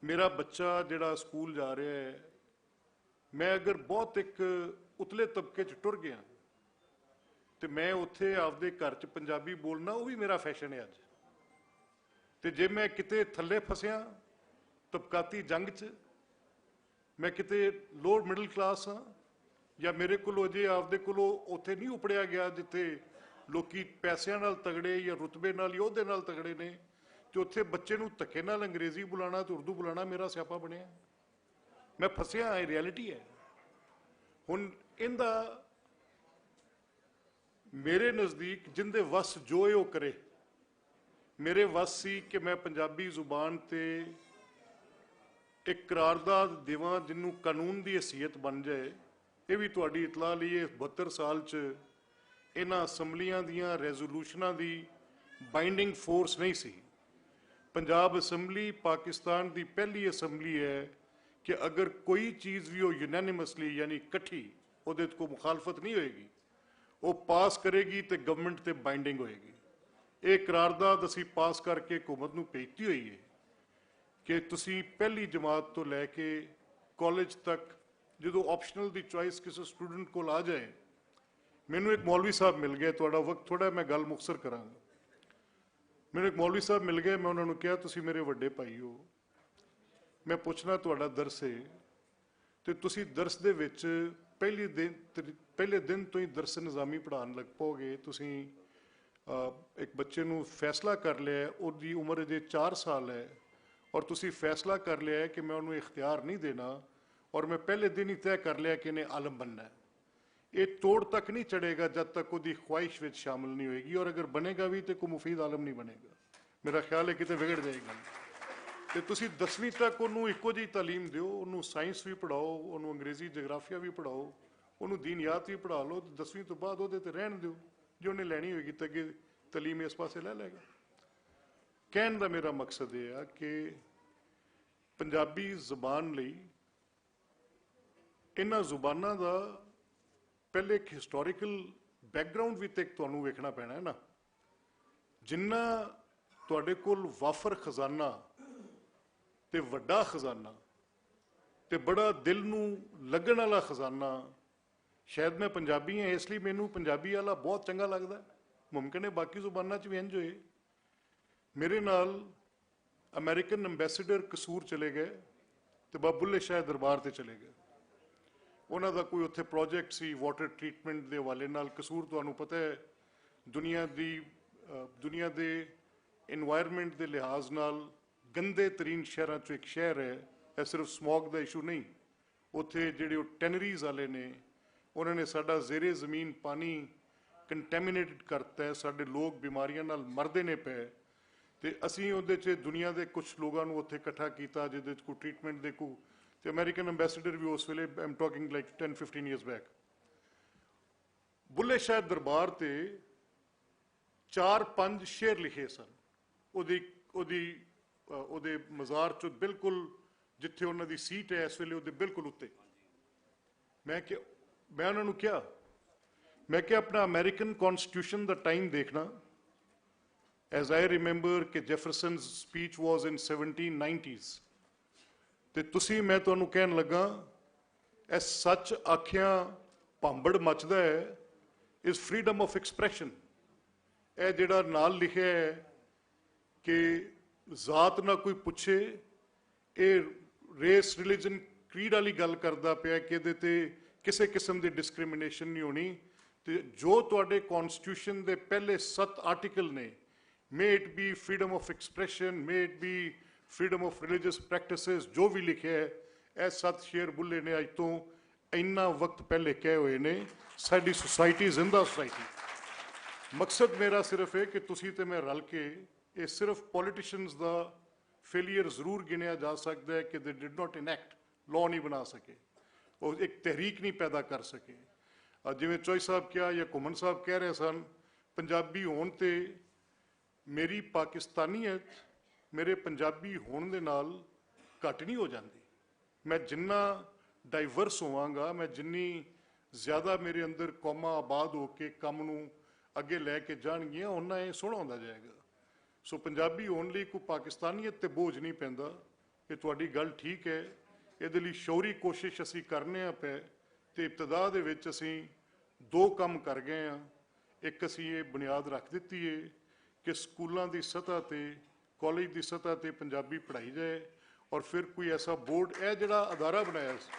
ਮੇਰਾ ਬੱਚਾ ਜਿਹੜਾ ਸਕੂਲ ਜਾ ਰਿਹਾ ਹੈ, ਮੈਂ ਅਗਰ ਬਹੁਤ ਇੱਕ ਉਤਲੇ ਤਬਕੇ 'ਚ ਟੁਰ ਗਿਆ ਤੇ ਮੈਂ ਉੱਥੇ ਆਪਦੇ ਘਰ 'ਚ ਪੰਜਾਬੀ ਬੋਲਣਾ, ਉਹ ਵੀ ਮੇਰਾ ਫੈਸ਼ਨ ਹੈ ਅੱਜ। ਤੇ ਜੇ ਮੈਂ ਕਿਤੇ ਥੱਲੇ ਫਸਿਆ ਤਬਕਾਤੀ ਜੰਗ 'ਚ, ਮੈਂ ਕਿਤੇ ਲੋਅਰ ਮਿਡਲ ਕਲਾਸ ਹਾਂ, ਜਾਂ ਮੇਰੇ ਕੋਲੋਂ ਜੇ ਆਪਦੇ ਕੋਲੋਂ ਉੱਥੇ ਨਹੀਂ ਉਪੜਿਆ ਗਿਆ ਜਿੱਥੇ ਲੋਕੀ ਪੈਸਿਆਂ ਨਾਲ ਤਗੜੇ ਜਾਂ ਰੁਤਬੇ ਨਾਲ ਜਾਂ ਉਹਦੇ ਨਾਲ ਤਗੜੇ ਨੇ, ਤੇ ਉੱਥੇ ਬੱਚੇ ਨੂੰ ਧੱਕੇ ਨਾਲ ਅੰਗਰੇਜ਼ੀ ਬੁਲਾਉਣਾ ਤੇ ਉਰਦੂ ਬੁਲਾਉਣਾ ਮੇਰਾ ਸਿਆਪਾ ਬਣਿਆ। ਮੈਂ ਫਸਿਆ, ਇਹ ਰਿਐਲਿਟੀ ਹੈ। ਹੁਣ ਇਹਦਾ ਮੇਰੇ ਨਜ਼ਦੀਕ ਜਿੰਦੇ ਵਸ ਜੋ ਹੈ ਉਹ ਕਰੇ। ਮੇਰੇ ਵਸ ਸੀ ਕਿ ਮੈਂ ਪੰਜਾਬੀ ਜ਼ੁਬਾਨ ਤੇ ਇੱਕ ਕਰਾਰਦਾਦ ਦੇਵਾਂ ਜਿਹਨੂੰ ਕਾਨੂੰਨ ਦੀ ਹਸੀਅਤ ਬਣ ਜਾਏ। ਇਹ ਵੀ ਤੁਹਾਡੀ ਇਤਲਾਹ ਲਈ, ਇਹ 72 ਸਾਲ 'ਚ ਇਹਨਾਂ ਅਸੈਂਬਲੀਆਂ ਦੀਆਂ ਰੈਜ਼ੋਲੂਸ਼ਨਾਂ ਦੀ ਬਾਈਂਡਿੰਗ ਫੋਰਸ ਨਹੀਂ ਸੀ। ਪੰਜਾਬ ਅਸੈਂਬਲੀ ਪਾਕਿਸਤਾਨ ਦੀ ਪਹਿਲੀ ਅਸੈਂਬਲੀ ਹੈ ਕਿ ਅਗਰ ਕੋਈ ਚੀਜ਼ ਵੀ ਉਹ ਯੂਨੈਨਿਮਸਲੀ ਯਾਨੀ ਇਕੱਠੀ, ਉਹਦੇ 'ਚ ਕੋਈ ਮੁਖਾਲਫਤ ਨਹੀਂ ਹੋਏਗੀ, ਉਹ ਪਾਸ ਕਰੇਗੀ ਤੇ ਗਵਰਨਮੈਂਟ ਤੇ ਬਾਈਂਡਿੰਗ ਹੋਏਗੀ। ਇਹ ਕਰਾਰਦਾਦ ਅਸੀਂ ਪਾਸ ਕਰਕੇ ਹਕੂਮਤ ਨੂੰ ਭੇਜਤੀ ਹੋਈ ਹੈ ਕਿ ਤੁਸੀਂ ਪਹਿਲੀ ਜਮਾਤ ਤੋਂ ਲੈ ਕੇ ਕਾਲਜ ਤੱਕ ਜਦੋਂ ਆਪਸ਼ਨਲ ਦੀ ਚੁਆਇਸ ਕਿਸੇ ਸਟੂਡੈਂਟ ਕੋਲ ਆ ਜਾਏ। ਮੈਨੂੰ ਇੱਕ ਮੌਲਵੀ ਸਾਹਿਬ ਮਿਲ ਗਏ, ਤੁਹਾਡਾ ਵਕਤ ਥੋੜਾ, ਮੈਂ ਗੱਲ ਮੁਖਸਰ ਕਰਾਂਗਾ। ਮੈਨੂੰ ਇੱਕ ਮੌਲਵੀ ਸਾਹਿਬ ਮਿਲ ਗਏ, ਮੈਂ ਉਹਨਾਂ ਨੂੰ ਕਿਹਾ ਤੁਸੀਂ ਮੇਰੇ ਵੱਡੇ ਭਾਈ ਹੋ, ਮੈਂ ਪੁੱਛਣਾ ਤੁਹਾਡਾ ਦਰਸ ਹੈ ਤੇ ਤੁਸੀਂ ਦਰਸ ਦੇ ਵਿੱਚ ਪਹਿਲੇ ਦਿਨ ਤੋਂ ਹੀ ਦਰਸ ਨਿਜ਼ਾਮੀ ਪੜ੍ਹਾਉਣ ਲੱਗ ਪਓਗੇ। ਤੁਸੀਂ ਇੱਕ ਬੱਚੇ ਨੂੰ ਫੈਸਲਾ ਕਰ ਲਿਆ, ਉਹਦੀ ਉਮਰ ਅਜੇ 4 ਸਾਲ ਹੈ, ਔਰ ਤੁਸੀਂ ਫੈਸਲਾ ਕਰ ਲਿਆ ਹੈ ਕਿ ਮੈਂ ਉਹਨੂੰ ਇਖਤਿਆਰ ਨਹੀਂ ਦੇਣਾ, ਔਰ ਮੈਂ ਪਹਿਲੇ ਦਿਨ ਹੀ ਤੈਅ ਕਰ ਲਿਆ ਕਿ ਇਹਨੇ ਆਲਮ ਬਣਨਾ ਹੈ। ਇਹ ਤੋੜ ਤੱਕ ਨਹੀਂ ਚੜੇਗਾ ਜਦ ਤੱਕ ਉਹਦੀ ਖੁਆਇਸ਼ ਵਿੱਚ ਸ਼ਾਮਲ ਨਹੀਂ ਹੋਏਗੀ, ਔਰ ਅਗਰ ਬਣੇਗਾ ਵੀ ਤੇ ਕੋਈ ਮੁਫੀਦ ਆਲਮ ਨਹੀਂ ਬਣੇਗਾ। ਮੇਰਾ ਖਿਆਲ ਹੈ ਕਿਤੇ ਵਿਗੜ ਜਾਏਗਾ। ਤੇ ਤੁਸੀਂ 10ਵੀਂ ਤੱਕ ਉਹਨੂੰ ਇੱਕੋ ਜਿਹੀ ਤਾਲੀਮ ਦਿਓ, ਉਹਨੂੰ ਸਾਇੰਸ ਵੀ ਪੜ੍ਹਾਓ, ਉਹਨੂੰ ਅੰਗਰੇਜ਼ੀ ਜਗਰਾਫੀਆ ਵੀ ਪੜ੍ਹਾਓ, ਉਹਨੂੰ ਦੀਨਿਆਤ ਵੀ ਪੜ੍ਹਾ ਲਓ। 10ਵੀਂ ਤੋਂ ਬਾਅਦ ਉਹਦੇ ਤੇ ਰਹਿਣ ਦਿਓ, ਜੋ ਉਹਨੇ ਲੈਣੀ ਹੋਏਗੀ ਤਾਂ ਅੱਗੇ ਤਾਲੀਮ ਇਸ ਪਾਸੇ ਲੈ ਲਏਗਾ। ਕਹਿਣ ਦਾ ਮੇਰਾ ਮਕਸਦ ਇਹ ਆ ਕਿ ਪੰਜਾਬੀ ਜ਼ੁਬਾਨ ਲਈ ਇਹਨਾਂ ਜ਼ੁਬਾਨਾਂ ਦਾ ਪਹਿਲੇ ਇੱਕ ਹਿਸਟੋਰੀਕਲ ਬੈਕਗਰਾਉਂਡ ਵੀ ਤੇ ਤੁਹਾਨੂੰ ਵੇਖਣਾ ਪੈਣਾ ਹੈ ਨਾ। ਜਿੰਨਾ ਤੁਹਾਡੇ ਕੋਲ ਵਾਫਰ ਖਜ਼ਾਨਾ ਤੇ ਵੱਡਾ ਖਜ਼ਾਨਾ ਤੇ ਬੜਾ ਦਿਲ ਨੂੰ ਲੱਗਣ ਵਾਲਾ ਖਜ਼ਾਨਾ, ਸ਼ਾਇਦ ਮੈਂ ਪੰਜਾਬੀ ਹਾਂ ਇਸ ਲਈ ਮੈਨੂੰ ਪੰਜਾਬੀ ਵਾਲਾ ਬਹੁਤ ਚੰਗਾ ਲੱਗਦਾ। ਮੁਮਕਿਨ ਹੈ ਬਾਕੀ ਜ਼ੁਬਾਨਾਂ 'ਚ ਵੀ ਇੰਝ ਹੋਏ। ਮੇਰੇ ਨਾਲ ਅਮਰੀਕਨ ਅੰਬੈਸਡਰ ਕਸੂਰ ਚਲੇ ਗਏ ਤੇ ਬੁੱਲੇ ਸ਼ਾਹ ਦਰਬਾਰ ਤੇ ਚਲੇ ਗਏ। ਉਹਨਾਂ ਦਾ ਕੋਈ ਉੱਥੇ ਪ੍ਰੋਜੈਕਟ ਸੀ ਵਾਟਰ ਟਰੀਟਮੈਂਟ ਦੇ ਹਵਾਲੇ ਨਾਲ। ਕਸੂਰ ਤੁਹਾਨੂੰ ਪਤਾ ਹੈ ਦੁਨੀਆ ਦੇ ਇਨਵਾਇਰਨਮੈਂਟ ਦੇ ਲਿਹਾਜ਼ ਨਾਲ ਗੰਦੇ ਤਰੀਨ ਸ਼ਹਿਰਾਂ 'ਚੋਂ ਇੱਕ ਸ਼ਹਿਰ ਹੈ। ਇਹ ਸਿਰਫ ਸਮੌਗ ਦਾ ਇਸ਼ੂ ਨਹੀਂ, ਉੱਥੇ ਜਿਹੜੇ ਉਹ ਟੈਨਰੀਜ਼ ਵਾਲੇ ਨੇ, ਉਹਨਾਂ ਨੇ ਸਾਡਾ ਜ਼ੇਰੇ ਜ਼ਮੀਨ ਪਾਣੀ ਕੰਟੈਮੀਨੇਟਡ ਕਰਤਾ ਹੈ। ਸਾਡੇ ਲੋਕ ਬਿਮਾਰੀਆਂ ਨਾਲ ਮਰਦੇ ਨੇ ਪਏ ਤੇ ਅਸੀਂ ਉਹਦੇ 'ਚ ਦੁਨੀਆ ਦੇ ਕੁਝ ਲੋਕਾਂ ਨੂੰ ਉੱਥੇ ਇਕੱਠਾ ਕੀਤਾ ਜਿਹਦੇ 'ਚ ਕੋਈ ਟਰੀਟਮੈਂਟ ਦੇ ਕੋਈ, ਤੇ ਅਮਰੀਕਨ ਅੰਬੈਸਡਰ ਵੀ ਉਸ ਵੇਲੇ, I am talking like 10-15 years back, Bulleh Shah ਦਰਬਾਰ ਤੇ 4-5 ਸ਼ੇਰ ਲਿਖੇ ਸਨ ਉਹਦੇ ਮਜ਼ਾਰ 'ਚ, ਬਿਲਕੁਲ ਜਿੱਥੇ ਉਹਨਾਂ ਦੀ ਸੀਟ ਹੈ ਇਸ ਵੇਲੇ ਉਹਦੇ ਬਿਲਕੁਲ ਉੱਤੇ। ਮੈਂ ਉਹਨਾਂ ਨੂੰ ਕਿਹਾ, ਮੈਂ ਕਿਹਾ ਆਪਣਾ ਅਮਰੀਕਨ ਕਨਸਟੀਟਿਊਸ਼ਨ ਦਾ ਟਾਈਮ ਦੇਖਣਾ। ਐਜ਼ ਆਈ ਰਿਮੈਂਬਰ ਕਿ ਜੈਫਰਸਨਸ ਸਪੀਚ ਵਾਜ਼ ਇਨ 1790s, ਤੇ ਤੁਸੀਂ, ਮੈਂ ਤੁਹਾਨੂੰ ਕਹਿਣ ਲੱਗਾ, ਇਹ ਸੱਚ ਆਖਿਆ ਭਾਂਬੜ ਮੱਚਦਾ ਹੈ, ਇਸ ਫਰੀडम ਆਫ ਐਕਸਪ੍ਰੈਸ਼ਨ। ਇਹ ਜਿਹੜਾ ਨਾਲ ਲਿਖਿਆ ਹੈ ਕਿ ਜ਼ਾਤ ਨਾ ਕੋਈ ਪੁੱਛੇ, ਇਹ ਰੇਸ ਰਿਲੀਜਨ ਕ੍ਰੀਡ ਵਾਲੀ ਗੱਲ ਕਰਦਾ ਪਿਆ ਕਿ ਇਹਦੇ ਤੇ ਕਿਸੇ ਕਿਸਮ ਦੀ ਡਿਸਕ੍ਰਿਮੀਨੇਸ਼ਨ ਨਹੀਂ ਹੋਣੀ। ਤੇ ਜੋ ਤੁਹਾਡੇ ਕਨਸਟੀਟਿਊਸ਼ਨ ਦੇ ਪਹਿਲੇ 7 ਆਰਟੀਕਲ ਨੇ, may it be freedom of expression, may it be freedom of religious practices, ਜੋ ਵੀ ਲਿਖਿਆ ਹੈ, ਇਹ 7 ਸ਼ੇਰ ਬੁੱਲੇ ਨੇ ਅੱਜ ਤੋਂ ਇੰਨਾ ਵਕਤ ਪਹਿਲੇ ਕਹੇ ਹੋਏ ਨੇ। ਸਾਡੀ ਸੁਸਾਇਟੀ ਜ਼ਿੰਦਾ ਸੁਸਾਇਟੀ। ਮਕਸਦ ਮੇਰਾ ਸਿਰਫ ਹੈ ਕਿ ਤੁਸੀਂ ਤੇ ਮੈਂ ਰਲ ਕੇ, ਇਹ ਸਿਰਫ ਪੋਲੀਟੀਸ਼ੀਅਨਸ ਦਾ ਫੇਲੀਅਰ ਜ਼ਰੂਰ ਗਿਣਿਆ ਜਾ ਸਕਦਾ ਹੈ ਕਿ ਦੇ ਡਿਡ ਨਾਟ ਇਨੈਕਟ, ਲਾਅ ਨਹੀਂ ਬਣਾ ਸਕੇ, ਉਹ ਇੱਕ ਤਹਿਰੀਕ ਨਹੀਂ ਪੈਦਾ ਕਰ ਸਕੇ। ਜਿਵੇਂ ਚੋਈ ਸਾਹਿਬ ਕਿਹਾ ਜਾਂ ਘੁੰਮਣ ਸਾਹਿਬ ਕਹਿ ਰਹੇ ਸਨ, ਪੰਜਾਬੀ ਹੋਣ ਤੇ ਮੇਰੀ ਪਾਕਿਸਤਾਨੀਅਤ ਮੇਰੇ ਪੰਜਾਬੀ ਹੋਣ ਦੇ ਨਾਲ ਘੱਟ ਨਹੀਂ ਹੋ ਜਾਂਦੀ। ਮੈਂ ਜਿੰਨਾ ਡਾਈਵਰਸ ਹੋਵਾਂਗਾ, ਮੈਂ ਜਿੰਨੀ ਜ਼ਿਆਦਾ ਮੇਰੇ ਅੰਦਰ ਕੌਮਾਂ ਆਬਾਦ ਹੋ ਕੇ ਕੰਮ ਨੂੰ ਅੱਗੇ ਲੈ ਕੇ ਜਾਣਗੀਆਂ, ਉਹਨਾਂ ਇਹ ਸੋਹਣਾ ਹੁੰਦਾ ਜਾਏਗਾ। ਸੋ ਪੰਜਾਬੀ ਹੋਣ ਲਈ ਕੋਈ ਪਾਕਿਸਤਾਨੀਅਤ ਤੇ ਬੋਝ ਨਹੀਂ ਪੈਂਦਾ। ਇਹ ਤੁਹਾਡੀ ਗੱਲ ਠੀਕ ਹੈ। ਇਹਦੇ ਲਈ ਸ਼ੌਰੀ ਕੋਸ਼ਿਸ਼ ਅਸੀਂ ਕਰਨੇ ਆ ਪਏ, ਤੇ ਇਬਤਦਾ ਦੇ ਵਿੱਚ ਅਸੀਂ 2 ਕੰਮ ਕਰ ਗਏ ਆ। ਇੱਕ ਅਸੀਂ ਇਹ ਬੁਨਿਆਦ ਰੱਖ ਦਿੱਤੀ ਹੈ ਕਿ ਸਕੂਲਾਂ ਦੀ ਸਤ੍ਹਾ ਤੇ ਕਾਲਜ ਦੀ ਸਤ੍ਹਾ ਤੇ ਪੰਜਾਬੀ ਪੜ੍ਹਾਈ ਜਾਏ, ਔਰ ਫਿਰ ਕੋਈ ਐਸਾ ਬੋਰਡ, ਇਹ ਜਿਹੜਾ ਅਦਾਰਾ ਬਣਾਇਆ ਸੀ,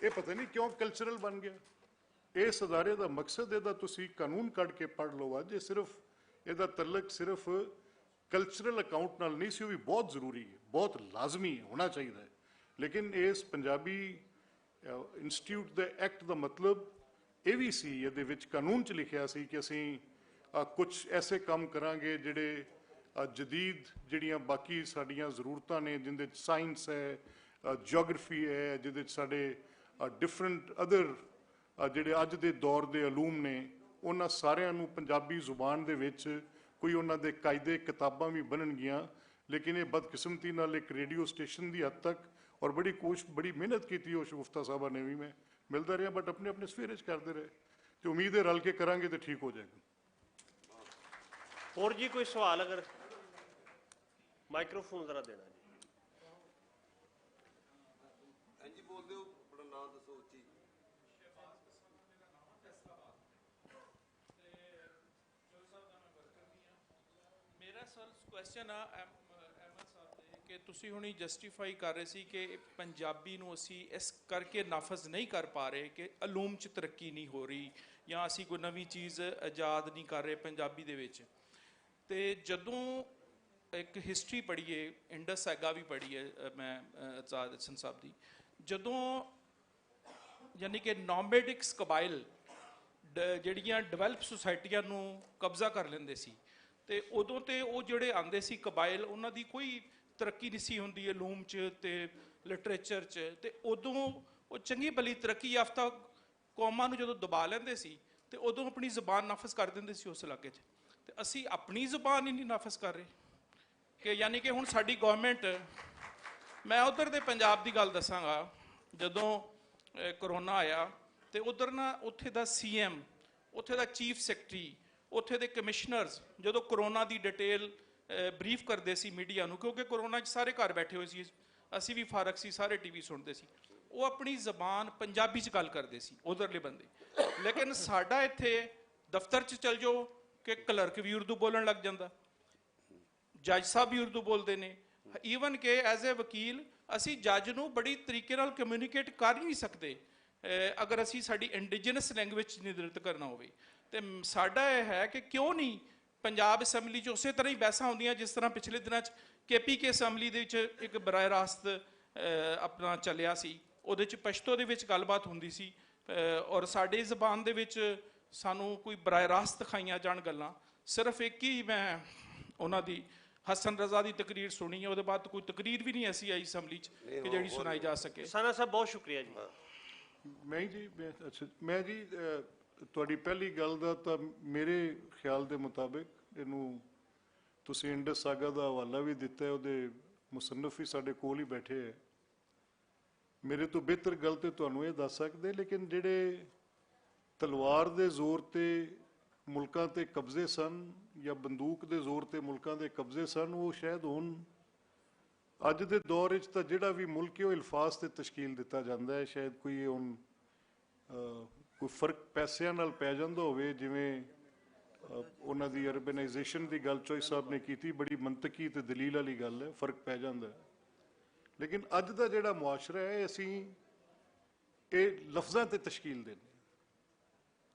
ਇਹ ਪਤਾ ਨਹੀਂ ਕਿਉਂ ਕਲਚਰਲ ਬਣ ਗਿਆ। ਇਸ ਅਦਾਰੇ ਦਾ ਮਕਸਦ, ਇਹਦਾ ਤੁਸੀਂ ਕਾਨੂੰਨ ਕੱਢ ਕੇ ਪੜ੍ਹ ਲਓ ਅੱਜ, ਇਹ ਸਿਰਫ ਇਹਦਾ ਤਲਕ ਸਿਰਫ ਕਲਚਰਲ ਅਕਾਊਂਟ ਨਾਲ ਨਹੀਂ ਸੀ, ਉਹ ਵੀ ਬਹੁਤ ਜ਼ਰੂਰੀ ਹੈ, ਬਹੁਤ ਲਾਜ਼ਮੀ ਹੋਣਾ ਚਾਹੀਦਾ ਹੈ। ਲੇਕਿਨ ਇਸ ਪੰਜਾਬੀ ਇੰਸਟੀਚਿਊਟ ਦੇ ਐਕਟ ਦਾ ਮਤਲਬ ਇਹ ਵੀ ਸੀ, ਇਹਦੇ ਵਿੱਚ ਕਾਨੂੰਨ 'ਚ ਲਿਖਿਆ ਸੀ ਕਿ ਅਸੀਂ ਕੁਝ ਐਸੇ ਕੰਮ ਕਰਾਂਗੇ ਜਿਹੜੇ ਜਦੀਦ ਜਿਹੜੀਆਂ ਬਾਕੀ ਸਾਡੀਆਂ ਜ਼ਰੂਰਤਾਂ ਨੇ, ਜਿਹਦੇ 'ਚ ਸਾਇੰਸ ਹੈ, ਜਿਓਗ੍ਰਾਫੀ ਹੈ, ਜਿਹਦੇ 'ਚ ਸਾਡੇ ਡਿਫਰੈਂਟ ਅਦਰ ਜਿਹੜੇ ਅੱਜ ਦੇ ਦੌਰ ਦੇ ਅਲੂਮ ਨੇ, ਉਹਨਾਂ ਸਾਰਿਆਂ ਨੂੰ ਪੰਜਾਬੀ ਜ਼ੁਬਾਨ ਦੇ ਵਿੱਚ ਕੋਈ ਉਹਨਾਂ ਦੇ ਕਾਇਦੇ ਕਿਤਾਬਾਂ ਵੀ ਬਣਨਗੀਆਂ। ਲੇਕਿਨ ਇਹ ਬਦਕਿਸਮਤੀ ਨਾਲ ਇੱਕ ਰੇਡੀਓ ਸਟੇਸ਼ਨ ਦੀ ਹੱਦ ਤੱਕ, ਔਰ ਬੜੀ ਮਿਹਨਤ ਕੀਤੀ ਉਹ ਸ਼ਗੁਫਤਾ ਸਾਹਿਬਾਂ ਨੇ ਵੀ, ਮੈਂ ਮਿਲਦਾ ਰਿਹਾ, ਬਟ ਆਪਣੇ ਆਪਣੇ ਸਫੇਰੇ 'ਚ ਕਰਦੇ ਰਹੇ, ਤੇ ਉਮੀਦ ਹੈ ਰਲ ਕੇ ਕਰਾਂਗੇ ਤੇ ਠੀਕ ਹੋ ਜਾਏਗਾ। ਹੋਰ ਜੀ ਕੋਈ ਸਵਾਲ? ਅਗਰ ਮਾਈਕ੍ਰੋਫੋਨ ਜ਼ਰਾ ਦੇਣਾ ਜੀ। ਹਾਂਜੀ ਬੋਲਦੇ ਹੋ, ਆਪਣਾ ਨਾਮ ਦੱਸੋ ਉੱਚੀ। ਮੇਰਾ ਸਰ ਕੁਐਸਚਨ ਆ ਅਹਿਮਦ ਸਾਹਿਬ ਦੇ, ਕਿ ਤੁਸੀਂ ਹੁਣੀ ਜਸਟੀਫਾਈ ਕਰ ਰਹੇ ਸੀ ਕਿ ਪੰਜਾਬੀ ਨੂੰ ਅਸੀਂ ਇਸ ਕਰਕੇ ਨਾਫਜ਼ ਨਹੀਂ ਕਰ ਪਾ ਰਹੇ ਕਿ ਅਲੂਮ 'ਚ ਤਰੱਕੀ ਨਹੀਂ ਹੋ ਰਹੀ, ਜਾਂ ਅਸੀਂ ਕੋਈ ਨਵੀਂ ਚੀਜ਼ ਇਜਾਦ ਨਹੀਂ ਕਰ ਰਹੇ ਪੰਜਾਬੀ ਦੇ ਵਿੱਚ। ਤੇ ਜਦੋਂ ਇੱਕ ਹਿਸਟਰੀ ਪੜ੍ਹੀਏ, ਇੰਡਸ ਸੈਗਾ ਵੀ ਪੜ੍ਹੀ ਹੈ ਮੈਂ ਆਜ਼ਾਦ ਹਸਨ ਸਾਹਿਬ ਦੀ, ਜਦੋਂ ਯਾਨੀ ਕਿ ਨੋਮੈਡਿਕਸ ਕਬਾਇਲ ਜਿਹੜੀਆਂ ਡਿਵੈਲਪ ਸੁਸਾਇਟੀਆਂ ਨੂੰ ਕਬਜ਼ਾ ਕਰ ਲੈਂਦੇ ਸੀ, ਤੇ ਉਦੋਂ ਤੇ ਉਹ ਜਿਹੜੇ ਆਉਂਦੇ ਸੀ ਕਬਾਇਲ, ਉਹਨਾਂ ਦੀ ਕੋਈ ਤਰੱਕੀ ਨਹੀਂ ਸੀ ਹੁੰਦੀ ਅਲੂਮ 'ਚ ਤੇ ਲਿਟਰੇਚਰ 'ਚ, ਤੇ ਉਦੋਂ ਉਹ ਚੰਗੀ ਭਲੀ ਤਰੱਕੀ ਯਾਫਤਾ ਕੌਮਾਂ ਨੂੰ ਜਦੋਂ ਦਬਾ ਲੈਂਦੇ ਸੀ, ਤੇ ਉਦੋਂ ਆਪਣੀ ਜ਼ੁਬਾਨ ਨਾਫਜ਼ ਕਰ ਦਿੰਦੇ ਸੀ ਉਸ ਇਲਾਕੇ 'ਚ। ਤੇ ਅਸੀਂ ਆਪਣੀ ਜ਼ੁਬਾਨ ਹੀ ਨਹੀਂ ਨਾਫਜ਼ ਕਰ ਰਹੇ, ਕਿ ਯਾਨੀ ਕਿ ਹੁਣ ਸਾਡੀ ਗਵਰਨਮੈਂਟ, ਮੈਂ ਉਧਰ ਦੇ ਪੰਜਾਬ ਦੀ ਗੱਲ ਦੱਸਾਂਗਾ, ਜਦੋਂ ਕਰੋਨਾ ਆਇਆ ਤੇ ਉਧਰ ਨਾ ਉੱਥੇ ਦਾ CM, ਉੱਥੇ ਦਾ ਚੀਫ ਸੈਕਟਰੀ, ਉੱਥੇ ਦੇ ਕਮਿਸ਼ਨਰਸ ਜਦੋਂ ਕਰੋਨਾ ਦੀ ਡਿਟੇਲ ਬਰੀਫ ਕਰਦੇ ਸੀ ਮੀਡੀਆ ਨੂੰ, ਕਿਉਂਕਿ ਕਰੋਨਾ 'ਚ ਸਾਰੇ ਘਰ ਬੈਠੇ ਹੋਏ ਸੀ, ਅਸੀਂ ਵੀ ਫਾਰਗ ਸੀ, ਸਾਰੇ TV ਸੁਣਦੇ ਸੀ, ਉਹ ਆਪਣੀ ਜ਼ਬਾਨ ਪੰਜਾਬੀ 'ਚ ਗੱਲ ਕਰਦੇ ਸੀ ਉਧਰਲੇ ਬੰਦੇ। ਲੇਕਿਨ ਸਾਡਾ ਇੱਥੇ ਦਫ਼ਤਰ 'ਚ ਚਲ ਜਾਓ ਕਿ ਕਲਰਕ ਵੀ ਉਰਦੂ ਬੋਲਣ ਲੱਗ ਜਾਂਦਾ, ਜੱਜ ਸਾਹਿਬ ਵੀ ਉਰਦੂ ਬੋਲਦੇ ਨੇ, ਈਵਨ ਕਿ ਐਜ਼ ਏ ਵਕੀਲ ਅਸੀਂ ਜੱਜ ਨੂੰ ਬੜੀ ਤਰੀਕੇ ਨਾਲ ਕਮਿਊਨੀਕੇਟ ਕਰ ਹੀ ਨਹੀਂ ਸਕਦੇ ਅਗਰ ਅਸੀਂ ਸਾਡੀ ਇੰਡੀਜਨਸ ਲੈਂਗੁਏਜ ਨਿਰਧਾਰਿਤ ਕਰਨਾ ਹੋਵੇ। ਤੇ ਸਾਡਾ ਇਹ ਹੈ ਕਿ ਕਿਉਂ ਨਹੀਂ ਪੰਜਾਬ ਅਸੈਂਬਲੀ 'ਚ ਉਸੇ ਤਰ੍ਹਾਂ ਹੀ ਬਹਿਸਾਂ ਹੁੰਦੀਆਂ ਜਿਸ ਤਰ੍ਹਾਂ ਪਿਛਲੇ ਦਿਨਾਂ 'ਚ KPK ਅਸੈਂਬਲੀ ਦੇ ਵਿੱਚ ਇੱਕ ਬਰਾਹ ਰਾਸਤ ਆਪਣਾ ਚੱਲਿਆ ਸੀ, ਉਹਦੇ 'ਚ ਪਸ਼ਤੋ ਦੇ ਵਿੱਚ ਗੱਲਬਾਤ ਹੁੰਦੀ ਸੀ, ਔਰ ਸਾਡੀ ਜ਼ਬਾਨ ਦੇ ਵਿੱਚ ਸਾਨੂੰ ਕੋਈ ਬਰਾਹ ਰਾਸਤ ਦਿਖਾਈਆਂ ਜਾਣ ਗੱਲਾਂ। ਸਿਰਫ ਇੱਕ ਹੀ ਮੈਂ ਉਹਨਾਂ ਦੀ ਹਸਨ ਰਜ਼ਾ ਦੀ ਤਕਰੀਰ ਸੁਣੀ ਹੈ, ਉਹਦੇ ਬਾਅਦ ਕੋਈ ਤਕਰੀਰ ਵੀ ਨਹੀਂ ਐਸੀ ਆਈ ਅਸੈਂਬਲੀ 'ਚ ਕਿ ਜਿਹੜੀ ਸੁਣਾਈ ਜਾ ਸਕੇ। ਸਾਨਾ ਸਾਹਿਬ ਬਹੁਤ ਸ਼ੁਕਰੀਆ ਜੀ। ਮੈਂ ਜੀ ਤੁਹਾਡੀ ਪਹਿਲੀ ਗੱਲ ਦਾ ਤਾਂ ਮੇਰੇ ਖਿਆਲ ਦੇ ਮੁਤਾਬਿਕ ਇਹਨੂੰ ਤੁਸੀਂ ਇੰਡਸ ਸਾਗਾ ਦਾ ਹਵਾਲਾ ਵੀ ਦਿੱਤਾ ਹੈ, ਉਹਦੇ ਮੁਸੰਨਫ ਵੀ ਸਾਡੇ ਕੋਲ ਹੀ ਬੈਠੇ ਹੈ, ਮੇਰੇ ਤੋਂ ਬਿਹਤਰ ਗੱਲ ਤੇ ਤੁਹਾਨੂੰ ਇਹ ਦੱਸ ਸਕਦੇ। ਲੇਕਿਨ ਜਿਹੜੇ ਤਲਵਾਰ ਦੇ ਜ਼ੋਰ ਤੇ ਮੁਲਕਾਂ ਤੇ ਕਬਜ਼ੇ ਸਨ, ਜਾਂ ਬੰਦੂਕ ਦੇ ਜ਼ੋਰ ਤੇ ਮੁਲਕਾਂ ਦੇ ਕਬਜ਼ੇ ਸਨ, ਉਹ ਸ਼ਾਇਦ ਹੁਣ ਅੱਜ ਦੇ ਦੌਰ ਵਿੱਚ ਤਾਂ ਜਿਹੜਾ ਵੀ ਮੁਲਕ ਹੈ ਉਹ ਇਲਫਾਜ਼ ਤੇ ਤਸ਼ਕੀਲ ਦਿੱਤਾ ਜਾਂਦਾ ਹੈ। ਸ਼ਾਇਦ ਕੋਈ ਹੁਣ ਕੋਈ ਫਰਕ ਪੈਸਿਆਂ ਨਾਲ ਪੈ ਜਾਂਦਾ ਹੋਵੇ, ਜਿਵੇਂ ਉਹਨਾਂ ਦੀ ਅਰਬਨਾਈਜੇਸ਼ਨ ਦੀ ਗੱਲ ਚੋਈ ਸਾਹਿਬ ਨੇ ਕੀਤੀ, ਬੜੀ ਮੰਤਕੀ ਤੇ ਦਲੀਲ ਵਾਲੀ ਗੱਲ ਹੈ, ਫਰਕ ਪੈ ਜਾਂਦਾ ਹੈ। ਲੇਕਿਨ ਅੱਜ ਦਾ ਜਿਹੜਾ ਮੁਆਸ਼ਰਾ ਹੈ, ਅਸੀਂ ਇਹ ਲਫ਼ਜ਼ਾਂ ਤੇ ਤਸ਼ਕੀਲ ਦਿੰਦੇ।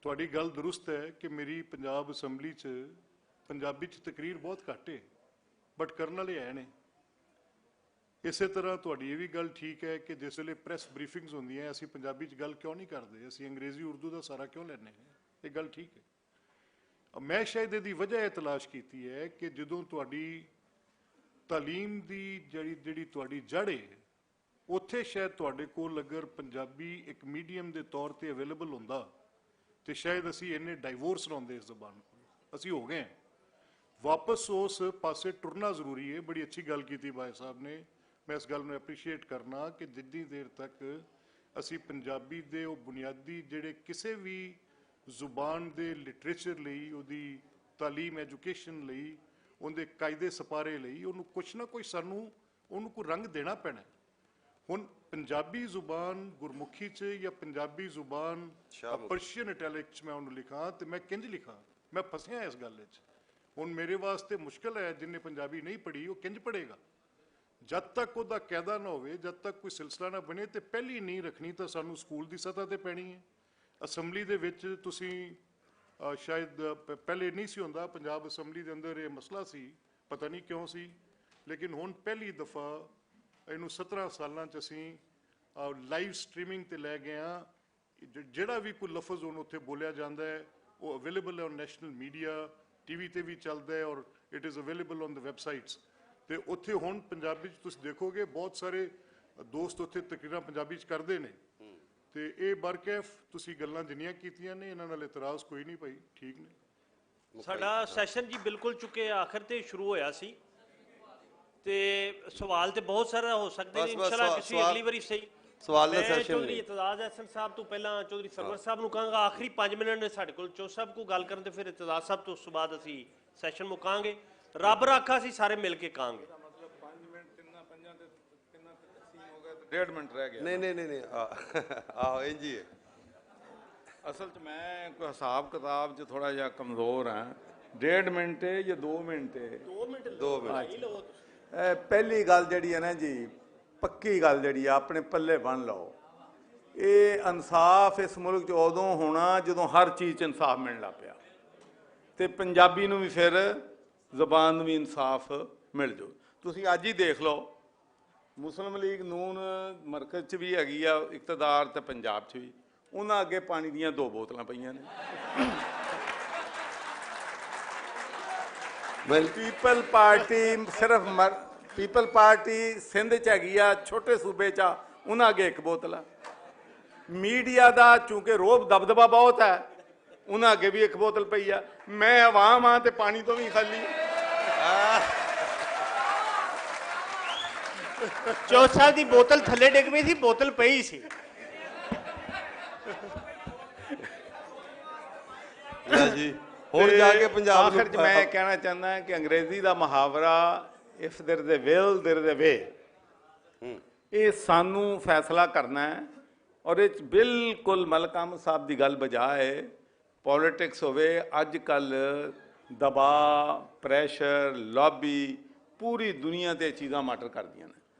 ਤੁਹਾਡੀ ਗੱਲ ਦਰੁਸਤ ਹੈ ਕਿ ਮੇਰੀ ਪੰਜਾਬ ਅਸੈਂਬਲੀ 'ਚ ਪੰਜਾਬੀ 'ਚ ਤਕਰੀਰ ਬਹੁਤ ਘੱਟ ਹੈ, ਬਟ ਕਰਨ ਵਾਲੇ ਹੈ ਨੇ। ਇਸੇ ਤਰ੍ਹਾਂ ਤੁਹਾਡੀ ਇਹ ਵੀ ਗੱਲ ਠੀਕ ਹੈ ਕਿ ਜਿਸ ਵੇਲੇ ਪ੍ਰੈਸ ਬਰੀਫਿੰਗਸ ਹੁੰਦੀਆਂ, ਅਸੀਂ ਪੰਜਾਬੀ 'ਚ ਗੱਲ ਕਿਉਂ ਨਹੀਂ ਕਰਦੇ, ਅਸੀਂ ਅੰਗਰੇਜ਼ੀ ਉਰਦੂ ਦਾ ਸਾਰਾ ਕਿਉਂ ਲੈਂਦੇ ਹਾਂ, ਇਹ ਗੱਲ ਠੀਕ ਹੈ। ਮੈਂ ਸ਼ਾਇਦ ਇਹਦੀ ਵਜ੍ਹਾ ਇਹ ਤਲਾਸ਼ ਕੀਤੀ ਹੈ ਕਿ ਜਦੋਂ ਤੁਹਾਡੀ ਤਾਲੀਮ ਦੀ ਜਿਹੜੀ ਤੁਹਾਡੀ ਜੜ੍ਹ ਹੈ, ਉੱਥੇ ਸ਼ਾਇਦ ਤੁਹਾਡੇ ਕੋਲ ਅਗਰ ਪੰਜਾਬੀ ਇੱਕ ਮੀਡੀਅਮ ਦੇ ਤੌਰ ਤੇ ਅਵੇਲੇਬਲ ਹੁੰਦਾ, ਤੇ ਸ਼ਾਇਦ ਅਸੀਂ ਇੰਨੇ ਡਾਈਵੋਰਸ ਨਾ ਹੁੰਦੇ ਇਸ ਜ਼ਬਾਨ ਕੋਲ। ਅਸੀਂ ਹੋ ਗਏ, ਵਾਪਸ ਉਸ ਪਾਸੇ ਟੁਰਨਾ ਜ਼ਰੂਰੀ ਹੈ। ਬੜੀ ਅੱਛੀ ਗੱਲ ਕੀਤੀ ਭਾਈ ਸਾਹਿਬ ਨੇ, ਮੈਂ ਇਸ ਗੱਲ ਨੂੰ ਐਪਰੀਸ਼ੀਏਟ ਕਰਨਾ ਕਿ ਜਿੰਨੀ ਦੇਰ ਤੱਕ ਅਸੀਂ ਪੰਜਾਬੀ ਦੇ ਉਹ ਬੁਨਿਆਦੀ ਜਿਹੜੇ ਕਿਸੇ ਵੀ ਜ਼ੁਬਾਨ ਦੇ ਲਿਟਰੇਚਰ ਲਈ, ਉਹਦੀ ਤਾਲੀਮ ਐਜੂਕੇਸ਼ਨ ਲਈ, ਉਹਦੇ ਕਾਇਦੇ ਸਪਾਰੇ ਲਈ ਉਹਨੂੰ ਕੁਛ ਨਾ ਕੁਛ ਸਾਨੂੰ ਉਹਨੂੰ ਕੋਈ ਰੰਗ ਦੇਣਾ ਪੈਣਾ। ਹੁਣ ਪੰਜਾਬੀ ਜ਼ੁਬਾਨ ਗੁਰਮੁਖੀ 'ਚ ਜਾਂ ਪੰਜਾਬੀ ਜ਼ੁਬਾਨ ਪਰਸ਼ੀਅਨ ਇਟੈਲਿਕ 'ਚ ਮੈਂ ਉਹਨੂੰ ਲਿਖਾਂ ਤੇ ਮੈਂ ਕਿੰਝ ਲਿਖਾਂ? ਮੈਂ ਫਸਿਆ ਇਸ ਗੱਲ 'ਚ। ਹੁਣ ਮੇਰੇ ਵਾਸਤੇ ਮੁਸ਼ਕਿਲ ਹੈ, ਜਿਹਨੇ ਪੰਜਾਬੀ ਨਹੀਂ ਪੜ੍ਹੀ ਉਹ ਕਿੰਝ ਪੜ੍ਹੇਗਾ? ਜਦ ਤੱਕ ਉਹਦਾ ਕਾਇਦਾ ਨਾ ਹੋਵੇ, ਜਦ ਤੱਕ ਕੋਈ ਸਿਲਸਿਲਾ ਨਾ ਬਣੇ, ਤੇ ਪਹਿਲੀ ਨੀਂਹ ਰੱਖਣੀ ਤਾਂ ਸਾਨੂੰ ਸਕੂਲ ਦੀ ਸਤ੍ਹਾ ਤੇ ਪੈਣੀ ਹੈ। ਅਸੈਂਬਲੀ ਦੇ ਵਿੱਚ ਤੁਸੀਂ ਸ਼ਾਇਦ ਪਹਿਲੇ ਨਹੀਂ ਸੀ ਹੁੰਦਾ, ਪੰਜਾਬ ਅਸੈਂਬਲੀ ਦੇ ਅੰਦਰ ਇਹ ਮਸਲਾ ਸੀ, ਪਤਾ ਨਹੀਂ ਕਿਉਂ ਸੀ, ਲੇਕਿਨ ਹੁਣ ਪਹਿਲੀ ਦਫਾ ਇਹਨੂੰ 17 ਸਾਲਾਂ 'ਚ ਅਸੀਂ ਲਾਈਵ ਸਟ੍ਰੀਮਿੰਗ ਤੇ ਲੈ ਗਏ ਹਾਂ। ਜਿਹੜਾ ਵੀ ਕੋਈ ਲਫ਼ਜ਼ ਹੁਣ ਉੱਥੇ ਬੋਲਿਆ ਜਾਂਦਾ ਹੈ ਉਹ ਅਵੇਲੇਬਲ ਹੈ ਔਨ ਨੈਸ਼ਨਲ ਮੀਡੀਆ, TV ਤੇ ਵੀ ਚੱਲਦਾ ਹੈ ਔਰ it is available on the websites. ਤੇ ਉੱਥੇ ਹੁਣ ਪੰਜਾਬੀ 'ਚ ਤੁਸੀਂ ਦੇਖੋਗੇ ਬਹੁਤ ਸਾਰੇ ਦੋਸਤ ਉੱਥੇ ਤਕਰੀਰਾਂ ਪੰਜਾਬੀ 'ਚ ਕਰਦੇ ਨੇ। ਤੇ ਇਹ ਬਰਕੈਫ ਤੁਸੀਂ ਗੱਲਾਂ ਜਿੰਨੀਆਂ ਕੀਤੀਆਂ ਨੇ, ਇਹਨਾਂ ਨਾਲ ਇਤਰਾਜ਼ ਕੋਈ ਨਹੀਂ ਭਾਈ, ਠੀਕ ਨੇ। ਸਾਡਾ ਸੈਸ਼ਨ ਜੀ ਬਿਲਕੁਲ ਚੁੱਕੇ ਆਖਰ ਤੇ ਸ਼ੁਰੂ ਹੋਇਆ ਸੀ, ਤੇ ਸਵਾਲ ਤੇ ਬਹੁਤ ਸਾਰਾ ਹੋ ਸਕਦੇ ਨੇ। ਇਨਸ਼ਾਅੱਲਾ ਕਿਸੇ ਅਗਲੀ ਵਾਰੀ ਸਹੀ ਸਵਾਲ ਦਾ ਮੈਂ ਸੈਸ਼ਨ ਚੌਧਰੀ ਇਤਜ਼ਾਜ਼ ਅਹਿਸਨ ਸਾਹਿਬ ਤੋਂ ਪਹਿਲਾਂ ਚੌਧਰੀ ਸਰਵਰ ਸਾਹਿਬ ਨੂੰ ਕਹਾਂਗਾ ਆਖਰੀ 5 ਮਿੰਟ ਨੇ ਸਾਡੇ ਕੋਲ, ਚੌ ਸਾਹਿਬ ਕੋ ਗੱਲ ਕਰਨ ਤੇ ਫਿਰ ਇਤਜ਼ਾਜ਼ ਸਾਹਿਬ ਤੋਂ ਉਸ ਤੋਂ ਬਾਅਦ ਅਸੀਂ ਸੈਸ਼ਨ ਮੁਕਾਂਗੇ। ਰੱਬ ਰਾਖਾ ਅਸੀਂ ਸਾਰੇ ਮਿਲ ਕੇ ਕਹਾਂਗੇ। 5 ਮਿੰਟ ਤਿੰਨਾਂ ਪੰਜਾਂ ਤੇ ਤਿੰਨਾਂ ਤਕਸੀਮ ਹੋ ਗਿਆ ਤੇ 1.5 ਮਿੰਟ ਰਹਿ ਗਿਆ। ਨਹੀਂ ਆਹੋ ਇੰਝ ਹੀ ਹੈ। ਅਸਲ 'ਚ ਮੈਂ ਕੋਈ ਹਿਸਾਬ ਕਿਤਾਬ 'ਚ ਥੋੜਾ ਜਿਹਾ ਕਮਜ਼ੋਰ ਹਾਂ। 1.5 ਮਿੰਟ ਜਾਂ 2 ਮਿੰਟ? 2 ਮਿੰਟ ਲਓ। ਪਹਿਲੀ ਗੱਲ ਜਿਹੜੀ ਹੈ ਨਾ ਜੀ, ਪੱਕੀ ਗੱਲ ਜਿਹੜੀ ਆ, ਆਪਣੇ ਪੱਲੇ ਬੰਨ੍ਹ ਲਓ। ਇਹ ਇਨਸਾਫ ਇਸ ਮੁਲਕ 'ਚ ਉਦੋਂ ਹੋਣਾ ਜਦੋਂ ਹਰ ਚੀਜ਼ 'ਚ ਇਨਸਾਫ ਮਿਲਣ ਲੱਗ ਪਿਆ, ਤੇ ਪੰਜਾਬੀ ਨੂੰ ਵੀ ਫਿਰ ਜ਼ਬਾਨ ਨੂੰ ਵੀ ਇਨਸਾਫ ਮਿਲ ਜਾਊ। ਤੁਸੀਂ ਅੱਜ ਹੀ ਦੇਖ ਲਓ, ਮੁਸਲਿਮ ਲੀਗ ਨੂਨ ਮਰਕਜ਼ 'ਚ ਵੀ ਹੈਗੀ ਆ ਇਕਤਦਾਰ ਤੇ ਪੰਜਾਬ 'ਚ ਵੀ, ਉਹਨਾਂ ਅੱਗੇ ਪਾਣੀ ਦੀਆਂ 2 ਬੋਤਲਾਂ ਪਈਆਂ ਨੇ। ਪੀਪਲ ਪਾਰਟੀ ਸਿਰਫ ਪੀਪਲ ਪਾਰਟੀ ਸਿੰਧ 'ਚ ਹੈਗੀ ਆ, ਛੋਟੇ ਸੂਬੇ 'ਚ ਆ, ਉਹਨਾਂ ਅੱਗੇ 1 ਬੋਤਲ ਆ। ਮੀਡੀਆ ਦਾ ਚੂੰਕਿ ਰੋਬ ਦਬਦਬਾ ਬਹੁਤ ਹੈ, ਉਹਨਾਂ ਅੱਗੇ ਵੀ 1 ਬੋਤਲ ਪਈ ਆ। ਮੈਂ ਆਵਾਮ ਆ ਤੇ ਪਾਣੀ ਤੋਂ ਵੀ ਖਾਲੀ। ਚੌ ਸਾਹਿਬ ਦੀ ਬੋਤਲ ਥੱਲੇ ਡਿੱਗ ਪਈ ਸੀ, ਬੋਤਲ ਪਈ ਸੀ। ਜੀ ਹੁਣ ਜਾ ਕੇ ਪੰਜਾਬ ਆਖਰ 'ਚ ਮੈਂ ਕਹਿਣਾ ਚਾਹੁੰਦਾ ਕਿ ਅੰਗਰੇਜ਼ੀ ਦਾ ਮੁਹਾਵਰਾ if there is a will there is a way, ਇਹ ਸਾਨੂੰ ਫੈਸਲਾ ਕਰਨਾ ਹੈ। ਔਰ ਇਹ 'ਚ ਬਿਲਕੁਲ ਮਲਕ ਅਹਿਮਦ ਸਾਹਿਬ ਦੀ ਗੱਲ ਬਜਾਏ ਪੋਲੀਟਿਕਸ ਹੋਵੇ, ਅੱਜ ਕੱਲ੍ਹ ਦਬਾਅ, ਪ੍ਰੈਸ਼ਰ, ਲੌਬੀ ਪੂਰੀ ਦੁਨੀਆ 'ਤੇ ਚੀਜ਼ਾਂ ਮੈਟਰ ਕਰਦੀਆਂ ਨੇ।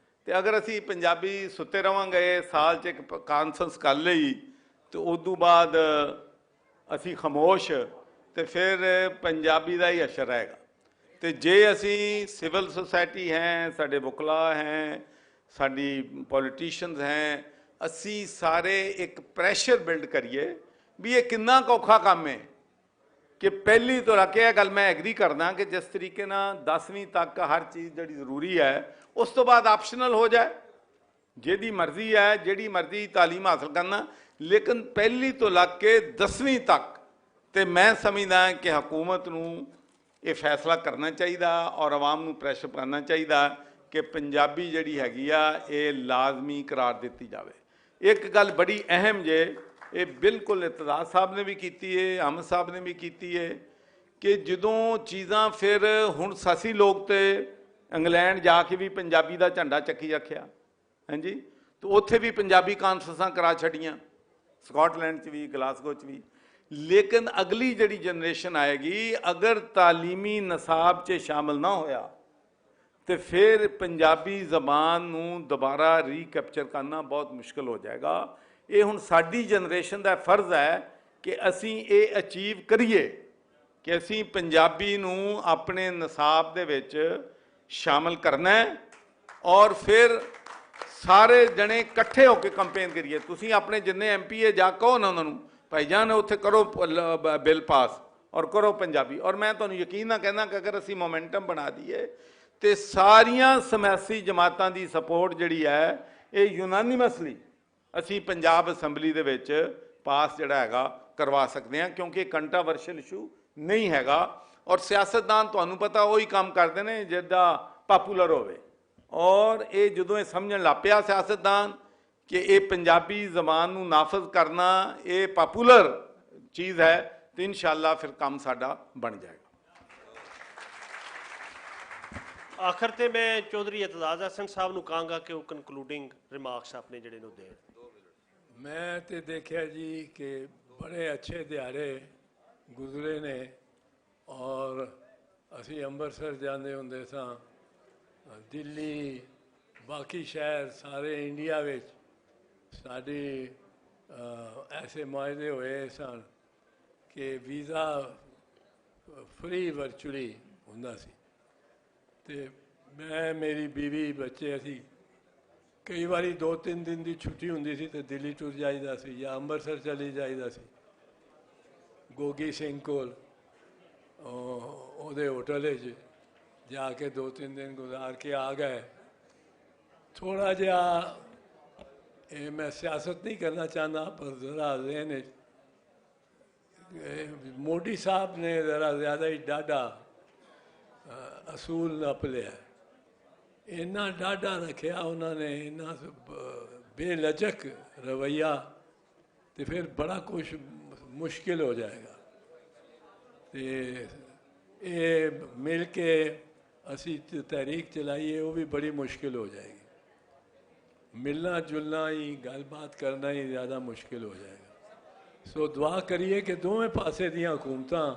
ਤੇ ਅਗਰ ਅਸੀਂ ਪੰਜਾਬੀ ਸੁੱਤੇ ਰਵਾਂਗੇ, ਸਾਲ 'ਚ 1 ਕਾਨਫਰੰਸ ਕਰ ਲਈ ਤੇ ਉਦੋਂ ਬਾਅਦ ਅਸੀਂ ਖਾਮੋਸ਼, ਤੇ ਫਿਰ ਪੰਜਾਬੀ ਦਾ ਹੀ ਅਸਰ ਰਹੇਗਾ। ਤੇ ਜੇ ਅਸੀਂ ਸਿਵਲ ਸੁਸਾਇਟੀ ਹੈ, ਸਾਡੇ ਵਕਲਾ ਹੈ, ਸਾਡੀ ਪੋਲੀਟੀਸ਼ੀਅਨਸ ਹੈ, ਅਸੀਂ ਸਾਰੇ ਇੱਕ ਪ੍ਰੈਸ਼ਰ ਬਿਲਡ ਕਰੀਏ ਵੀ ਇਹ ਕਿੰਨਾ ਔਖਾ ਕੰਮ ਹੈ ਕਿ ਪਹਿਲੀ ਤੋਂ ਲੈ ਕੇ ਇਹ ਗੱਲ ਮੈਂ ਐਗਰੀ ਕਰਦਾ ਕਿ ਜਿਸ ਤਰੀਕੇ ਨਾਲ 10ਵੀਂ ਤੱਕ ਹਰ ਚੀਜ਼ ਜਿਹੜੀ ਜ਼ਰੂਰੀ ਹੈ, ਉਸ ਤੋਂ ਬਾਅਦ ਆਪਸ਼ਨਲ ਹੋ ਜਾਏ, ਜਿਹਦੀ ਮਰਜ਼ੀ ਹੈ ਜਿਹੜੀ ਮਰਜ਼ੀ ਤਾਲੀਮ ਹਾਸਲ ਕਰਨਾ, ਲੇਕਿਨ ਪਹਿਲੀ ਤੋਂ ਲੈ ਕੇ 10ਵੀਂ ਤੱਕ। ਤੇ ਮੈਂ ਸਮਝਦਾ ਕਿ ਹਕੂਮਤ ਨੂੰ ਇਹ ਫੈਸਲਾ ਕਰਨਾ ਚਾਹੀਦਾ ਔਰ ਆਵਾਮ ਨੂੰ ਪ੍ਰੈਸ਼ਰ ਕਰਨਾ ਚਾਹੀਦਾ ਕਿ ਪੰਜਾਬੀ ਜਿਹੜੀ ਹੈਗੀ ਆ ਇਹ ਲਾਜ਼ਮੀ ਕਰਾਰ ਦਿੱਤੀ ਜਾਵੇ। ਇੱਕ ਗੱਲ ਬੜੀ ਅਹਿਮ ਜੇ, ਇਹ ਬਿਲਕੁਲ ਇਤਜ਼ਾਜ਼ ਸਾਹਿਬ ਨੇ ਵੀ ਕੀਤੀ ਹੈ, ਅਹਿਮਦ ਸਾਹਿਬ ਨੇ ਵੀ ਕੀਤੀ ਹੈ, ਕਿ ਜਦੋਂ ਚੀਜ਼ਾਂ ਫਿਰ ਹੁਣ ਸਾਸੀ ਲੋਕ ਤੇ ਇੰਗਲੈਂਡ ਜਾ ਕੇ ਵੀ ਪੰਜਾਬੀ ਦਾ ਝੰਡਾ ਚੱਕੀ ਰੱਖਿਆ, ਹਾਂਜੀ, ਤੇ ਉੱਥੇ ਵੀ ਪੰਜਾਬੀ ਕਾਨਫਰੰਸਾਂ ਕਰਾ ਛੱਡੀਆਂ, ਸਕਾਟਲੈਂਡ 'ਚ ਵੀ, ਗਲਾਸਗੋ 'ਚ ਵੀ। ਲੇਕਿਨ ਅਗਲੀ ਜਿਹੜੀ ਜਨਰੇਸ਼ਨ ਆਏਗੀ, ਅਗਰ ਤਾਲੀਮੀ ਨਿਸਾਬ 'ਚ ਸ਼ਾਮਲ ਨਾ ਹੋਇਆ ਤੇ ਫਿਰ ਪੰਜਾਬੀ ਜ਼ਬਾਨ ਨੂੰ ਦੁਬਾਰਾ ਰੀਕੈਪਚਰ ਕਰਨਾ ਬਹੁਤ ਮੁਸ਼ਕਲ ਹੋ ਜਾਏਗਾ। ਇਹ ਹੁਣ ਸਾਡੀ ਜਨਰੇਸ਼ਨ ਦਾ ਫਰਜ਼ ਹੈ ਕਿ ਅਸੀਂ ਇਹ ਅਚੀਵ ਕਰੀਏ ਕਿ ਅਸੀਂ ਪੰਜਾਬੀ ਨੂੰ ਆਪਣੇ ਨਿਸਾਬ ਦੇ ਵਿੱਚ ਸ਼ਾਮਲ ਕਰਨਾ ਹੈ ਔਰ ਫਿਰ ਸਾਰੇ ਜਣੇ ਇਕੱਠੇ ਹੋ ਕੇ ਕੰਪੇਨ ਕਰੀਏ। ਤੁਸੀਂ ਆਪਣੇ ਜਿੰਨੇ MPA ਜਾ ਕਹੋ ਨਾ ਉਹਨਾਂ ਨੂੰ, ਭਾਈ ਜਾਨ ਉੱਥੇ ਕਰੋ ਬਿੱਲ ਪਾਸ ਔਰ ਕਰੋ ਪੰਜਾਬੀ। ਔਰ ਮੈਂ ਤੁਹਾਨੂੰ ਯਕੀਨ ਨਾਲ ਕਹਿੰਦਾ ਕਿ ਅਗਰ ਅਸੀਂ ਮੋਮੈਂਟਮ ਬਣਾ ਦਈਏ ਤੇ ਸਾਰੀਆਂ ਸਮੈਸੀ ਜਮਾਤਾਂ ਦੀ ਸਪੋਰਟ ਜਿਹੜੀ ਹੈ ਇਹ ਯੂਨਾਨੀਮਸਲੀ ਅਸੀਂ ਪੰਜਾਬ ਅਸੈਂਬਲੀ ਦੇ ਵਿੱਚ ਪਾਸ ਜਿਹੜਾ ਹੈਗਾ ਕਰਵਾ ਸਕਦੇ ਹਾਂ, ਕਿਉਂਕਿ ਕੰਟਰਾਵਰਸ਼ੀਅਲ ਇਸ਼ੂ ਨਹੀਂ ਹੈਗਾ। ਔਰ ਸਿਆਸਤਦਾਨ ਤੁਹਾਨੂੰ ਪਤਾ ਉਹੀ ਕੰਮ ਕਰਦੇ ਨੇ ਜਿੱਦਾਂ ਪਾਪੂਲਰ ਹੋਵੇ, ਔਰ ਇਹ ਜਦੋਂ ਇਹ ਸਮਝਣ ਲੱਗ ਪਿਆ ਸਿਆਸਤਦਾਨ ਕਿ ਇਹ ਪੰਜਾਬੀ ਜ਼ਬਾਨ ਨੂੰ ਨਾਫਜ਼ ਕਰਨਾ ਇਹ ਪਪੂਲਰ ਚੀਜ਼ ਹੈ, ਤੇ ਇਨਸ਼ਾਅੱਲਾ ਫਿਰ ਕੰਮ ਸਾਡਾ ਬਣ ਜਾਏਗਾ। ਆਖਰ ਤੇ ਮੈਂ ਚੌਧਰੀ ਇਤਜ਼ਾਜ਼ ਹਸਨ ਸਾਹਿਬ ਨੂੰ ਕਹਾਂਗਾ ਕਿ ਉਹ ਕਨਕਲੂਡਿੰਗ ਰਿਮਾਰਕਸ ਆਪਣੇ ਜਿਹੜੇ ਨੂੰ ਦੇਣ। ਮੈਂ ਤੇ ਦੇਖਿਆ ਜੀ ਕਿ ਬੜੇ ਅੱਛੇ ਦਿਹਾੜੇ ਗੁਜ਼ਰੇ ਨੇ, ਔਰ ਅਸੀਂ ਅੰਮ੍ਰਿਤਸਰ ਜਾਂਦੇ ਹੁੰਦੇ ਸਾਂ, ਦਿੱਲੀ, ਬਾਕੀ ਸ਼ਹਿਰ ਸਾਰੇ ਇੰਡੀਆ ਵਿੱਚ ਸਾਡੀ ਐਸੇ ਮਾਇਦੇ ਹੋਏ ਸਨ ਕਿ ਵੀਜ਼ਾ ਫ੍ਰੀ ਵਰਚੁਅਲੀ ਹੁੰਦਾ ਸੀ, ਤੇ ਮੈਂ, ਮੇਰੀ ਬੀਵੀ, ਬੱਚੇ, ਅਸੀਂ ਕਈ ਵਾਰੀ 2-3 ਦਿਨ ਦੀ ਛੁੱਟੀ ਹੁੰਦੀ ਸੀ ਤੇ ਦਿੱਲੀ ਟੁਰ ਜਾਈਦਾ ਸੀ ਜਾਂ ਅੰਮ੍ਰਿਤਸਰ ਚਲੀ ਜਾਈਦਾ ਸੀ ਗੋਗੀ ਸਿੰਘ ਕੋਲ, ਉਹਦੇ ਹੋਟਲ ਵਿੱਚ ਜਾ ਕੇ 2-3 ਦਿਨ ਗੁਜ਼ਾਰ ਕੇ ਆ ਗਏ। ਥੋੜਾ ਜਿਹਾ ਇਹ ਮੈਂ ਸਿਆਸਤ ਨਹੀਂ ਕਰਨਾ ਚਾਹੁੰਦਾ, ਪਰ ਜ਼ਰਾ ਜ਼ਹਿਨ ਮੋਦੀ ਸਾਹਿਬ ਨੇ ਜ਼ਰਾ ਜ਼ਿਆਦਾ ਹੀ ਡਾਢਾ ਅਸੂਲ ਨੱਪ ਲਿਆ, ਇੰਨਾ ਡਾਢਾ ਰੱਖਿਆ ਉਹਨਾਂ ਨੇ, ਇੰਨਾ ਬੇਲਜਕ ਰਵੱਈਆ, ਤੇ ਫਿਰ ਬੜਾ ਕੁਛ ਮੁਸ਼ਕਿਲ ਹੋ ਜਾਏਗਾ। ਤੇ ਇਹ ਮਿਲ ਕੇ ਅਸੀਂ ਤਹਿਰੀਕ ਚਲਾਈਏ, ਉਹ ਵੀ ਬੜੀ ਮੁਸ਼ਕਿਲ ਹੋ ਜਾਏਗੀ। ਮਿਲਣਾ ਜੁਲਣਾ ਹੀ, ਗੱਲਬਾਤ ਕਰਨਾ ਹੀ ਜ਼ਿਆਦਾ ਮੁਸ਼ਕਿਲ ਹੋ ਜਾਏਗਾ। ਸੋ ਦੁਆ ਕਰੀਏ ਕਿ ਦੋਵੇਂ ਪਾਸੇ ਦੀਆਂ ਹਕੂਮਤਾਂ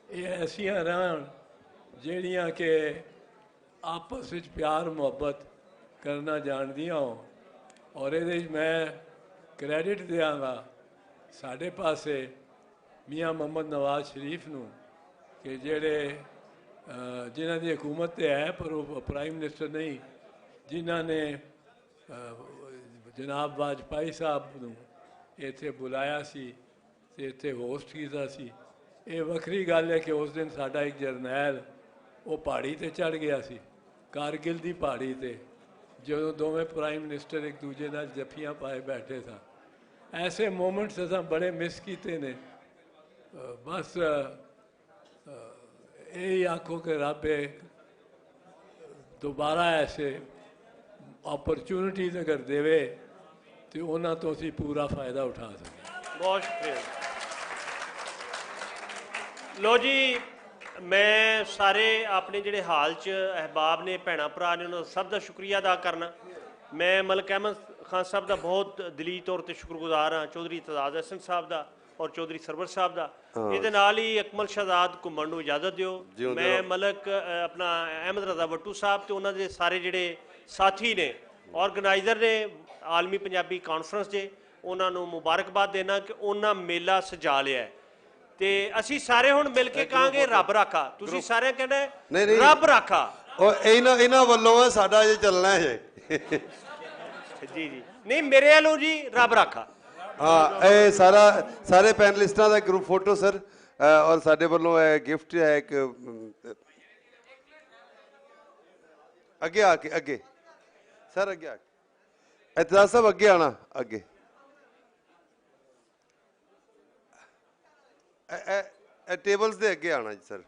ਇਹ ਐਸੀਆਂ ਰਹਿਣ ਜਿਹੜੀਆਂ ਕਿ ਆਪਸ ਵਿੱਚ ਪਿਆਰ ਮੁਹੱਬਤ ਕਰਨਾ ਜਾਣਦੀਆਂ ਹੋਣ। ਔਰ ਇਹਦੇ ਮੈਂ ਕ੍ਰੈਡਿਟ ਦਿਆਂਗਾ ਸਾਡੇ ਪਾਸੇ ਮੀਆਂ ਮੁਹੰਮਦ ਨਵਾਜ਼ ਸ਼ਰੀਫ ਨੂੰ, ਕਿ ਜਿਹੜੇ ਜਿਨ੍ਹਾਂ ਦੀ ਹਕੂਮਤ ਤੇ ਹੈ ਪਰ ਉਹ ਪ੍ਰਾਈਮ ਮਿਨਿਸਟਰ ਨਹੀਂ, ਜਿਨ੍ਹਾਂ ਨੇ ਜਨਾਬ ਵਾਜਪਾਈ ਸਾਹਿਬ ਨੂੰ ਇੱਥੇ ਬੁਲਾਇਆ ਸੀ ਤੇ ਇੱਥੇ ਹੋਸਟ ਕੀਤਾ ਸੀ। ਇਹ ਵੱਖਰੀ ਗੱਲ ਹੈ ਕਿ ਉਸ ਦਿਨ ਸਾਡਾ ਇੱਕ ਜਰਨੈਲ ਉਹ ਪਹਾੜੀ ਤੇ ਚੜ੍ਹ ਗਿਆ ਸੀ, ਕਾਰਗਿਲ ਦੀ ਪਹਾੜੀ ਤੇ, ਜਦੋਂ ਦੋਵੇਂ ਪ੍ਰਾਈਮ ਮਿਨਿਸਟਰ ਇੱਕ ਦੂਜੇ ਨਾਲ ਜੱਫੀਆਂ ਪਾਏ ਬੈਠੇ ਸਨ। ਐਸੇ ਮੂਮੈਂਟਸ ਅਸਾਂ ਬੜੇ ਮਿਸ ਕੀਤੇ ਨੇ। ਬਸ ਇਹ ਆਖੋ ਕਿ ਰੱਬ ਦੁਬਾਰਾ ਐਸੇ अपॉर्चुनिटीज अगर देवे तो उन्होंने तो असी पूरा फायदा उठा सकें। बहुत शुक्रिया। लो जी, मैं सारे अपने जिहड़े हाल च अहबाब ने, भैन भरा ने, उन्होंने सब का शुक्रिया अदा करना। मैं मलिक अहमद खान साहब का बहुत दिली तौर पर शुक्रगुजार हाँ, चौधरी इतजाज हसन साहब का और चौधरी सरवर साहब का। ये नाल ही अकमल शहजाद घुमण नूं इजाजत दिओ। मैं मलिक अपना अहमद रजा वट्टू साहब तो उन्होंने सारे जिहड़े साथी ने, ऑर्गेनाइजर ने आलमी पंजाबी कॉन्फ्रेंस के, उन्होंने मुबारकबाद देना कि उन्होंने मेला सजा लिया है। ते असी सारे हुण मिल के कहांगे रब राखा। तुसीं सारे कहना रब राखा। इन्हां वल्लों साडा जे चलना है जी जी, नहीं मेरे वालों जी रब राखा। हाँ, ये सारे पैनलिस्टां दा ग्रुप फोटो सर, और साडे वल्लों गिफ्ट है एक, अगे आके अगे सर, अगे आके इतजाज साहब अगे आना, अगे टेबल्स दे अगे आना जी सर।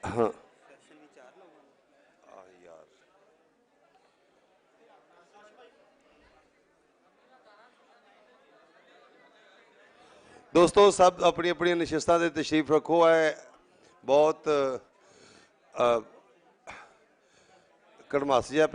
हाँ हाँ, हाँ यार, दोस्तों सब अपनी अपनी नशिस्तां ते तशरीफ रखो। है बहुत कड़मास जिहा